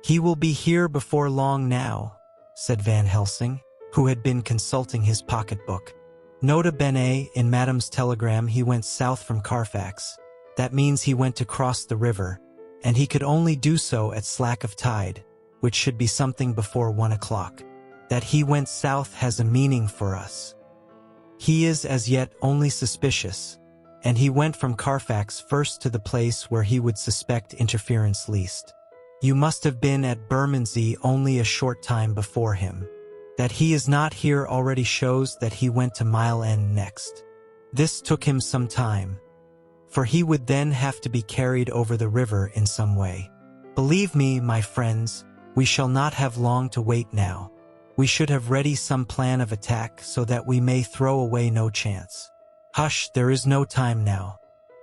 "He will be here before long now," said Van Helsing, who had been consulting his pocketbook. "Nota bene, in Madam's telegram he went south from Carfax. That means he went to cross the river, and he could only do so at slack of tide, which should be something before 1 o'clock. That he went south has a meaning for us. He is as yet only suspicious, and he went from Carfax first to the place where he would suspect interference least. You must have been at Bermondsey only a short time before him. That he is not here already shows that he went to Mile End next. This took him some time, for he would then have to be carried over the river in some way. Believe me, my friends, we shall not have long to wait now. We should have ready some plan of attack so that we may throw away no chance. Hush, there is no time now.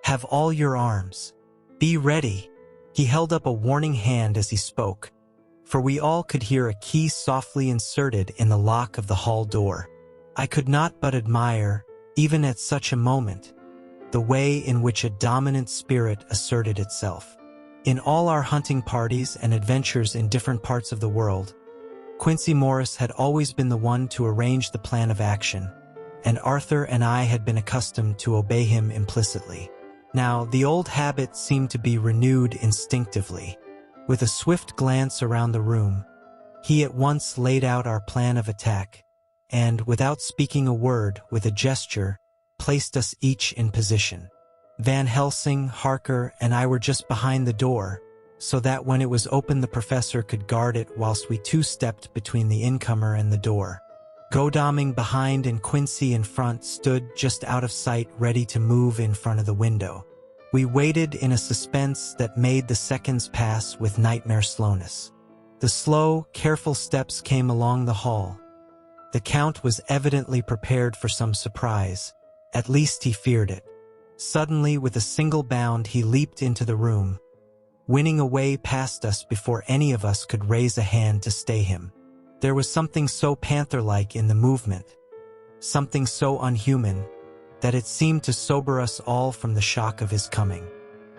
Have all your arms. Be ready." He held up a warning hand as he spoke, for we all could hear a key softly inserted in the lock of the hall door. I could not but admire, even at such a moment, the way in which a dominant spirit asserted itself. In all our hunting parties and adventures in different parts of the world, Quincy Morris had always been the one to arrange the plan of action, and Arthur and I had been accustomed to obey him implicitly. Now, the old habit seemed to be renewed instinctively. With a swift glance around the room, he at once laid out our plan of attack, and, without speaking a word, with a gesture, placed us each in position. Van Helsing, Harker, and I were just behind the door, so that when it was open the professor could guard it whilst we two stepped between the incomer and the door. Godalming behind and Quincy in front stood just out of sight, ready to move in front of the window. We waited in a suspense that made the seconds pass with nightmare slowness. The slow, careful steps came along the hall. The Count was evidently prepared for some surprise. At least he feared it. Suddenly, with a single bound, he leaped into the room, winning a way past us before any of us could raise a hand to stay him. There was something so panther-like in the movement, something so unhuman, that it seemed to sober us all from the shock of his coming.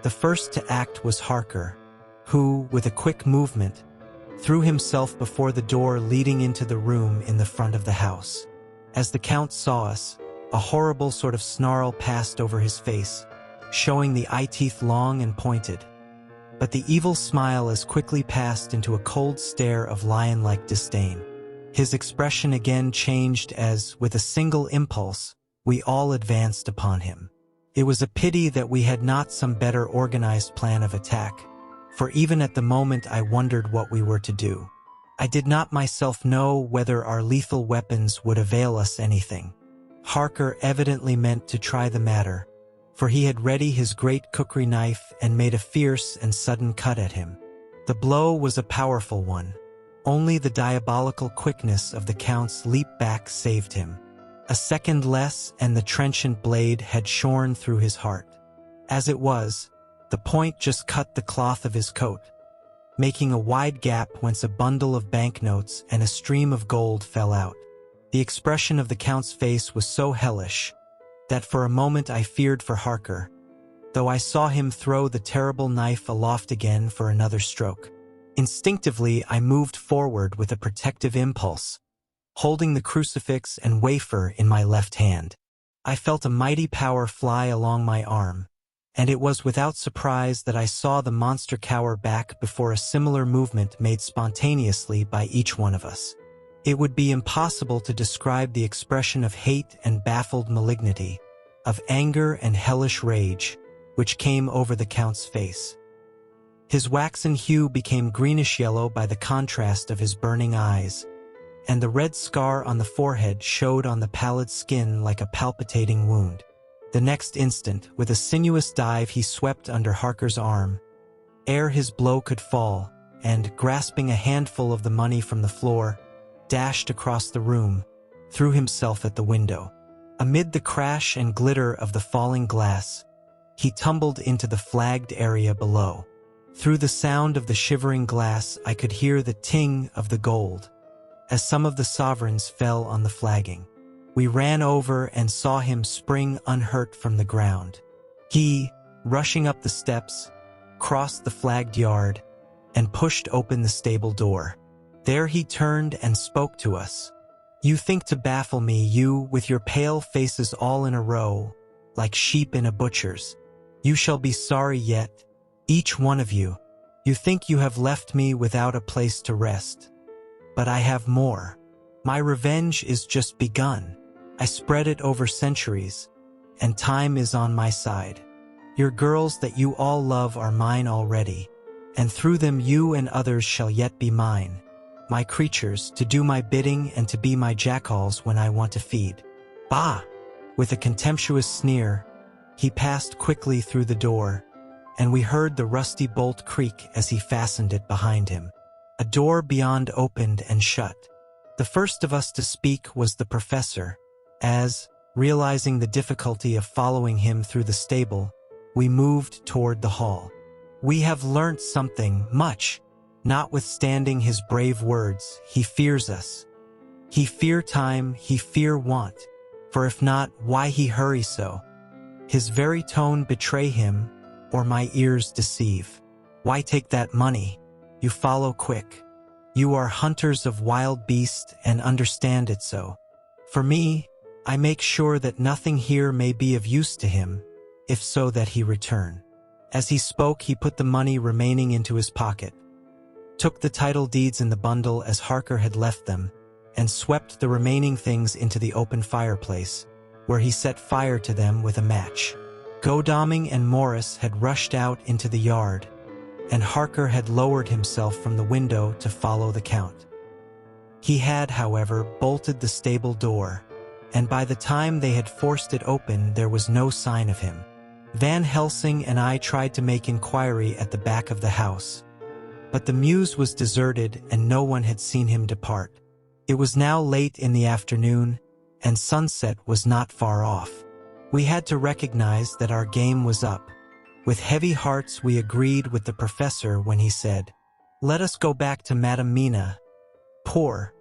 The first to act was Harker, who, with a quick movement, threw himself before the door leading into the room in the front of the house. As the Count saw us, a horrible sort of snarl passed over his face, showing the eye-teeth long and pointed. But the evil smile as quickly passed into a cold stare of lion-like disdain. His expression again changed as, with a single impulse, we all advanced upon him. It was a pity that we had not some better organized plan of attack, for even at the moment I wondered what we were to do. I did not myself know whether our lethal weapons would avail us anything. Harker evidently meant to try the matter, for he had ready his great cookery knife and made a fierce and sudden cut at him. The blow was a powerful one. Only the diabolical quickness of the Count's leap back saved him. A second less and the trenchant blade had shorn through his heart. As it was, the point just cut the cloth of his coat, making a wide gap whence a bundle of banknotes and a stream of gold fell out. The expression of the Count's face was so hellish that for a moment I feared for Harker, though I saw him throw the terrible knife aloft again for another stroke. Instinctively, I moved forward with a protective impulse, holding the crucifix and wafer in my left hand. I felt a mighty power fly along my arm, and it was without surprise that I saw the monster cower back before a similar movement made spontaneously by each one of us. It would be impossible to describe the expression of hate and baffled malignity, of anger and hellish rage, which came over the Count's face. His waxen hue became greenish-yellow by the contrast of his burning eyes, and the red scar on the forehead showed on the pallid skin like a palpitating wound. The next instant, with a sinuous dive, he swept under Harker's arm, ere his blow could fall, and, grasping a handful of the money from the floor, dashed across the room, threw himself at the window. Amid the crash and glitter of the falling glass, he tumbled into the flagged area below. Through the sound of the shivering glass, I could hear the ting of the gold, as some of the sovereigns fell on the flagging. We ran over and saw him spring unhurt from the ground. He, rushing up the steps, crossed the flagged yard, and pushed open the stable door. There he turned and spoke to us. "You think to baffle me, you, with your pale faces all in a row, like sheep in a butcher's. You shall be sorry yet, each one of you. You think you have left me without a place to rest. But I have more. My revenge is just begun. I spread it over centuries, and time is on my side. Your girls that you all love are mine already, and through them you and others shall yet be mine. My creatures, to do my bidding and to be my jackals when I want to feed." "Bah!" With a contemptuous sneer, he passed quickly through the door, and we heard the rusty bolt creak as he fastened it behind him. A door beyond opened and shut. The first of us to speak was the professor, as, realizing the difficulty of following him through the stable, we moved toward the hall. "We have learnt something, much. Notwithstanding his brave words, he fears us. He fear time, he fear want, for if not, why he hurry so? His very tone betray him, or my ears deceive. Why take that money? You follow quick. You are hunters of wild beasts and understand it so. For me, I make sure that nothing here may be of use to him, if so that he return." As he spoke, he put the money remaining into his pocket, took the title deeds in the bundle as Harker had left them, and swept the remaining things into the open fireplace, where he set fire to them with a match. Godalming and Morris had rushed out into the yard, and Harker had lowered himself from the window to follow the Count. He had, however, bolted the stable door, and by the time they had forced it open there was no sign of him. Van Helsing and I tried to make inquiry at the back of the house, but the mews was deserted and no one had seen him depart. It was now late in the afternoon, and sunset was not far off. We had to recognize that our game was up. With heavy hearts we agreed with the professor when he said, "Let us go back to Madame Mina. Poor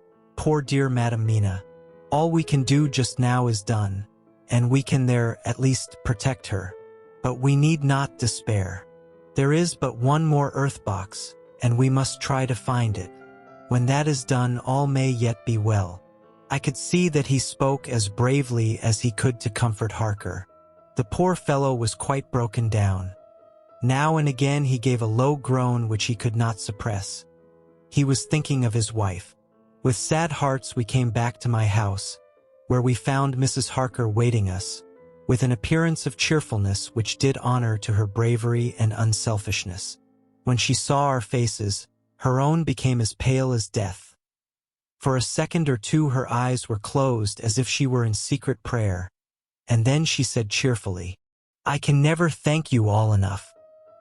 dear Madame Mina. All we can do just now is done, and we can there at least protect her. But we need not despair. There is but one more earth box, and we must try to find it. When that is done, all may yet be well." I could see that he spoke as bravely as he could to comfort Harker. The poor fellow was quite broken down. Now and again he gave a low groan which he could not suppress. He was thinking of his wife. With sad hearts we came back to my house, where we found Mrs. Harker waiting us, with an appearance of cheerfulness which did honor to her bravery and unselfishness. When she saw our faces, her own became as pale as death. For a second or two her eyes were closed as if she were in secret prayer, and then she said cheerfully, "I can never thank you all enough.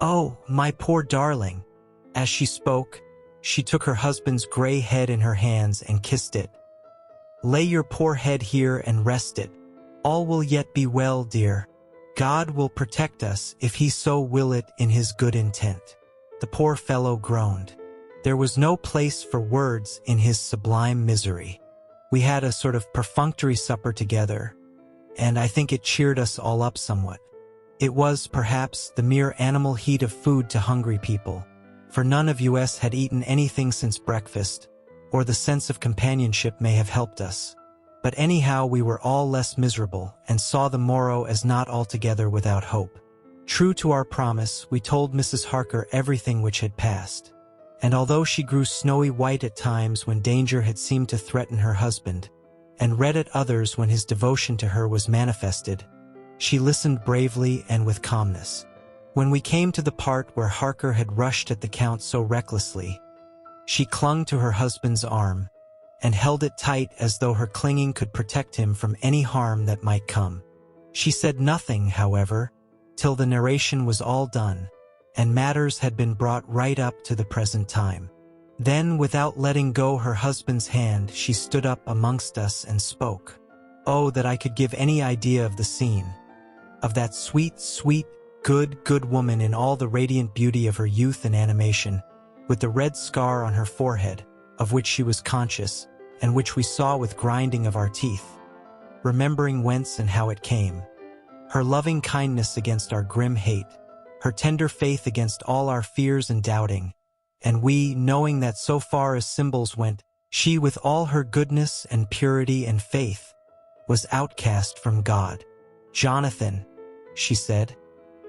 Oh, my poor darling." As she spoke, she took her husband's gray head in her hands and kissed it. "Lay your poor head here and rest it. All will yet be well, dear. God will protect us if he so will it in his good intent." The poor fellow groaned. There was no place for words in his sublime misery. We had a sort of perfunctory supper together, and I think it cheered us all up somewhat. It was, perhaps, the mere animal heat of food to hungry people, for none of us had eaten anything since breakfast, or the sense of companionship may have helped us. But anyhow we were all less miserable, and saw the morrow as not altogether without hope. True to our promise, we told Mrs. Harker everything which had passed, and although she grew snowy white at times when danger had seemed to threaten her husband, and red at others when his devotion to her was manifested, she listened bravely and with calmness. When we came to the part where Harker had rushed at the Count so recklessly, she clung to her husband's arm, and held it tight as though her clinging could protect him from any harm that might come. She said nothing, however, till the narration was all done, and matters had been brought right up to the present time. Then, without letting go her husband's hand, she stood up amongst us and spoke. Oh, that I could give any idea of the scene, of that sweet, sweet, good woman in all the radiant beauty of her youth and animation, with the red scar on her forehead, of which she was conscious, and which we saw with grinding of our teeth, remembering whence and how it came. Her loving kindness against our grim hate, her tender faith against all our fears and doubting, and we, knowing that so far as symbols went, she with all her goodness and purity and faith, was outcast from God. "Jonathan," she said,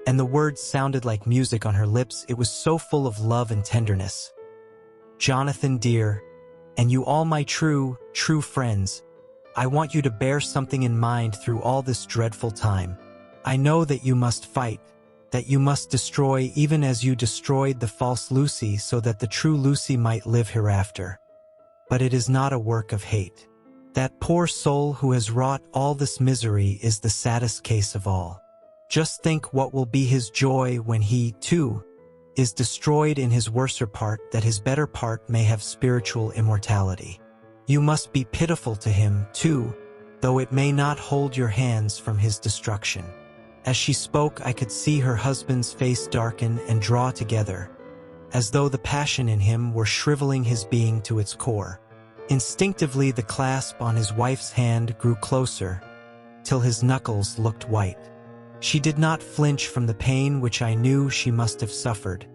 and the words sounded like music on her lips, it was so full of love and tenderness. "Jonathan dear, and you all my true friends, I want you to bear something in mind through all this dreadful time. I know that you must fight, that you must destroy even as you destroyed the false Lucy so that the true Lucy might live hereafter. But it is not a work of hate. That poor soul who has wrought all this misery is the saddest case of all. Just think what will be his joy when he, too, is destroyed in his worser part, that his better part may have spiritual immortality. You must be pitiful to him, too, though it may not hold your hands from his destruction." As she spoke, I could see her husband's face darken and draw together, as though the passion in him were shriveling his being to its core. Instinctively, the clasp on his wife's hand grew closer, till his knuckles looked white. She did not flinch from the pain which I knew she must have suffered,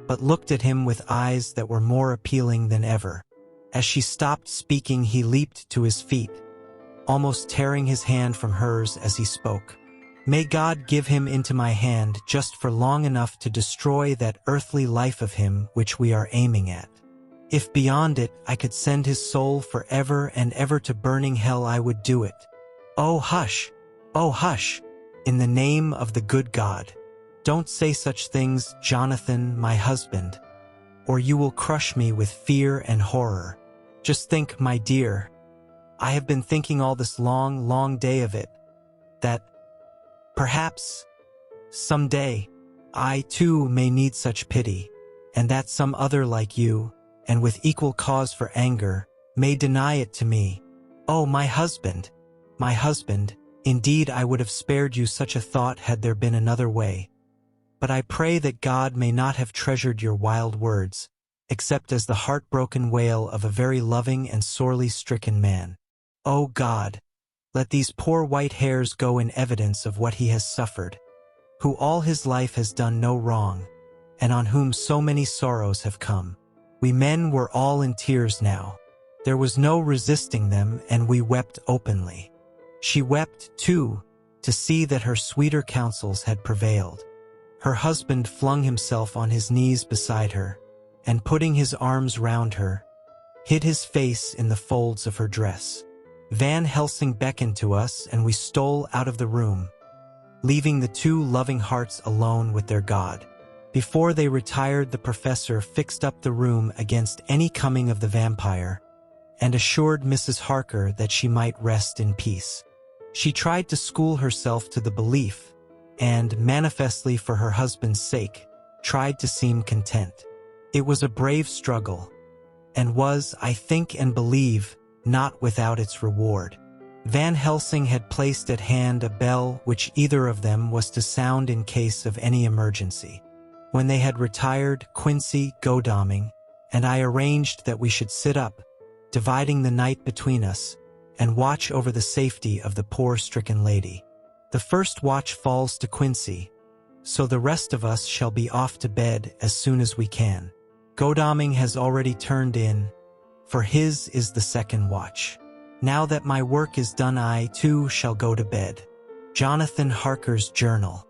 but looked at him with eyes that were more appealing than ever. As she stopped speaking, he leaped to his feet, almost tearing his hand from hers as he spoke. "May God give him into my hand just for long enough to destroy that earthly life of him which we are aiming at. If beyond it I could send his soul forever and ever to burning hell, I would do it. Oh, hush! Oh, hush! In the name of the good God, don't say such things, Jonathan, my husband, or you will crush me with fear and horror. Just think, my dear, I have been thinking all this long day of it, that perhaps some day I too may need such pity, and that some other like you, and with equal cause for anger, may deny it to me. Oh, my husband, indeed I would have spared you such a thought had there been another way. But I pray that God may not have treasured your wild words, except as the heartbroken wail of a very loving and sorely stricken man. Oh God, let these poor white hairs go in evidence of what he has suffered, who all his life has done no wrong, and on whom so many sorrows have come." We men were all in tears now. There was no resisting them, and we wept openly. She wept, too, to see that her sweeter counsels had prevailed. Her husband flung himself on his knees beside her, and putting his arms round her, hid his face in the folds of her dress. Van Helsing beckoned to us, and we stole out of the room, leaving the two loving hearts alone with their God. Before they retired, the professor fixed up the room against any coming of the vampire and assured Mrs. Harker that she might rest in peace. She tried to school herself to the belief and, manifestly for her husband's sake, tried to seem content. It was a brave struggle, and was, I think and believe, not without its reward. Van Helsing had placed at hand a bell which either of them was to sound in case of any emergency. When they had retired, Quincy, Godalming, and I arranged that we should sit up, dividing the night between us, and watch over the safety of the poor stricken lady. The first watch falls to Quincy, so the rest of us shall be off to bed as soon as we can. Godalming has already turned in, for his is the second watch. Now that my work is done, I, too, shall go to bed. Jonathan Harker's Journal.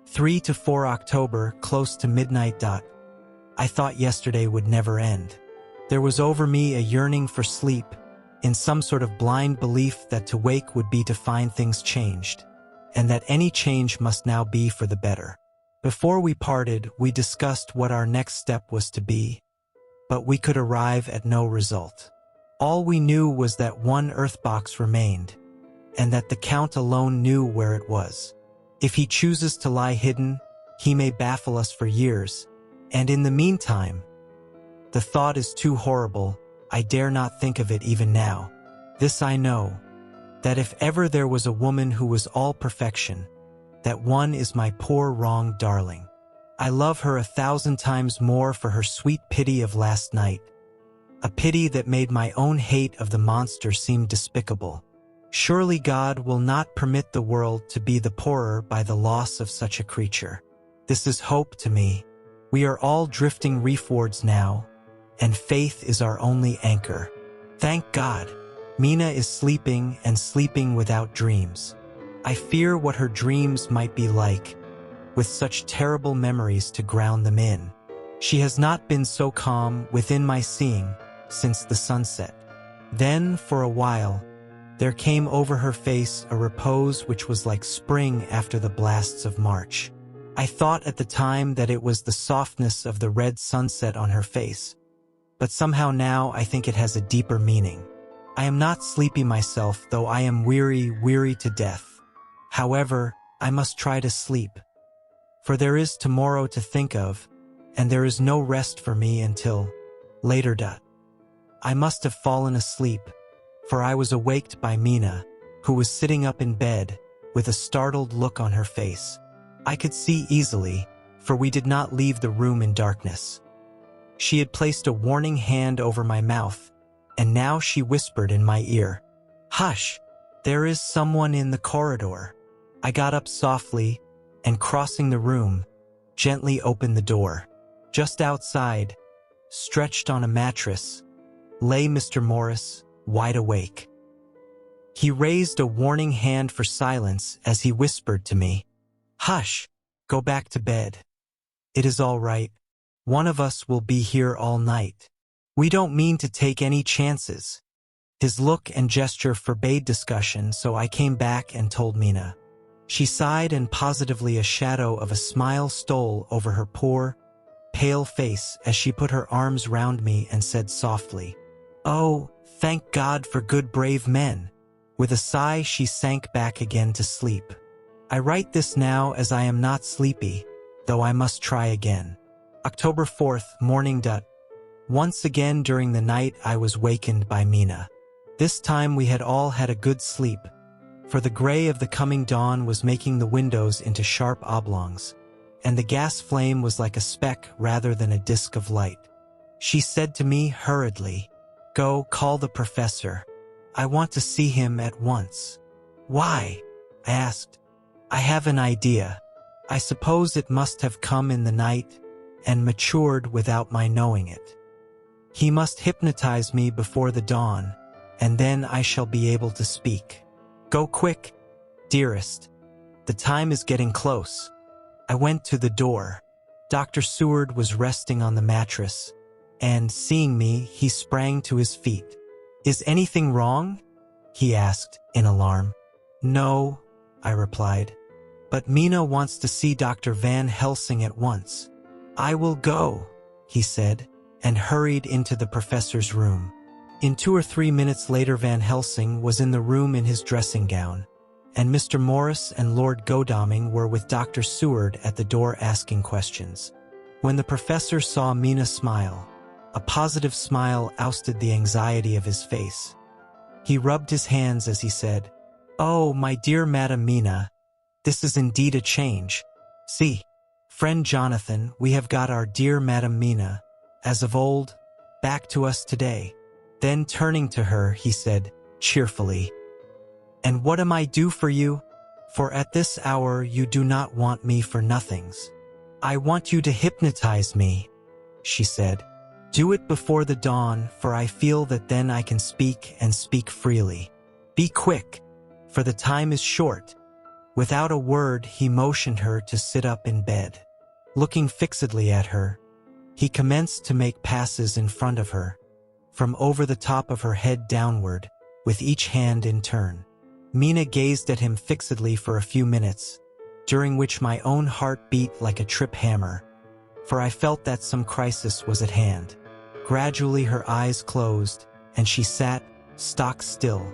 3 to 4 October, close to midnight. I thought yesterday would never end. There was over me a yearning for sleep, in some sort of blind belief that to wake would be to find things changed, and that any change must now be for the better. Before we parted, we discussed what our next step was to be, but we could arrive at no result. All we knew was that one earth box remained, and that the Count alone knew where it was. If he chooses to lie hidden, he may baffle us for years, and in the meantime, the thought is too horrible, I dare not think of it even now. This I know, that if ever there was a woman who was all perfection, that one is my poor wronged darling. I love her 1,000 times more for her sweet pity of last night, a pity that made my own hate of the monster seem despicable. Surely God will not permit the world to be the poorer by the loss of such a creature. This is hope to me. We are all drifting reefwards now, and faith is our only anchor. Thank God, Mina is sleeping, and sleeping without dreams. I fear what her dreams might be like, with such terrible memories to ground them in. She has not been so calm within my seeing since the sunset. Then, for a while, there came over her face a repose which was like spring after the blasts of March. I thought at the time that it was the softness of the red sunset on her face, but somehow now I think it has a deeper meaning. I am not sleepy myself, though I am weary to death. However, I must try to sleep, for there is tomorrow to think of, and there is no rest for me until later. I must have fallen asleep, for I was awaked by Mina, who was sitting up in bed, with a startled look on her face. I could see easily, for we did not leave the room in darkness. She had placed a warning hand over my mouth, and now she whispered in my ear, "Hush, there is someone in the corridor." I got up softly, and crossing the room, gently opened the door. Just outside, stretched on a mattress, lay Mr. Morris, wide awake. He raised a warning hand for silence as he whispered to me, "Hush, go back to bed. It is all right. One of us will be here all night. We don't mean to take any chances." His look and gesture forbade discussion, so I came back and told Mina. She sighed, and positively a shadow of a smile stole over her poor, pale face as she put her arms round me and said softly, "Oh, thank God for good brave men." With a sigh she sank back again to sleep. I write this now as I am not sleepy, though I must try again. October 4th, morning. Once again during the night I was wakened by Mina. This time we had all had a good sleep, for the gray of the coming dawn was making the windows into sharp oblongs, and the gas flame was like a speck rather than a disk of light. She said to me hurriedly, "Go, call the professor. I want to see him at once." "Why?" I asked. "I have an idea. I suppose it must have come in the night and matured without my knowing it. He must hypnotize me before the dawn, and then I shall be able to speak. Go quick, dearest. The time is getting close." I went to the door. Dr. Seward was resting on the mattress, and, seeing me, he sprang to his feet. "Is anything wrong?" he asked, in alarm. "No," I replied, "but Mina wants to see Dr. Van Helsing at once." "I will go," he said, and hurried into the professor's room. In 2 or 3 minutes later, Van Helsing was in the room in his dressing gown, and Mr. Morris and Lord Godalming were with Dr. Seward at the door asking questions. When the professor saw Mina smile, a positive smile ousted the anxiety of his face. He rubbed his hands as he said, "Oh, my dear Madam Mina, this is indeed a change. See, friend Jonathan, we have got our dear Madam Mina, as of old, back to us today." Then turning to her, he said, cheerfully, "And what am I do for you? For at this hour you do not want me for nothings. I want you to hypnotize me," she said. "Do it before the dawn, for I feel that then I can speak and speak freely. Be quick, for the time is short." Without a word, he motioned her to sit up in bed. Looking fixedly at her, he commenced to make passes in front of her, from over the top of her head downward, with each hand in turn. Mina gazed at him fixedly for a few minutes, during which my own heart beat like a trip hammer, for I felt that some crisis was at hand. Gradually her eyes closed, and she sat, stock still.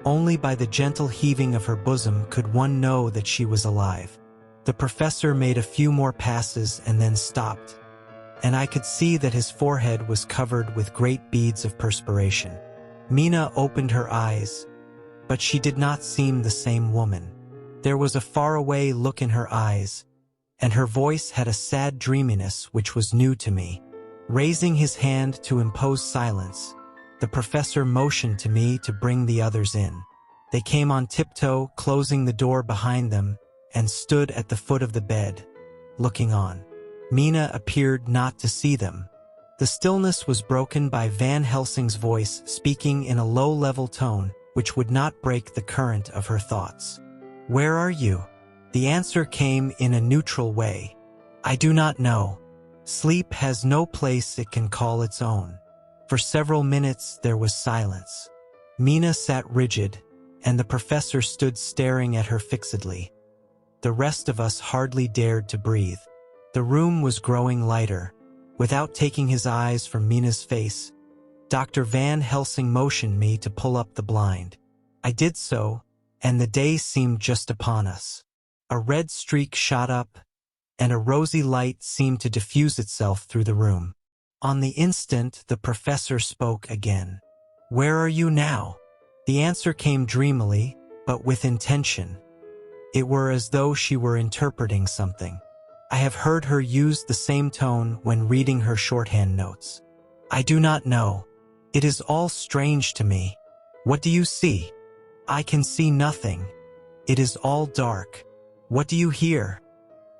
Only by the gentle heaving of her bosom could one know that she was alive. The professor made a few more passes and then stopped, and I could see that his forehead was covered with great beads of perspiration. Mina opened her eyes, but she did not seem the same woman. There was a faraway look in her eyes, and her voice had a sad dreaminess which was new to me. Raising his hand to impose silence, the professor motioned to me to bring the others in. They came on tiptoe, closing the door behind them, and stood at the foot of the bed, looking on. Mina appeared not to see them. The stillness was broken by Van Helsing's voice speaking in a low-level tone which would not break the current of her thoughts. "Where are you?" The answer came in a neutral way. "I do not know. Sleep has no place it can call its own." For several minutes there was silence. Mina sat rigid, and the professor stood staring at her fixedly. The rest of us hardly dared to breathe. The room was growing lighter. Without taking his eyes from Mina's face, Dr. Van Helsing motioned me to pull up the blind. I did so, and the day seemed just upon us. A red streak shot up, and a rosy light seemed to diffuse itself through the room. On the instant, the professor spoke again. "Where are you now?" The answer came dreamily, but with intention. It were as though she were interpreting something. I have heard her use the same tone when reading her shorthand notes. "I do not know. It is all strange to me. What do you see?" "I can see nothing. It is all dark." "What do you hear?"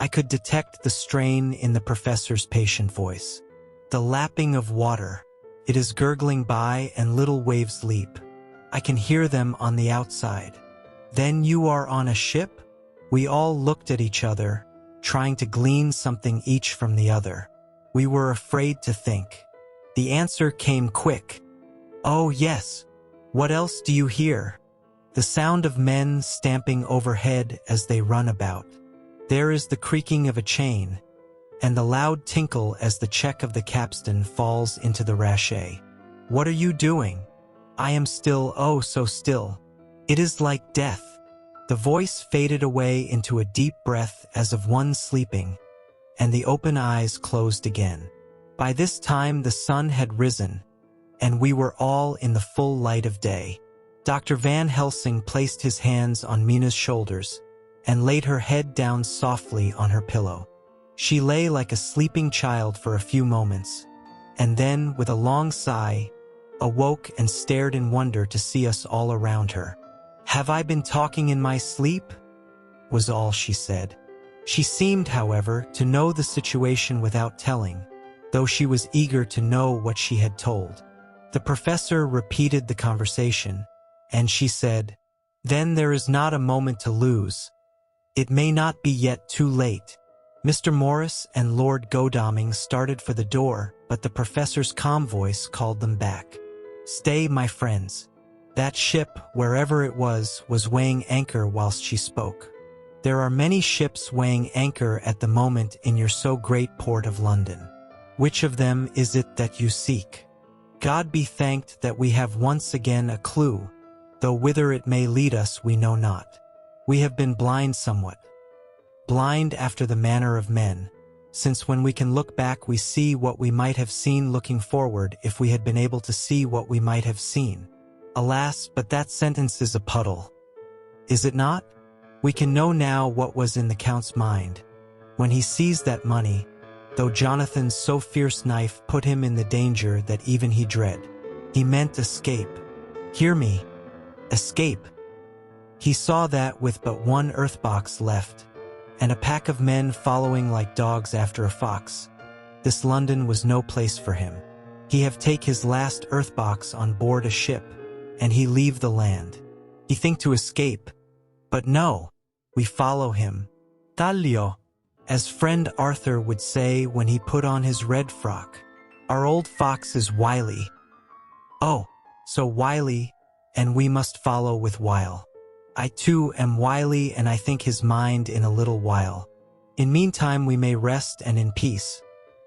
I could detect the strain in the professor's patient voice. "The lapping of water. It is gurgling by and little waves leap. I can hear them on the outside." "Then you are on a ship?" We all looked at each other, trying to glean something each from the other. We were afraid to think. The answer came quick. "Oh yes. What else do you hear?" "The sound of men stamping overhead as they run about. There is the creaking of a chain, and the loud tinkle as the check of the capstan falls into the rachet." "What are you doing?" "I am still, oh so still. It is like death." The voice faded away into a deep breath as of one sleeping, and the open eyes closed again. By this time the sun had risen, and we were all in the full light of day. Dr. Van Helsing placed his hands on Mina's shoulders and laid her head down softly on her pillow. She lay like a sleeping child for a few moments, and then, with a long sigh, awoke and stared in wonder to see us all around her. "Have I been talking in my sleep?" was all she said. She seemed, however, to know the situation without telling, though she was eager to know what she had told. The professor repeated the conversation, and she said, "Then there is not a moment to lose. It may not be yet too late." Mr. Morris and Lord Godalming started for the door, but the professor's calm voice called them back. "Stay, my friends." That ship, wherever it was weighing anchor whilst she spoke. There are many ships weighing anchor at the moment in your so great port of London. Which of them is it that you seek? God be thanked that we have once again a clue, though whither it may lead us we know not. We have been blind somewhat. Blind after the manner of men, since when we can look back we see what we might have seen looking forward if we had been able to see what we might have seen. Alas, but that sentence is a puddle. Is it not? We can know now what was in the Count's mind. When he seized that money, though Jonathan's so fierce knife put him in the danger that even he dread, he meant escape. Hear me. Escape. He saw that with but one earth-box left, and a pack of men following like dogs after a fox, this London was no place for him. He have take his last earth-box on board a ship, and he leave the land. He think to escape, but no, we follow him. Taglio, as friend Arthur would say when he put on his red frock. Our old fox is wily. Oh, so wily, and we must follow with wile. I too am wily, and I think his mind in a little while. In meantime we may rest and in peace,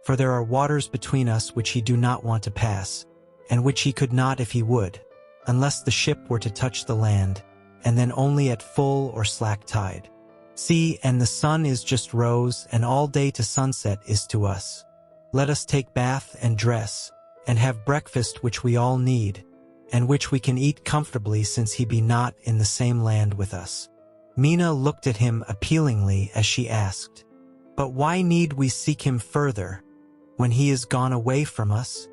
for there are waters between us which he do not want to pass, and which he could not if he would, unless the ship were to touch the land, and then only at full or slack tide. See, and the sun is just rose, and all day to sunset is to us. Let us take bath and dress, and have breakfast which we all need, and which we can eat comfortably since he be not in the same land with us. Mina looked at him appealingly as she asked, "But why need we seek him further, when he is gone away from us?"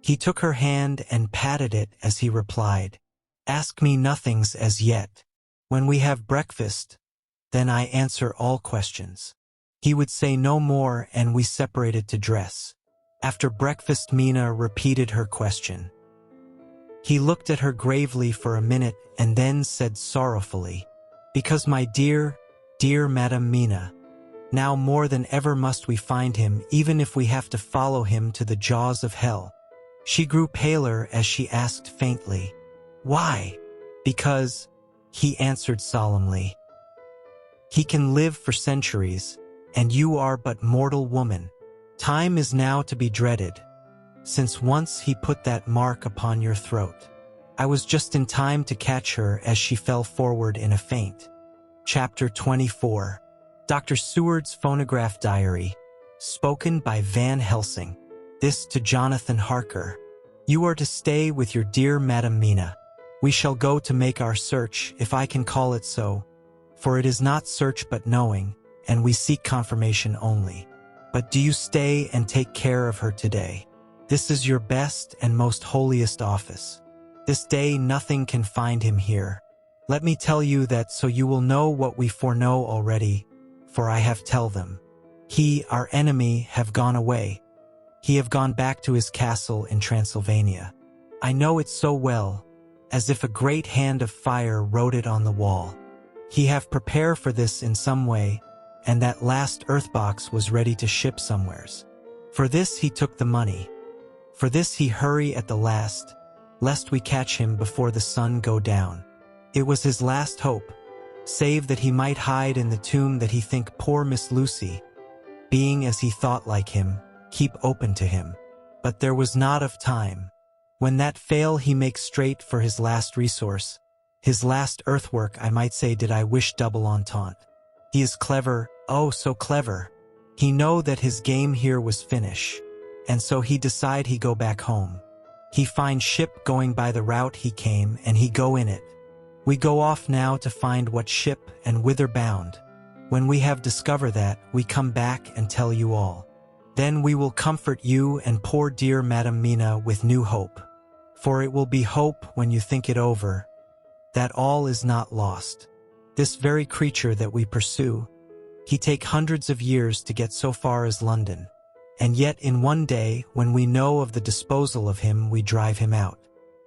He took her hand and patted it as he replied, "Ask me nothings as yet. When we have breakfast, then I answer all questions." He would say no more, and we separated to dress. After breakfast Mina repeated her question. He looked at her gravely for a minute and then said sorrowfully, "Because my dear, dear Madam Mina, now more than ever must we find him, even if we have to follow him to the jaws of hell." She grew paler as she asked faintly, "Why?" "Because," he answered solemnly, "he can live for centuries, and you are but mortal woman. Time is now to be dreaded, since once he put that mark upon your throat." I was just in time to catch her as she fell forward in a faint. Chapter 24. Dr. Seward's Phonograph Diary. Spoken by Van Helsing. This to Jonathan Harker. "You are to stay with your dear Madam Mina. We shall go to make our search, if I can call it so, for it is not search but knowing, and we seek confirmation only. But do you stay and take care of her today. This is your best and most holiest office. This day nothing can find him here. Let me tell you that so you will know what we foreknow already, for I have tell them. He, our enemy, have gone away. He have gone back to his castle in Transylvania. I know it so well, as if a great hand of fire wrote it on the wall. He have prepare for this in some way, and that last earth-box was ready to ship somewheres. For this he took the money. For this he hurry at the last, lest we catch him before the sun go down. It was his last hope, save that he might hide in the tomb that he think poor Miss Lucy, being as he thought like him, keep open to him. But there was not of time. When that fail he makes straight for his last resource, his last earthwork I might say did I wish double entente. He is clever, oh so clever. He know that his game here was finish, and so he decide he go back home. He find ship going by the route he came, and he go in it. We go off now to find what ship and whither bound. When we have discovered that, we come back and tell you all. Then we will comfort you and poor dear Madam Mina with new hope. For it will be hope when you think it over, that all is not lost. This very creature that we pursue, he take hundreds of years to get so far as London. And yet in one day, when we know of the disposal of him, we drive him out.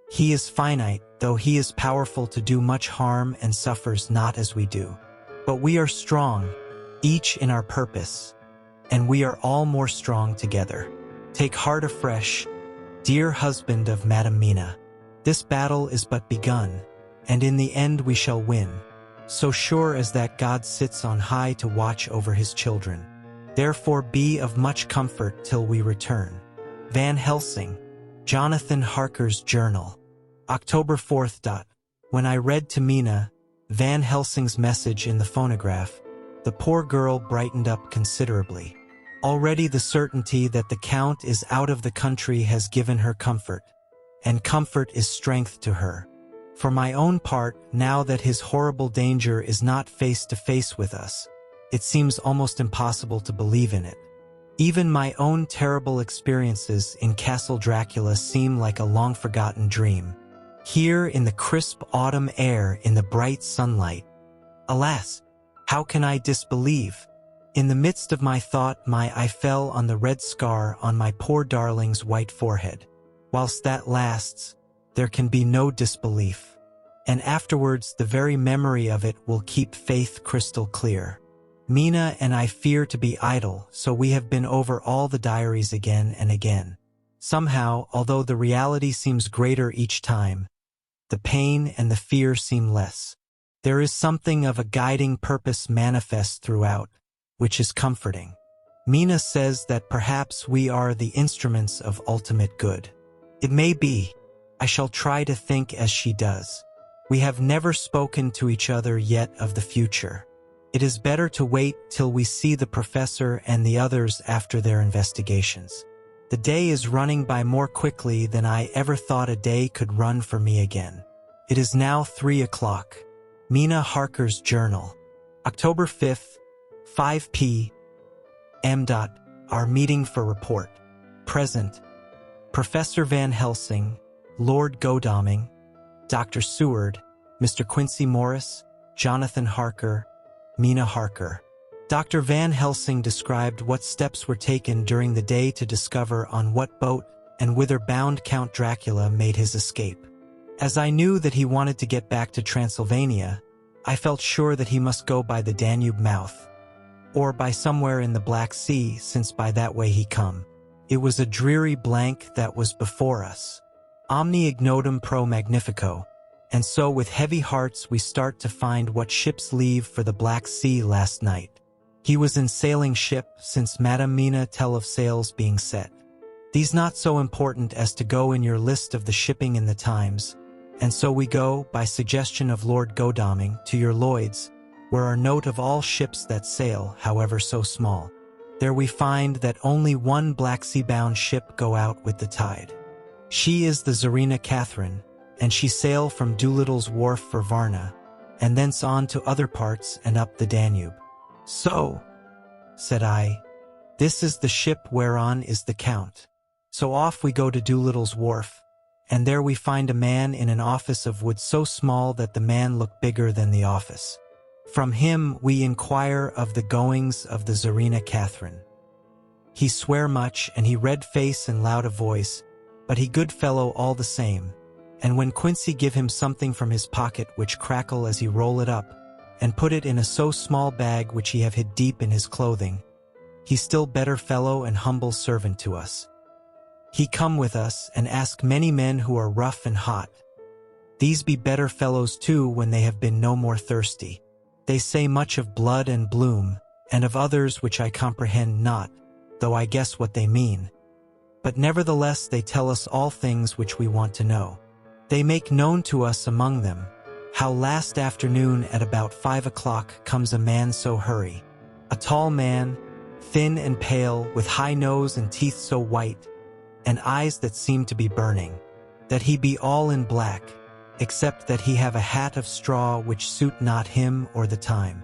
He is finite, though he is powerful to do much harm and suffers not as we do. But we are strong, each in our purpose, and we are all more strong together. Take heart afresh, dear husband of Madam Mina. This battle is but begun, and in the end we shall win. so sure as that God sits on high to watch over his children. Therefore be of much comfort till we return. Van Helsing, Jonathan Harker's Journal. October 4th. When I read to Mina Van Helsing's message in the phonograph, the poor girl brightened up considerably. Already the certainty that the Count is out of the country has given her comfort, and comfort is strength to her. For my own part, now that his horrible danger is not face to face with us, it seems almost impossible to believe in it. Even my own terrible experiences in Castle Dracula seem like a long-forgotten dream. Here in the crisp autumn air, in the bright sunlight. Alas, how can I disbelieve? In the midst of my thought, my eye fell on the red scar on my poor darling's white forehead. Whilst that lasts, there can be no disbelief. And afterwards, the very memory of it will keep faith crystal clear. Mina and I fear to be idle, so we have been over all the diaries again and again. Somehow, although the reality seems greater each time, the pain and the fear seem less. There is something of a guiding purpose manifest throughout, which is comforting. Mina says that perhaps we are the instruments of ultimate good. It may be. I shall try to think as she does. We have never spoken to each other yet of the future. It is better to wait till we see the professor and the others after their investigations. The day is running by more quickly than I ever thought a day could run for me again. It is now 3 o'clock. Mina Harker's Journal. October 5th, 5 p.m. Our meeting for report. Present. Professor Van Helsing, Lord Godalming, Dr. Seward, Mr. Quincy Morris, Jonathan Harker, Mina Harker. Dr. Van Helsing described what steps were taken during the day to discover on what boat and whither bound Count Dracula made his escape. As I knew that he wanted to get back to Transylvania, I felt sure that he must go by the Danube mouth, or by somewhere in the Black Sea, since by that way he come. It was a dreary blank that was before us. Omni ignotum pro magnifico, and so with heavy hearts we start to find what ships leave for the Black Sea last night. He was in sailing ship, since Madame Mina tell of sails being set. These not so important as to go in your list of the shipping in the Times, and so we go, by suggestion of Lord Godalming, to your Lloyd's, where are note of all ships that sail, however so small. There we find that only one Black Sea-bound ship go out with the tide. She is the Tsarina Catherine, and she sail from Doolittle's wharf for Varna, and thence on to other parts and up the Danube. So, said I, this is the ship whereon is the Count. So off we go to Doolittle's wharf, and there we find a man in an office of wood so small that the man looked bigger than the office. From him we inquire of the goings of the Tsarina Catherine. He swear much, and he red face and loud a voice, but he good fellow all the same. And when Quincy give him something from his pocket which crackle as he roll it up, and put it in a so small bag which he have hid deep in his clothing, he still better fellow and humble servant to us. He come with us, and ask many men who are rough and hot. These be better fellows too when they have been no more thirsty. They say much of blood and bloom, and of others which I comprehend not, though I guess what they mean. But nevertheless they tell us all things which we want to know. They make known to us among them, how last afternoon at about 5 o'clock comes a man so hurry, a tall man, thin and pale, with high nose and teeth so white, and eyes that seem to be burning, that he be all in black, except that he have a hat of straw which suit not him or the time,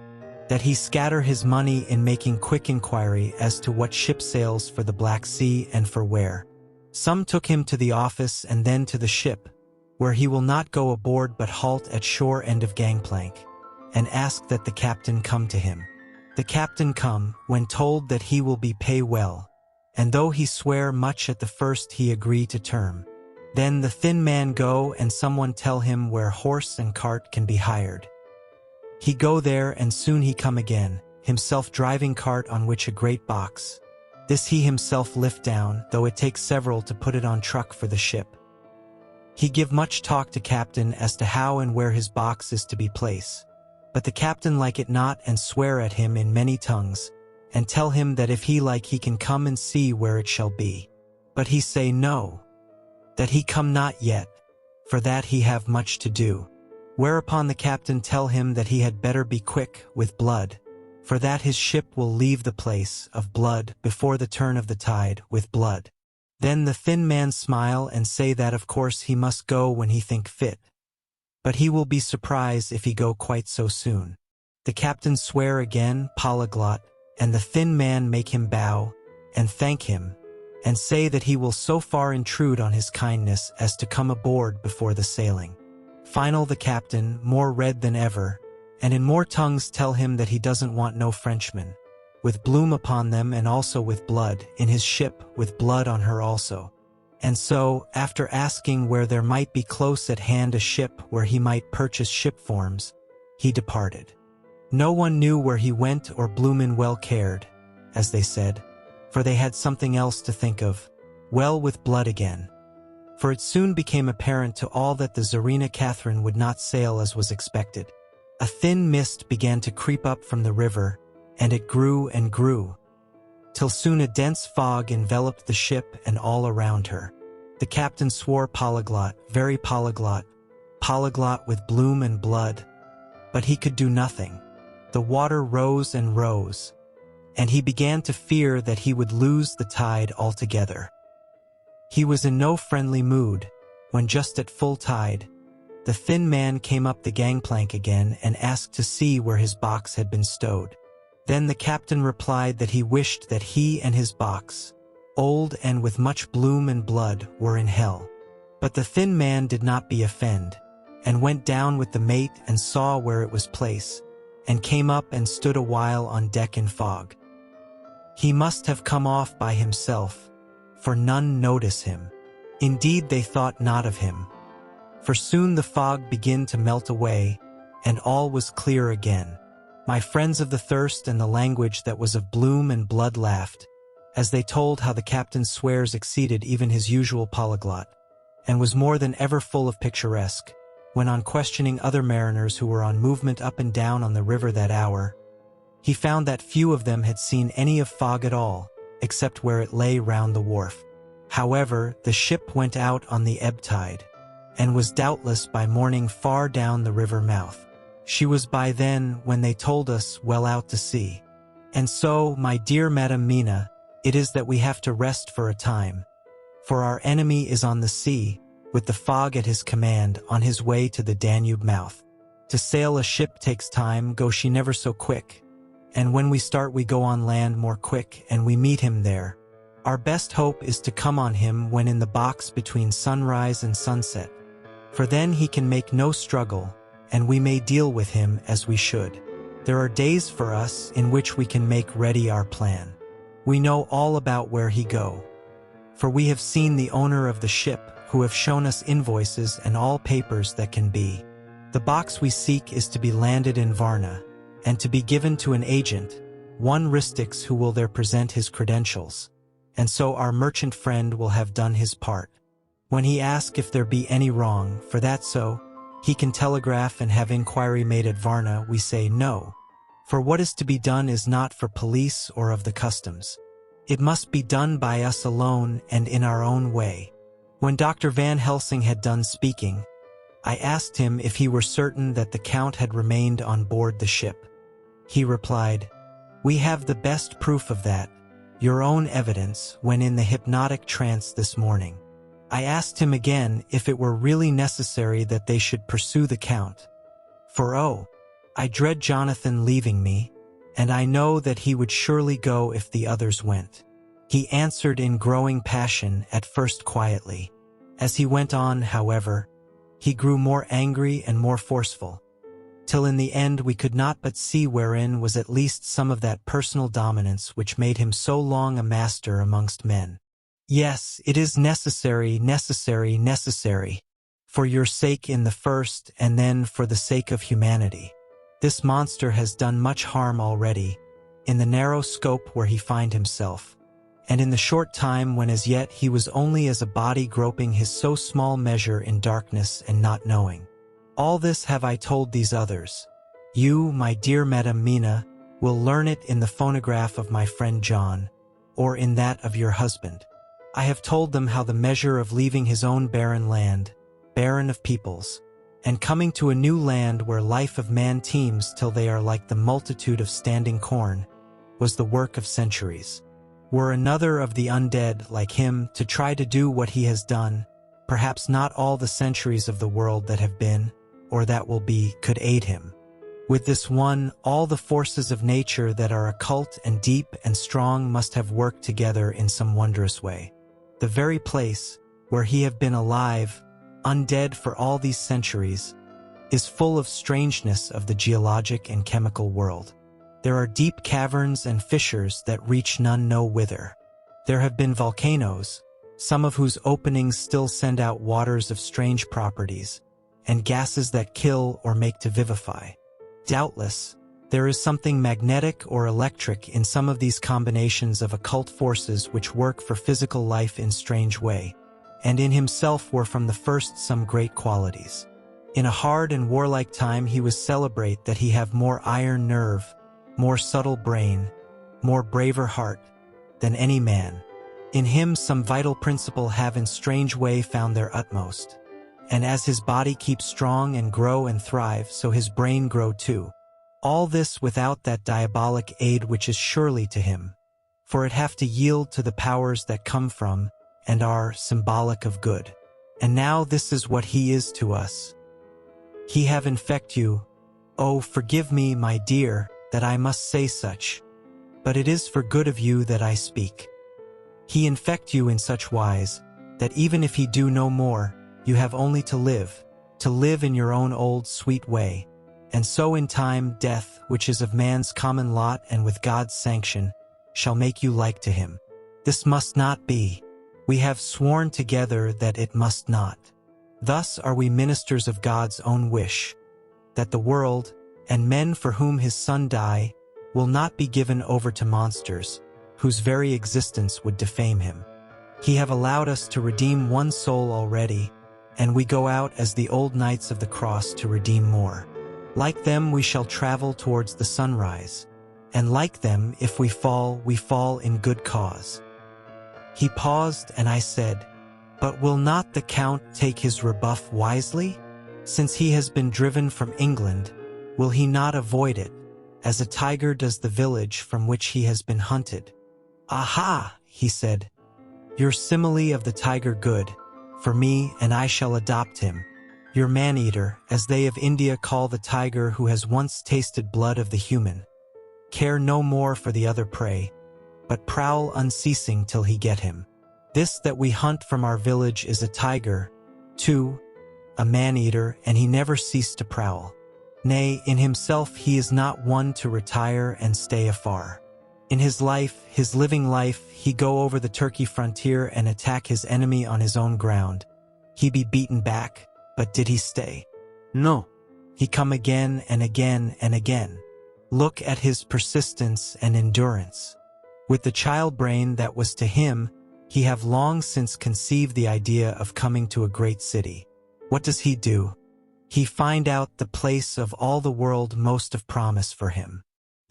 that he scatter his money in making quick inquiry as to what ship sails for the Black Sea and for where. Some took him to the office and then to the ship, where he will not go aboard but halt at shore end of gangplank, and ask that the captain come to him. The captain come, when told that he will be pay well, and though he swear much at the first he agree to term. Then the thin man go and someone tell him where horse and cart can be hired. He go there and soon he come again, himself driving cart on which a great box. This he himself lift down, though it takes several to put it on truck for the ship. He give much talk to captain as to how and where his box is to be placed. But the captain like it not, and swear at him in many tongues, and tell him that if he like he can come and see where it shall be. But he say no, that he come not yet, for that he have much to do. Whereupon the captain tell him that he had better be quick with blood, for that his ship will leave the place of blood before the turn of the tide with blood. Then the thin man smile and say that of course he must go when he think fit, but he will be surprised if he go quite so soon. The captain swear again, polyglot, and the thin man make him bow and thank him, and say that he will so far intrude on his kindness as to come aboard before the sailing. Final the captain, more red than ever, and in more tongues tell him that he doesn't want no Frenchmen, with bloom upon them and also with blood, in his ship with blood on her also. And so, after asking where there might be close at hand a ship where he might purchase ship forms, he departed. No one knew where he went, or bloomin' well cared, as they said, for they had something else to think of, well with blood again. For it soon became apparent to all that the Tsarina Catherine would not sail as was expected. A thin mist began to creep up from the river, and it grew and grew, till soon a dense fog enveloped the ship and all around her. The captain swore polyglot, very polyglot, polyglot with bloom and blood, but he could do nothing. The water rose and rose, and he began to fear that he would lose the tide altogether. He was in no friendly mood, when just at full tide, the thin man came up the gangplank again and asked to see where his box had been stowed. Then the captain replied that he wished that he and his box, old and with much bloom and blood, were in hell. But the thin man did not be offend, and went down with the mate and saw where it was placed, and came up and stood a while on deck in fog. He must have come off by himself, for none notice him. Indeed they thought not of him. For soon the fog began to melt away, and all was clear again. My friends of the thirst and the language that was of bloom and blood laughed, as they told how the captain's swears exceeded even his usual polyglot, and was more than ever full of picturesque, when on questioning other mariners who were on movement up and down on the river that hour, he found that few of them had seen any of fog at all, except where it lay round the wharf. However, the ship went out on the ebb tide, and was doubtless by morning far down the river mouth. She was by then, when they told us, well out to sea. And so, my dear Madam Mina, it is that we have to rest for a time, for our enemy is on the sea, with the fog at his command, on his way to the Danube mouth. To sail a ship takes time, go she never so quick, and when we start we go on land more quick, and we meet him there. Our best hope is to come on him when in the box between sunrise and sunset, for then he can make no struggle, and we may deal with him as we should. There are days for us in which we can make ready our plan. We know all about where he go, for we have seen the owner of the ship, who have shown us invoices and all papers that can be. The box we seek is to be landed in Varna, and to be given to an agent, one Ristix, who will there present his credentials, and so our merchant friend will have done his part. When he asks if there be any wrong, for that so, he can telegraph and have inquiry made at Varna, we say no, for what is to be done is not for police or of the customs. It must be done by us alone and in our own way. When Dr. Van Helsing had done speaking, I asked him if he were certain that the Count had remained on board the ship. He replied, "We have the best proof of that, your own evidence, when in the hypnotic trance this morning." I asked him again if it were really necessary that they should pursue the Count, for oh, I dread Jonathan leaving me, and I know that he would surely go if the others went. He answered in growing passion, at first quietly. As he went on, however, he grew more angry and more forceful, till in the end we could not but see wherein was at least some of that personal dominance which made him so long a master amongst men. Yes, it is necessary, necessary, necessary, for your sake in the first, and then for the sake of humanity. This monster has done much harm already, in the narrow scope where he find himself, and in the short time when as yet he was only as a body groping his so small measure in darkness and not knowing. All this have I told these others, You, my dear Madam Mina, will learn it in the phonograph of my friend John, or in that of your husband. I have told them how the measure of leaving his own barren land, barren of peoples, and coming to a new land where life of man teems till they are like the multitude of standing corn, was the work of centuries. Were another of the undead like him to try to do what he has done, perhaps not all the centuries of the world that have been, or that will be, could aid him. With this one, all the forces of nature that are occult and deep and strong must have worked together in some wondrous way. The very place where he have been alive, undead for all these centuries, is full of strangeness of the geologic and chemical world. There are deep caverns and fissures that reach none know whither. There have been volcanoes, some of whose openings still send out waters of strange properties, and gases that kill or make to vivify. Doubtless, there is something magnetic or electric in some of these combinations of occult forces which work for physical life in strange way, and in himself were from the first some great qualities. In a hard and warlike time he was celebrate that he have more iron nerve, more subtle brain, more braver heart, than any man. In him some vital principle have in strange way found their utmost. And as his body keeps strong and grow and thrive, so his brain grow too. All this without that diabolic aid which is surely to him. For it have to yield to the powers that come from, and are symbolic of good. And now this is what he is to us. He have infect you. Oh, forgive me, my dear, that I must say such. But it is for good of you that I speak. He infect you in such wise, that even if he do no more, you have only to live in your own old sweet way, and so in time death, which is of man's common lot and with God's sanction, shall make you like to him. This must not be. We have sworn together that it must not. Thus are we ministers of God's own wish, that the world, and men for whom his Son die, will not be given over to monsters, whose very existence would defame him. He have allowed us to redeem one soul already, and we go out as the old knights of the cross to redeem more. Like them we shall travel towards the sunrise, and like them if we fall in good cause. He paused, and I said, but will not the Count take his rebuff wisely? Since he has been driven from England, will he not avoid it, as a tiger does the village from which he has been hunted? Aha, he said, your simile of the tiger good, for me, and I shall adopt him. Your man-eater, as they of India call the tiger who has once tasted blood of the human. Care no more for the other prey, but prowl unceasing till he get him. This that we hunt from our village is a tiger, too, a man-eater, and he never ceased to prowl. Nay, in himself he is not one to retire and stay afar. In his life, his living life, he go over the Turkey frontier and attack his enemy on his own ground. He be beaten back, but did he stay? No. He come again and again and again. Look at his persistence and endurance. With the child brain that was to him, he have long since conceived the idea of coming to a great city. What does he do? He find out the place of all the world most of promise for him.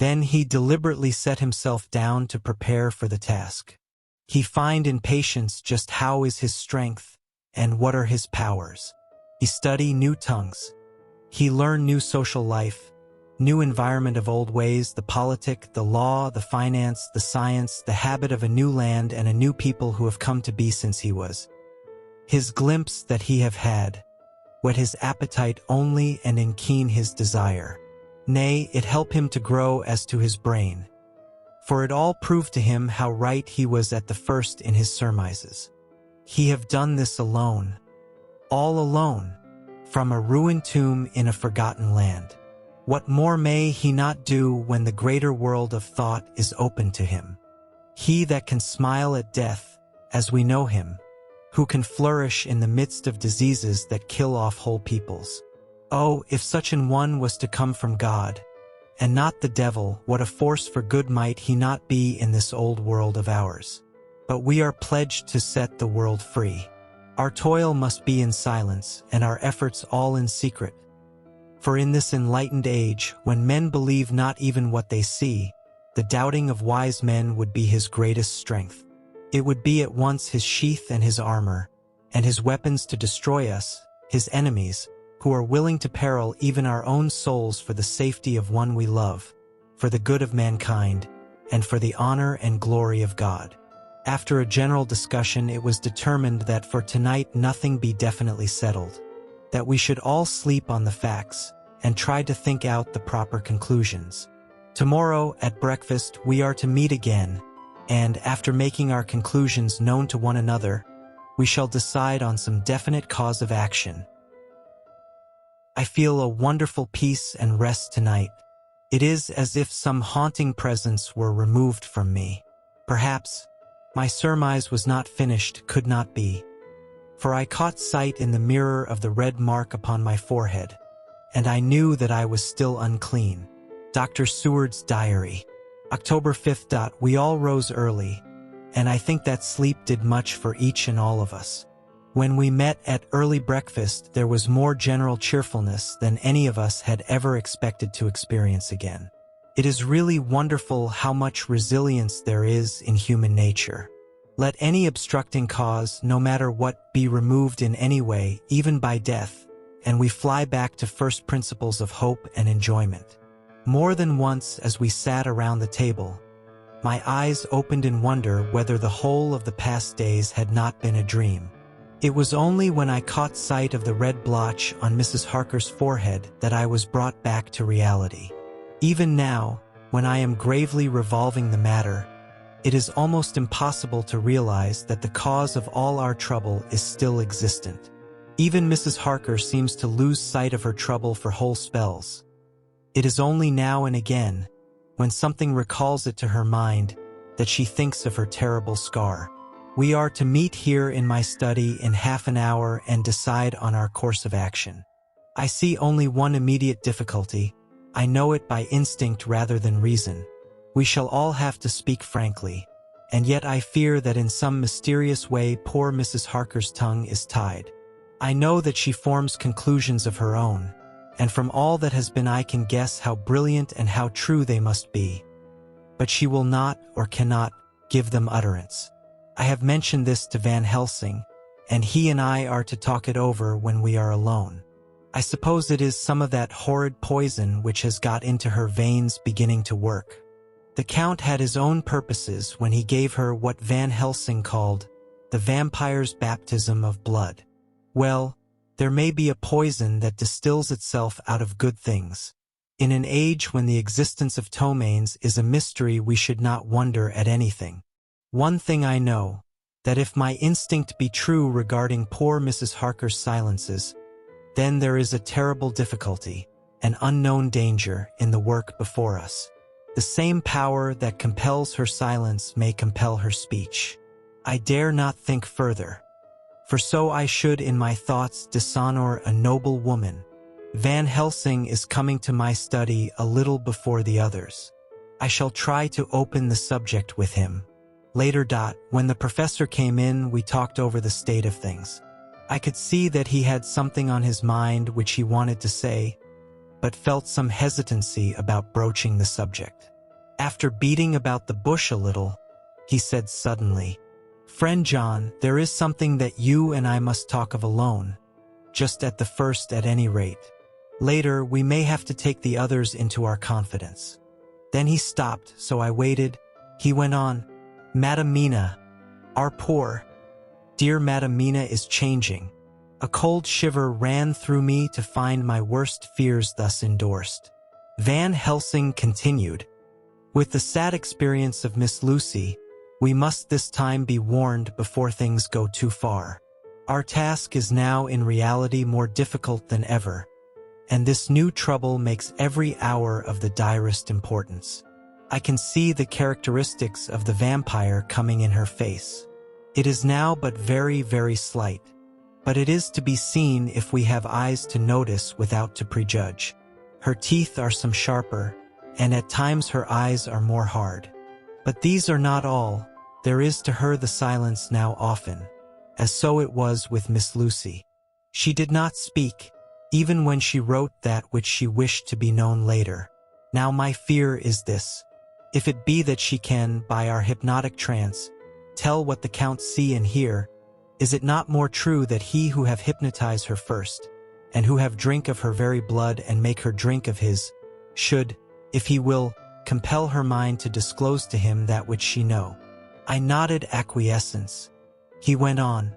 Then he deliberately set himself down to prepare for the task. He find in patience just how is his strength, and what are his powers. He study new tongues. He learn new social life, new environment of old ways, the politic, the law, the finance, the science, the habit of a new land and a new people who have come to be since he was. His glimpse that he have had, whet his appetite only and in keen his desire. Nay, it help him to grow as to his brain. For it all proved to him how right he was at the first in his surmises. He have done this alone, all alone, from a ruined tomb in a forgotten land. What more may he not do when the greater world of thought is open to him? He that can smile at death, as we know him, who can flourish in the midst of diseases that kill off whole peoples. Oh, if such an one was to come from God, and not the devil, what a force for good might he not be in this old world of ours. But we are pledged to set the world free. Our toil must be in silence, and our efforts all in secret. For in this enlightened age, when men believe not even what they see, the doubting of wise men would be his greatest strength. It would be at once his sheath and his armor, and his weapons to destroy us, his enemies, who are willing to peril even our own souls for the safety of one we love, for the good of mankind, and for the honor and glory of God. After a general discussion, it was determined that for tonight nothing be definitely settled, that we should all sleep on the facts, and try to think out the proper conclusions. Tomorrow, at breakfast, we are to meet again, and, after making our conclusions known to one another, we shall decide on some definite cause of action. I feel a wonderful peace and rest tonight. It is as if some haunting presence were removed from me. Perhaps my surmise was not finished, could not be. For I caught sight in the mirror of the red mark upon my forehead, and I knew that I was still unclean. Dr. Seward's Diary. October 5th. We all rose early, and I think that sleep did much for each and all of us. When we met at early breakfast, there was more general cheerfulness than any of us had ever expected to experience again. It is really wonderful how much resilience there is in human nature. Let any obstructing cause, no matter what, be removed in any way, even by death, and we fly back to first principles of hope and enjoyment. More than once, as we sat around the table, my eyes opened in wonder whether the whole of the past days had not been a dream. It was only when I caught sight of the red blotch on Mrs. Harker's forehead that I was brought back to reality. Even now, when I am gravely revolving the matter, it is almost impossible to realize that the cause of all our trouble is still existent. Even Mrs. Harker seems to lose sight of her trouble for whole spells. It is only now and again, when something recalls it to her mind, that she thinks of her terrible scar. We are to meet here in my study in half an hour and decide on our course of action. I see only one immediate difficulty. I know it by instinct rather than reason. We shall all have to speak frankly, and yet I fear that in some mysterious way poor Mrs. Harker's tongue is tied. I know that she forms conclusions of her own, and from all that has been I can guess how brilliant and how true they must be. But she will not, or cannot, give them utterance. I have mentioned this to Van Helsing, and he and I are to talk it over when we are alone. I suppose it is some of that horrid poison which has got into her veins beginning to work. The Count had his own purposes when he gave her what Van Helsing called the vampire's baptism of blood. Well, there may be a poison that distills itself out of good things. In an age when the existence of ptomaines is a mystery, we should not wonder at anything. One thing I know, that if my instinct be true regarding poor Mrs. Harker's silences, then there is a terrible difficulty, an unknown danger in the work before us. The same power that compels her silence may compel her speech. I dare not think further, for so I should in my thoughts dishonor a noble woman. Van Helsing is coming to my study a little before the others. I shall try to open the subject with him. Later. When the professor came in, we talked over the state of things. I could see that he had something on his mind which he wanted to say, but felt some hesitancy about broaching the subject. After beating about the bush a little, he said suddenly, "Friend John, there is something that you and I must talk of alone, just at the first at any rate. Later, we may have to take the others into our confidence." Then he stopped, so I waited. He went on, "Madam Mina, our poor, dear Madam Mina is changing." A cold shiver ran through me to find my worst fears thus endorsed. Van Helsing continued, "With the sad experience of Miss Lucy, we must this time be warned before things go too far. Our task is now in reality more difficult than ever, and this new trouble makes every hour of the direst importance. I can see the characteristics of the vampire coming in her face. It is now but very, very slight, but it is to be seen if we have eyes to notice without to prejudge. Her teeth are some sharper, and at times her eyes are more hard. But these are not all. There is to her the silence now often, as so it was with Miss Lucy. She did not speak, even when she wrote that which she wished to be known later. Now my fear is this. If it be that she can, by our hypnotic trance, tell what the Count see and hear, is it not more true that he who have hypnotized her first, and who have drink of her very blood and make her drink of his, should, if he will, compel her mind to disclose to him that which she know? I nodded acquiescence. He went on.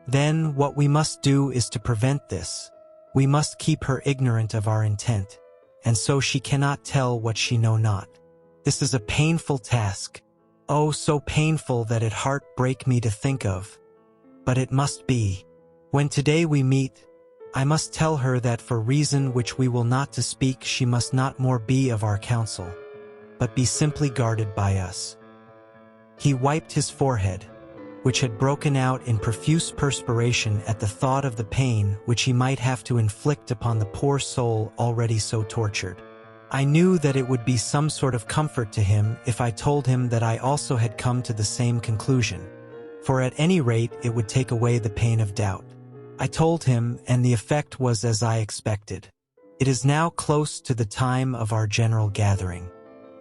Then what we must do is to prevent this. We must keep her ignorant of our intent, and so she cannot tell what she know not. This is a painful task. Oh, so painful that it heart break me to think of. But it must be. When today we meet, I must tell her that for reason which we will not to speak she must not more be of our counsel, but be simply guarded by us. He wiped his forehead, which had broken out in profuse perspiration at the thought of the pain which he might have to inflict upon the poor soul already so tortured. I knew that it would be some sort of comfort to him if I told him that I also had come to the same conclusion, for at any rate it would take away the pain of doubt. I told him, and the effect was as I expected. It is now close to the time of our general gathering.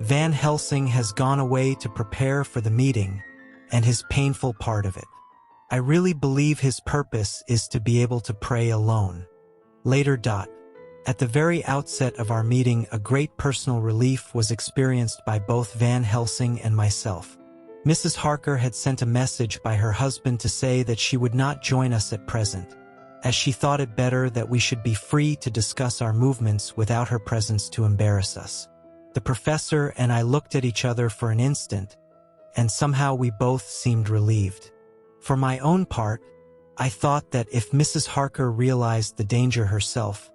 Van Helsing has gone away to prepare for the meeting, and his painful part of it. I really believe his purpose is to be able to pray alone. Later. At the very outset of our meeting, a great personal relief was experienced by both Van Helsing and myself. Mrs. Harker had sent a message by her husband to say that she would not join us at present, as she thought it better that we should be free to discuss our movements without her presence to embarrass us. The professor and I looked at each other for an instant, and somehow we both seemed relieved. For my own part, I thought that if Mrs. Harker realized the danger herself,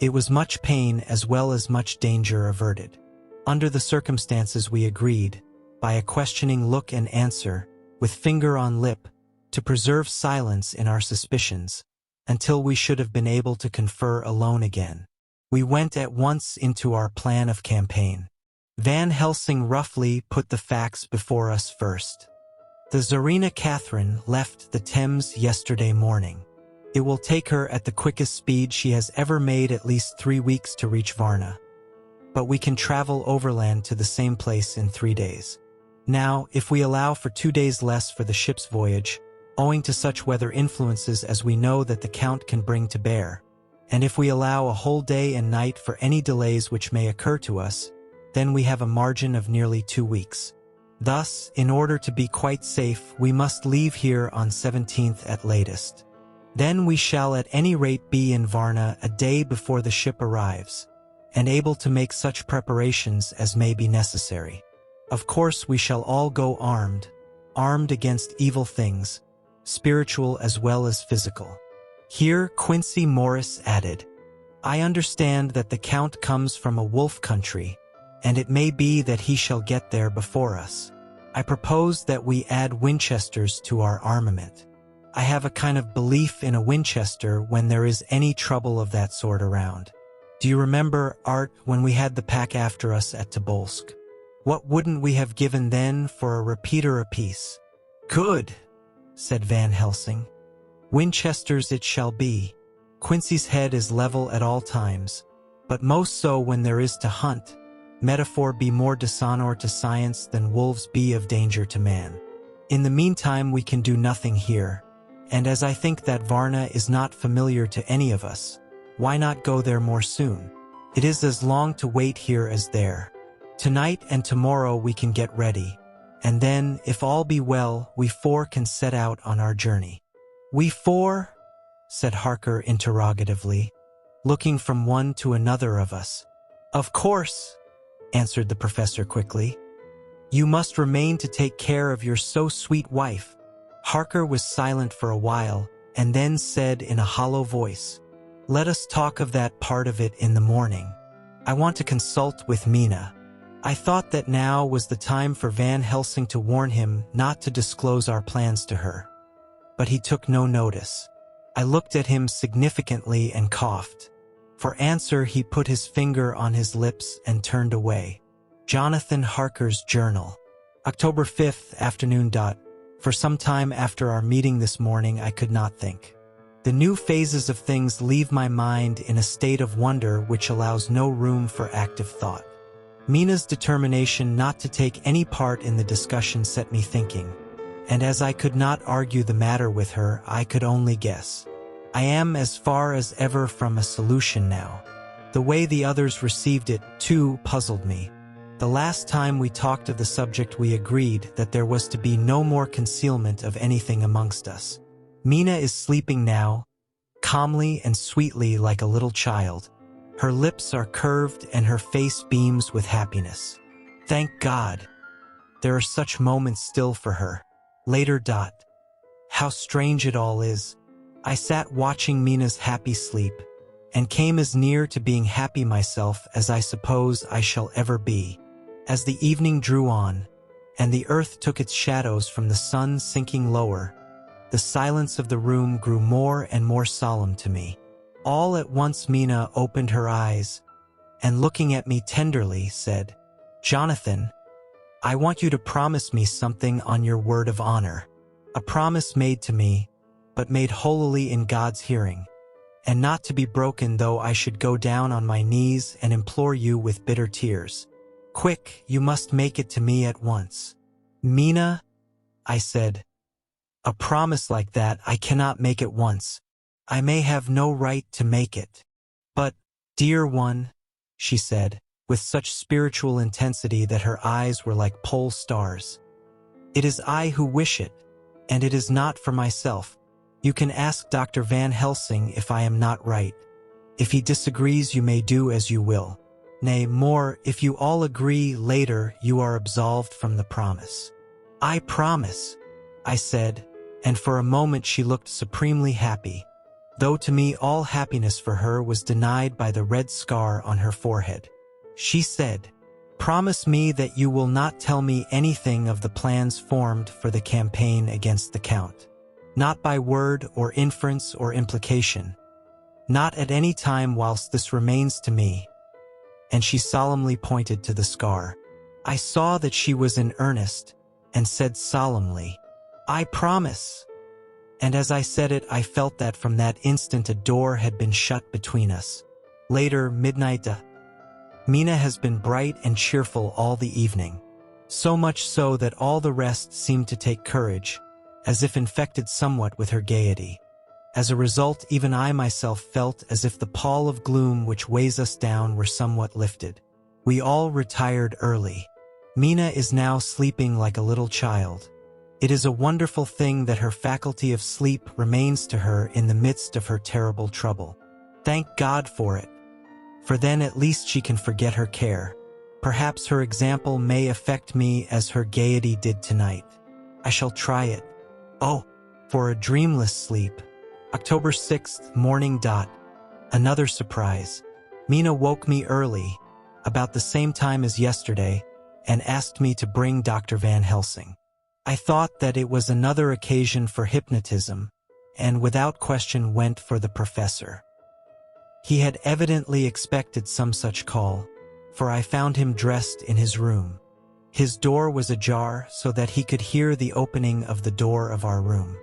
it was much pain as well as much danger averted. Under the circumstances we agreed, by a questioning look and answer, with finger on lip, to preserve silence in our suspicions, until we should have been able to confer alone again. We went at once into our plan of campaign. Van Helsing roughly put the facts before us first. The Tsarina Catherine left the Thames yesterday morning. It will take her at the quickest speed she has ever made at least 3 weeks to reach Varna. But we can travel overland to the same place in 3 days. Now, if we allow for 2 days less for the ship's voyage, owing to such weather influences as we know that the Count can bring to bear, and if we allow a whole day and night for any delays which may occur to us, then we have a margin of nearly 2 weeks. Thus, in order to be quite safe, we must leave here on 17th at latest. Then we shall at any rate be in Varna a day before the ship arrives, and able to make such preparations as may be necessary. Of course we shall all go armed against evil things, spiritual as well as physical. Here Quincy Morris added, I understand that the Count comes from a wolf country, and it may be that he shall get there before us. I propose that we add Winchesters to our armament. I have a kind of belief in a Winchester when there is any trouble of that sort around. Do you remember, Art, when we had the pack after us at Tobolsk? What wouldn't we have given then for a repeater apiece? Good, said Van Helsing. Winchesters it shall be. Quincy's head is level at all times, but most so when there is to hunt. Metaphor be more dishonor to science than wolves be of danger to man. In the meantime we can do nothing here, and as I think that Varna is not familiar to any of us, why not go there more soon? It is as long to wait here as there. Tonight and tomorrow we can get ready, and then, if all be well, we 4 can set out on our journey. We 4? Said Harker interrogatively, looking from one to another of us. Of course, answered the professor quickly. You must remain to take care of your so sweet wife. Harker was silent for a while, and then said in a hollow voice, Let us talk of that part of it in the morning. I want to consult with Mina. I thought that now was the time for Van Helsing to warn him not to disclose our plans to her. But he took no notice. I looked at him significantly and coughed. For answer he put his finger on his lips and turned away. Jonathan Harker's Journal. October 5th, afternoon. For some time after our meeting this morning I could not think. The new phases of things leave my mind in a state of wonder which allows no room for active thought. Mina's determination not to take any part in the discussion set me thinking, and as I could not argue the matter with her, I could only guess. I am as far as ever from a solution now. The way the others received it, too, puzzled me. The last time we talked of the subject we agreed that there was to be no more concealment of anything amongst us. Mina is sleeping now, calmly and sweetly like a little child. Her lips are curved and her face beams with happiness. Thank God. There are such moments still for her. Later. How strange it all is. I sat watching Mina's happy sleep, and came as near to being happy myself as I suppose I shall ever be. As the evening drew on, and the earth took its shadows from the sun sinking lower, the silence of the room grew more and more solemn to me. All at once Mina opened her eyes, and looking at me tenderly, said, "Jonathan, I want you to promise me something on your word of honor." A promise made to me, but made holily in God's hearing, and not to be broken though I should go down on my knees and implore you with bitter tears. Quick, you must make it to me at once. Mina, I said, a promise like that I cannot make at once. I may have no right to make it. But, dear one, she said, with such spiritual intensity that her eyes were like pole stars, it is I who wish it, and it is not for myself. You can ask Dr. Van Helsing if I am not right. If he disagrees, you may do as you will. Nay, more, if you all agree later, you are absolved from the promise. I promise, I said, and for a moment she looked supremely happy, though to me all happiness for her was denied by the red scar on her forehead. She said, "Promise me that you will not tell me anything of the plans formed for the campaign against the Count. Not by word or inference or implication. Not at any time whilst this remains to me." And she solemnly pointed to the scar. I saw that she was in earnest, and said solemnly, "I promise." And as I said it, I felt that from that instant a door had been shut between us. Later, midnight. Mina has been bright and cheerful all the evening. So much so that all the rest seemed to take courage, as if infected somewhat with her gaiety. As a result, even I myself felt as if the pall of gloom which weighs us down were somewhat lifted. We all retired early. Mina is now sleeping like a little child. It is a wonderful thing that her faculty of sleep remains to her in the midst of her terrible trouble. Thank God for it. For then at least she can forget her care. Perhaps her example may affect me as her gaiety did tonight. I shall try it. Oh, for a dreamless sleep. October 6th, morning. Another surprise. Mina woke me early, about the same time as yesterday, and asked me to bring Dr. Van Helsing. I thought that it was another occasion for hypnotism, and without question went for the professor. He had evidently expected some such call, for I found him dressed in his room. His door was ajar so that he could hear the opening of the door of our room.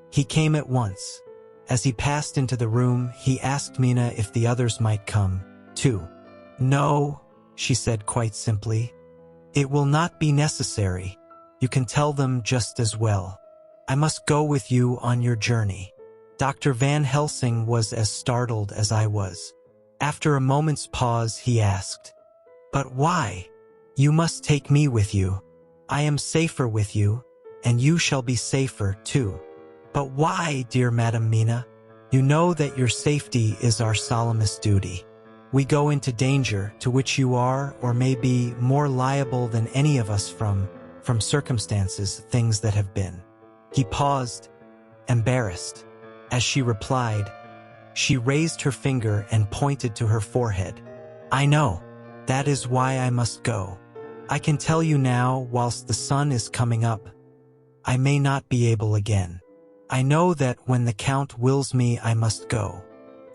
He came at once. As he passed into the room, he asked Mina if the others might come, too. "No," she said quite simply. "It will not be necessary. You can tell them just as well. I must go with you on your journey." Dr. Van Helsing was as startled as I was. After a moment's pause, he asked, "But why? You must take me with you. I am safer with you, and you shall be safer too." "But why, dear Madam Mina? You know that your safety is our solemnest duty. We go into danger to which you are or may be more liable than any of us from circumstances, things that have been." He paused, embarrassed. As she replied, she raised her finger and pointed to her forehead. "I know. That is why I must go. I can tell you now, whilst the sun is coming up, I may not be able again. I know that when the Count wills me, I must go.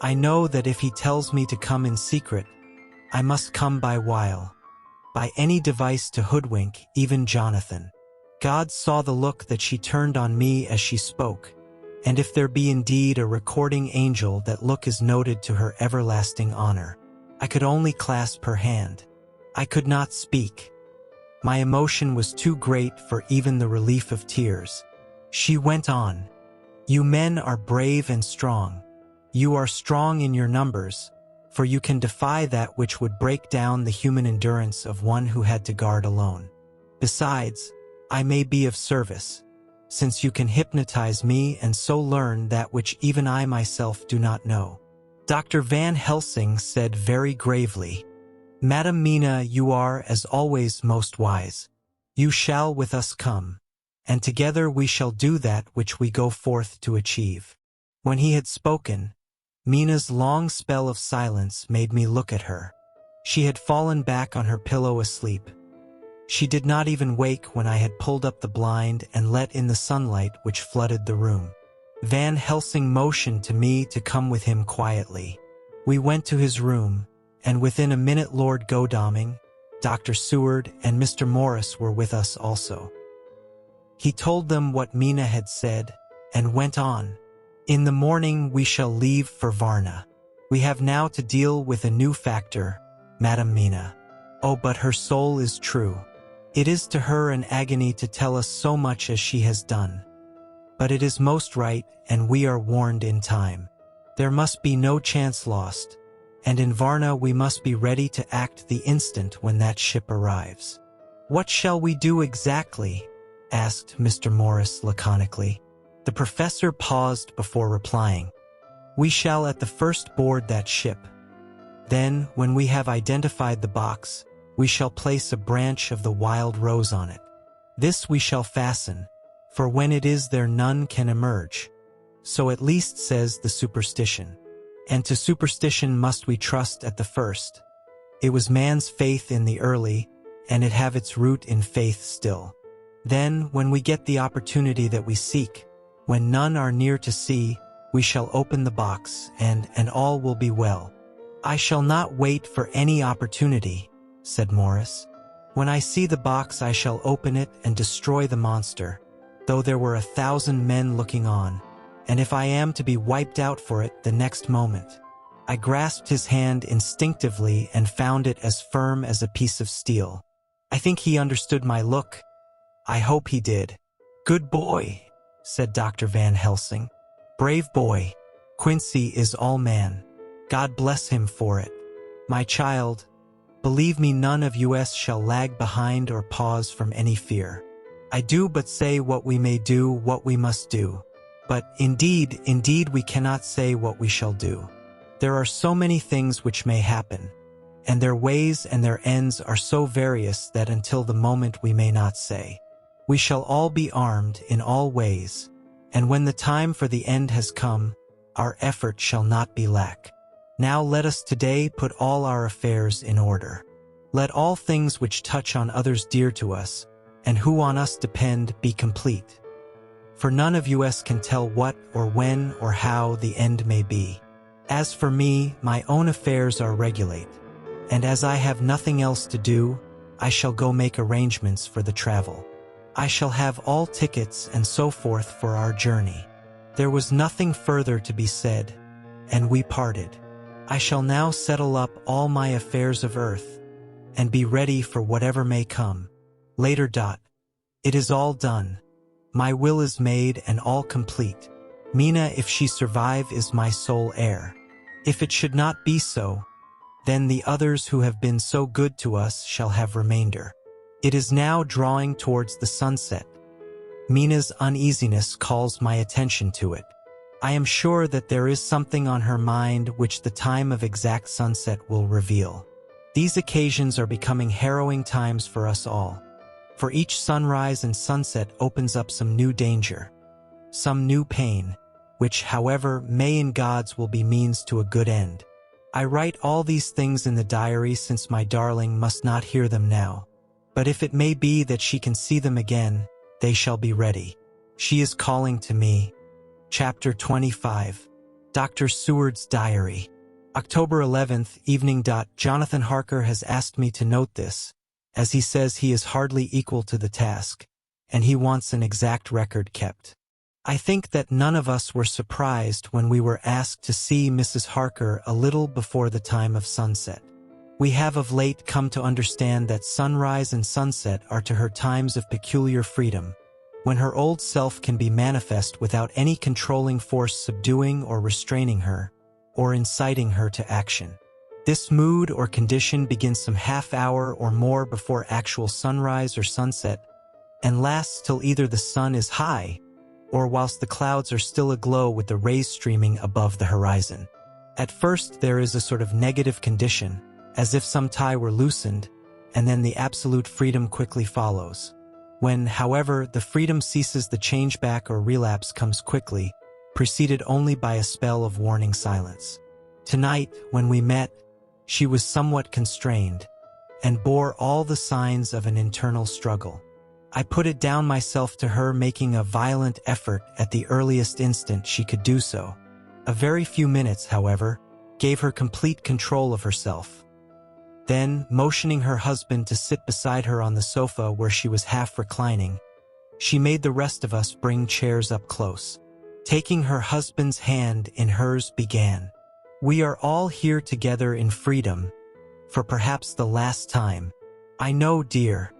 I know that if he tells me to come in secret, I must come by any device to hoodwink even Jonathan." God saw the look that she turned on me as she spoke, and if there be indeed a recording angel that look is noted to her everlasting honor. I could only clasp her hand. I could not speak. My emotion was too great for even the relief of tears. She went on, "You men are brave and strong. You are strong in your numbers, for you can defy that which would break down the human endurance of one who had to guard alone. Besides, I may be of service, since you can hypnotize me and so learn that which even I myself do not know." Dr. Van Helsing said very gravely, "Madam Mina, you are, as always, most wise. You shall with us come, and together we shall do that which we go forth to achieve." When he had spoken, Mina's long spell of silence made me look at her. She had fallen back on her pillow asleep. She did not even wake when I had pulled up the blind and let in the sunlight which flooded the room. Van Helsing motioned to me to come with him quietly. We went to his room, and within a minute Lord Godalming, Dr. Seward, and Mr. Morris were with us also. He told them what Mina had said, and went on, "In the morning we shall leave for Varna. We have now to deal with a new factor, Madam Mina. Oh, but her soul is true. It is to her an agony to tell us so much as she has done. But it is most right, and we are warned in time. There must be no chance lost, and in Varna we must be ready to act the instant when that ship arrives." "What shall we do exactly?" asked Mr. Morris laconically. The professor paused before replying. "We shall at the first board that ship. Then, when we have identified the box, we shall place a branch of the wild rose on it. This we shall fasten, for when it is there none can emerge. So at least says the superstition. And to superstition must we trust at the first. It was man's faith in the early, and it have its root in faith still. Then, when we get the opportunity that we seek, when none are near to see, we shall open the box, and all will be well." "I shall not wait for any opportunity," said Morris. "When I see the box I shall open it and destroy the monster, though there were 1,000 men looking on, and if I am to be wiped out for it the next moment." I grasped his hand instinctively and found it as firm as a piece of steel. I think he understood my look. I hope he did. "Good boy," said Dr. Van Helsing. "Brave boy. Quincy is all man. God bless him for it. My child, believe me, none of us shall lag behind or pause from any fear. I do but say what we may do, what we must do. But indeed we cannot say what we shall do. There are so many things which may happen, and their ways and their ends are so various that until the moment we may not say. We shall all be armed in all ways, and when the time for the end has come, our effort shall not be lack. Now let us today put all our affairs in order. Let all things which touch on others dear to us, and who on us depend, be complete. For none of us can tell what or when or how the end may be. As for me, my own affairs are regulate, and as I have nothing else to do, I shall go make arrangements for the travel. I shall have all tickets and so forth for our journey." There was nothing further to be said, and we parted. I shall now settle up all my affairs of earth, and be ready for whatever may come. Later. It is all done. My will is made and all complete. Mina, if she survive, is my sole heir. If it should not be so, then the others who have been so good to us shall have remainder. It is now drawing towards the sunset. Mina's uneasiness calls my attention to it. I am sure that there is something on her mind which the time of exact sunset will reveal. These occasions are becoming harrowing times for us all. For each sunrise and sunset opens up some new danger, some new pain, which, however, may in God's will be means to a good end. I write all these things in the diary since my darling must not hear them now. But if it may be that she can see them again, they shall be ready. She is calling to me. Chapter 25. Dr. Seward's Diary. October 11th, evening. Jonathan Harker has asked me to note this, as he says he is hardly equal to the task, and he wants an exact record kept. I think that none of us were surprised when we were asked to see Mrs. Harker a little before the time of sunset. We have of late come to understand that sunrise and sunset are to her times of peculiar freedom, when her old self can be manifest without any controlling force subduing or restraining her, or inciting her to action. This mood or condition begins some half hour or more before actual sunrise or sunset, and lasts till either the sun is high, or whilst the clouds are still aglow with the rays streaming above the horizon. At first there is a sort of negative condition, as if some tie were loosened, and then the absolute freedom quickly follows. When, however, the freedom ceases, the change back or relapse comes quickly, preceded only by a spell of warning silence. Tonight, when we met, she was somewhat constrained, and bore all the signs of an internal struggle. I put it down myself to her making a violent effort at the earliest instant she could do so. A very few minutes, however, gave her complete control of herself. Then, motioning her husband to sit beside her on the sofa where she was half reclining, she made the rest of us bring chairs up close. Taking her husband's hand in hers, began, "We are all here together in freedom, for perhaps the last time. I know, dear.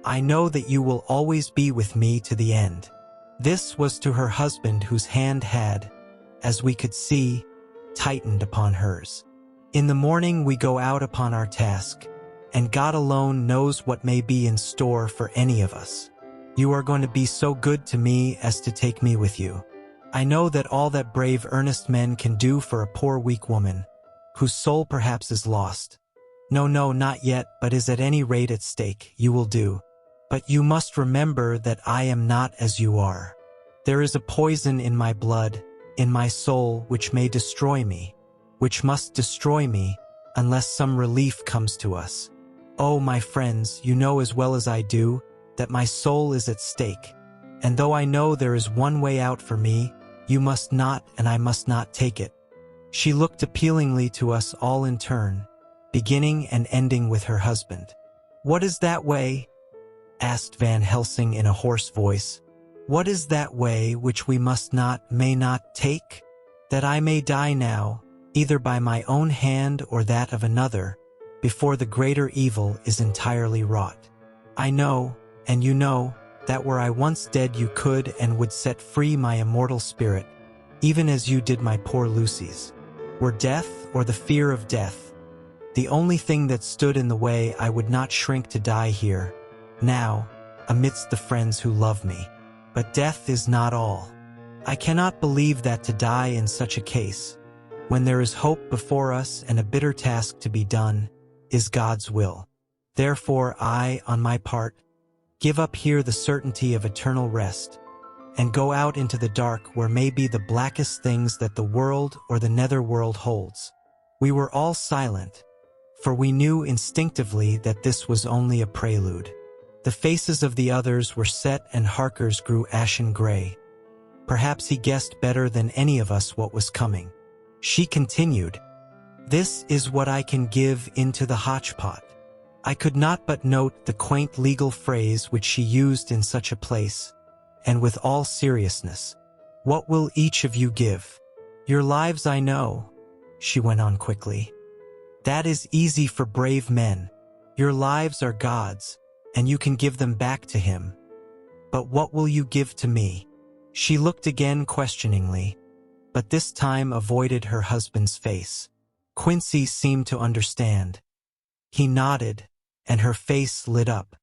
I know that you will always be with me to the end." This was to her husband, whose hand had, as we could see, tightened upon hers. In the morning we go out upon our task, and God alone knows what may be in store for any of us. You are going to be so good to me as to take me with you. I know that all that brave, earnest men can do for a poor, weak woman, whose soul perhaps is lost. No, not yet, but is at any rate at stake, you will do. But you must remember that I am not as you are. There is a poison in my blood, in my soul, which may destroy me, which must destroy me, unless some relief comes to us. Oh, my friends, you know as well as I do, that my soul is at stake, and though I know there is one way out for me, you must not and I must not take it. She looked appealingly to us all in turn, beginning and ending with her husband. "What is that way?" asked Van Helsing in a hoarse voice. "What is that way which we must not, may not take? That I may die now, either by my own hand or that of another, before the greater evil is entirely wrought. I know, and you know, that were I once dead you could and would set free my immortal spirit, even as you did my poor Lucy's. Were death, or the fear of death, the only thing that stood in the way, I would not shrink to die here, now, amidst the friends who love me. But death is not all. I cannot believe that to die in such a case, when there is hope before us and a bitter task to be done, is God's will. Therefore I, on my part, give up here the certainty of eternal rest, and go out into the dark where may be the blackest things that the world or the netherworld holds." We were all silent, for we knew instinctively that this was only a prelude. The faces of the others were set and Harker's grew ashen gray. Perhaps he guessed better than any of us what was coming. She continued, "This is what I can give into the hotchpot." I could not but note the quaint legal phrase which she used in such a place, and with all seriousness. "What will each of you give?" "Your lives, I know," she went on quickly. "That is easy for brave men. Your lives are God's, and you can give them back to Him. But what will you give to me?" She looked again questioningly, but this time avoided her husband's face. Quincy seemed to understand. He nodded, and her face lit up.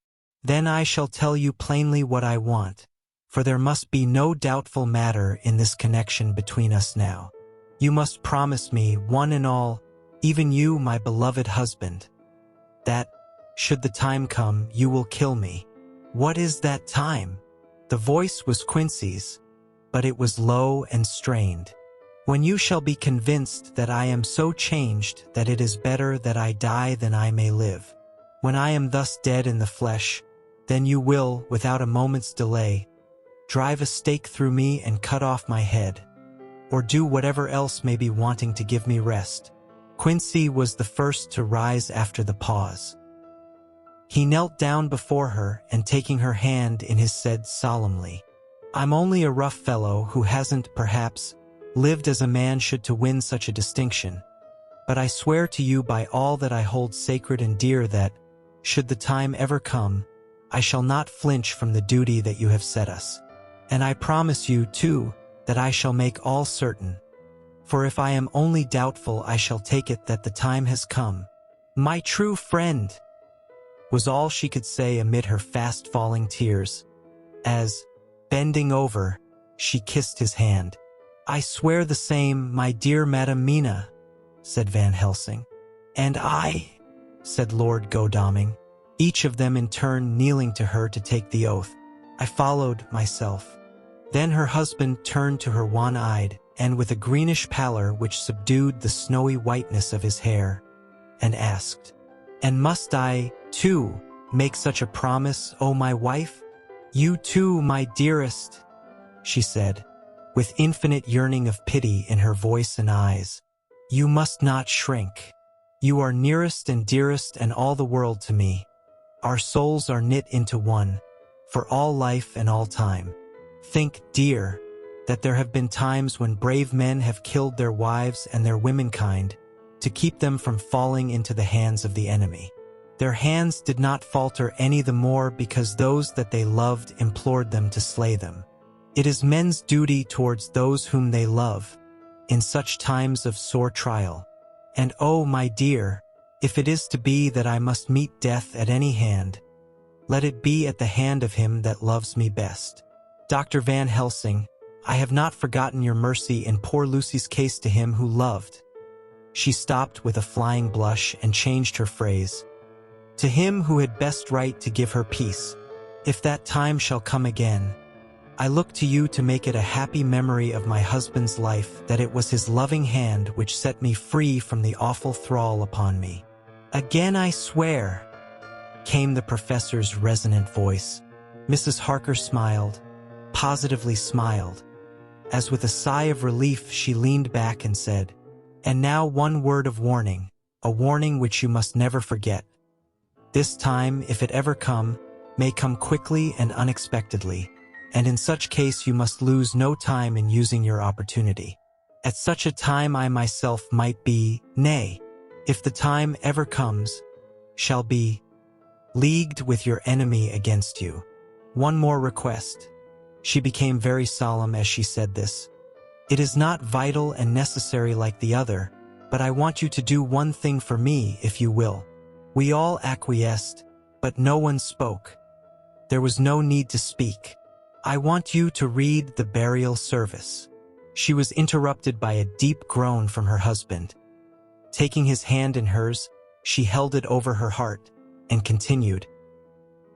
"Then I shall tell you plainly what I want, for there must be no doubtful matter in this connection between us now. You must promise me, one and all, even you, my beloved husband, that, should the time come, you will kill me." "What is that time?" The voice was Quincy's, but it was low and strained. "When you shall be convinced that I am so changed that it is better that I die than I may live. When I am thus dead in the flesh, then you will, without a moment's delay, drive a stake through me and cut off my head, or do whatever else may be wanting to give me rest." Quincy was the first to rise after the pause. He knelt down before her and taking her hand in his said solemnly, I'm only a rough fellow who hasn't, perhaps, lived as a man should to win such a distinction. But I swear to you by all that I hold sacred and dear that, should the time ever come, I shall not flinch from the duty that you have set us. And I promise you, too, that I shall make all certain. For if I am only doubtful, I shall take it that the time has come. My true friend, was all she could say amid her fast-falling tears, as, bending over, she kissed his hand. I swear the same, my dear Madam Mina, said Van Helsing. And I, said Lord Godalming, each of them in turn kneeling to her to take the oath. I followed myself. Then her husband turned to her one-eyed, and with a greenish pallor which subdued the snowy whiteness of his hair, and asked, And must I, too, make such a promise, O my wife? You too, my dearest, she said, with infinite yearning of pity in her voice and eyes. You must not shrink. You are nearest and dearest and all the world to me. Our souls are knit into one, for all life and all time. Think, dear, that there have been times when brave men have killed their wives and their womenkind to keep them from falling into the hands of the enemy. Their hands did not falter any the more because those that they loved implored them to slay them. It is men's duty towards those whom they love, in such times of sore trial. And oh, my dear, if it is to be that I must meet death at any hand, let it be at the hand of him that loves me best. Dr. Van Helsing, I have not forgotten your mercy in poor Lucy's case to him who loved. She stopped with a flying blush and changed her phrase. To him who had best right to give her peace, if that time shall come again. I look to you to make it a happy memory of my husband's life that it was his loving hand which set me free from the awful thrall upon me. Again I swear, came the professor's resonant voice. Mrs. Harker smiled, positively smiled. As with a sigh of relief she leaned back and said, And now one word of warning, a warning which you must never forget. This time, if it ever come, may come quickly and unexpectedly, and in such case you must lose no time in using your opportunity. At such a time I myself might be, nay, if the time ever comes, shall be, leagued with your enemy against you. One more request. She became very solemn as she said this. It is not vital and necessary like the other, but I want you to do one thing for me, if you will. We all acquiesced, but no one spoke. There was no need to speak. I want you to read the burial service. She was interrupted by a deep groan from her husband. Taking his hand in hers, she held it over her heart and continued,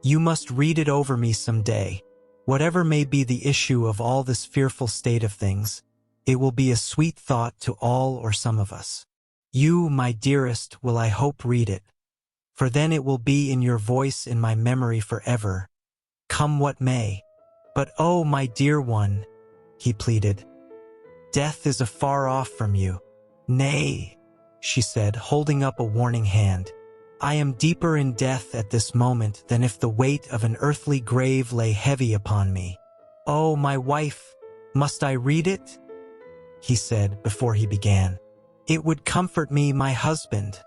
You must read it over me some day. Whatever may be the issue of all this fearful state of things, it will be a sweet thought to all or some of us. You, my dearest, will I hope read it, for then it will be in your voice in my memory forever, come what may. But oh, my dear one, he pleaded, death is afar off from you. Nay, she said, holding up a warning hand. I am deeper in death at this moment than if the weight of an earthly grave lay heavy upon me. Oh, my wife, must I read it? He said before he began. It would comfort me, my husband,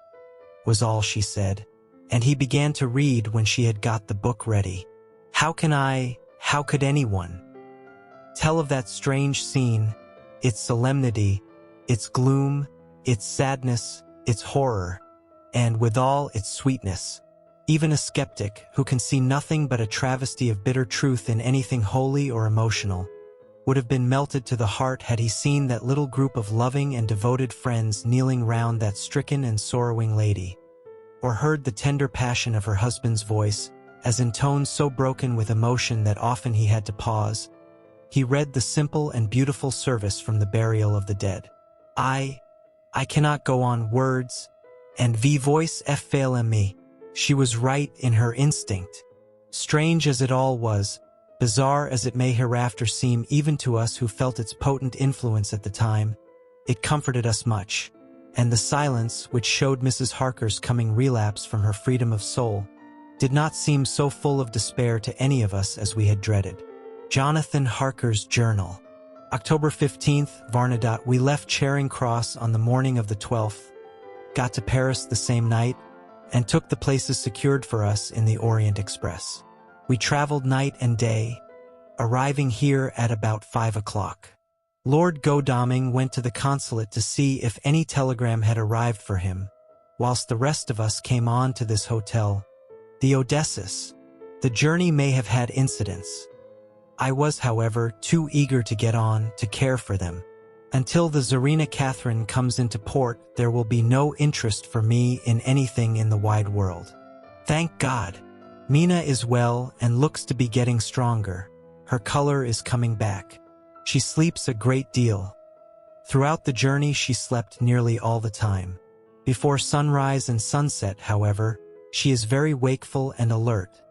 was all she said, and he began to read when she had got the book ready. How could anyone tell of that strange scene, its solemnity, its gloom, its sadness, its horror, and withal its sweetness? Even a skeptic, who can see nothing but a travesty of bitter truth in anything holy or emotional, would have been melted to the heart had he seen that little group of loving and devoted friends kneeling round that stricken and sorrowing lady, or heard the tender passion of her husband's voice, as in tones so broken with emotion that often he had to pause. He read the simple and beautiful service from the burial of the dead. I cannot go on words, and vie voice fail me. She was right in her instinct. Strange as it all was, bizarre as it may hereafter seem even to us who felt its potent influence at the time, it comforted us much, and the silence which showed Mrs. Harker's coming relapse from her freedom of soul did not seem so full of despair to any of us as we had dreaded. Jonathan Harker's journal. October 15th, Varna. We left Charing Cross on the morning of the 12th, got to Paris the same night, and took the places secured for us in the Orient Express. We traveled night and day, arriving here at about 5 o'clock. Lord Godalming went to the consulate to see if any telegram had arrived for him, whilst the rest of us came on to this hotel, the Odysseus. The journey may have had incidents. I was, however, too eager to get on to care for them. Until the Tsarina Catherine comes into port, there will be no interest for me in anything in the wide world. Thank God. Mina is well and looks to be getting stronger. Her color is coming back. She sleeps a great deal. Throughout the journey she slept nearly all the time. Before sunrise and sunset, however, she is very wakeful and alert,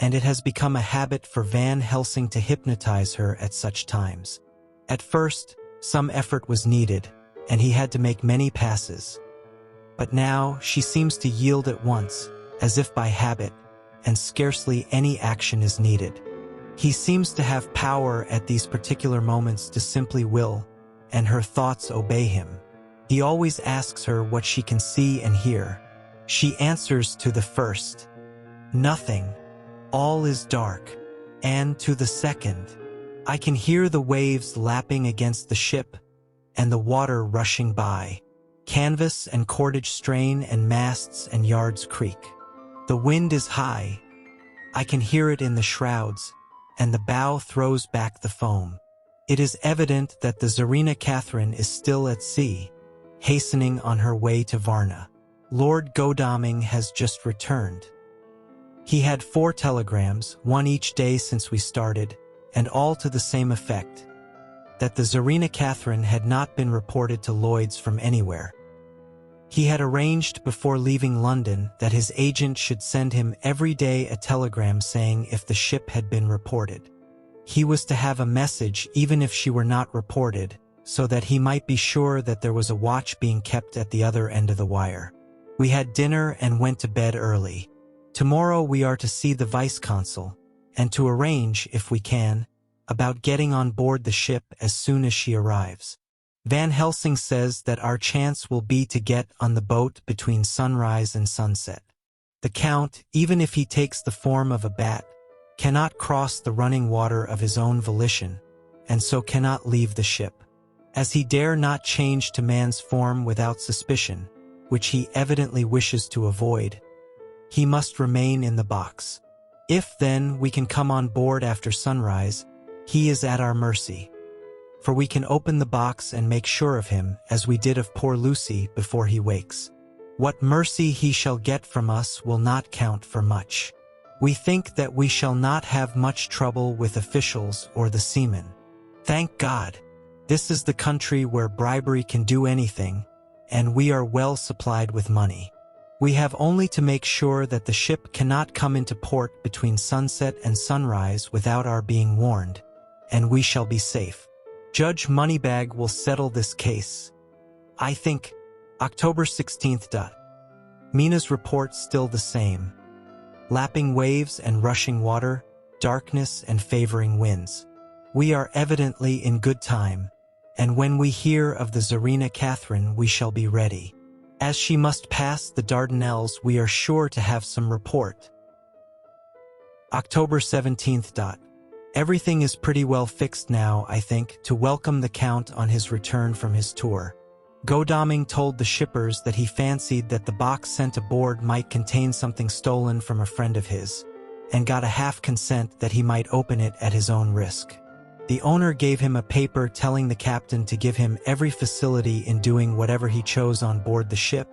and it has become a habit for Van Helsing to hypnotize her at such times. At first, some effort was needed, and he had to make many passes. But now she seems to yield at once, as if by habit, and scarcely any action is needed. He seems to have power at these particular moments to simply will, and her thoughts obey him. He always asks her what she can see and hear. She answers to the first, "Nothing. All is dark." And to the second, "I can hear the waves lapping against the ship and the water rushing by. Canvas and cordage strain and masts and yards creak. The wind is high. I can hear it in the shrouds, and the bow throws back the foam." It is evident that the Tsarina Catherine is still at sea, hastening on her way to Varna. Lord Godalming has just returned. He had 4 telegrams, one each day since we started, and all to the same effect, that the Tsarina Catherine had not been reported to Lloyd's from anywhere. He had arranged before leaving London that his agent should send him every day a telegram saying if the ship had been reported. He was to have a message even if she were not reported, so that he might be sure that there was a watch being kept at the other end of the wire. We had dinner and went to bed early. Tomorrow we are to see the vice-consul, and to arrange, if we can, about getting on board the ship as soon as she arrives. Van Helsing says that our chance will be to get on the boat between sunrise and sunset. The Count, even if he takes the form of a bat, cannot cross the running water of his own volition, and so cannot leave the ship. As he dare not change to man's form without suspicion, which he evidently wishes to avoid, he must remain in the box. If, then, we can come on board after sunrise, he is at our mercy. For we can open the box and make sure of him, as we did of poor Lucy before he wakes. What mercy he shall get from us will not count for much. We think that we shall not have much trouble with officials or the seamen. Thank God! This is the country where bribery can do anything, and we are well supplied with money. We have only to make sure that the ship cannot come into port between sunset and sunrise without our being warned, and we shall be safe. Judge Moneybag will settle this case. I think. October 16th. Mina's report still the same. Lapping waves and rushing water, darkness and favoring winds. We are evidently in good time, and when we hear of the Tsarina Catherine we shall be ready. As she must pass the Dardanelles, we are sure to have some report. October 17th. Everything is pretty well fixed now, I think, to welcome the Count on his return from his tour. Godalming told the shippers that he fancied that the box sent aboard might contain something stolen from a friend of his, and got a half consent that he might open it at his own risk. The owner gave him a paper telling the captain to give him every facility in doing whatever he chose on board the ship,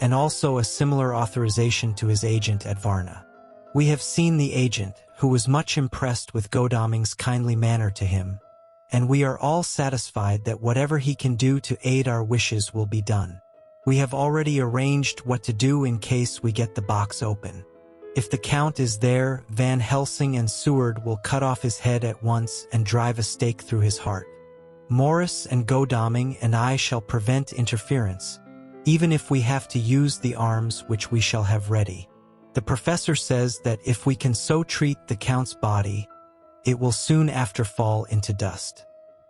and also a similar authorization to his agent at Varna. We have seen the agent, who was much impressed with Godalming's kindly manner to him, and we are all satisfied that whatever he can do to aid our wishes will be done. We have already arranged what to do in case we get the box open. If the Count is there, Van Helsing and Seward will cut off his head at once and drive a stake through his heart. Morris and Godalming and I shall prevent interference, even if we have to use the arms which we shall have ready. The professor says that if we can so treat the Count's body, it will soon after fall into dust.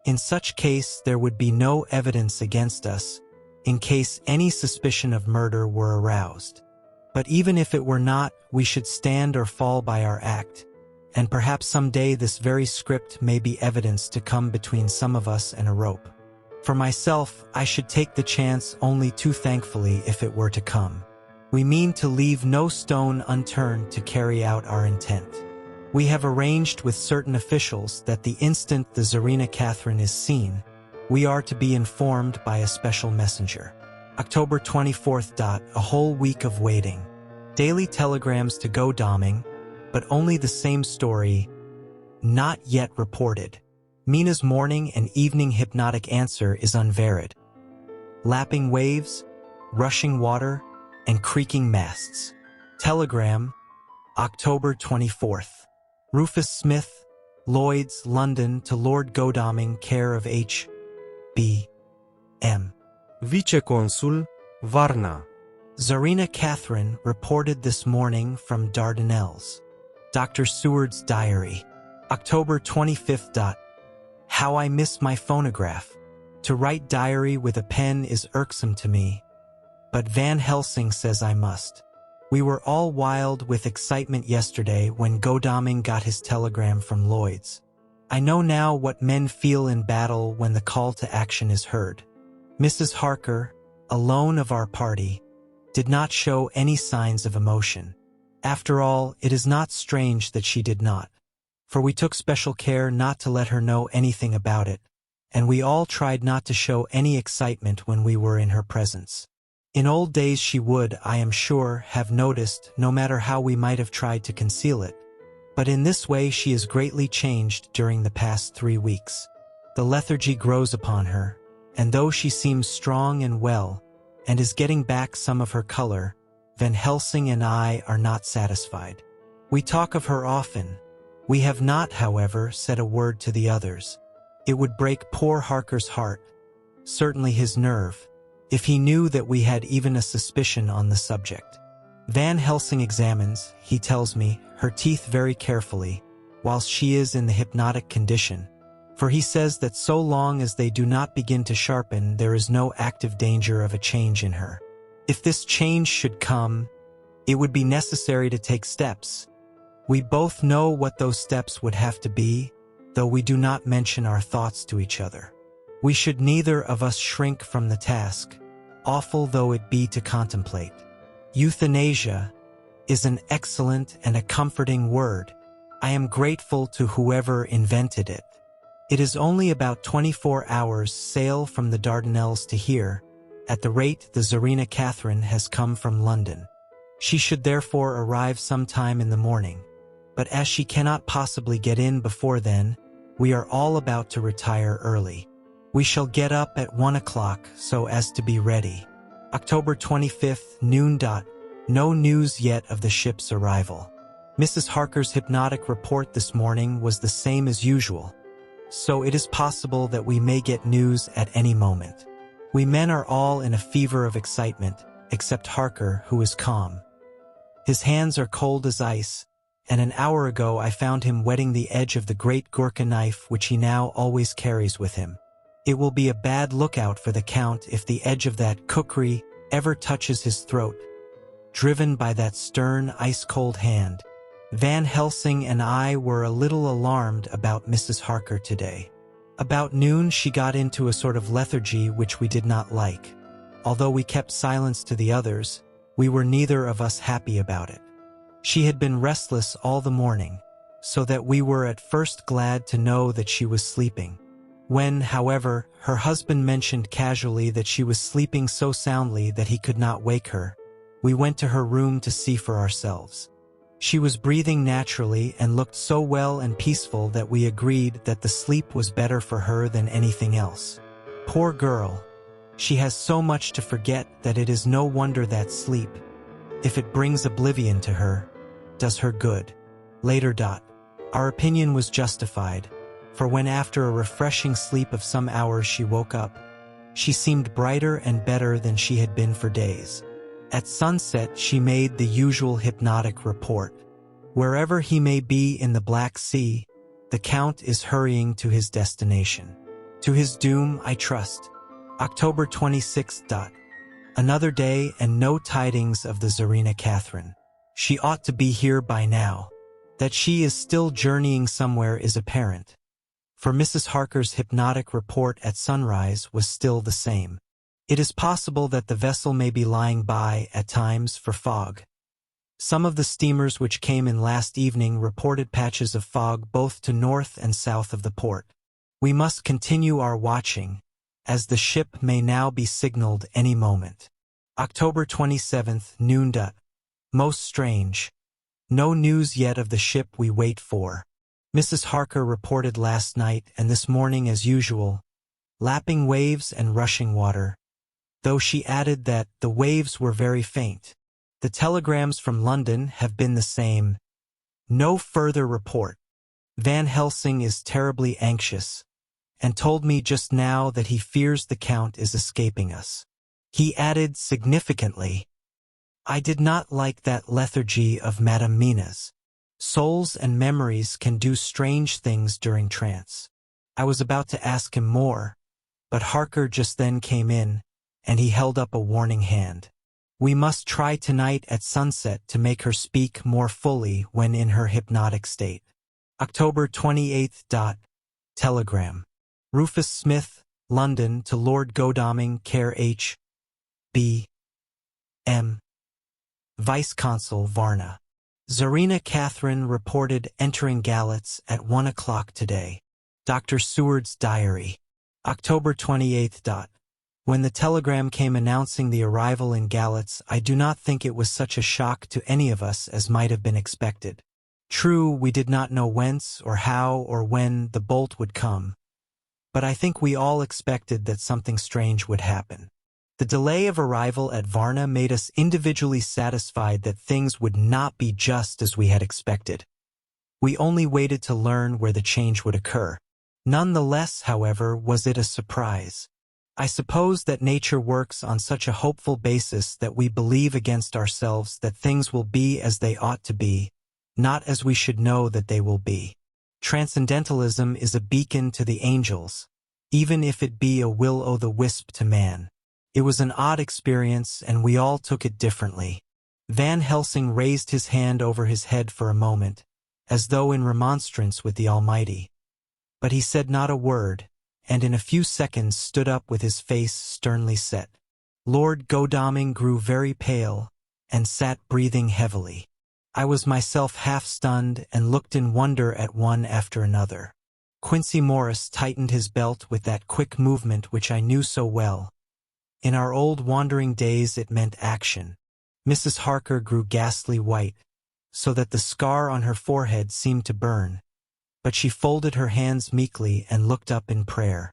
In such case, there would be no evidence against us, in case any suspicion of murder were aroused. But even if it were not, we should stand or fall by our act, and perhaps someday this very script may be evidence to come between some of us and a rope. For myself, I should take the chance only too thankfully if it were to come. We mean to leave no stone unturned to carry out our intent. We have arranged with certain officials that the instant the Tsarina Catherine is seen, we are to be informed by a special messenger. October 24th. A whole week of waiting. Daily telegrams to go doming, but only the same story, not yet reported. Mina's morning and evening hypnotic answer is unvaried. Lapping waves, rushing water, and creaking masts. Telegram, October 24th. Rufus Smith, Lloyd's, London, to Lord Godalming, care of H. B. M. Viceconsul, Varna. Tsarina Catherine reported this morning from Dardanelles. Dr. Seward's diary. October 25th. How I miss my phonograph. To write diary with a pen is irksome to me, but Van Helsing says I must. We were all wild with excitement yesterday when Godalming got his telegram from Lloyd's. I know now what men feel in battle when the call to action is heard. Mrs. Harker, alone of our party, did not show any signs of emotion. After all, it is not strange that she did not, for we took special care not to let her know anything about it, and we all tried not to show any excitement when we were in her presence. In old days she would, I am sure, have noticed, no matter how we might have tried to conceal it. But in this way she is greatly changed during the past 3 weeks. The lethargy grows upon her, and though she seems strong and well, and is getting back some of her color, Van Helsing and I are not satisfied. We talk of her often. We have not, however, said a word to the others. It would break poor Harker's heart, certainly his nerve, if he knew that we had even a suspicion on the subject. Van Helsing examines, he tells me, her teeth very carefully, whilst she is in the hypnotic condition, for he says that so long as they do not begin to sharpen, there is no active danger of a change in her. If this change should come, it would be necessary to take steps. We both know what those steps would have to be, though we do not mention our thoughts to each other. We should neither of us shrink from the task, awful though it be to contemplate. Euthanasia is an excellent and a comforting word. I am grateful to whoever invented it. It is only about 24 hours sail from the Dardanelles to here, at the rate the Tsarina Catherine has come from London. She should therefore arrive sometime in the morning, but as she cannot possibly get in before then, we are all about to retire early. We shall get up at 1 o'clock so as to be ready. October 25th, noon. No news yet of the ship's arrival. Mrs. Harker's hypnotic report this morning was the same as usual, so it is possible that we may get news at any moment. We men are all in a fever of excitement, except Harker, who is calm. His hands are cold as ice, and an hour ago I found him wetting the edge of the great Gurkha knife which he now always carries with him. It will be a bad lookout for the Count if the edge of that kukri ever touches his throat, driven by that stern, ice-cold hand. Van Helsing and I were a little alarmed about Mrs. Harker today. About noon she got into a sort of lethargy which we did not like. Although we kept silence to the others, we were neither of us happy about it. She had been restless all the morning, so that we were at first glad to know that she was sleeping. When, however, her husband mentioned casually that she was sleeping so soundly that he could not wake her, we went to her room to see for ourselves. She was breathing naturally and looked so well and peaceful that we agreed that the sleep was better for her than anything else. Poor girl! She has so much to forget that it is no wonder that sleep, if it brings oblivion to her, does her good. Later. Our opinion was justified, for when after a refreshing sleep of some hours she woke up, she seemed brighter and better than she had been for days. At sunset she made the usual hypnotic report. Wherever he may be in the Black Sea, The Count is hurrying to his destination. To his doom, I trust. October 26th. Another day and no tidings of the Tsarina Catherine. She ought to be here by now. That she is still journeying somewhere is apparent. For Mrs. Harker's hypnotic report at sunrise was still the same. It is possible that the vessel may be lying by, at times, for fog. Some of the steamers which came in last evening reported patches of fog both to north and south of the port. We must continue our watching, as the ship may now be signaled any moment. October 27th, noon. Most strange. No news yet of the ship we wait for. Mrs. Harker reported last night and this morning as usual, lapping waves and rushing water, though she added that the waves were very faint. The telegrams from London have been the same. No further report. Van Helsing is terribly anxious, and told me just now that he fears the Count is escaping us. He added significantly, I did not like that lethargy of Madame Mina's. Souls and memories can do strange things during trance. I was about to ask him more, but Harker just then came in, and he held up a warning hand. We must try tonight at sunset to make her speak more fully when in her hypnotic state. October 28th. Telegram. Rufus Smith, London, to Lord Godalming, care H. B. M. Vice-Consul, Varna. Tsarina Catherine reported entering Galatz at 1 o'clock today. Dr. Seward's diary. October 28th. When the telegram came announcing the arrival in Galatz, I do not think it was such a shock to any of us as might have been expected. True, we did not know whence or how or when the bolt would come, but I think we all expected that something strange would happen. The delay of arrival at Varna made us individually satisfied that things would not be just as we had expected. We only waited to learn where the change would occur. None the less, however, was it a surprise. I suppose that nature works on such a hopeful basis that we believe against ourselves that things will be as they ought to be, not as we should know that they will be. Transcendentalism is a beacon to the angels, even if it be a will-o'-the-wisp to man. It was an odd experience, and we all took it differently. Van Helsing raised his hand over his head for a moment, as though in remonstrance with the Almighty. But he said not a word, and in a few seconds stood up with his face sternly set. Lord Godalming grew very pale, and sat breathing heavily. I was myself half-stunned and looked in wonder at one after another. Quincy Morris tightened his belt with that quick movement which I knew so well. In our old wandering days it meant action. Mrs. Harker grew ghastly white, so that the scar on her forehead seemed to burn, but she folded her hands meekly and looked up in prayer.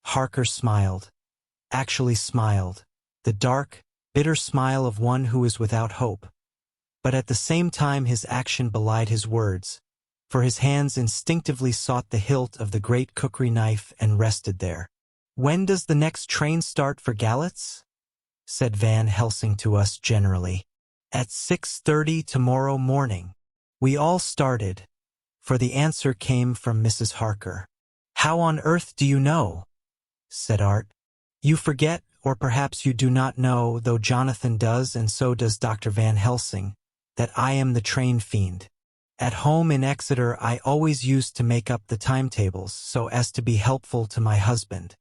Harker smiled. Actually smiled. The dark, bitter smile of one who is without hope. But at the same time his action belied his words, for his hands instinctively sought the hilt of the great cookery knife and rested there. "When does the next train start for Galatz?" said Van Helsing to us generally. "At 6:30 tomorrow morning." We all started, for the answer came from Mrs. Harker. "How on earth do you know?" said Art. "You forget, or perhaps you do not know, though Jonathan does and so does Dr. Van Helsing, that I am the train fiend. At home in Exeter I always used to make up the timetables so as to be helpful to my husband.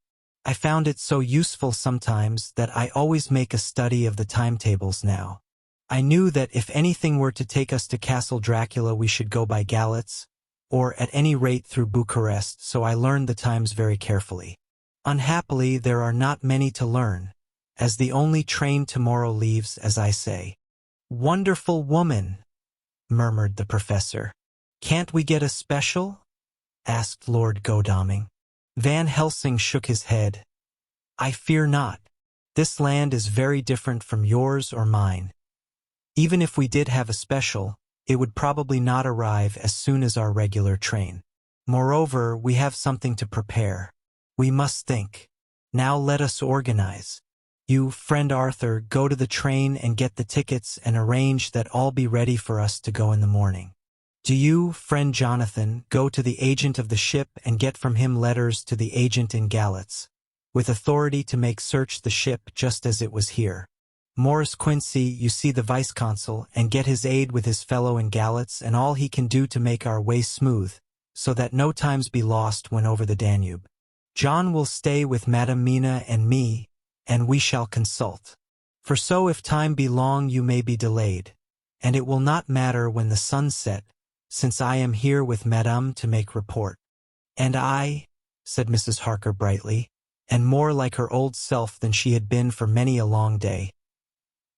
I found it so useful sometimes that I always make a study of the timetables now. I knew that if anything were to take us to Castle Dracula we should go by Galatz, or at any rate through Bucharest, so I learned the times very carefully. Unhappily there are not many to learn, as the only train tomorrow leaves, as I say." "Wonderful woman," murmured the professor. "Can't we get a special?" asked Lord Godalming. Van Helsing shook his head. "I fear not. This land is very different from yours or mine. Even if we did have a special, it would probably not arrive as soon as our regular train. Moreover, we have something to prepare. We must think. Now let us organize. You, friend Arthur, go to the train and get the tickets and arrange that all be ready for us to go in the morning. Do you, friend Jonathan, go to the agent of the ship and get from him letters to the agent in Galatz, with authority to make search the ship just as it was here. Morris Quincy, you see the vice-consul, and get his aid with his fellow in Galatz and all he can do to make our way smooth, so that no times be lost when over the Danube. John will stay with Madam Mina and me, and we shall consult. For so if time be long you may be delayed, and it will not matter when the sun set, since I am here with Madame to make report. And I, said Mrs. Harker brightly, and more like her old self than she had been for many a long day,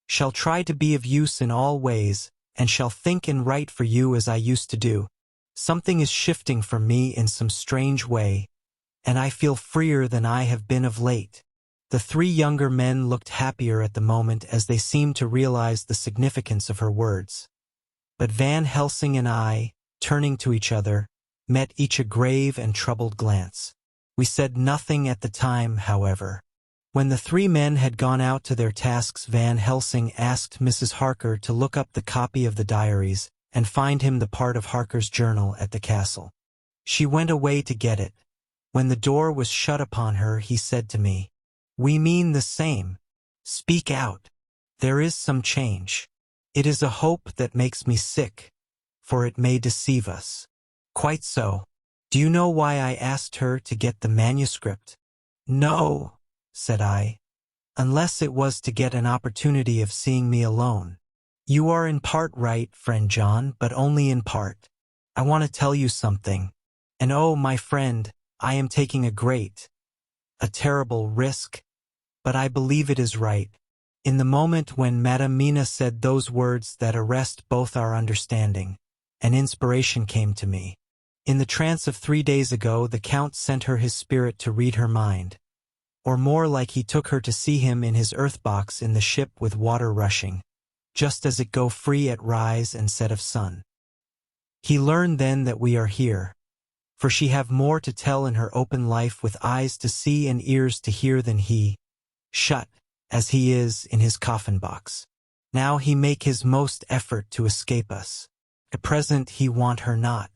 shall try to be of use in all ways, and shall think and write for you as I used to do. Something is shifting from me in some strange way, and I feel freer than I have been of late. The three younger men looked happier at the moment as they seemed to realize the significance of her words. But Van Helsing and I, turning to each other, met each a grave and troubled glance. We said nothing at the time, however. When the three men had gone out to their tasks, Van Helsing asked Mrs. Harker to look up the copy of the diaries and find him the part of Harker's journal at the castle. She went away to get it. When the door was shut upon her, he said to me, "We mean the same. Speak out. There is some change. It is a hope that makes me sick, for it may deceive us." Quite so. Do you know why I asked her to get the manuscript? No, said I, unless it was to get an opportunity of seeing me alone. You are in part right, friend John, but only in part. I want to tell you something. And oh, my friend, I am taking a terrible risk, but I believe it is right. In the moment when Madam Mina said those words that arrest both our understanding, an inspiration came to me. In the trance of 3 days ago, the Count sent her his spirit to read her mind. Or more like he took her to see him in his earth box in the ship with water rushing, just as it go free at rise and set of sun. He learned then that we are here, for she have more to tell in her open life with eyes to see and ears to hear than he, shut, as he is, in his coffin box. Now he make his most effort to escape us. At present he want her not.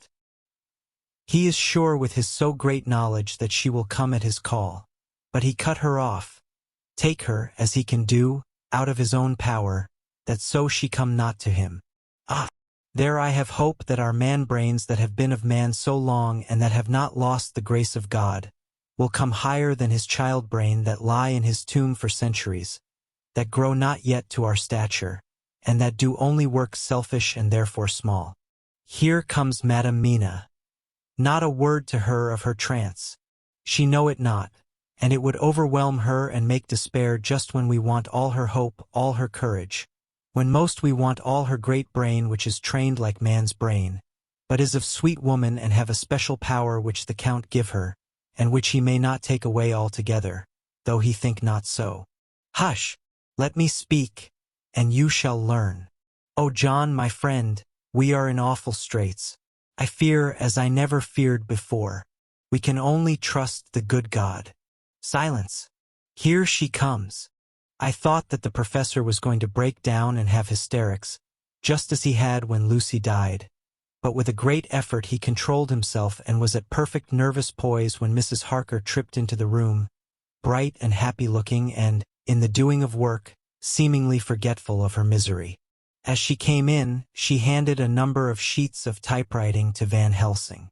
He is sure with his so great knowledge that she will come at his call. But he cut her off, take her, as he can do, out of his own power, that so she come not to him. Ah! There I have hope that our man-brains that have been of man so long and that have not lost the grace of God, will come higher than his child-brain that lie in his tomb for centuries, that grow not yet to our stature, and that do only work selfish and therefore small. Here comes Madam Mina. Not a word to her of her trance. She know it not. And it would overwhelm her and make despair just when we want all her hope, all her courage, when most we want all her great brain which is trained like man's brain, but is of sweet woman and have a special power which the Count give her, and which he may not take away altogether, though he think not so. Hush! Let me speak, and you shall learn. Oh, John, my friend, we are in awful straits. I fear as I never feared before. We can only trust the good God. Silence. Here she comes. I thought that the professor was going to break down and have hysterics, just as he had when Lucy died. But with a great effort he controlled himself and was at perfect nervous poise when Mrs. Harker tripped into the room, bright and happy-looking and, in the doing of work, seemingly forgetful of her misery. As she came in, she handed a number of sheets of typewriting to Van Helsing.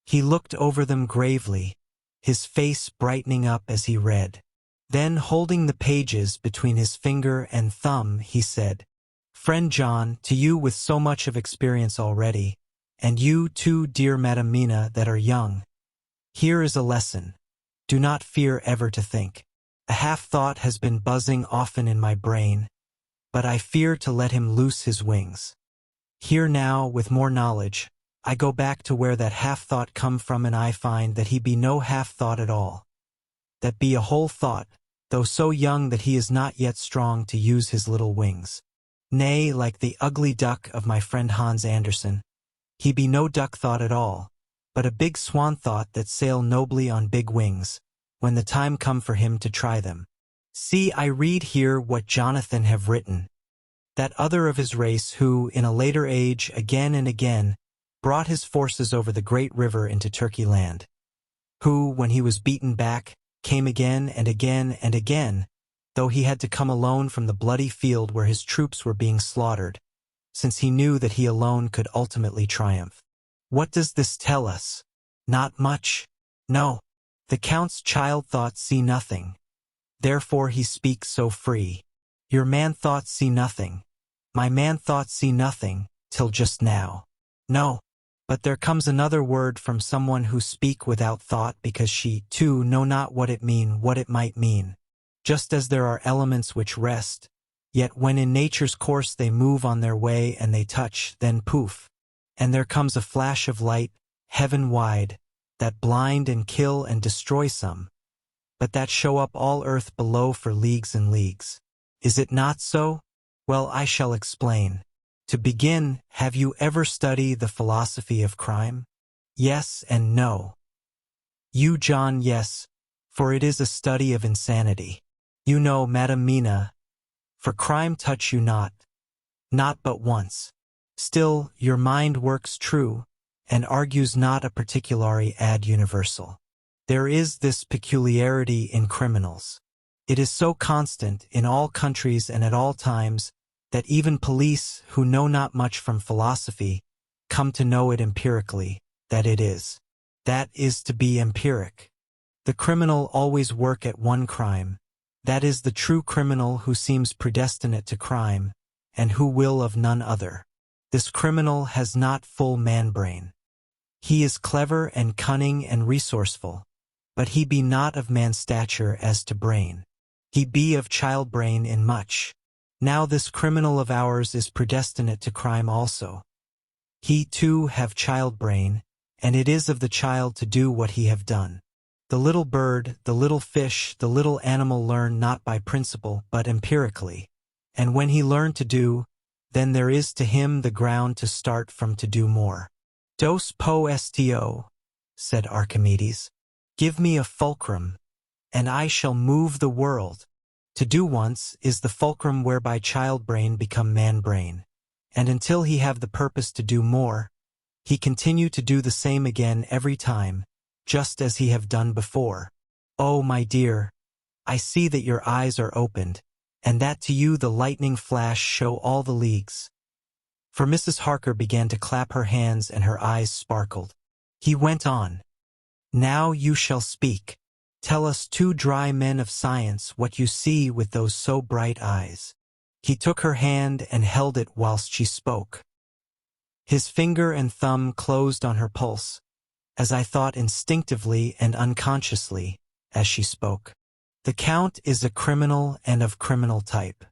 He looked over them gravely, his face brightening up as he read. Then, holding the pages between his finger and thumb, he said, "Friend John, to you with so much of experience already, and you too, dear Madam Mina, that are young, here is a lesson. Do not fear ever to think. A half-thought has been buzzing often in my brain, but I fear to let him loose his wings. Here now, with more knowledge, I go back to where that half-thought come from, and I find that he be no half-thought at all. That be a whole thought, though so young that he is not yet strong to use his little wings. Nay, like the ugly duck of my friend Hans Andersen, he be no duck-thought at all, but a big swan-thought that sail nobly on big wings, when the time come for him to try them. See, I read here what Jonathan have written. that other of his race who, in a later age, again and again, brought his forces over the great river into Turkey land, who, when he was beaten back, came again and again and again, though he had to come alone from the bloody field where his troops were being slaughtered, since he knew that he alone could ultimately triumph. What does this tell us? Not much. No. The Count's child thoughts see nothing. Therefore he speaks so free. Your man thoughts see nothing. My man thoughts see nothing, till just now. No. But there comes another word from someone who speak without thought because she, too, know not what it might mean. Just as there are elements which rest, yet when in nature's course they move on their way and they touch, then poof, and there comes a flash of light, heaven-wide, that blind and kill and destroy some, but that show up all earth below for leagues and leagues. Is it not so? Well, I shall explain. To begin, have you ever studied the philosophy of crime? Yes and no. You, John, yes, for it is a study of insanity. You know, Madam Mina, for crime touch you not but once. Still, your mind works true, and argues not a particulari ad universal. There is this peculiarity in criminals. It is so constant in all countries and at all times that even police, who know not much from philosophy, come to know it empirically, that it is. That is to be empiric. The criminal always work at one crime. That is the true criminal who seems predestinate to crime, and who will of none other. This criminal has not full man-brain. He is clever and cunning and resourceful, but he be not of man's stature as to brain. He be of child-brain in much. Now this criminal of ours is predestinate to crime also. He too have child-brain, and it is of the child to do what he have done. The little bird, the little fish, the little animal learn not by principle but empirically, and when he learn to do, then there is to him the ground to start from to do more. Dos poesto, said Archimedes. Give me a fulcrum, and I shall move the world. To do once is the fulcrum whereby child-brain become man-brain, and until he have the purpose to do more, he continue to do the same again every time, just as he have done before. Oh, my dear, I see that your eyes are opened, and that to you the lightning flash show all the leagues. For Mrs. Harker began to clap her hands and her eyes sparkled. He went on. Now you shall speak. Tell us two dry men of science what you see with those so bright eyes. He took her hand and held it whilst she spoke. His finger and thumb closed on her pulse, as I thought instinctively and unconsciously, as she spoke. The Count is a criminal and of criminal type.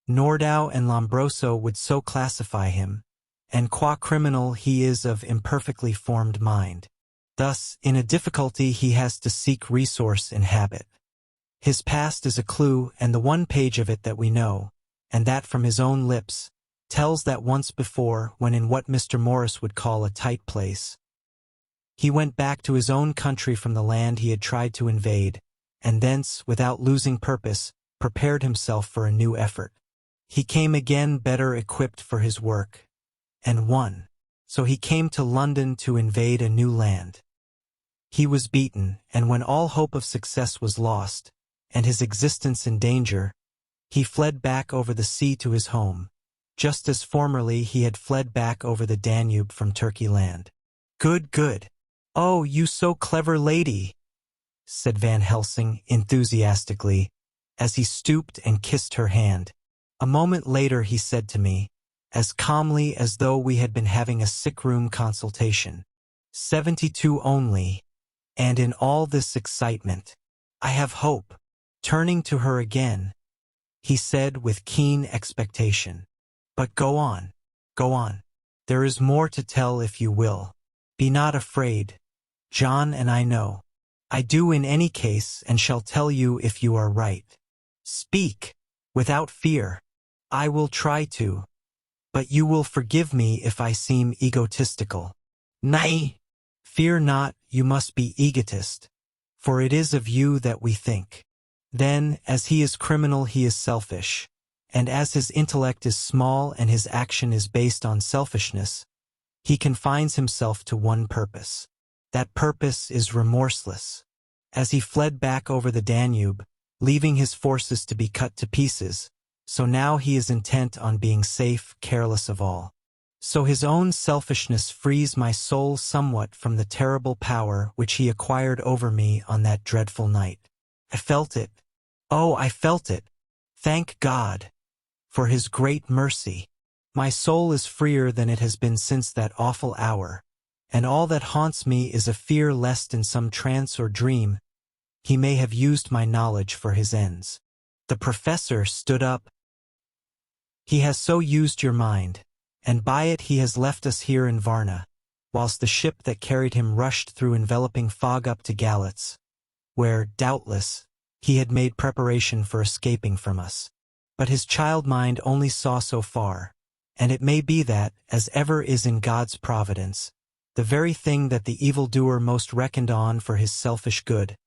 Nordau and Lombroso would so classify him, and qua criminal he is of imperfectly formed mind. Thus, in a difficulty he has to seek resource in habit. His past is a clue, and the one page of it that we know, and that from his own lips, tells that once before, when in what Mr. Morris would call a tight place, he went back to his own country from the land he had tried to invade, and thence, without losing purpose, prepared himself for a new effort. He came again better equipped for his work, and won. So he came to London to invade a new land. He was beaten, and when all hope of success was lost, and his existence in danger, he fled back over the sea to his home, just as formerly he had fled back over the Danube from Turkey land. Good, good. Oh, you so clever lady, said Van Helsing enthusiastically, as he stooped and kissed her hand. A moment later he said to me, as calmly as though we had been having a sick-room consultation, 72 only, and in all this excitement, I have hope. Turning to her again, he said with keen expectation, but go on, go on. There is more to tell if you will. Be not afraid. John and I know. I do in any case and shall tell you if you are right. Speak, without fear. I will try to. But you will forgive me if I seem egotistical. Nay, fear not, you must be egotist, for it is of you that we think. Then, as he is criminal, he is selfish, and as his intellect is small and his action is based on selfishness, he confines himself to one purpose. That purpose is remorseless. As he fled back over the Danube, leaving his forces to be cut to pieces, so now he is intent on being safe, careless of all. So his own selfishness frees my soul somewhat from the terrible power which he acquired over me on that dreadful night. I felt it. Oh, I felt it. Thank God for his great mercy. My soul is freer than it has been since that awful hour, and all that haunts me is a fear lest in some trance or dream he may have used my knowledge for his ends. The professor stood up. He has so used your mind, and by it he has left us here in Varna, whilst the ship that carried him rushed through enveloping fog up to Galatz, where, doubtless, he had made preparation for escaping from us. But his child mind only saw so far, and it may be that, as ever is in God's providence, the very thing that the evildoer most reckoned on for his selfish good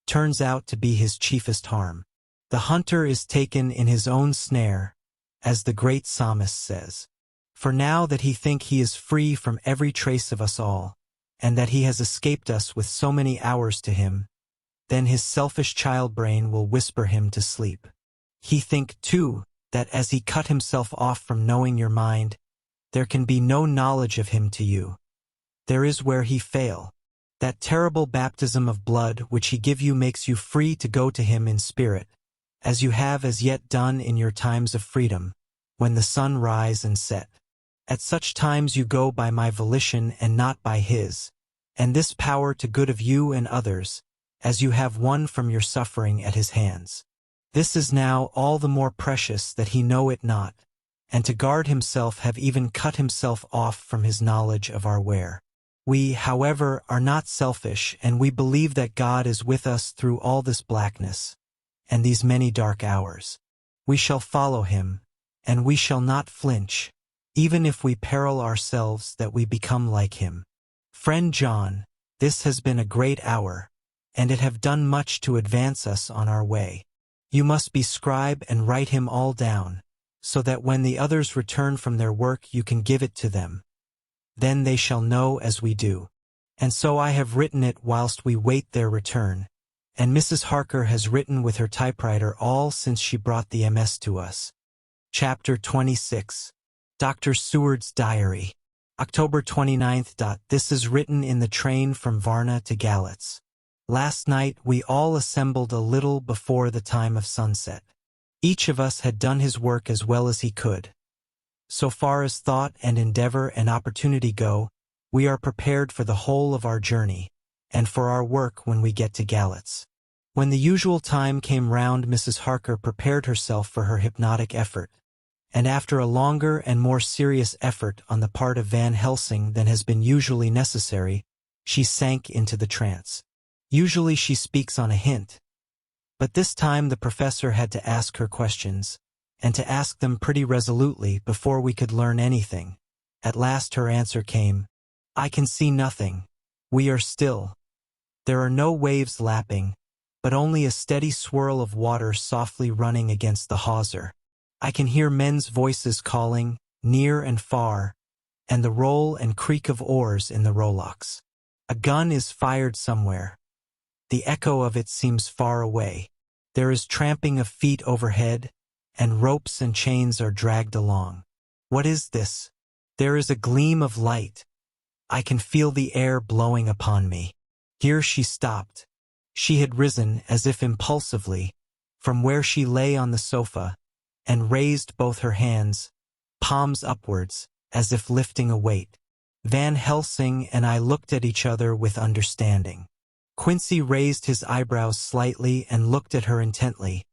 turns out to be his chiefest harm. The hunter is taken in his own snare, as the great psalmist says. For now that he think he is free from every trace of us all, and that he has escaped us with so many hours to him, then his selfish child brain will whisper him to sleep. He think, too, that as he cut himself off from knowing your mind, there can be no knowledge of him to you. There is where he fail. That terrible baptism of blood which he give you makes you free to go to him in spirit, as you have as yet done in your times of freedom, when the sun rise and set. At such times you go by my volition and not by his, and this power to good of you and others, as you have won from your suffering at his hands. This is now all the more precious that he know it not, and to guard himself have even cut himself off from his knowledge of our where. We, however, are not selfish, and we believe that God is with us through all this blackness, and these many dark hours. We shall follow him, and we shall not flinch, even if we peril ourselves that we become like him. Friend John, this has been a great hour, and it have done much to advance us on our way. You must be scribe and write him all down, so that when the others return from their work you can give it to them. Then they shall know as we do. And so I have written it whilst we wait their return, and Mrs. Harker has written with her typewriter all since she brought the MS to us. Chapter 26. Dr. Seward's Diary. October 29th. This is written in the train from Varna to Galatz. Last night we all assembled a little before the time of sunset. Each of us had done his work as well as he could. So far as thought and endeavor and opportunity go, we are prepared for the whole of our journey, and for our work when we get to Galatz. When the usual time came round, Mrs. Harker prepared herself for her hypnotic effort, and after a longer and more serious effort on the part of Van Helsing than has been usually necessary, she sank into the trance. Usually she speaks on a hint, but this time the professor had to ask her questions, and to ask them pretty resolutely before we could learn anything. At last her answer came. I can see nothing. We are still. There are no waves lapping, but only a steady swirl of water softly running against the hawser. I can hear men's voices calling, near and far, and the roll and creak of oars in the rowlocks. A gun is fired somewhere. The echo of it seems far away. There is tramping of feet overhead, and ropes and chains are dragged along. What is this? There is a gleam of light. I can feel the air blowing upon me. Here she stopped. She had risen, as if impulsively, from where she lay on the sofa, and raised both her hands, palms upwards, as if lifting a weight. Van Helsing and I looked at each other with understanding. Quincy raised his eyebrows slightly and looked at her intently,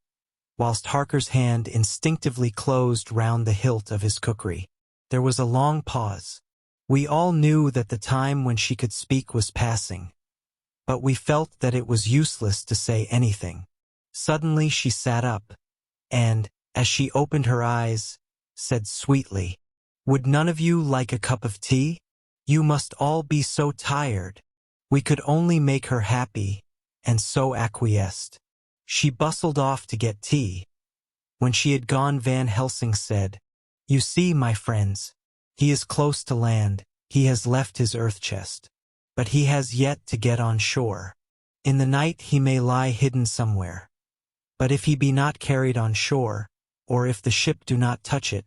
whilst Harker's hand instinctively closed round the hilt of his kukri. There was a long pause. We all knew that the time when she could speak was passing, but we felt that it was useless to say anything. Suddenly she sat up, and, as she opened her eyes, said sweetly, "Would none of you like a cup of tea? You must all be so tired." We could only make her happy, and so acquiesced. She bustled off to get tea, When she had gone, Van Helsing said, "You see, my friends, he is close to land, he has left his earth chest. But he has yet to get on shore. In the night he may lie hidden somewhere. But if he be not carried on shore, or if the ship do not touch it,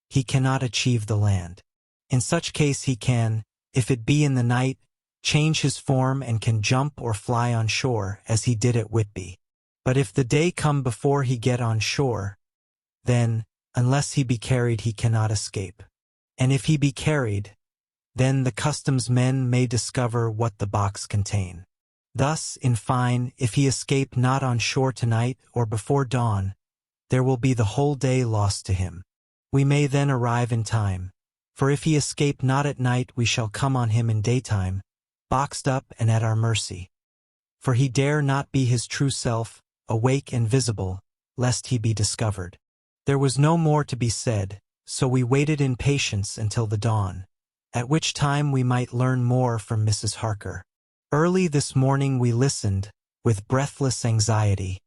he cannot achieve the land. In such case he can, if it be in the night, change his form and can jump or fly on shore, as he did at Whitby. But if the day come before he get on shore, then, unless he be carried, he cannot escape. And if he be carried, then the customs men may discover what the box contain. Thus, in fine, if he escape not on shore tonight or before dawn, there will be the whole day lost to him. We may then arrive in time, for if he escape not at night, we shall come on him in daytime, boxed up and at our mercy. For he dare not be his true self, awake and visible, lest he be discovered." There was no more to be said, so we waited in patience until the dawn, at which time we might learn more from Mrs. Harker. Early this morning we listened, with breathless anxiety,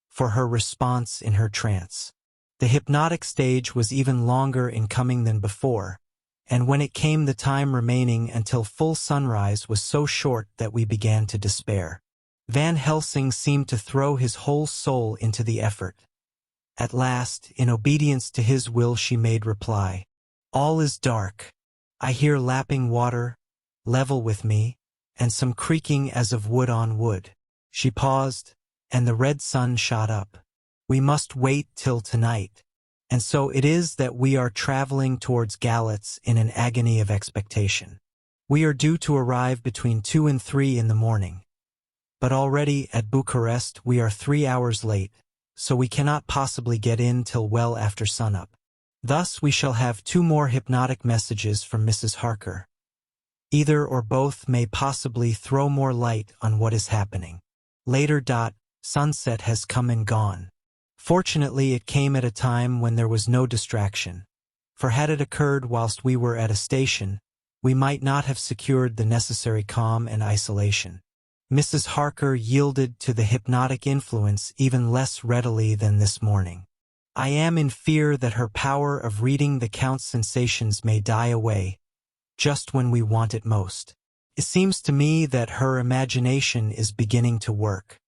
for her response in her trance. The hypnotic stage was even longer in coming than before, and when it came, the time remaining until full sunrise was so short that we began to despair. Van Helsing seemed to throw his whole soul into the effort. At last, in obedience to his will, she made reply, "All is dark. I hear lapping water, level with me, and some creaking as of wood on wood." She paused, and the red sun shot up. "We must wait till tonight. And so it is that we are traveling towards Galatz in an agony of expectation. We are due to arrive between 2 and 3 in the morning. But already at Bucharest we are 3 hours late, so we cannot possibly get in till well after sunup. Thus we shall have 2 more hypnotic messages from Mrs. Harker. Either or both may possibly throw more light on what is happening. Later. Sunset has come and gone. Fortunately, it came at a time when there was no distraction, for had it occurred whilst we were at a station, we might not have secured the necessary calm and isolation. Mrs. Harker yielded to the hypnotic influence even less readily than this morning. I am in fear that her power of reading the Count's sensations may die away, just when we want it most. It seems to me that her imagination is beginning to work.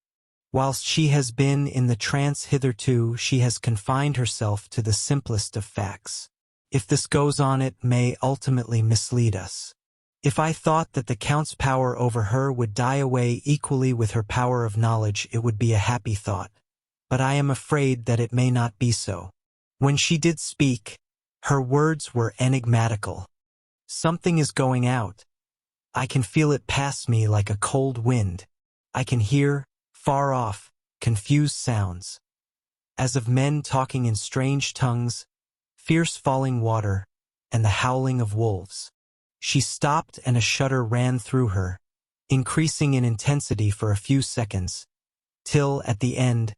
Whilst she has been in the trance hitherto, she has confined herself to the simplest of facts. If this goes on, it may ultimately mislead us. If I thought that the Count's power over her would die away equally with her power of knowledge, it would be a happy thought. But I am afraid that it may not be so. When she did speak, her words were enigmatical. Something is going out. I can feel it pass me like a cold wind. I can hear, far off, confused sounds, as of men talking in strange tongues, fierce falling water, and the howling of wolves. She stopped and a shudder ran through her, increasing in intensity for a few seconds, till, at the end,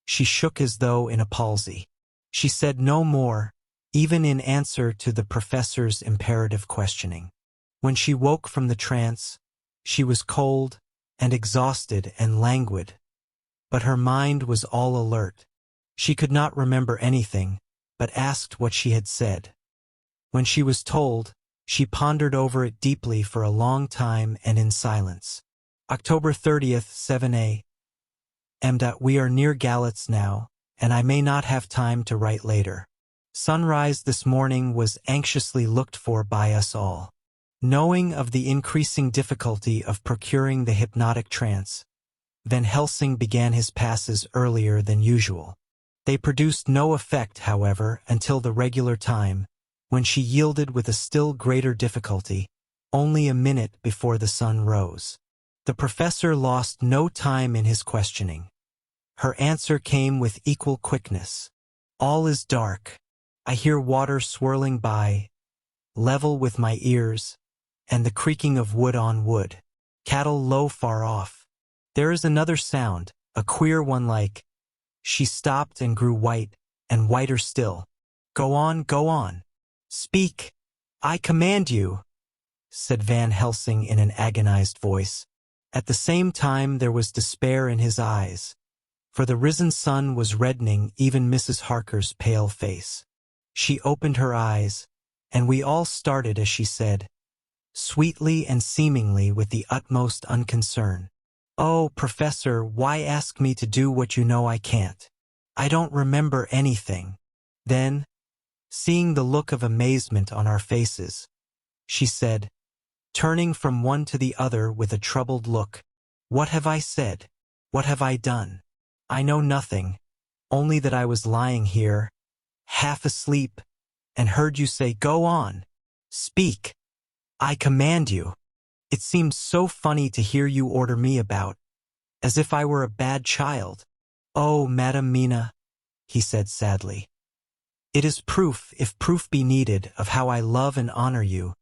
she shook as though in a palsy. She said no more, even in answer to the professor's imperative questioning. When she woke from the trance, she was cold and exhausted and languid, but her mind was all alert. She could not remember anything, but asked what she had said. When she was told, she pondered over it deeply for a long time and in silence. October 30th, 7 a.m. We are near Galatz now, and I may not have time to write later. Sunrise this morning was anxiously looked for by us all. Knowing of the increasing difficulty of procuring the hypnotic trance, Van Helsing began his passes earlier than usual. They produced no effect, however, until the regular time, when she yielded with a still greater difficulty, only a minute before the sun rose. The professor lost no time in his questioning. Her answer came with equal quickness. "All is dark. I hear water swirling by, level with my ears, and the creaking of wood on wood. Cattle low far off. There is another sound, a queer one like—" She stopped and grew white, and whiter still. Go on. Speak. I command you," said Van Helsing in an agonized voice. At the same time there was despair in his eyes, for the risen sun was reddening even Mrs. Harker's pale face. She opened her eyes, and we all started as she said, sweetly and seemingly with the utmost unconcern, "Oh, Professor, why ask me to do what you know I can't? I don't remember anything." Then, seeing the look of amazement on our faces, she said, turning from one to the other with a troubled look, "What have I said? What have I done? I know nothing, only that I was lying here, half asleep, and heard you say, 'Go on, speak. I command you.' It seemed so funny to hear you order me about, as if I were a bad child." "Oh, Madam Mina," he said sadly, "it is proof, if proof be needed, of how I love and honor you,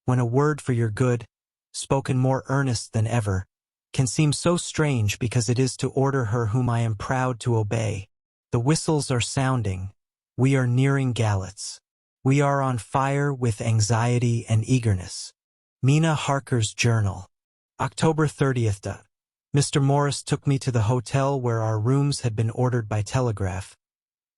when a word for your good, spoken more earnest than ever, can seem so strange because it is to order her whom I am proud to obey. The whistles are sounding. We are nearing Galatz. We are on fire with anxiety and eagerness." Mina Harker's Journal. October 30th. Mr. Morris took me to the hotel where our rooms had been ordered by telegraph,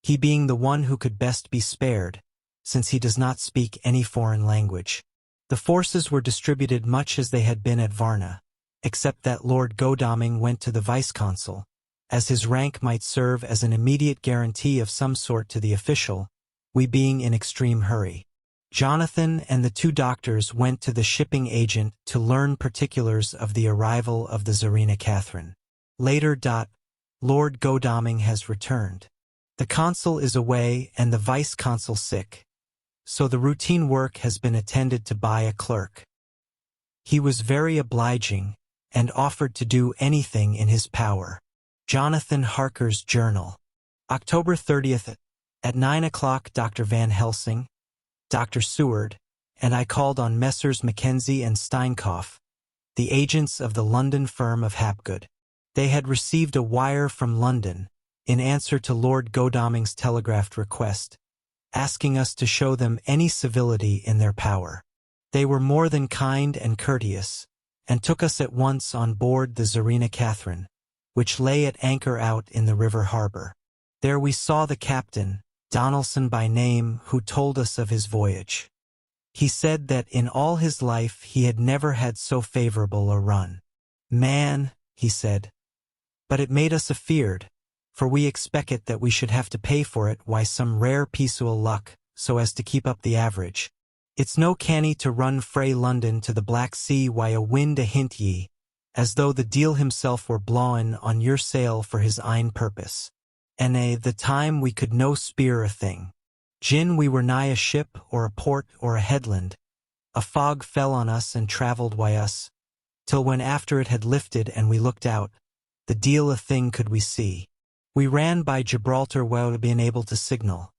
he being the one who could best be spared, since he does not speak any foreign language. The forces were distributed much as they had been at Varna, except that Lord Godalming went to the vice-consul, as his rank might serve as an immediate guarantee of some sort to the official, we being in extreme hurry. Jonathan and the two doctors went to the shipping agent to learn particulars of the arrival of the Tsarina Catherine. Later. Lord Godalming has returned. The consul is away and the vice-consul sick, so the routine work has been attended to by a clerk. He was very obliging, and offered to do anything in his power. Jonathan Harker's Journal. October 30th. At 9 o'clock Dr. Van Helsing, Dr. Seward, and I called on Messrs. Mackenzie and Steinkopf, the agents of the London firm of Hapgood. They had received a wire from London, in answer to Lord Godalming's telegraphed request, asking us to show them any civility in their power. They were more than kind and courteous, and took us at once on board the Tsarina Catherine, which lay at anchor out in the river harbor. There we saw the captain, Donaldson by name, who told us of his voyage. He said that in all his life he had never had so favorable a run. "Man," he said, "but it made us afeard, for we expected that we should have to pay for it why some rare piece o' luck, so as to keep up the average. It's no canny to run frae London to the Black Sea why a wind ahint ye, as though the deil himself were blawin' on your sail for his ain purpose. And the time we could no speer a thing. Gin we were nigh a ship or a port or a headland, a fog fell on us and travelled wy us, till when after it had lifted and we looked out, the deil a thing could we see. We ran by Gibraltar without being able to signal,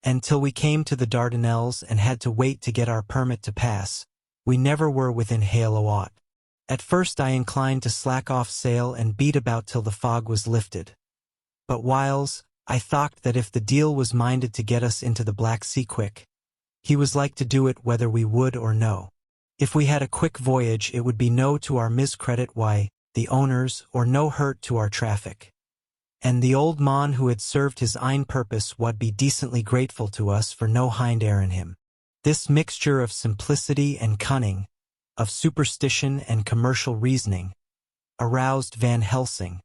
and till we came to the Dardanelles and had to wait to get our permit to pass, we never were within hail o' aught. At first I inclined to slack off sail and beat about till the fog was lifted. But whiles, I thought that if the deil was minded to get us into the Black Sea quick, he was like to do it whether we would or no. If we had a quick voyage it would be no to our miscredit why, the owners, or no hurt to our traffic. And the old mon who had served his ain purpose would be decently grateful to us for no hind air in him. This mixture of simplicity and cunning, of superstition and commercial reasoning, aroused Van Helsing,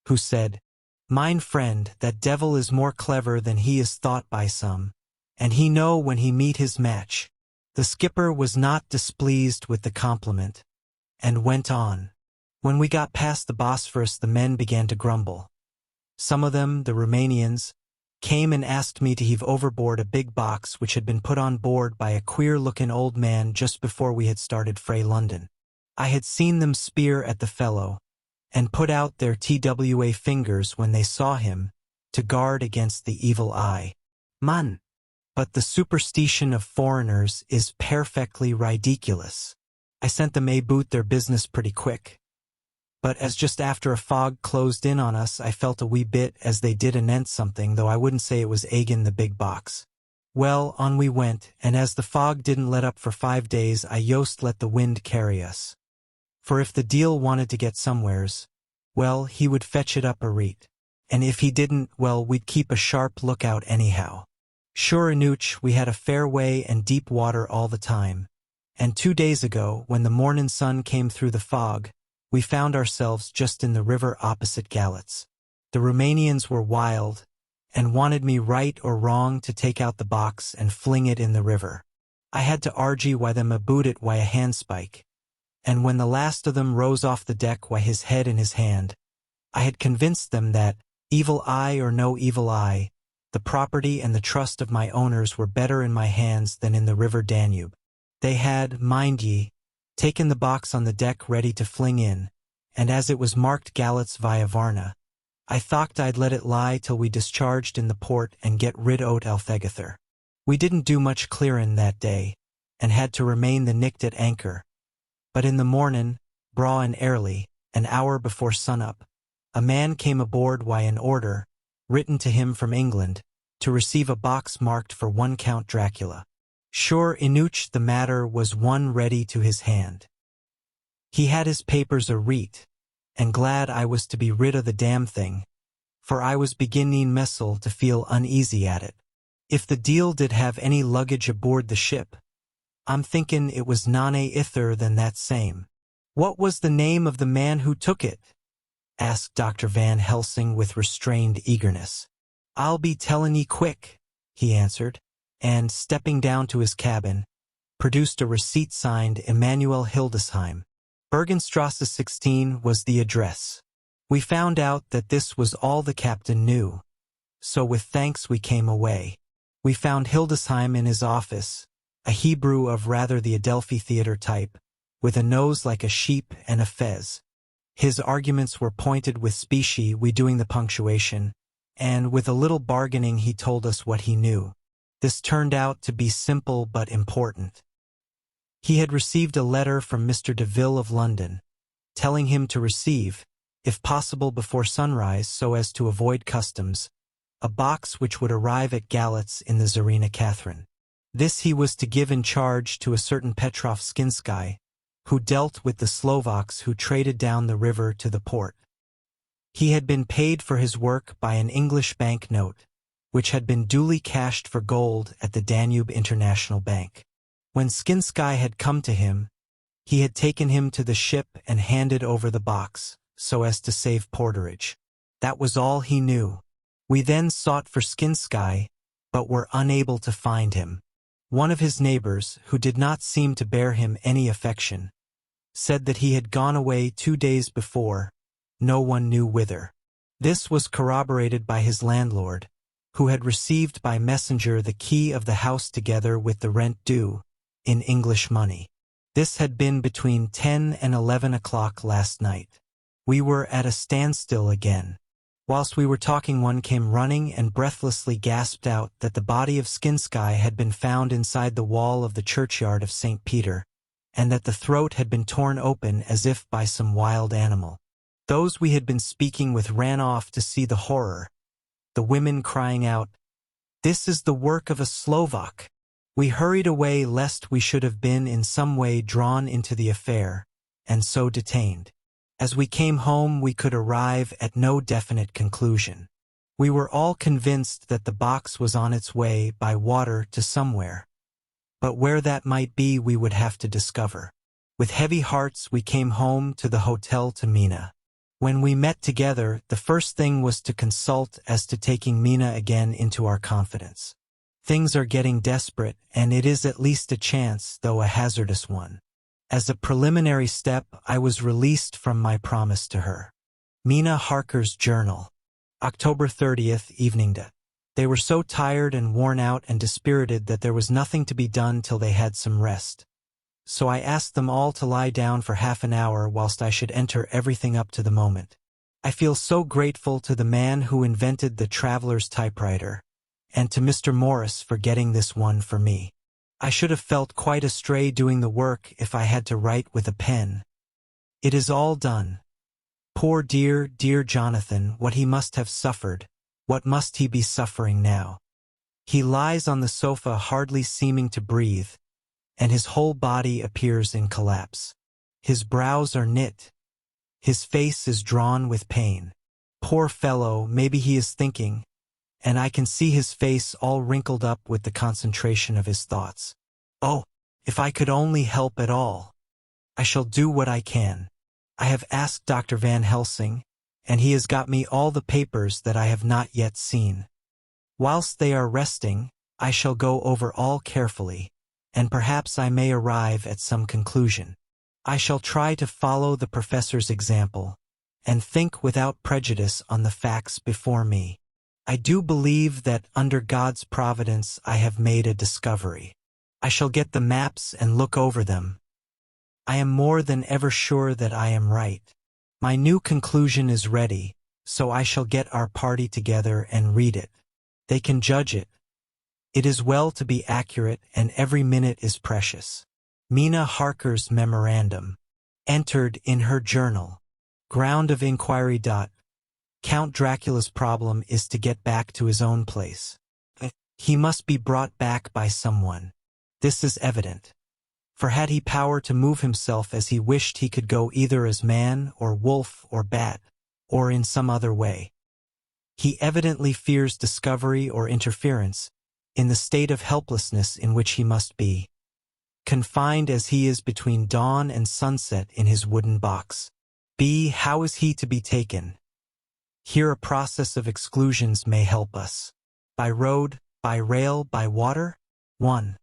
who said, "Mine friend, that devil is more clever than he is thought by some, and he know when he meet his match." The skipper was not displeased with the compliment, and went on. When we got past the Bosphorus the men began to grumble. Some of them, the Romanians, came and asked me to heave overboard a big box which had been put on board by a queer-looking old man just before we had started frae London. I had seen them speer at the fellow, and put out their TWA fingers when they saw him, to guard against the evil eye. Man! But the superstition of foreigners is perfectly ridiculous. I sent them aboot their business pretty quick. But as just after a fog closed in on us I felt a wee bit as they did anent something, though I wouldn't say it was agin the big box. Well, on we went, and as the fog didn't let up for 5 days I yost let the wind carry us. For if the deil wanted to get somewheres, well, he would fetch it up a reet. and if he didn't, well, we'd keep a sharp lookout anyhow. Sure enough, we had a fair way and deep water all the time, and 2 days ago, when the morning sun came through the fog, we found ourselves just in the river opposite Galats. The Romanians were wild, and wanted me right or wrong to take out the box and fling it in the river. I had to argue why them aboot it why a handspike, and when the last of them rose off the deck why his head in his hand, I had convinced them that, evil eye or no evil eye, the property and the trust of my owners were better in my hands than in the river Danube. They had, mind ye, taken the box on the deck ready to fling in, and as it was marked Galats via Varna, I thocht I'd let it lie till we discharged in the port and get rid o't althegather. We didn't do much clearin' that day, and had to remain the nicht at anchor. But in the mornin', braw and early, an hour before sunup, a man came aboard why an order, written to him from England, to receive a box marked for one Count Dracula. Sure enough the matter was one ready to his hand. He had his papers a reet, and glad I was to be rid of the damn thing, for I was beginning messel to feel uneasy at it. If the deal did have any luggage aboard the ship, I'm thinkin' it was none ither than that same. What was the name of the man who took it? Asked Dr. Van Helsing with restrained eagerness. I'll be tellin' ye quick, he answered, and, stepping down to his cabin, produced a receipt signed Emanuel Hildesheim. Bergenstrasse 16 was the address. We found out that this was all the captain knew, so with thanks we came away. We found Hildesheim in his office, a Hebrew of rather the Adelphi theater type, with a nose like a sheep and a fez. His arguments were pointed with specie, we doing the punctuation, and with a little bargaining he told us what he knew. This turned out to be simple but important. He had received a letter from Mr. de Ville of London, telling him to receive, if possible before sunrise so as to avoid customs, a box which would arrive at Galats in the Tsarina Catherine. This he was to give in charge to a certain Petrov Skinsky, who dealt with the Slovaks who traded down the river to the port. He had been paid for his work by an English banknote, which had been duly cashed for gold at the Danube International Bank. When Skinsky had come to him, he had taken him to the ship and handed over the box, so as to save porterage. That was all he knew. We then sought for Skinsky, but were unable to find him. One of his neighbors, who did not seem to bear him any affection, said that he had gone away 2 days before, no one knew whither. This was corroborated by his landlord, who had received by messenger the key of the house together with the rent due, in English money. This had been between 10 and 11 o'clock last night. We were at a standstill again. Whilst we were talking, one came running and breathlessly gasped out that the body of Skinsky had been found inside the wall of the churchyard of St. Peter, and that the throat had been torn open as if by some wild animal. Those we had been speaking with ran off to see the horror, the women crying out, "This is the work of a Slovak." We hurried away lest we should have been in some way drawn into the affair, and so detained. As we came home we could arrive at no definite conclusion. We were all convinced that the box was on its way by water to somewhere, but where that might be we would have to discover. With heavy hearts we came home to the hotel to Mina. When we met together, the first thing was to consult as to taking Mina again into our confidence. Things are getting desperate, and it is at least a chance, though a hazardous one. As a preliminary step, I was released from my promise to her. Mina Harker's journal. October 30th, evening. They were so tired and worn out and dispirited that there was nothing to be done till they had some rest. So I asked them all to lie down for half an hour whilst I should enter everything up to the moment. I feel so grateful to the man who invented the traveler's typewriter, and to Mr. Morris for getting this one for me. I should have felt quite astray doing the work if I had to write with a pen. It is all done. Poor dear, dear Jonathan, what he must have suffered, what must he be suffering now? He lies on the sofa hardly seeming to breathe, and his whole body appears in collapse. His brows are knit. His face is drawn with pain. Poor fellow, maybe he is thinking, and I can see his face all wrinkled up with the concentration of his thoughts. Oh, if I could only help at all. I shall do what I can. I have asked Dr. Van Helsing, and he has got me all the papers that I have not yet seen. Whilst they are resting, I shall go over all carefully, and perhaps I may arrive at some conclusion. I shall try to follow the professor's example, and think without prejudice on the facts before me. I do believe that under God's providence I have made a discovery. I shall get the maps and look over them. I am more than ever sure that I am right. My new conclusion is ready, so I shall get our party together and read it. They can judge it. It is well to be accurate, and every minute is precious. Mina Harker's memorandum. Entered in her journal. Ground of inquiry. Count Dracula's problem is to get back to his own place. He must be brought back by someone. This is evident. For had he power to move himself as he wished, he could go either as man or wolf or bat, or in some other way. He evidently fears discovery or interference, in the state of helplessness in which he must be, confined as he is between dawn and sunset in his wooden box. B. How is he to be taken? Here a process of exclusions may help us. By road, by rail, by water? 1.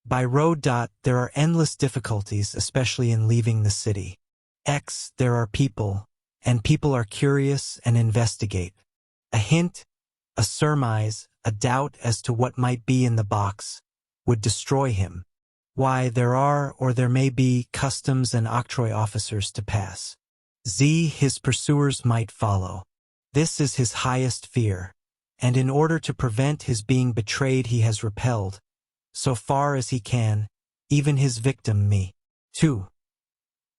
By road. There are endless difficulties, especially in leaving the city. X. There are people, and people are curious and investigate. A hint, a surmise, a doubt as to what might be in the box, would destroy him. Y. There are, or there may be, customs and octroi officers to pass. Z. His pursuers might follow. This is his highest fear, and in order to prevent his being betrayed he has repelled, so far as he can, even his victim me. 2.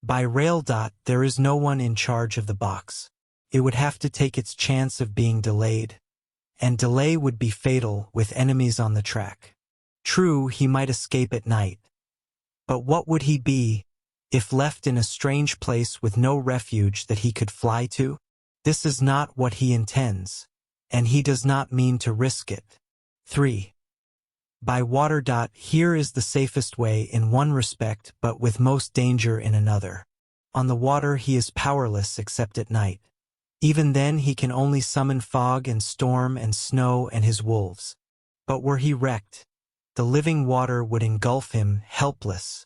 By rail. There is no one in charge of the box. It would have to take its chance of being delayed, and delay would be fatal with enemies on the track. True, he might escape at night. But what would he be, if left in a strange place with no refuge that he could fly to? This is not what he intends, and he does not mean to risk it. 3. By water. Here is the safest way in one respect, but with most danger in another. On the water he is powerless except at night. Even then he can only summon fog and storm and snow and his wolves. But were he wrecked, the living water would engulf him helpless,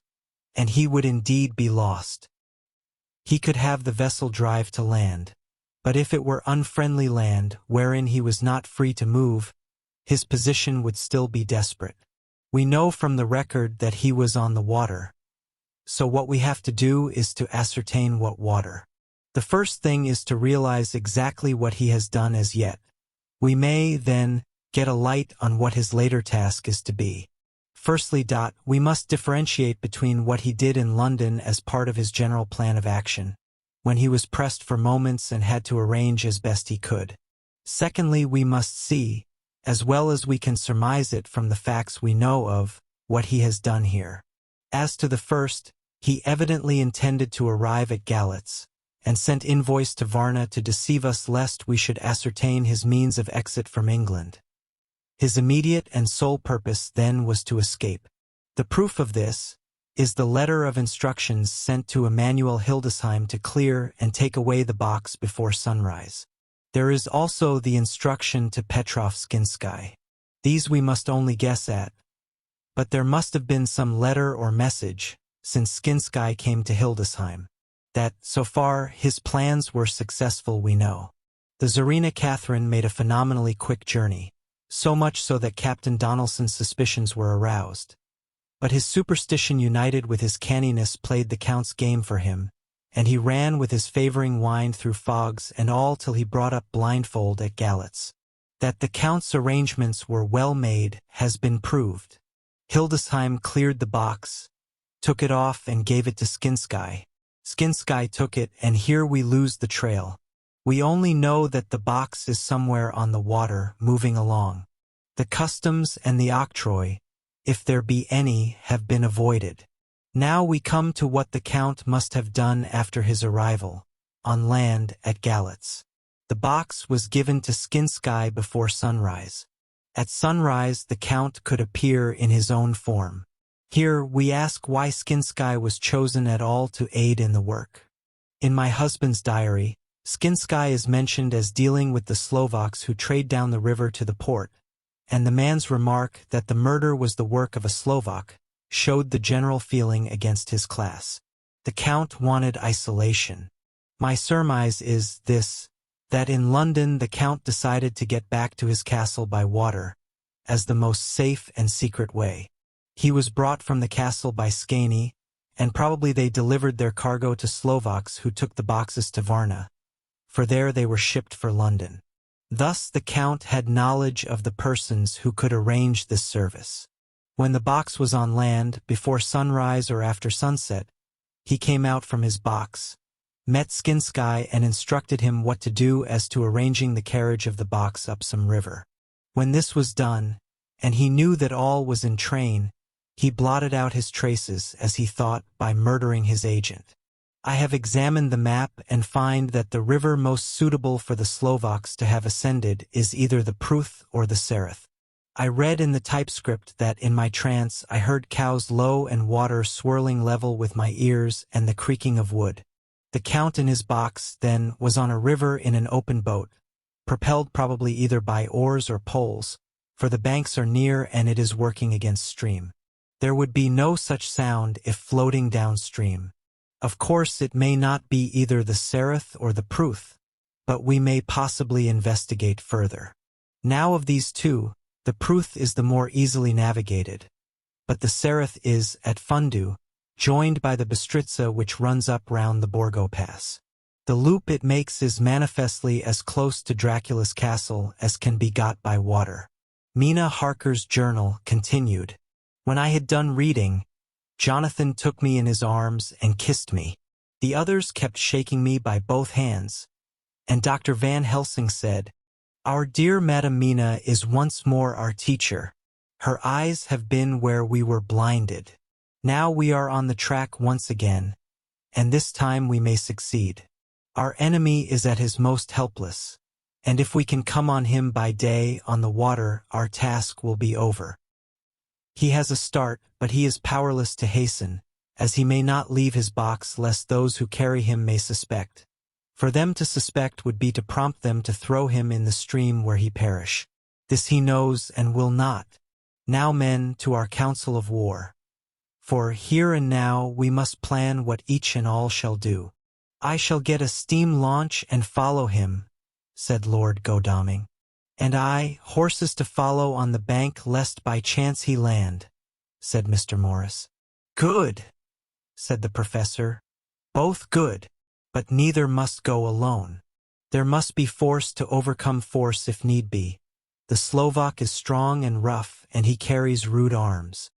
and he would indeed be lost. He could have the vessel drive to land, but if it were unfriendly land wherein he was not free to move, his position would still be desperate. We know from the record that he was on the water, so what we have to do is to ascertain what water. The first thing is to realize exactly what he has done as yet. We may, then, get a light on what his later task is to be. Firstly. We must differentiate between what he did in London as part of his general plan of action, when he was pressed for moments and had to arrange as best he could. Secondly, we must see, as well as we can surmise it from the facts we know of, what he has done here. As to the first, he evidently intended to arrive at Galatz, and sent invoice to Varna to deceive us lest we should ascertain his means of exit from England. His immediate and sole purpose then was to escape. The proof of this is the letter of instructions sent to Emanuel Hildesheim to clear and take away the box before sunrise. There is also the instruction to Petrov Skinsky. These we must only guess at, but there must have been some letter or message, since Skinsky came to Hildesheim, that, so far, his plans were successful we know. The Tsarina Catherine made a phenomenally quick journey, so much so that Captain Donelson's suspicions were aroused. But his superstition united with his canniness played the Count's game for him, and he ran with his favoring wind through fogs and all till he brought up blindfold at Galatz. That the Count's arrangements were well made has been proved. Hildesheim cleared the box, took it off and gave it to Skinsky. Skinsky took it, and here we lose the trail. We only know that the box is somewhere on the water, moving along. The customs and the octroi, if there be any, have been avoided. Now we come to what the Count must have done after his arrival, on land at Galatz. The The box was given to Skinsky before sunrise. At sunrise, the Count could appear in his own form. Here, we ask why Skinsky was chosen at all to aid in the work. In my husband's diary, Skinsky is mentioned as dealing with the Slovaks who trade down the river to the port, and the man's remark that the murder was the work of a Slovak showed the general feeling against his class. The Count wanted isolation. My surmise is this, that in London the Count decided to get back to his castle by water, as the most safe and secret way. He was brought from the castle by Skani, and probably they delivered their cargo to Slovaks who took the boxes to Varna, for there they were shipped for London. Thus the Count had knowledge of the persons who could arrange this service. When the box was on land, before sunrise or after sunset, he came out from his box, met Skinsky and instructed him what to do as to arranging the carriage of the box up some river. When this was done, and he knew that all was in train, he blotted out his traces, as he thought, by murdering his agent. I have examined the map and find that the river most suitable for the Slovaks to have ascended is either the Pruth or the Sereth. I read in the typescript that in my trance I heard cows low and water swirling level with my ears and the creaking of wood. The Count in his box, then, was on a river in an open boat, propelled probably either by oars or poles, for the banks are near and it is working against stream. There would be no such sound if floating downstream. Of course it may not be either the Sereth or the Pruth, but we may possibly investigate further. Now of these two, the Pruth is the more easily navigated, but the Sereth is, at Fundu, joined by the Bistritza which runs up round the Borgo Pass. The loop it makes is manifestly as close to Dracula's castle as can be got by water. Mina Harker's journal continued. When I had done reading, Jonathan took me in his arms and kissed me. The others kept shaking me by both hands, and Dr. Van Helsing said, "Our dear Madam Mina is once more our teacher. Her eyes have been where we were blinded. Now we are on the track once again, and this time we may succeed. Our enemy is at his most helpless, and if we can come on him by day on the water, our task will be over. He has a start, but he is powerless to hasten, as he may not leave his box lest those who carry him may suspect. For them to suspect would be to prompt them to throw him in the stream where he perish. This he knows and will not. Now, men, to our council of war. For here and now we must plan what each and all shall do. I shall get a steam launch and follow him," said Lord Godalming. "And I, horses to follow on the bank lest by chance he land," said Mr. Morris. "Good," said the professor. "Both good, but neither must go alone. There must be force to overcome force if need be. The Slovak is strong and rough, and he carries rude arms."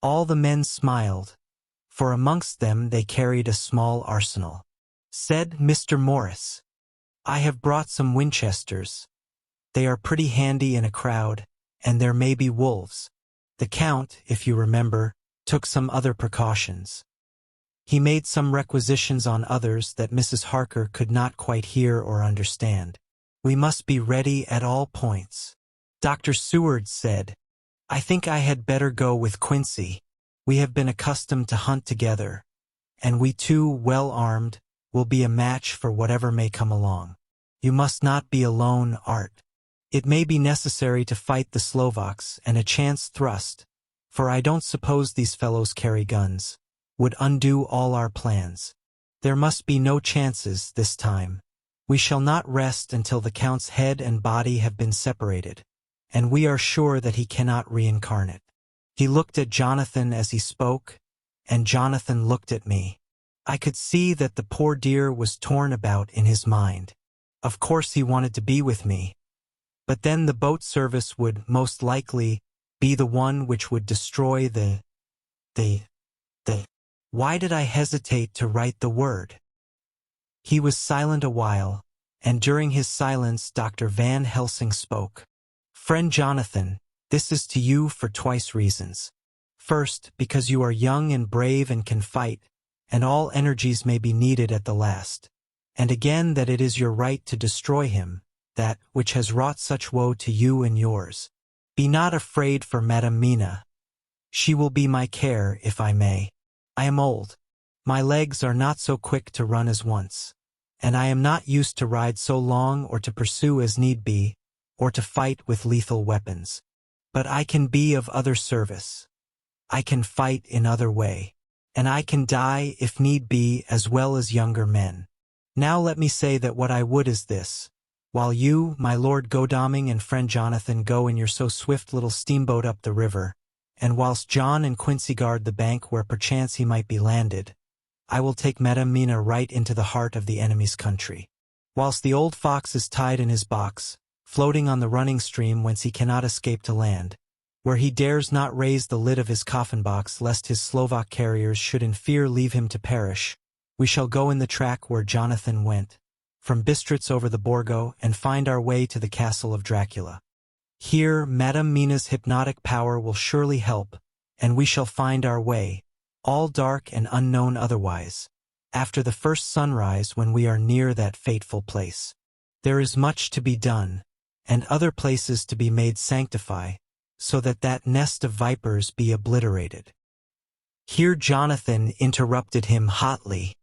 All the men smiled, for amongst them they carried a small arsenal. Said Mr. Morris, "I have brought some Winchesters. They are pretty handy in a crowd, and there may be wolves." The Count, if you remember, took some other precautions. He made some requisitions on others that Mrs. Harker could not quite hear or understand. We must be ready at all points. Dr. Seward said, "I think I had better go with Quincy. We have been accustomed to hunt together, and we two, well armed, will be a match for whatever may come along. You must not be alone, Art. It may be necessary to fight the Slovaks, and a chance thrust, for I don't suppose these fellows carry guns, would undo all our plans. There must be no chances this time. We shall not rest until the Count's head and body have been separated, and we are sure that he cannot reincarnate." He looked at Jonathan as he spoke, and Jonathan looked at me. I could see that the poor dear was torn about in his mind. Of course he wanted to be with me, but then the boat service would most likely be the one which would destroy the. Why did I hesitate to write the word? He was silent a while, and during his silence Dr. Van Helsing spoke. "Friend Jonathan, this is to you for twice reasons. First, because you are young and brave and can fight, and all energies may be needed at the last. And again that it is your right to destroy him, that which has wrought such woe to you and yours. Be not afraid for Madam Mina. She will be my care, if I may. I am old. My legs are not so quick to run as once, and I am not used to ride so long or to pursue as need be, or to fight with lethal weapons. But I can be of other service. I can fight in other way, and I can die if need be as well as younger men. Now let me say that what I would is this. While you, my Lord Godalming and friend Jonathan go in your so swift little steamboat up the river, and whilst John and Quincy guard the bank where perchance he might be landed, I will take Madam Mina right into the heart of the enemy's country. Whilst the old fox is tied in his box, floating on the running stream whence he cannot escape to land, where he dares not raise the lid of his coffin box lest his Slovak carriers should in fear leave him to perish, we shall go in the track where Jonathan went, from Bistritz over the Borgo, and find our way to the castle of Dracula. Here Madam Mina's hypnotic power will surely help, and we shall find our way, all dark and unknown otherwise, after the first sunrise when we are near that fateful place. There is much to be done, and other places to be made sanctify, so that that nest of vipers be obliterated. Here Jonathan interrupted him hotly.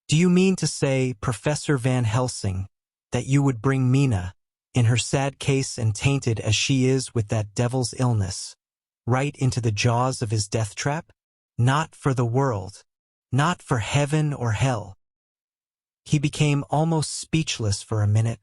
Do you mean to say, Professor Van Helsing, that you would bring Mina, in her sad case and tainted as she is with that devil's illness, right into the jaws of his death trap? Not for the world. Not for heaven or hell. He became almost speechless for a minute,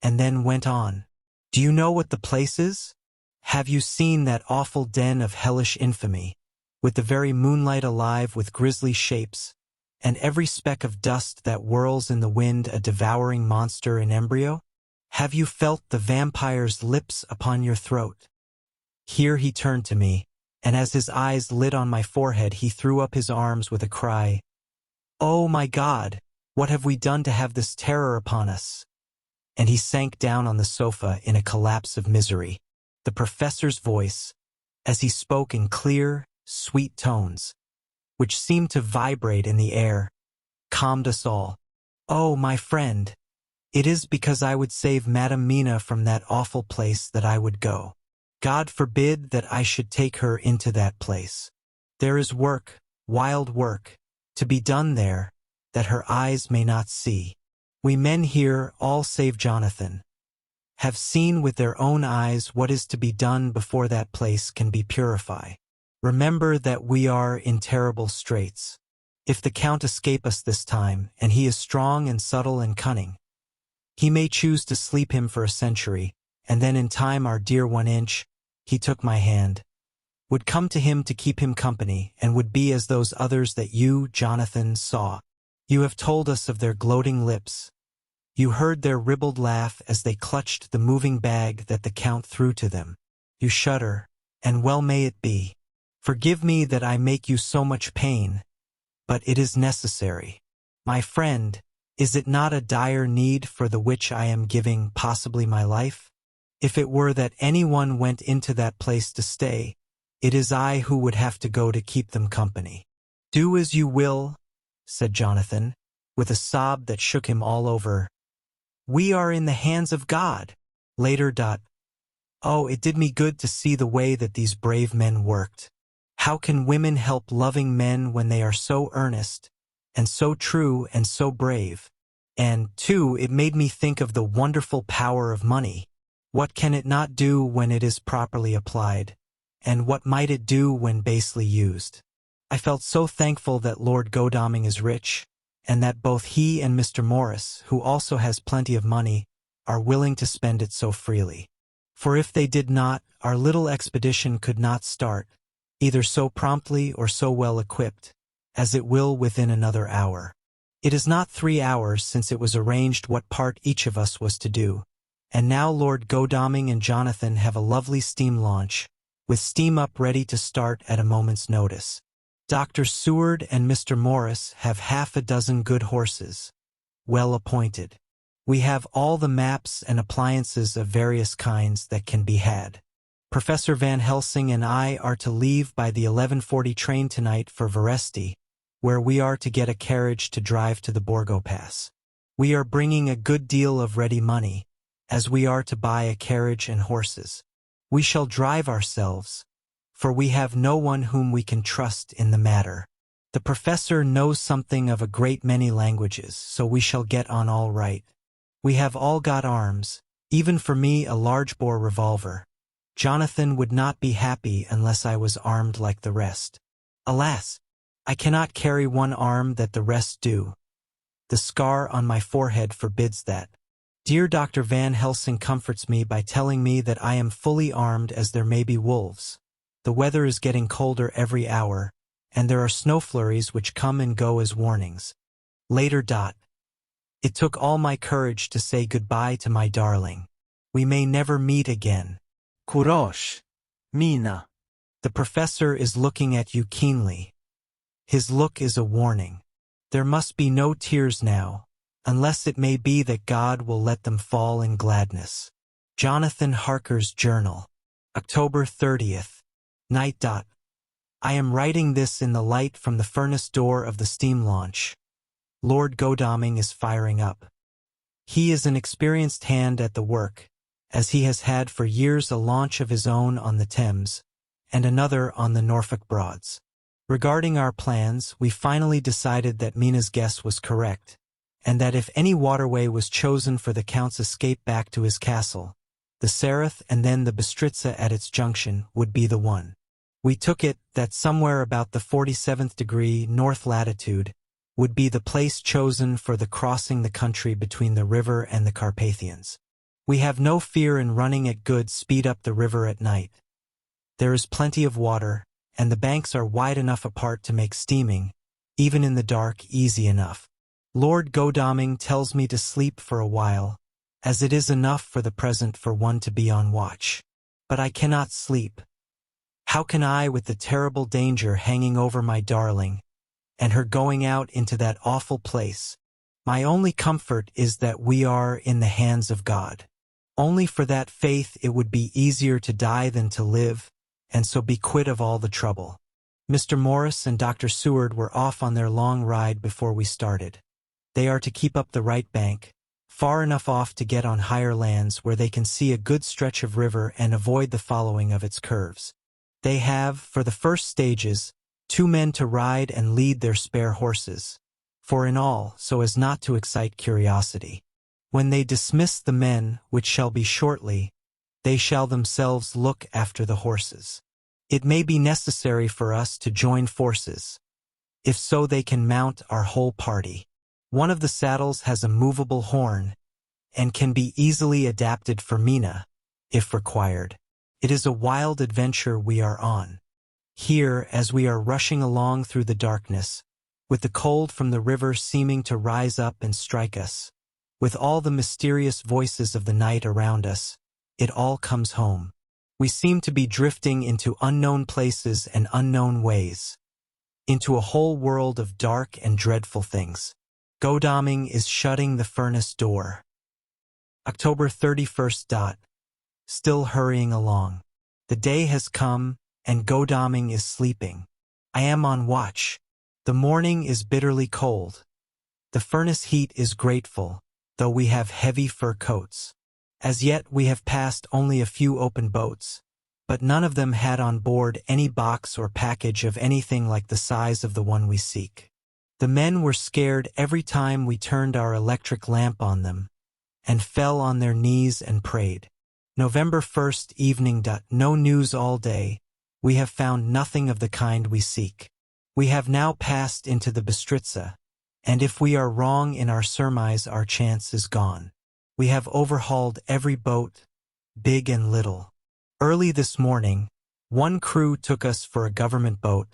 and then went on. Do you know what the place is? Have you seen that awful den of hellish infamy, with the very moonlight alive with grisly shapes, and every speck of dust that whirls in the wind a devouring monster in embryo? Have you felt the vampire's lips upon your throat? Here he turned to me, and as his eyes lit on my forehead he threw up his arms with a cry. Oh my God, what have we done to have this terror upon us? And he sank down on the sofa in a collapse of misery. The professor's voice, as he spoke in clear, sweet tones, which seemed to vibrate in the air, calmed us all. Oh, my friend, it is because I would save Madam Mina from that awful place that I would go. God forbid that I should take her into that place. There is work, wild work, to be done there, that her eyes may not see. We men here, all save Jonathan, have seen with their own eyes what is to be done before that place can be purified. Remember that we are in terrible straits. If the Count escape us this time, and he is strong and subtle and cunning, he may choose to sleep him for a century, and then in time our dear 1-inch, he took my hand, would come to him to keep him company, and would be as those others that you, Jonathan, saw. You have told us of their gloating lips. You heard their ribald laugh as they clutched the moving bag that the Count threw to them. You shudder, and well may it be. Forgive me that I make you so much pain, but it is necessary. My friend, is it not a dire need for the which I am giving possibly my life? If it were that anyone went into that place to stay, it is I who would have to go to keep them company. Do as you will, said Jonathan, with a sob that shook him all over. We are in the hands of God. Later. Oh, it did me good to see the way that these brave men worked. How can women help loving men when they are so earnest, and so true and so brave? And, too, it made me think of the wonderful power of money. What can it not do when it is properly applied? And what might it do when basely used? I felt so thankful that Lord Godalming is rich, and that both he and Mr. Morris, who also has plenty of money, are willing to spend it so freely. For if they did not, our little expedition could not start, either so promptly or so well equipped, as it will within another hour. It is not 3 hours since it was arranged what part each of us was to do, and now Lord Godalming and Jonathan have a lovely steam launch, with steam up ready to start at a moment's notice. Dr. Seward and Mr. Morris have half a dozen good horses, well appointed. We have all the maps and appliances of various kinds that can be had. Professor Van Helsing and I are to leave by the 11:40 train tonight for Veresti, where we are to get a carriage to drive to the Borgo Pass. We are bringing a good deal of ready money, as we are to buy a carriage and horses. We shall drive ourselves, for we have no one whom we can trust in the matter. The professor knows something of a great many languages, so we shall get on all right. We have all got arms, even for me a large-bore revolver. Jonathan would not be happy unless I was armed like the rest. Alas, I cannot carry one arm that the rest do. The scar on my forehead forbids that. Dear Dr. Van Helsing comforts me by telling me that I am fully armed as there may be wolves. The weather is getting colder every hour, and there are snow flurries which come and go as warnings. Later. It took all my courage to say goodbye to my darling. We may never meet again. Courage, Mina. The professor is looking at you keenly. His look is a warning. There must be no tears now, unless it may be that God will let them fall in gladness. Jonathan Harker's Journal. October 30th. Night. I am writing this in the light from the furnace door of the steam launch. Lord Godalming is firing up. He is an experienced hand at the work, as he has had for years a launch of his own on the Thames, and another on the Norfolk Broads. Regarding our plans, we finally decided that Mina's guess was correct, and that if any waterway was chosen for the Count's escape back to his castle, the Sereth and then the Bistritza at its junction would be the one. We took it that somewhere about the 47th degree north latitude would be the place chosen for the crossing the country between the river and the Carpathians. We have no fear in running at good speed up the river at night. There is plenty of water, and the banks are wide enough apart to make steaming, even in the dark, easy enough. Lord Godalming tells me to sleep for a while, as it is enough for the present for one to be on watch. But I cannot sleep. How can I, with the terrible danger hanging over my darling, and her going out into that awful place? My only comfort is that we are in the hands of God. Only for that faith it would be easier to die than to live, and so be quit of all the trouble. Mr. Morris and Dr. Seward were off on their long ride before we started. They are to keep up the right bank, far enough off to get on higher lands where they can see a good stretch of river and avoid the following of its curves. They have, for the first stages, 2 men to ride and lead their spare horses, for in all, so as not to excite curiosity. When they dismiss the men, which shall be shortly, they shall themselves look after the horses. It may be necessary for us to join forces. If so, they can mount our whole party. One of the saddles has a movable horn, and can be easily adapted for Mina, if required. It is a wild adventure we are on. Here, as we are rushing along through the darkness, with the cold from the river seeming to rise up and strike us, with all the mysterious voices of the night around us, it all comes home. We seem to be drifting into unknown places and unknown ways, into a whole world of dark and dreadful things. Godalming is shutting the furnace door. October 31st. Still hurrying along. The day has come, and Godalming is sleeping. I am on watch. The morning is bitterly cold. The furnace heat is grateful, though we have heavy fur coats. As yet we have passed only a few open boats, but none of them had on board any box or package of anything like the size of the one we seek. The men were scared every time we turned our electric lamp on them, and fell on their knees and prayed. November 1st evening. No news all day. We have found nothing of the kind we seek. We have now passed into the Bistritza, and if we are wrong in our surmise, our chance is gone. We have overhauled every boat, big and little. Early this morning, one crew took us for a government boat,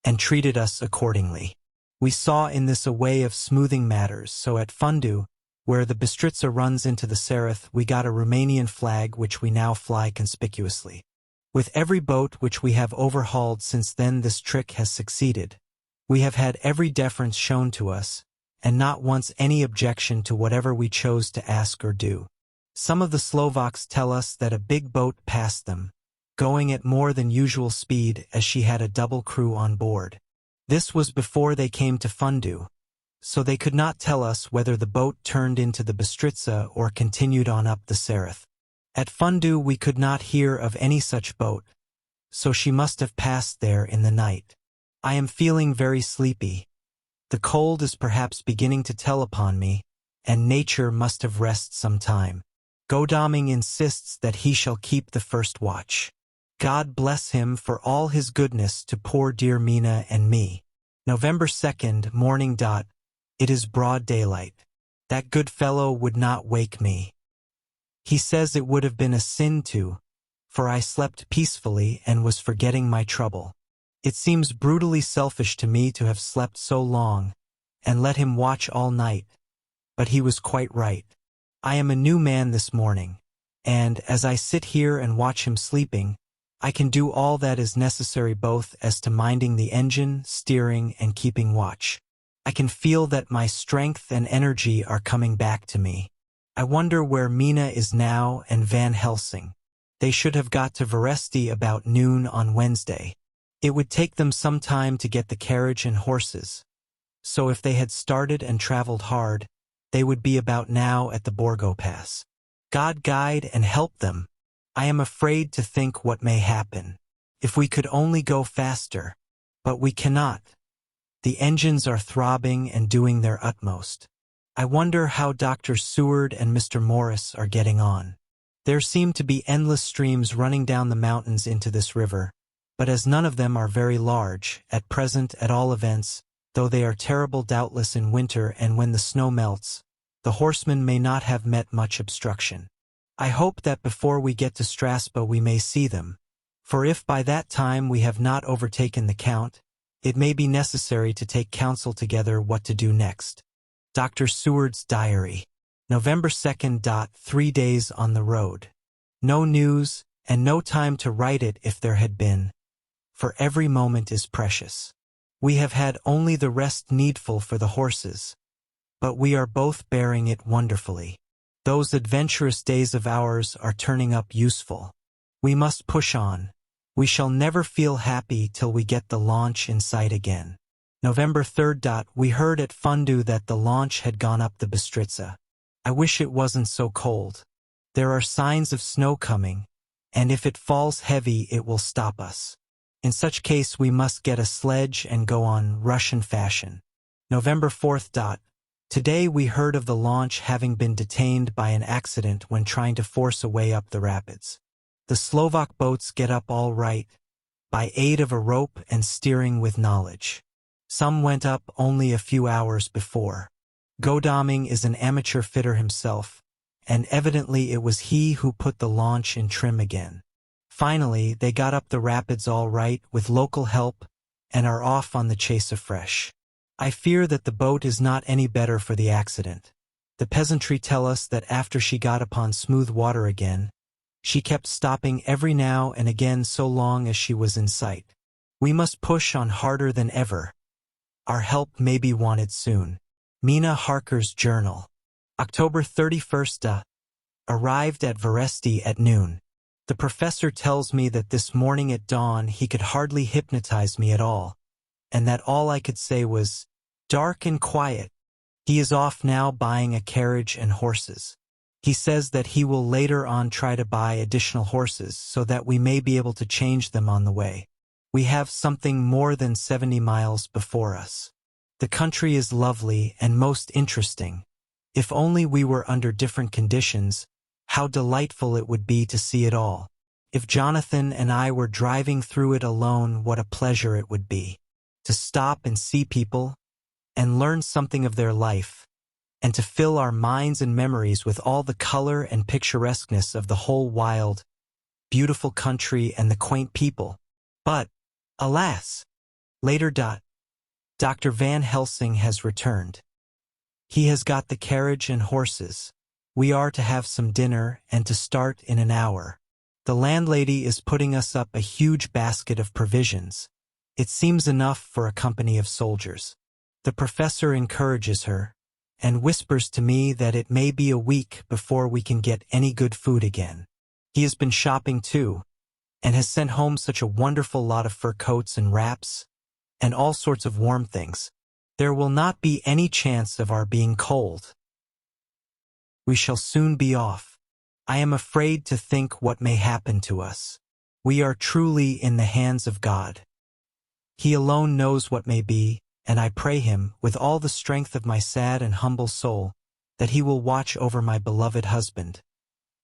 and treated us accordingly. We saw in this a way of smoothing matters, so at Fundu, where the Bistritza runs into the Sereth, we got a Romanian flag which we now fly conspicuously. With every boat which we have overhauled since then this trick has succeeded. We have had every deference shown to us, and not once any objection to whatever we chose to ask or do. Some of the Slovaks tell us that a big boat passed them, going at more than usual speed as she had a double crew on board. This was before they came to Fundu, so they could not tell us whether the boat turned into the Bistritza or continued on up the Sereth. At Fundu we could not hear of any such boat, so she must have passed there in the night. I am feeling very sleepy. The cold is perhaps beginning to tell upon me, and nature must have rest some time. Godalming insists that he shall keep the first watch. God bless him for all his goodness to poor dear Mina and me. November 2nd, morning. It is broad daylight. That good fellow would not wake me. He says it would have been a sin to, for I slept peacefully and was forgetting my trouble. It seems brutally selfish to me to have slept so long, and let him watch all night, but he was quite right. I am a new man this morning, and as I sit here and watch him sleeping, I can do all that is necessary both as to minding the engine, steering, and keeping watch. I can feel that my strength and energy are coming back to me. I wonder where Mina is now and Van Helsing. They should have got to Veresti about noon on Wednesday. It would take them some time to get the carriage and horses, so if they had started and traveled hard, they would be about now at the Borgo Pass. God guide and help them. I am afraid to think what may happen. If we could only go faster, but we cannot. The engines are throbbing and doing their utmost. I wonder how Dr. Seward and Mr. Morris are getting on. There seem to be endless streams running down the mountains into this river, but as none of them are very large, at present at all events, though they are terrible doubtless in winter and when the snow melts, the horsemen may not have met much obstruction. I hope that before we get to Strasbourg we may see them, for if by that time we have not overtaken the Count, it may be necessary to take counsel together what to do next. Dr. Seward's Diary. November 2nd. 3 days on the road. No news, and no time to write it if there had been, for every moment is precious. We have had only the rest needful for the horses, but we are both bearing it wonderfully. Those adventurous days of ours are turning up useful. We must push on. We shall never feel happy till we get the launch in sight again. November 3rd. We heard at Fundu that the launch had gone up the Bistritza. I wish it wasn't so cold. There are signs of snow coming, and if it falls heavy it will stop us. In such case we must get a sledge and go on Russian fashion. November 4th. Today we heard of the launch having been detained by an accident when trying to force a way up the rapids. The Slovak boats get up all right, by aid of a rope and steering with knowledge. Some went up only a few hours before. Godalming is an amateur fitter himself, and evidently it was he who put the launch in trim again. Finally, they got up the rapids all right with local help and are off on the chase afresh. I fear that the boat is not any better for the accident. The peasantry tell us that after she got upon smooth water again, she kept stopping every now and again so long as she was in sight. We must push on harder than ever. Our help may be wanted soon. Mina Harker's Journal. October 31st. Arrived at Veresti at noon. The professor tells me that this morning at dawn he could hardly hypnotize me at all, and that all I could say was, "Dark and quiet." He is off now buying a carriage and horses. He says that he will later on try to buy additional horses so that we may be able to change them on the way. We have something more than 70 miles before us. The country is lovely and most interesting. If only we were under different conditions, how delightful it would be to see it all. If Jonathan and I were driving through it alone, what a pleasure it would be. To stop and see people, and learn something of their life, and to fill our minds and memories with all the color and picturesqueness of the whole wild, beautiful country and the quaint people. But, alas! Later. Dr. Van Helsing has returned. He has got the carriage and horses. We are to have some dinner and to start in an hour. The landlady is putting us up a huge basket of provisions. It seems enough for a company of soldiers. The professor encourages her, and whispers to me that it may be a week before we can get any good food again. He has been shopping too, and has sent home such a wonderful lot of fur coats and wraps, and all sorts of warm things. There will not be any chance of our being cold. We shall soon be off. I am afraid to think what may happen to us. We are truly in the hands of God. He alone knows what may be, and I pray him, with all the strength of my sad and humble soul, that he will watch over my beloved husband.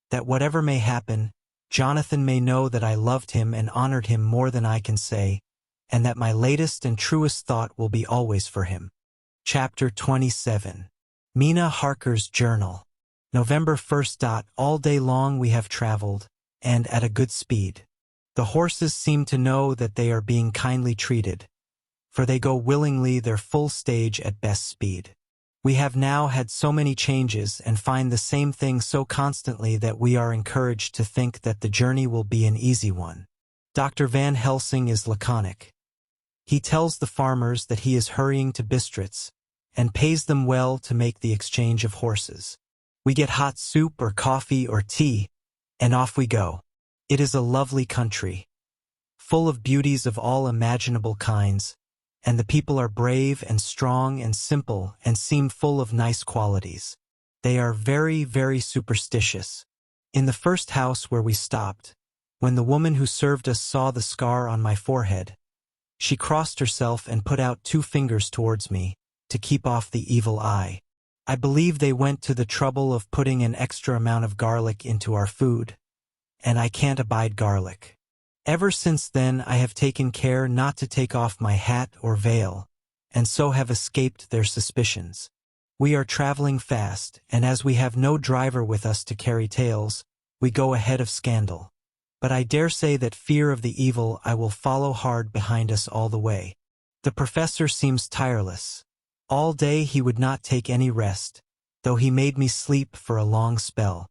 That whatever may happen, Jonathan may know that I loved him and honored him more than I can say, and that my latest and truest thought will be always for him. Chapter 27. Mina Harker's Journal. November 1st. All day long we have traveled, and at a good speed. The horses seem to know that they are being kindly treated, for they go willingly their full stage at best speed. We have now had so many changes and find the same thing so constantly that we are encouraged to think that the journey will be an easy one. Dr. Van Helsing is laconic. He tells the farmers that he is hurrying to Bistritz, and pays them well to make the exchange of horses. We get hot soup or coffee or tea, and off we go. It is a lovely country, full of beauties of all imaginable kinds, and the people are brave and strong and simple and seem full of nice qualities. They are very, very superstitious. In the first house where we stopped, when the woman who served us saw the scar on my forehead, she crossed herself and put out 2 fingers towards me, to keep off the evil eye. I believe they went to the trouble of putting an extra amount of garlic into our food, and I can't abide garlic. Ever since then I have taken care not to take off my hat or veil, and so have escaped their suspicions. We are traveling fast, and as we have no driver with us to carry tales, we go ahead of scandal. But I dare say that fear of the evil I will follow hard behind us all the way. The professor seems tireless. All day he would not take any rest, though he made me sleep for a long spell.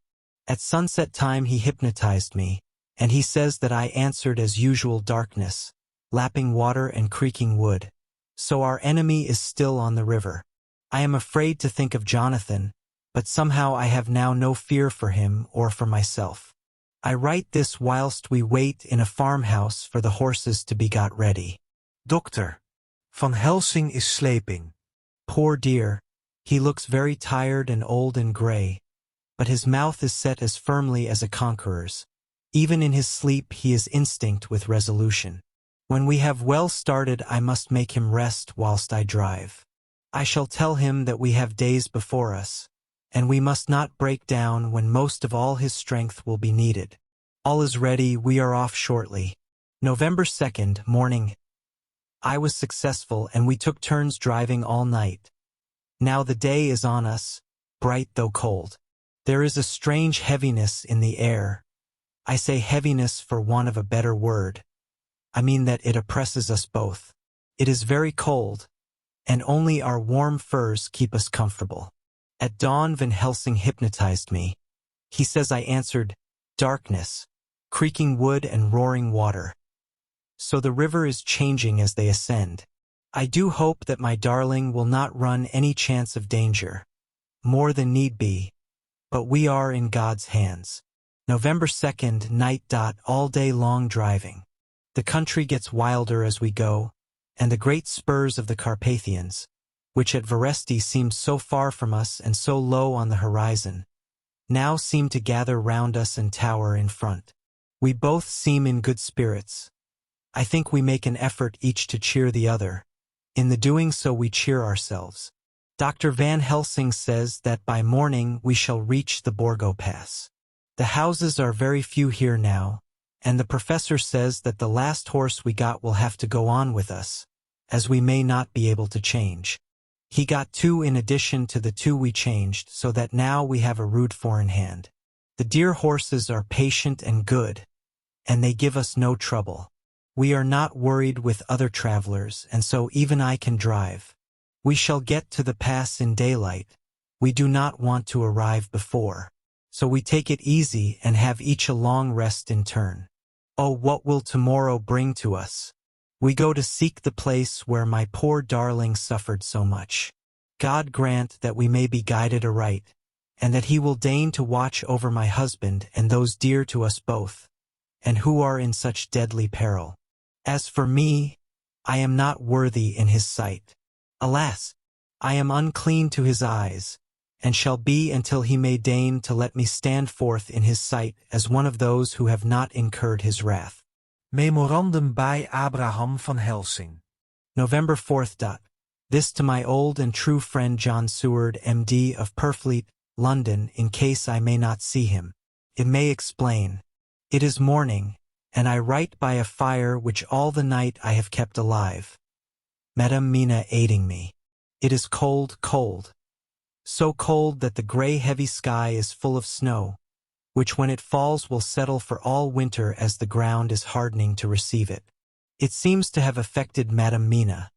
At sunset time he hypnotized me, and he says that I answered as usual darkness, lapping water and creaking wood. So our enemy is still on the river. I am afraid to think of Jonathan, but somehow I have now no fear for him or for myself. I write this whilst we wait in a farmhouse for the horses to be got ready. Dokter, Van Helsing is sleeping. Poor dear, he looks very tired and old and gray, but his mouth is set as firmly as a conqueror's. Even in his sleep he is instinct with resolution. When we have well started I must make him rest whilst I drive. I shall tell him that we have days before us, and we must not break down when most of all his strength will be needed. All is ready, we are off shortly. November 2nd, morning. I was successful and we took turns driving all night. Now the day is on us, bright though cold. There is a strange heaviness in the air. I say heaviness for want of a better word. I mean that it oppresses us both. It is very cold, and only our warm furs keep us comfortable. At dawn Van Helsing hypnotized me. He says I answered, darkness, creaking wood and roaring water. So the river is changing as they ascend. I do hope that my darling will not run any chance of danger, more than need be, but we are in God's hands. November 2nd, night. All day long driving. The country gets wilder as we go, and the great spurs of the Carpathians, which at Veresti seemed so far from us and so low on the horizon, now seem to gather round us and tower in front. We both seem in good spirits. I think we make an effort each to cheer the other. In the doing so we cheer ourselves. Dr. Van Helsing says that by morning we shall reach the Borgo Pass. The houses are very few here now, and the professor says that the last horse we got will have to go on with us, as we may not be able to change. He got 2 in addition to the 2 we changed, so that now we have a rood 4 in hand. The dear horses are patient and good, and they give us no trouble. We are not worried with other travelers, and so even I can drive. We shall get to the pass in daylight. We do not want to arrive before. So we take it easy and have each a long rest in turn. Oh, what will tomorrow bring to us? We go to seek the place where my poor darling suffered so much. God grant that we may be guided aright, and that he will deign to watch over my husband and those dear to us both, and who are in such deadly peril. As for me, I am not worthy in his sight. Alas, I am unclean to his eyes, and shall be until he may deign to let me stand forth in his sight as one of those who have not incurred his wrath. Memorandum by Abraham van Helsing. November 4th. This to my old and true friend John Seward, M.D. of Purfleet, London, in case I may not see him. It may explain. It is morning, and I write by a fire which all the night I have kept alive. Madame Mina aiding me. It is cold, cold. So cold that the gray heavy sky is full of snow, which when it falls will settle for all winter as the ground is hardening to receive it. It seems to have affected Madame Mina.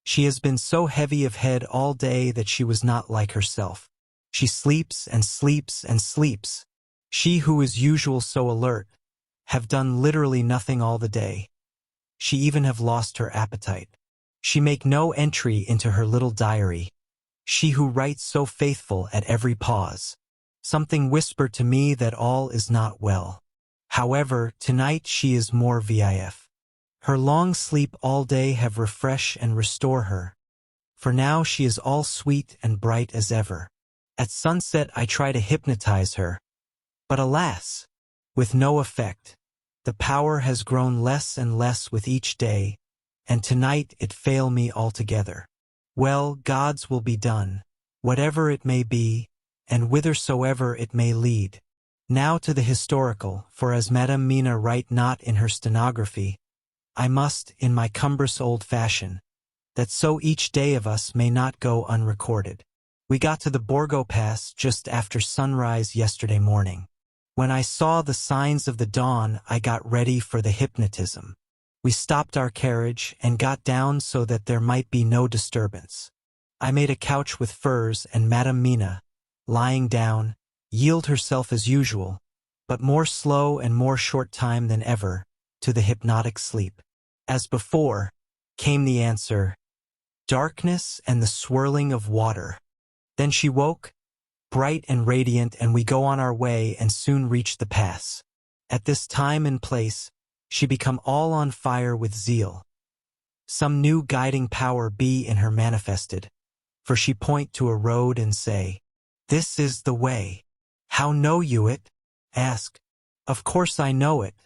She has been so heavy of head all day that she was not like herself. She sleeps and sleeps and sleeps. She who is usual so alert, have done literally nothing all the day. She even have lost her appetite. She make no entry into her little diary. She who writes so faithful at every pause. Something whisper to me that all is not well. However, tonight she is more vif. Her long sleep all day have refresh and restore her. For now she is all sweet and bright as ever. At sunset I try to hypnotize her. But alas, with no effect. The power has grown less and less with each day, and tonight it fail me altogether. Well, God's will be done, whatever it may be, and whithersoever it may lead. Now to the historical, for as Madame Mina write not in her stenography, I must, in my cumbrous old fashion, that so each day of us may not go unrecorded. We got to the Borgo Pass just after sunrise yesterday morning. When I saw the signs of the dawn, I got ready for the hypnotism. We stopped our carriage and got down so that there might be no disturbance. I made a couch with furs, and Madame Mina, lying down, yield herself as usual, but more slow and more short time than ever, to the hypnotic sleep. As before, came the answer, darkness and the swirling of water. Then she woke, bright and radiant, and we go on our way and soon reach the pass. At this time and place, she become all on fire with zeal. Some new guiding power be in her manifested, for she point to a road and say, "This is the way." "How know you it?" ask. "Of course I know it,"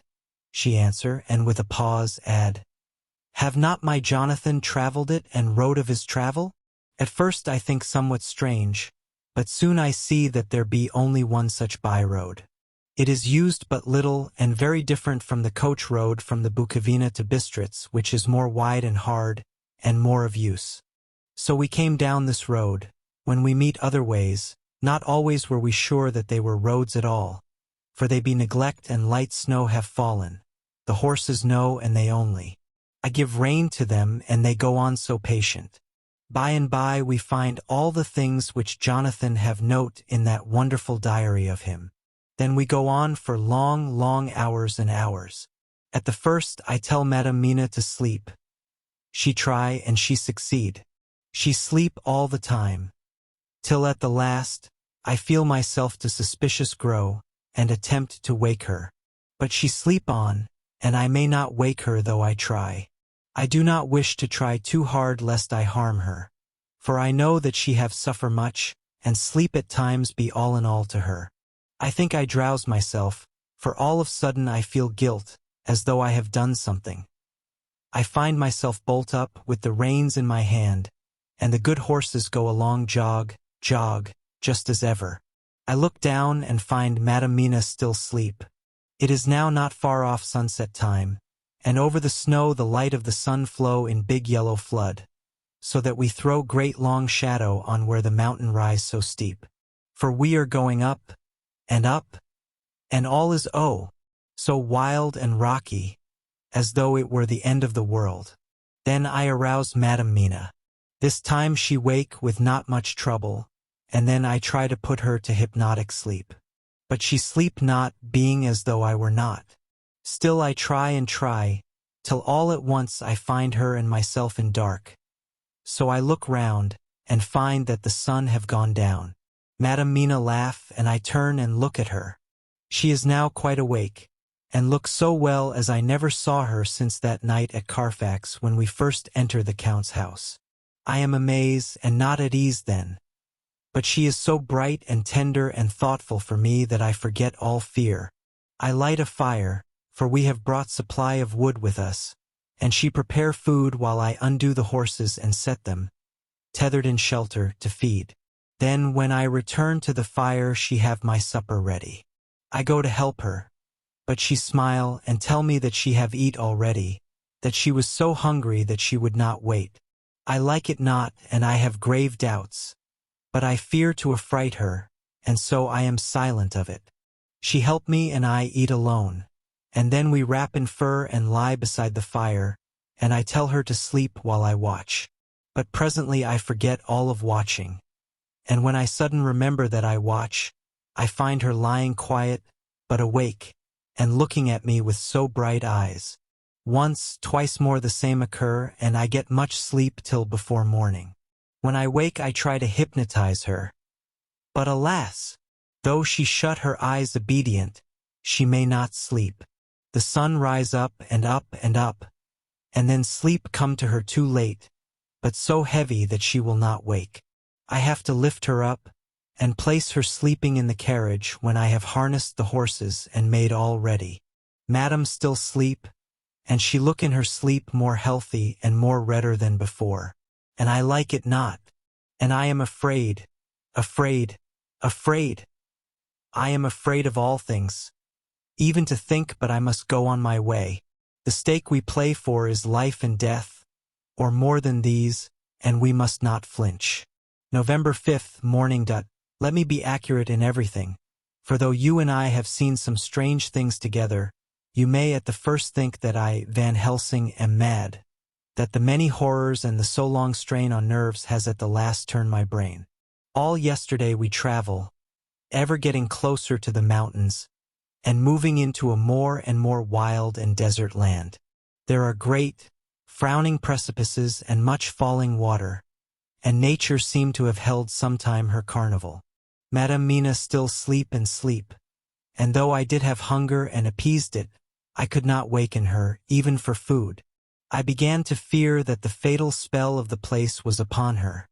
she answer, and with a pause add, "Have not my Jonathan travelled it and wrote of his travel?" At first I think somewhat strange, but soon I see that there be only one such by-road. It is used but little and very different from the coach road from the Bukovina to Bistritz, which is more wide and hard, and more of use. So we came down this road. When we meet other ways, not always were we sure that they were roads at all, for they be neglect and light snow have fallen. The horses know and they only. I give rein to them and they go on so patient. By and by we find all the things which Jonathan have note in that wonderful diary of him. Then we go on for long, long hours and hours. At the first I tell Madame Mina to sleep. She try and she succeed. She sleep all the time. Till at the last, I feel myself to suspicious grow, and attempt to wake her. But she sleep on, and I may not wake her though I try. I do not wish to try too hard lest I harm her. For I know that she have suffer much, and sleep at times be all in all to her. I think I drowse myself, for all of sudden I feel guilt, as though I have done something. I find myself bolt up, with the reins in my hand, and the good horses go along jog, jog, just as ever. I look down and find Madame Mina still sleep. It is now not far off sunset time, and over the snow the light of the sun flow in big yellow flood, so that we throw great long shadow on where the mountain rise so steep. For we are going up, and all is so wild and rocky, as though it were the end of the world. Then I arouse Madame Mina. This time she wake with not much trouble, and then I try to put her to hypnotic sleep. But she sleep not, being as though I were not. Still I try and try, till all at once I find her and myself in dark. So I look round, and find that the sun have gone down. Madame Mina laugh, and I turn and look at her. She is now quite awake, and looks so well as I never saw her since that night at Carfax when we first entered the Count's house. I am amazed and not at ease then. But she is so bright and tender and thoughtful for me that I forget all fear. I light a fire, for we have brought supply of wood with us, and she prepare food while I undo the horses and set them, tethered in shelter, to feed. Then when I return to the fire she have my supper ready. I go to help her, but she smile and tell me that she have eat already, that she was so hungry that she would not wait. I like it not, and I have grave doubts, but I fear to affright her, and so I am silent of it. She help me and I eat alone, and then we wrap in fur and lie beside the fire, and I tell her to sleep while I watch. But presently I forget all of watching, and when I sudden remember that I watch, I find her lying quiet, but awake, and looking at me with so bright eyes. Once, twice more the same occur, and I get much sleep till before morning. When I wake I try to hypnotize her. But alas! Though she shut her eyes obedient, she may not sleep. The sun rise up and up and up, and then sleep come to her too late, but so heavy that she will not wake. I have to lift her up, and place her sleeping in the carriage when I have harnessed the horses and made all ready. Madam still sleep, and she look in her sleep more healthy and more redder than before. And I like it not, and I am afraid, afraid, afraid. I am afraid of all things, even to think, but I must go on my way. The stake we play for is life and death, or more than these, and we must not flinch. November 5th, morning. Let me be accurate in everything, for though you and I have seen some strange things together, you may at the first think that I, Van Helsing, am mad, that the many horrors and the so long strain on nerves has at the last turned my brain. All yesterday we travel, ever getting closer to the mountains, and moving into a more and more wild and desert land. There are great, frowning precipices and much falling water, and nature seemed to have held sometime her carnival. Madam Mina still sleep and sleep, and though I did have hunger and appeased it, I could not waken her, even for food. I began to fear that the fatal spell of the place was upon her,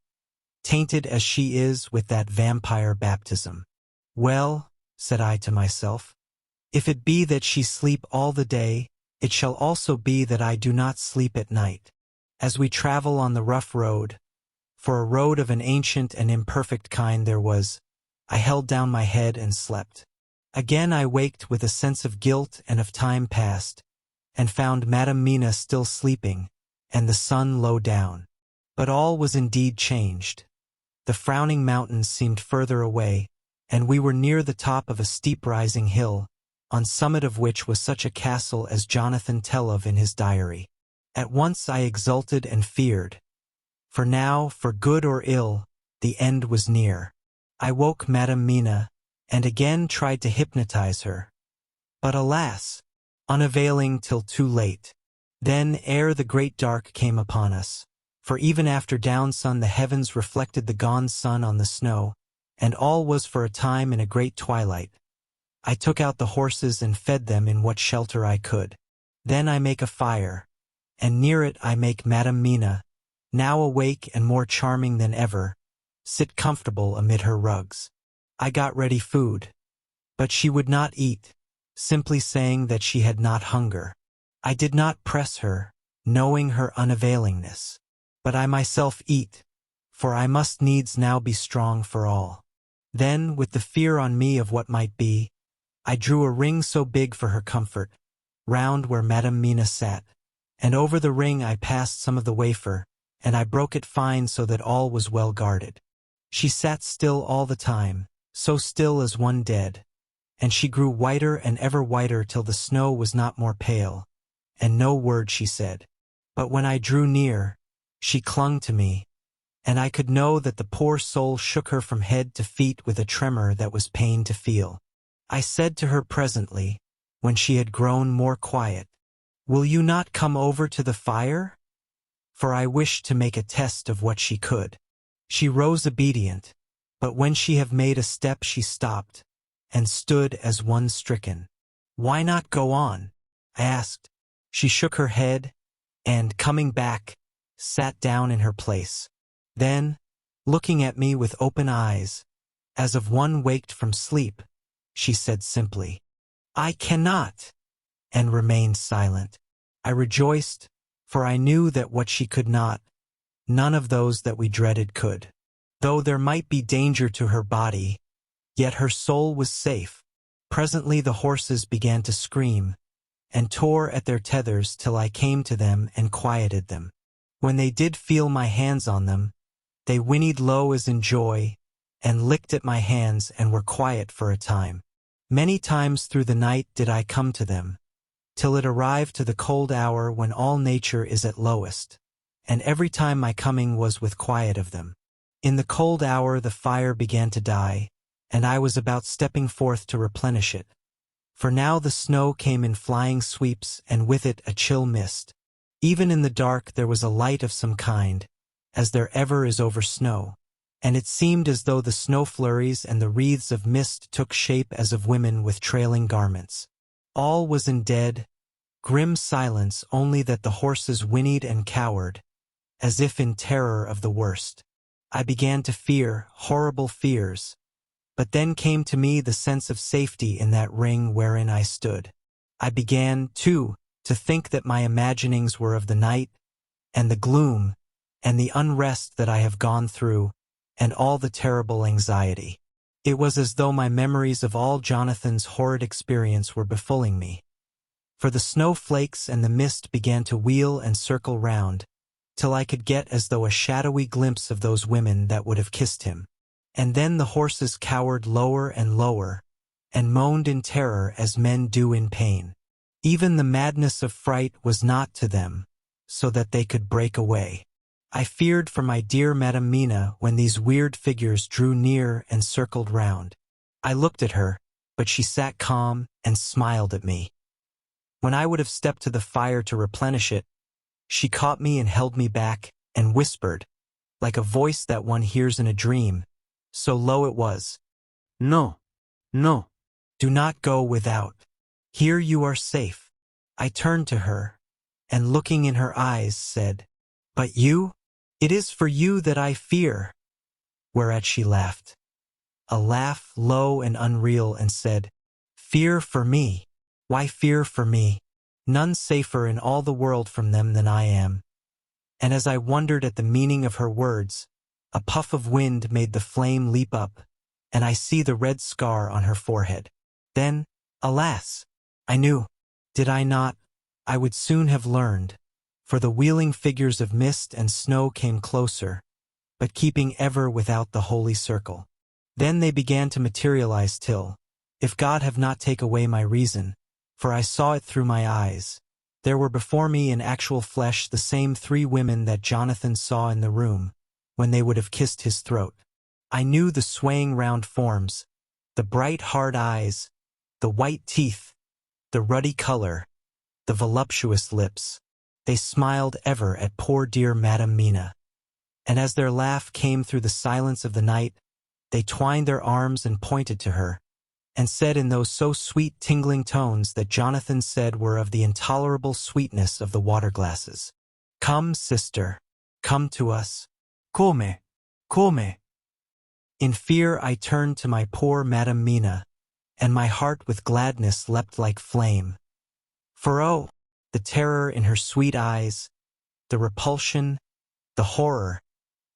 tainted as she is with that vampire baptism. Well, said I to myself, if it be that she sleep all the day, it shall also be that I do not sleep at night. As we travel on the rough road, for a road of an ancient and imperfect kind there was, I held down my head and slept. Again I waked with a sense of guilt and of time past, and found Madam Mina still sleeping, and the sun low down. But all was indeed changed. The frowning mountains seemed further away, and we were near the top of a steep rising hill, on summit of which was such a castle as Jonathan tell of in his diary. At once I exulted and feared, for now, for good or ill, the end was near. I woke Madam Mina, and again tried to hypnotize her. But alas! Unavailing till too late. Then, ere the great dark came upon us, for even after downsun the heavens reflected the gone sun on the snow, and all was for a time in a great twilight, I took out the horses and fed them in what shelter I could. Then I make a fire, and near it I make Madam Mina, now awake and more charming than ever, sit comfortable amid her rugs. I got ready food, but she would not eat, simply saying that she had not hunger. I did not press her, knowing her unavailingness. But I myself eat, for I must needs now be strong for all. Then, with the fear on me of what might be, I drew a ring so big for her comfort, round where Madam Mina sat, and over the ring I passed some of the wafer, and I broke it fine so that all was well guarded. She sat still all the time, so still as one dead, and she grew whiter and ever whiter till the snow was not more pale, and no word she said. But when I drew near, she clung to me, and I could know that the poor soul shook her from head to feet with a tremor that was pain to feel. I said to her presently, when she had grown more quiet, "Will you not come over to the fire?" For I wished to make a test of what she could. She rose obedient, but when she had made a step she stopped, and stood as one stricken. "Why not go on?" I asked. She shook her head, and, coming back, sat down in her place. Then, looking at me with open eyes, as of one waked from sleep, she said simply, "I cannot," and remained silent. I rejoiced, for I knew that what she could not, none of those that we dreaded could. Though there might be danger to her body, yet her soul was safe. Presently the horses began to scream, and tore at their tethers till I came to them and quieted them. When they did feel my hands on them, they whinnied low as in joy, and licked at my hands and were quiet for a time. Many times through the night did I come to them, till it arrived to the cold hour when all nature is at lowest, and every time my coming was with quiet of them. In the cold hour the fire began to die, and I was about stepping forth to replenish it. For now the snow came in flying sweeps, and with it a chill mist. Even in the dark there was a light of some kind, as there ever is over snow, and it seemed as though the snow flurries and the wreaths of mist took shape as of women with trailing garments. All was in dead, grim silence, only that the horses whinnied and cowered, as if in terror of the worst. I began to fear horrible fears, but then came to me the sense of safety in that ring wherein I stood. I began, too, to think that my imaginings were of the night, and the gloom, and the unrest that I have gone through, and all the terrible anxiety. It was as though my memories of all Jonathan's horrid experience were befalling me. For the snowflakes and the mist began to wheel and circle round, till I could get as though a shadowy glimpse of those women that would have kissed him. And then the horses cowered lower and lower, and moaned in terror as men do in pain. Even the madness of fright was not to them, so that they could break away. I feared for my dear Madam Mina when these weird figures drew near and circled round. I looked at her, but she sat calm and smiled at me. When I would have stepped to the fire to replenish it, she caught me and held me back, and whispered, like a voice that one hears in a dream, so low it was, No, no. "Do not go without. Here you are safe." I turned to her, and looking in her eyes said, "But you? It is for you that I fear." Whereat she laughed, a laugh low and unreal, and said, "Fear for me? Why fear for me? None safer in all the world from them than I am." And as I wondered at the meaning of her words, a puff of wind made the flame leap up, and I see the red scar on her forehead. Then, alas! I knew, did I not, I would soon have learned, for the wheeling figures of mist and snow came closer, but keeping ever without the holy circle. Then they began to materialize till, if God have not taken away my reason, for I saw it through my eyes, there were before me in actual flesh the same 3 women that Jonathan saw in the room, when they would have kissed his throat. I knew the swaying round forms, the bright hard eyes, the white teeth, the ruddy color, the voluptuous lips. They smiled ever at poor dear Madam Mina. And as their laugh came through the silence of the night, they twined their arms and pointed to her, and said in those so sweet tingling tones that Jonathan said were of the intolerable sweetness of the water glasses, "Come, sister, come to us." Come, come. In fear I turned to my poor Madam Mina, and my heart with gladness leapt like flame. For oh, the terror in her sweet eyes, the repulsion, the horror,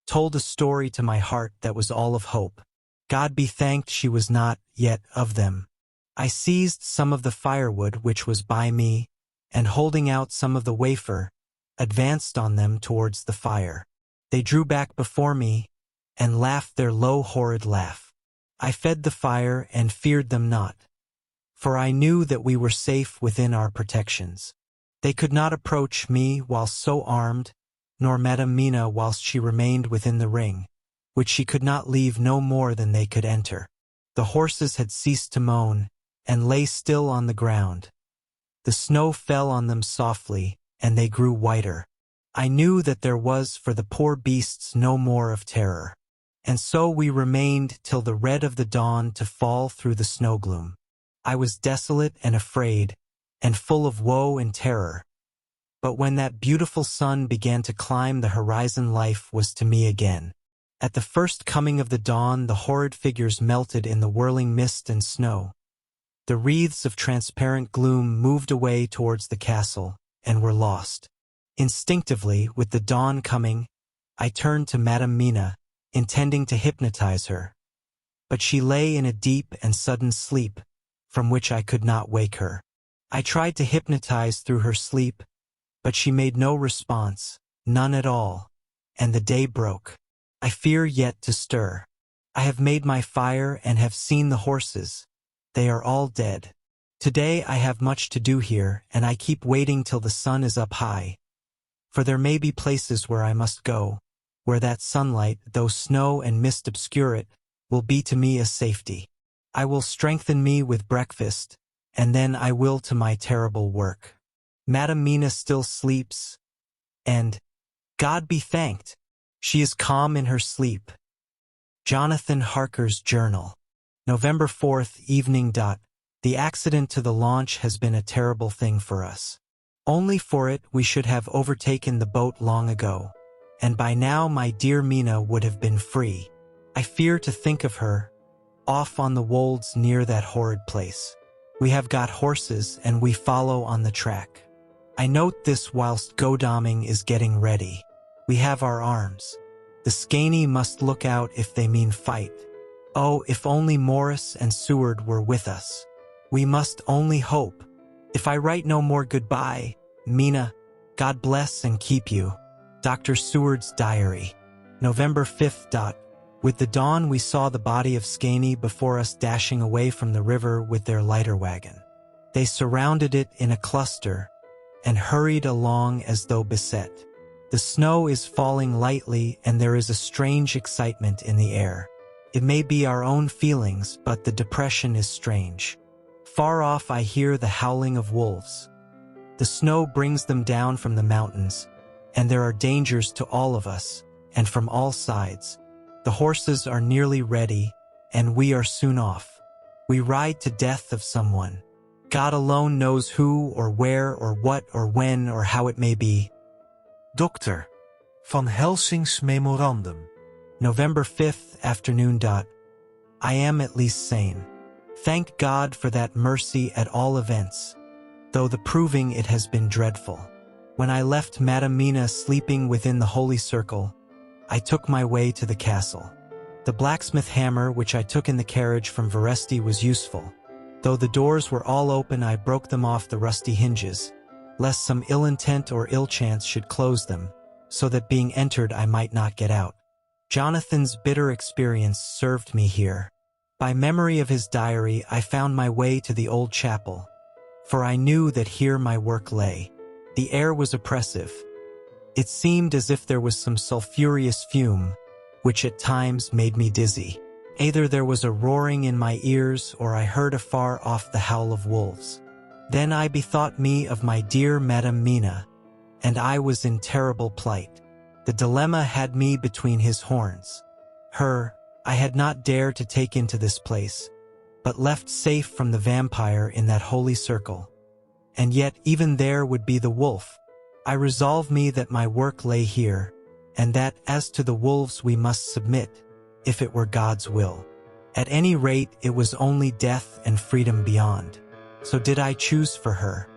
told a story to my heart that was all of hope. God be thanked she was not yet of them. I seized some of the firewood which was by me, and holding out some of the wafer, advanced on them towards the fire. They drew back before me, and laughed their low horrid laugh. I fed the fire and feared them not, for I knew that we were safe within our protections. They could not approach me whilst so armed, nor Madam Mina whilst she remained within the ring, which she could not leave no more than they could enter. The horses had ceased to moan, and lay still on the ground. The snow fell on them softly, and they grew whiter. I knew that there was for the poor beasts no more of terror. And so we remained till the red of the dawn to fall through the snow gloom. I was desolate and afraid, and full of woe and terror. But when that beautiful sun began to climb the horizon, life was to me again. At the first coming of the dawn, the horrid figures melted in the whirling mist and snow. The wreaths of transparent gloom moved away towards the castle and were lost. Instinctively, with the dawn coming, I turned to Madame Mina, intending to hypnotize her. But she lay in a deep and sudden sleep, from which I could not wake her. I tried to hypnotize through her sleep, but she made no response, none at all, and the day broke. I fear yet to stir. I have made my fire and have seen the horses. They are all dead. Today I have much to do here, and I keep waiting till the sun is up high. For there may be places where I must go, where that sunlight, though snow and mist obscure it, will be to me a safety. I will strengthen me with breakfast, and then I will to my terrible work. Madame Mina still sleeps, and, God be thanked, she is calm in her sleep. Jonathan Harker's Journal. November 4th, evening. The accident to the launch has been a terrible thing for us. Only for it we should have overtaken the boat long ago, and by now my dear Mina would have been free. I fear to think of her, off on the wolds near that horrid place. We have got horses and we follow on the track. I note this whilst Godalming is getting ready. We have our arms. The Skaney must look out if they mean fight. Oh, if only Morris and Seward were with us. We must only hope. If I write no more goodbye, Mina, God bless and keep you. Dr. Seward's Diary. November 5th. With the dawn we saw the body of Skaney before us dashing away from the river with their lighter wagon. They surrounded it in a cluster and hurried along as though beset. The snow is falling lightly and there is a strange excitement in the air. It may be our own feelings, but the depression is strange. Far off I hear the howling of wolves. The snow brings them down from the mountains, and there are dangers to all of us, and from all sides. The horses are nearly ready, and we are soon off. We ride to death of someone. God alone knows who or where or what or when or how it may be. Dokter. Van Helsing's Memorandum. November 5th, afternoon. I am at least sane. Thank God for that mercy at all events, though the proving it has been dreadful. When I left Madame Mina sleeping within the holy circle, I took my way to the castle. The blacksmith hammer which I took in the carriage from Veresti was useful. Though the doors were all open, I broke them off the rusty hinges, lest some ill intent or ill chance should close them, so that being entered I might not get out. Jonathan's bitter experience served me here. By memory of his diary, I found my way to the old chapel, for I knew that here my work lay. The air was oppressive. It seemed as if there was some sulphurous fume, which at times made me dizzy. Either there was a roaring in my ears, or I heard afar off the howl of wolves. Then I bethought me of my dear Madame Mina, and I was in terrible plight. The dilemma had me between his horns. Her, I had not dared to take into this place, but left safe from the vampire in that holy circle. And yet even there would be the wolf. I resolved me that my work lay here, and that as to the wolves we must submit, if it were God's will. At any rate, it was only death and freedom beyond. So did I choose for her.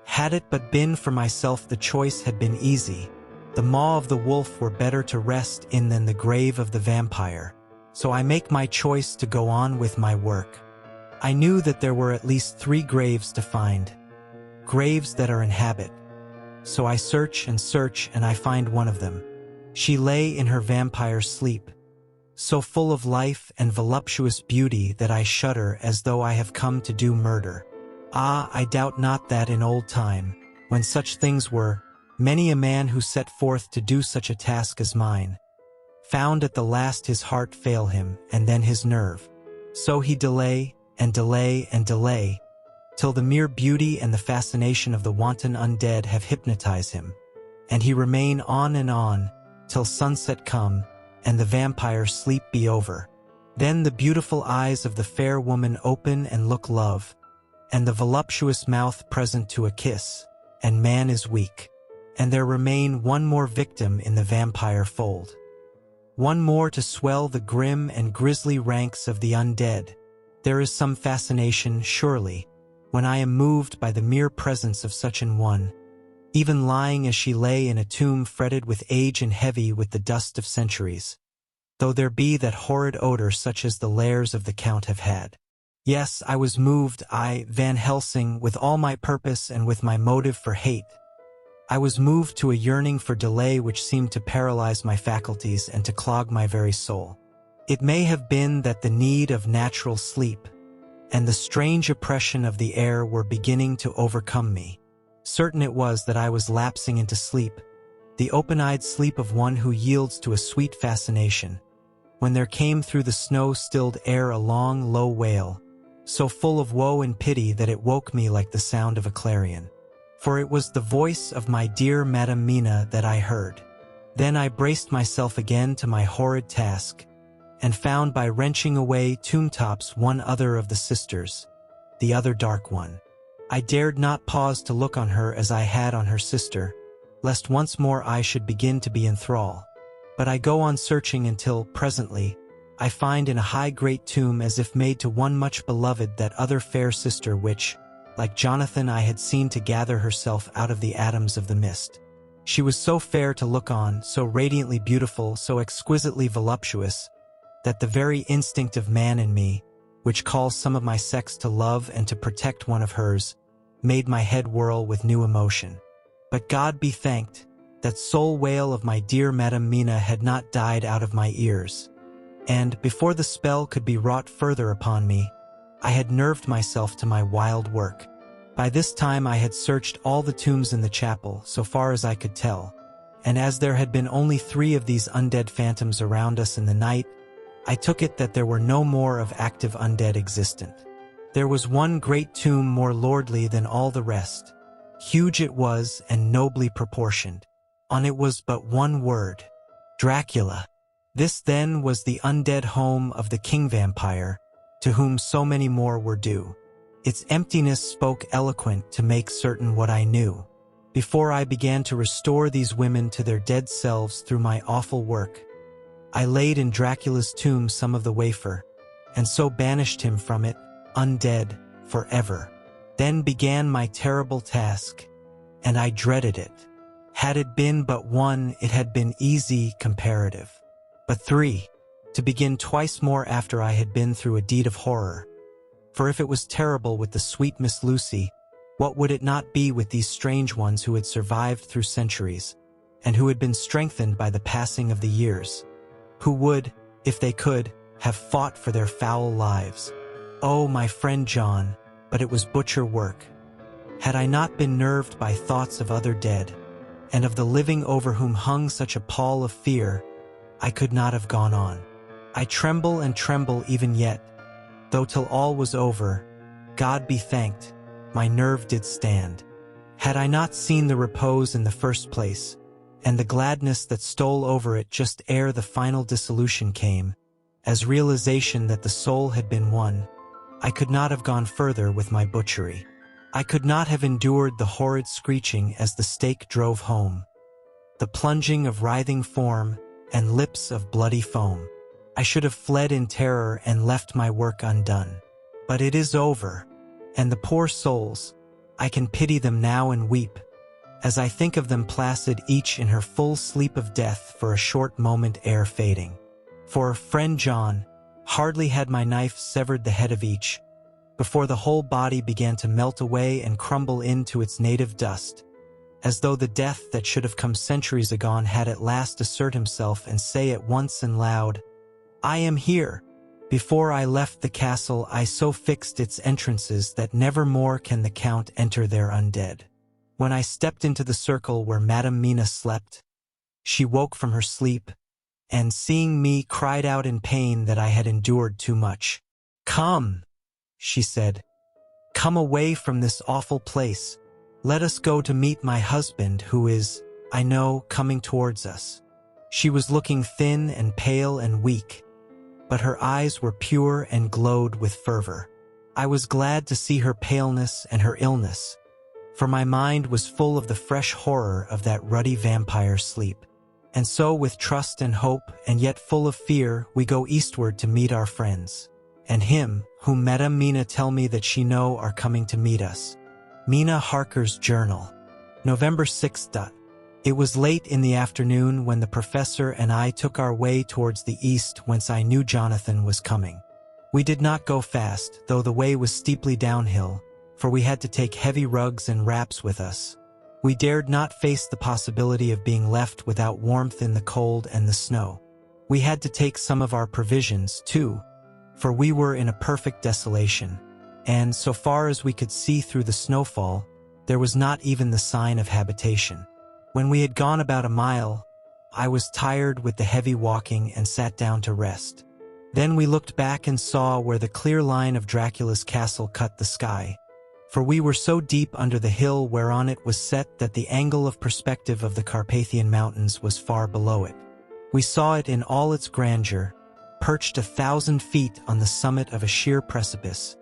Had it but been for myself, the choice had been easy. The maw of the wolf were better to rest in than the grave of the vampire. So I make my choice to go on with my work. I knew that there were at least 3 graves to find. Graves that are inhabit. So I search and I find one of them. She lay in her vampire sleep, so full of life and voluptuous beauty that I shudder as though I have come to do murder. Ah, I doubt not that in old time, when such things were, many a man who set forth to do such a task as mine, found at the last his heart fail him, and then his nerve. So he delay, and delay, and delay, till the mere beauty and the fascination of the wanton undead have hypnotized him, and he remain on, till sunset come, and the vampire's sleep be over. Then the beautiful eyes of the fair woman open and look love, and the voluptuous mouth present to a kiss, and man is weak. and there remain one more victim in the vampire fold. One more to swell the grim and grisly ranks of the undead. There is some fascination, surely, when I am moved by the mere presence of such an one, even lying as she lay in a tomb fretted with age and heavy with the dust of centuries, though there be that horrid odor such as the lairs of the Count have had. Yes, I was moved, I, Van Helsing, with all my purpose and with my motive for hate. I was moved to a yearning for delay which seemed to paralyze my faculties and to clog my very soul. It may have been that the need of natural sleep and the strange oppression of the air were beginning to overcome me. Certain it was that I was lapsing into sleep, the open-eyed sleep of one who yields to a sweet fascination, when there came through the snow-stilled air a long, low wail, so full of woe and pity that it woke me like the sound of a clarion. For it was the voice of my dear Madam Mina that I heard. Then I braced myself again to my horrid task, and found by wrenching away tomb-tops one other of the sisters, the other dark one. I dared not pause to look on her as I had on her sister, lest once more I should begin to be in thrall. But I go on searching until, presently, I find in a high great tomb as if made to one much beloved that other fair sister which, like Jonathan, I had seen to gather herself out of the atoms of the mist. She was so fair to look on, so radiantly beautiful, so exquisitely voluptuous, that the very instinct of man in me, which calls some of my sex to love and to protect one of hers, made my head whirl with new emotion. But God be thanked, that soul wail of my dear Madam Mina had not died out of my ears, and, before the spell could be wrought further upon me, I had nerved myself to my wild work. By this time I had searched all the tombs in the chapel, so far as I could tell, and as there had been only 3 of these undead phantoms around us in the night, I took it that there were no more of active undead existent. There was one great tomb more lordly than all the rest. Huge it was and nobly proportioned. On it was but one word: Dracula. This then was the undead home of the king vampire, to whom so many more were due. Its emptiness spoke eloquent to make certain what I knew. Before I began to restore these women to their dead selves through my awful work, I laid in Dracula's tomb some of the wafer, and so banished him from it, undead, forever. Then began my terrible task, and I dreaded it. Had it been but one, it had been easy, comparative. But 3, to begin twice more after I had been through a deed of horror. For if it was terrible with the sweet Miss Lucy, what would it not be with these strange ones who had survived through centuries, and who had been strengthened by the passing of the years, who would, if they could, have fought for their foul lives? Oh, my friend John, but it was butcher work. Had I not been nerved by thoughts of other dead, and of the living over whom hung such a pall of fear, I could not have gone on. I tremble and tremble even yet, though till all was over, God be thanked, my nerve did stand. Had I not seen the repose in the first place, and the gladness that stole over it just ere the final dissolution came, as realization that the soul had been won, I could not have gone further with my butchery. I could not have endured the horrid screeching as the stake drove home, the plunging of writhing form, and lips of bloody foam. I should have fled in terror and left my work undone. But it is over, and the poor souls, I can pity them now and weep, as I think of them placid each in her full sleep of death for a short moment ere fading. For, friend John, hardly had my knife severed the head of each, before the whole body began to melt away and crumble into its native dust, as though the death that should have come centuries agone had at last assert himself and say at once and loud, I am here. Before I left the castle I so fixed its entrances that never more can the Count enter there undead. When I stepped into the circle where Madam Mina slept, she woke from her sleep, and seeing me cried out in pain that I had endured too much. Come, she said, come away from this awful place. Let us go to meet my husband who is, I know, coming towards us. She was looking thin and pale and weak, but her eyes were pure and glowed with fervor. I was glad to see her paleness and her illness, for my mind was full of the fresh horror of that ruddy vampire sleep. And so, with trust and hope, and yet full of fear, we go eastward to meet our friends. And him, whom Madame Mina tell me that she know are coming to meet us. Mina Harker's Journal. November 6th. It was late in the afternoon when the professor and I took our way towards the east, whence I knew Jonathan was coming. We did not go fast, though the way was steeply downhill, for we had to take heavy rugs and wraps with us. We dared not face the possibility of being left without warmth in the cold and the snow. We had to take some of our provisions, too, for we were in a perfect desolation, and so far as we could see through the snowfall, there was not even the sign of habitation. When we had gone about a mile, I was tired with the heavy walking and sat down to rest. Then we looked back and saw where the clear line of Dracula's castle cut the sky, for we were so deep under the hill whereon it was set that the angle of perspective of the Carpathian Mountains was far below it. We saw it in all its grandeur, perched 1,000 feet on the summit of a sheer precipice,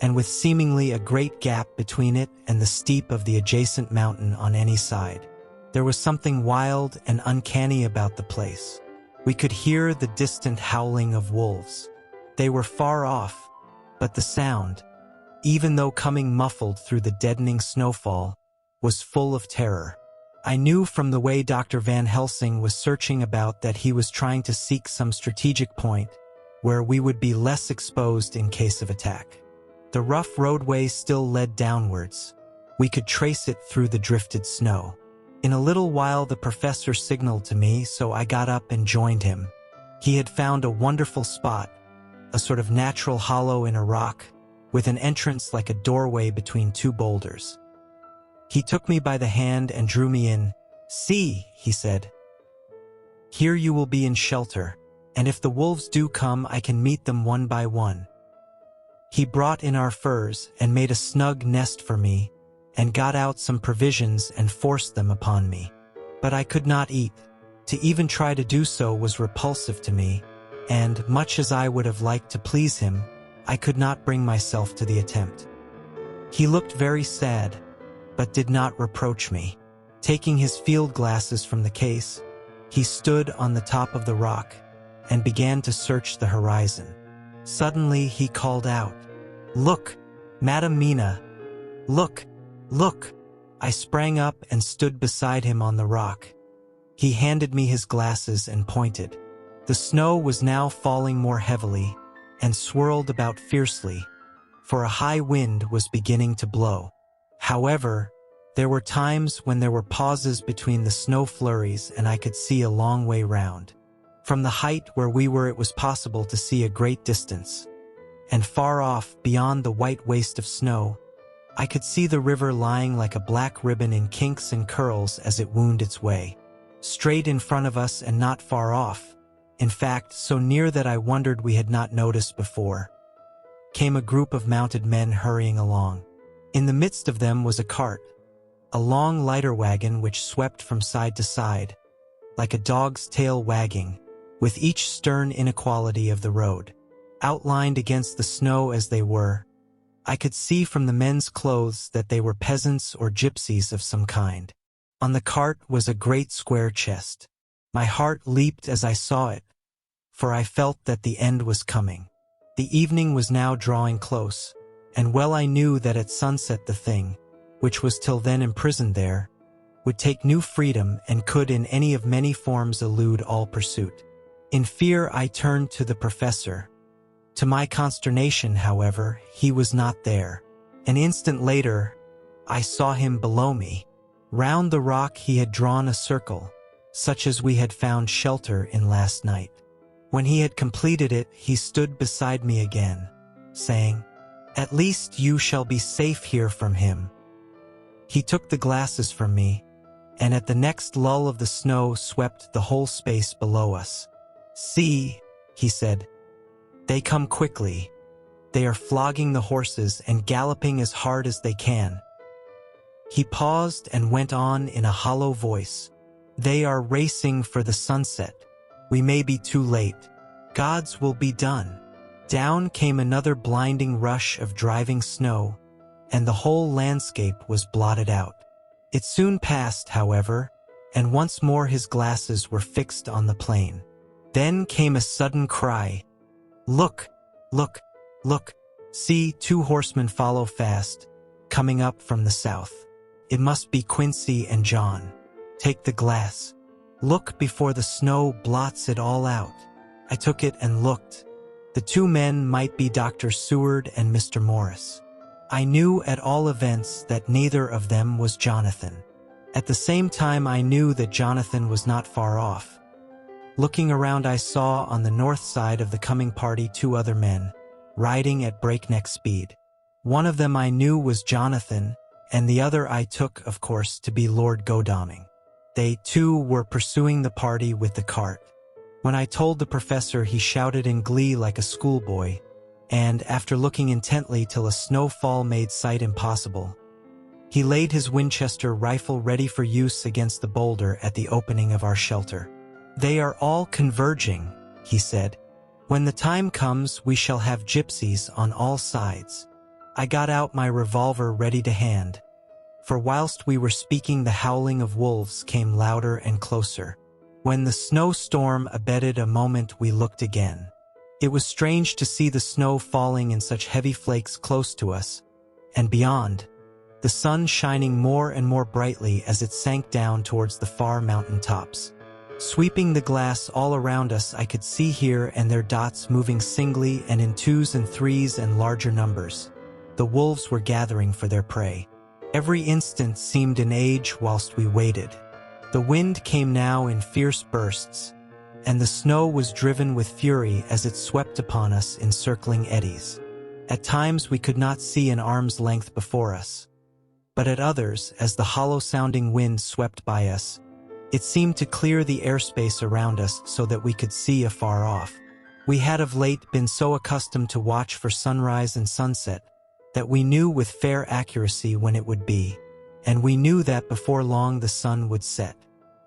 and with seemingly a great gap between it and the steep of the adjacent mountain on any side. There was something wild and uncanny about the place. We could hear the distant howling of wolves. They were far off, but the sound, even though coming muffled through the deadening snowfall, was full of terror. I knew from the way Dr. Van Helsing was searching about that he was trying to seek some strategic point where we would be less exposed in case of attack. The rough roadway still led downwards. We could trace it through the drifted snow. In a little while the professor signaled to me, so I got up and joined him. He had found a wonderful spot, a sort of natural hollow in a rock, with an entrance like a doorway between two boulders. He took me by the hand and drew me in. "See," he said. "Here you will be in shelter, and if the wolves do come, I can meet them one by one." He brought in our furs and made a snug nest for me, and got out some provisions and forced them upon me. But I could not eat. To even try to do so was repulsive to me, and, much as I would have liked to please him, I could not bring myself to the attempt. He looked very sad, but did not reproach me. Taking his field glasses from the case, he stood on the top of the rock and began to search the horizon. Suddenly he called out, "Look, Madame Mina! Look! Look!" I sprang up and stood beside him on the rock. He handed me his glasses and pointed. The snow was now falling more heavily and swirled about fiercely, for a high wind was beginning to blow. However, there were times when there were pauses between the snow flurries and I could see a long way round. From the height where we were it was possible to see a great distance, and far off, beyond the white waste of snow, I could see the river lying like a black ribbon in kinks and curls as it wound its way. Straight in front of us and not far off, in fact, so near that I wondered we had not noticed before, came a group of mounted men hurrying along. In the midst of them was a cart, a long lighter wagon which swept from side to side, like a dog's tail wagging, with each stern inequality of the road. Outlined against the snow as they were, I could see from the men's clothes that they were peasants or gypsies of some kind. On the cart was a great square chest. My heart leaped as I saw it, for I felt that the end was coming. The evening was now drawing close, and well I knew that at sunset the thing, which was till then imprisoned there, would take new freedom and could in any of many forms elude all pursuit. In fear I turned to the professor. To my consternation, however, he was not there. An instant later, I saw him below me. Round the rock he had drawn a circle, such as we had found shelter in last night. When he had completed it, he stood beside me again, saying, "At least you shall be safe here from him." He took the glasses from me, and at the next lull of the snow swept the whole space below us. "See," he said, "they come quickly. They are flogging the horses and galloping as hard as they can." He paused and went on in a hollow voice. "They are racing for the sunset. We may be too late. God's will be done." Down came another blinding rush of driving snow, and the whole landscape was blotted out. It soon passed, however, and once more his glasses were fixed on the plain. Then came a sudden cry. "Look! Look! Look! See, 2 horsemen follow fast, coming up from the south. It must be Quincy and John. Take the glass. Look before the snow blots it all out." I took it and looked. The 2 men might be Dr. Seward and Mr. Morris. I knew at all events that neither of them was Jonathan. At the same time, I knew that Jonathan was not far off. Looking around, I saw on the north side of the coming party 2 other men, riding at breakneck speed. One of them I knew was Jonathan, and the other I took, of course, to be Lord Godalming. They, too, were pursuing the party with the cart. When I told the professor, he shouted in glee like a schoolboy, and, after looking intently till a snowfall made sight impossible, he laid his Winchester rifle ready for use against the boulder at the opening of our shelter. "They are all converging," he said. "When the time comes, we shall have gypsies on all sides." I got out my revolver ready to hand, for whilst we were speaking, the howling of wolves came louder and closer. When the snowstorm abated a moment, we looked again. It was strange to see the snow falling in such heavy flakes close to us, and beyond, the sun shining more and more brightly as it sank down towards the far mountain tops. Sweeping the glass all around us, I could see here and there dots moving singly and in 2s and 3s and larger numbers. The wolves were gathering for their prey. Every instant seemed an age whilst we waited. The wind came now in fierce bursts, and the snow was driven with fury as it swept upon us in circling eddies. At times we could not see an arm's length before us, but at others, as the hollow-sounding wind swept by us, it seemed to clear the airspace around us so that we could see afar off. We had of late been so accustomed to watch for sunrise and sunset that we knew with fair accuracy when it would be, and we knew that before long the sun would set.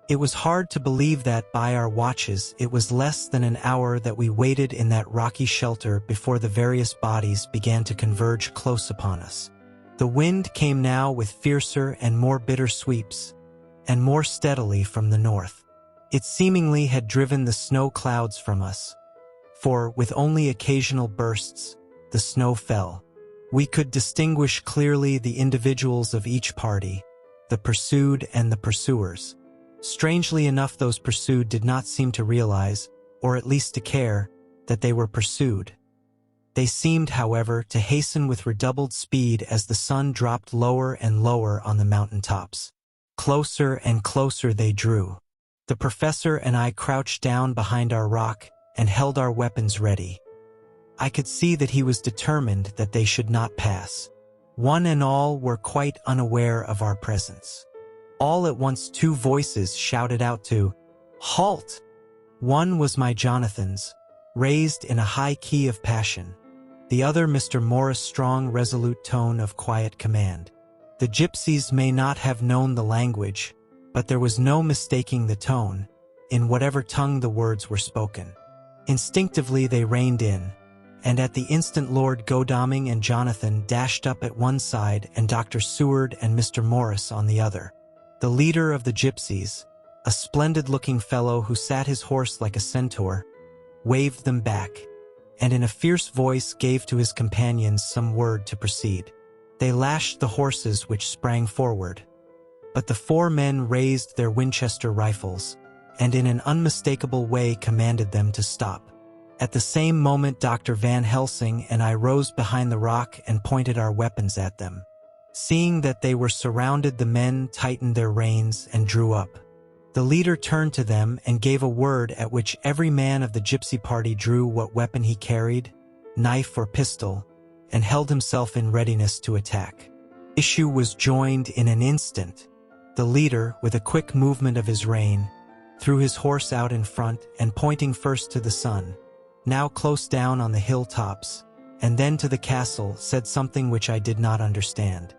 It was hard to believe that by our watches it was less than an hour that we waited in that rocky shelter before the various bodies began to converge close upon us. The wind came now with fiercer and more bitter sweeps, and more steadily from the north. It seemingly had driven the snow clouds from us, for, with only occasional bursts, the snow fell. We could distinguish clearly the individuals of each party, the pursued and the pursuers. Strangely enough, those pursued did not seem to realize, or at least to care, that they were pursued. They seemed, however, to hasten with redoubled speed as the sun dropped lower and lower on the mountain tops. Closer and closer they drew. The professor and I crouched down behind our rock and held our weapons ready. I could see that he was determined that they should not pass. One and all were quite unaware of our presence. All at once 2 voices shouted out to halt. One was my Jonathan's, raised in a high key of passion. The other Mr. Morris' strong, resolute tone of quiet command. The gypsies may not have known the language, but there was no mistaking the tone, in whatever tongue the words were spoken. Instinctively they reined in, and at the instant Lord Godalming and Jonathan dashed up at one side and Dr. Seward and Mr. Morris on the other. The leader of the gypsies, a splendid-looking fellow who sat his horse like a centaur, waved them back, and in a fierce voice gave to his companions some word to proceed. They lashed the horses which sprang forward, but the 4 men raised their Winchester rifles, and in an unmistakable way commanded them to stop. At the same moment Dr. Van Helsing and I rose behind the rock and pointed our weapons at them. Seeing that they were surrounded, the men tightened their reins and drew up. The leader turned to them and gave a word at which every man of the gypsy party drew what weapon he carried, knife or pistol, and held himself in readiness to attack. Issue was joined in an instant. The leader, with a quick movement of his rein, threw his horse out in front and pointing first to the sun, now close down on the hilltops, and then to the castle, said something which I did not understand.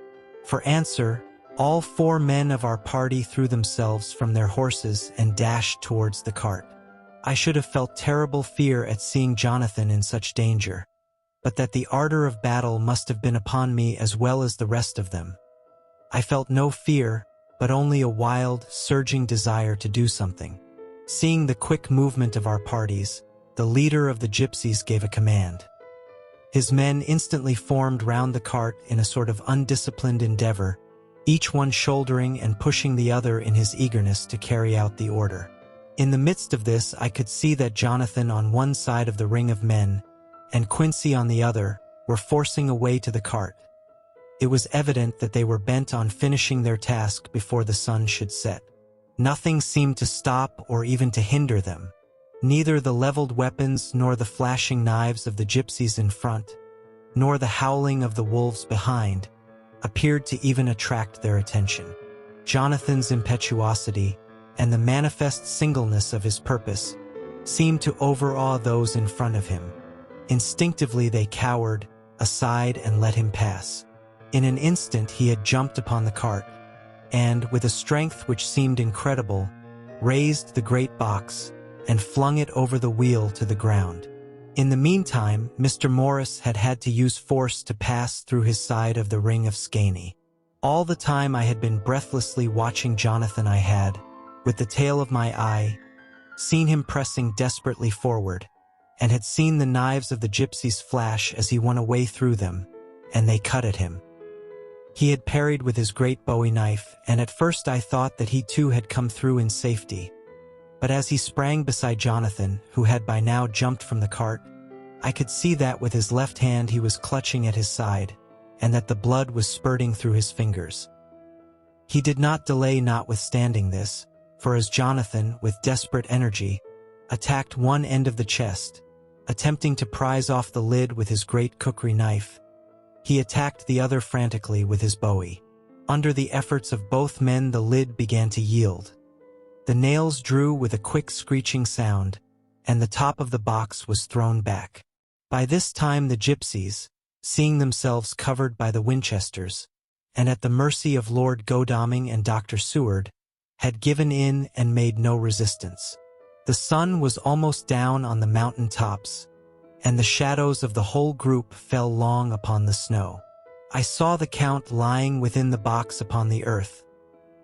For answer, all 4 men of our party threw themselves from their horses and dashed towards the cart. I should have felt terrible fear at seeing Jonathan in such danger. but that the ardor of battle must have been upon me as well as the rest of them. I felt no fear, but only a wild, surging desire to do something. Seeing the quick movement of our parties, the leader of the gypsies gave a command. His men instantly formed round the cart in a sort of undisciplined endeavor, each one shouldering and pushing the other in his eagerness to carry out the order. In the midst of this, I could see that Jonathan on one side of the ring of men, and Quincy on the other, were forcing a way to the cart. It was evident that they were bent on finishing their task before the sun should set. Nothing seemed to stop or even to hinder them. Neither the leveled weapons nor the flashing knives of the gypsies in front, nor the howling of the wolves behind, appeared to even attract their attention. Jonathan's impetuosity and the manifest singleness of his purpose seemed to overawe those in front of him. Instinctively they cowered aside and let him pass. In an instant he had jumped upon the cart, and, with a strength which seemed incredible, raised the great box and flung it over the wheel to the ground. In the meantime, Mr. Morris had had to use force to pass through his side of the ring of Skaney. All the time I had been breathlessly watching Jonathan. I had, with the tail of my eye, seen him pressing desperately forward, and had seen the knives of the gypsies flash as he won a way through them, and they cut at him. He had parried with his great Bowie knife, and at first I thought that he too had come through in safety. But as he sprang beside Jonathan, who had by now jumped from the cart, I could see that with his left hand he was clutching at his side, and that the blood was spurting through his fingers. He did not delay notwithstanding this, for as Jonathan, with desperate energy, attacked one end of the chest, attempting to prise off the lid with his great cookery knife, he attacked the other frantically with his Bowie. Under the efforts of both men the lid began to yield. The nails drew with a quick screeching sound, and the top of the box was thrown back. By this time the gypsies, seeing themselves covered by the Winchesters, and at the mercy of Lord Godalming and Dr. Seward, had given in and made no resistance. The sun was almost down on the mountain tops, and the shadows of the whole group fell long upon the snow. I saw the Count lying within the box upon the earth,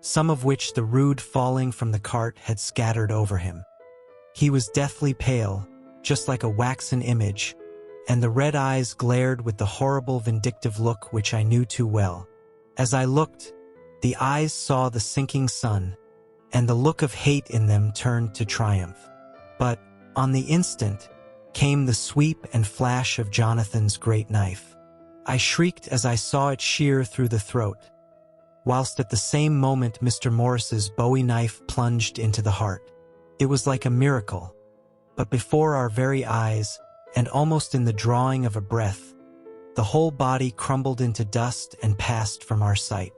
some of which the rude falling from the cart had scattered over him. He was deathly pale, just like a waxen image, and the red eyes glared with the horrible vindictive look which I knew too well. As I looked, the eyes saw the sinking sun, and the look of hate in them turned to triumph. But, on the instant, came the sweep and flash of Jonathan's great knife. I shrieked as I saw it shear through the throat, whilst at the same moment Mr. Morris's Bowie knife plunged into the heart. It was like a miracle, but before our very eyes, and almost in the drawing of a breath, the whole body crumbled into dust and passed from our sight.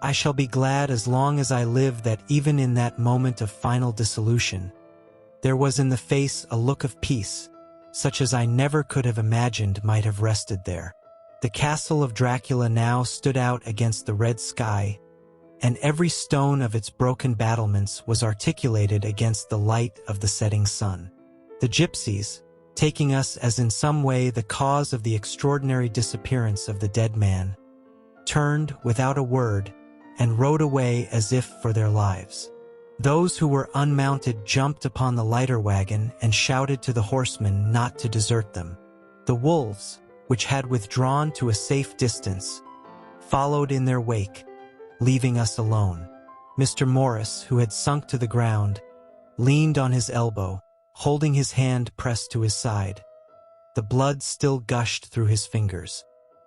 I shall be glad as long as I live that even in that moment of final dissolution, there was in the face a look of peace, such as I never could have imagined might have rested there. The castle of Dracula now stood out against the red sky, and every stone of its broken battlements was articulated against the light of the setting sun. The gypsies, taking us as in some way the cause of the extraordinary disappearance of the dead man, turned without a word and rode away as if for their lives. Those who were unmounted jumped upon the lighter wagon and shouted to the horsemen not to desert them. The wolves, which had withdrawn to a safe distance, followed in their wake, leaving us alone. Mr. Morris, who had sunk to the ground, leaned on his elbow, holding his hand pressed to his side. The blood still gushed through his fingers.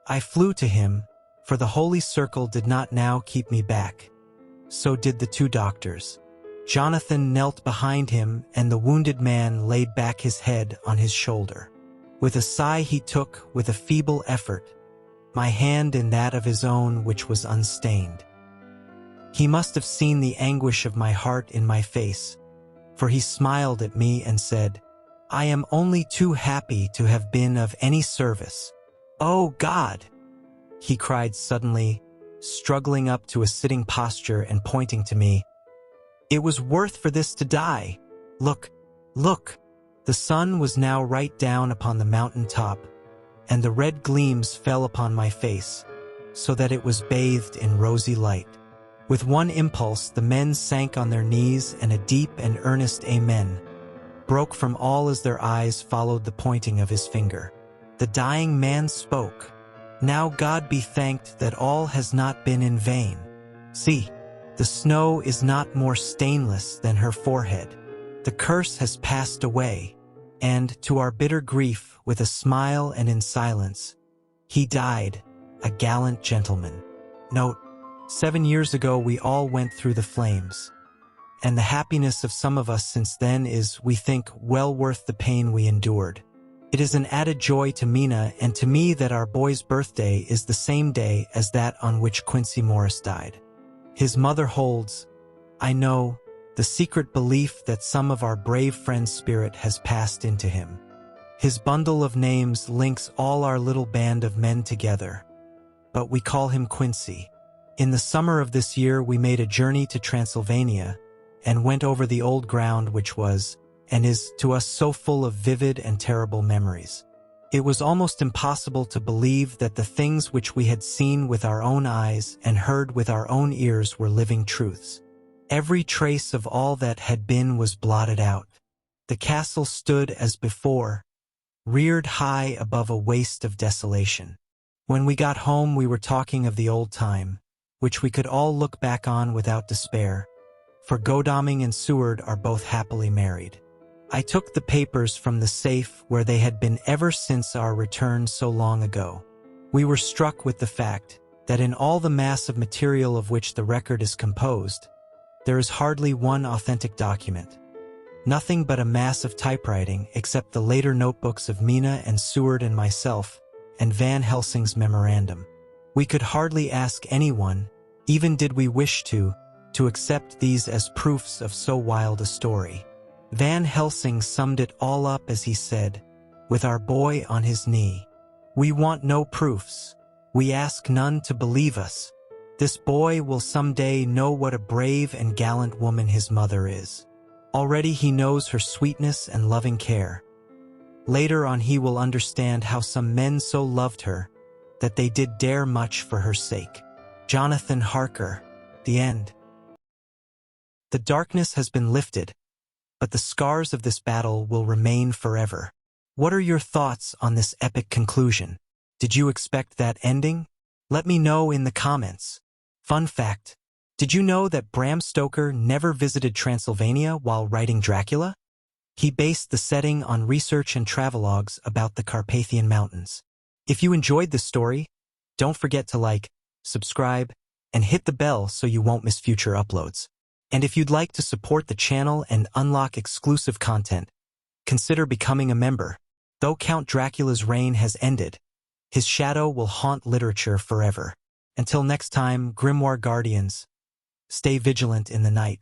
I flew to him, for the holy circle did not now keep me back. So did the two doctors. Jonathan knelt behind him, and the wounded man laid back his head on his shoulder. With a sigh he took, with a feeble effort, my hand in that of his own which was unstained. He must have seen the anguish of my heart in my face, for he smiled at me and said, "I am only too happy to have been of any service." "Oh God!" he cried suddenly, struggling up to a sitting posture and pointing to me. "It was worth for this to die. Look, look!" The sun was now right down upon the mountain top, and the red gleams fell upon my face, so that it was bathed in rosy light. With one impulse, the men sank on their knees, and a deep and earnest amen broke from all as their eyes followed the pointing of his finger. The dying man spoke. Now God be thanked that all has not been in vain. See, the snow is not more stainless than her forehead. The curse has passed away, and, to our bitter grief, with a smile and in silence, he died, a gallant gentleman. Note, 7 years ago we all went through the flames, and the happiness of some of us since then is, we think, well worth the pain we endured. It is an added joy to Mina and to me that our boy's birthday is the same day as that on which Quincy Morris died. His mother holds, I know, the secret belief that some of our brave friend's spirit has passed into him. His bundle of names links all our little band of men together, but we call him Quincy. In the summer of this year we made a journey to Transylvania and went over the old ground which was, and is, to us so full of vivid and terrible memories. It was almost impossible to believe that the things which we had seen with our own eyes and heard with our own ears were living truths. Every trace of all that had been was blotted out. The castle stood as before, reared high above a waste of desolation. When we got home we were talking of the old time, which we could all look back on without despair, for Godalming and Seward are both happily married. I took the papers from the safe where they had been ever since our return so long ago. We were struck with the fact that in all the mass of material of which the record is composed, there is hardly one authentic document. Nothing but a mass of typewriting except the later notebooks of Mina and Seward and myself, and Van Helsing's memorandum. We could hardly ask anyone, even did we wish to accept these as proofs of so wild a story. Van Helsing summed it all up as he said, with our boy on his knee. We want no proofs. We ask none to believe us. This boy will someday know what a brave and gallant woman his mother is. Already he knows her sweetness and loving care. Later on he will understand how some men so loved her that they did dare much for her sake. Jonathan Harker. The end. The darkness has been lifted, but the scars of this battle will remain forever. What are your thoughts on this epic conclusion? Did you expect that ending? Let me know in the comments. Fun fact, did you know that Bram Stoker never visited Transylvania while writing Dracula? He based the setting on research and travelogues about the Carpathian Mountains. If you enjoyed this story, don't forget to like, subscribe, and hit the bell so you won't miss future uploads. And if you'd like to support the channel and unlock exclusive content, consider becoming a member. Though Count Dracula's reign has ended, his shadow will haunt literature forever. Until next time, Grimoire Guardians, stay vigilant in the night.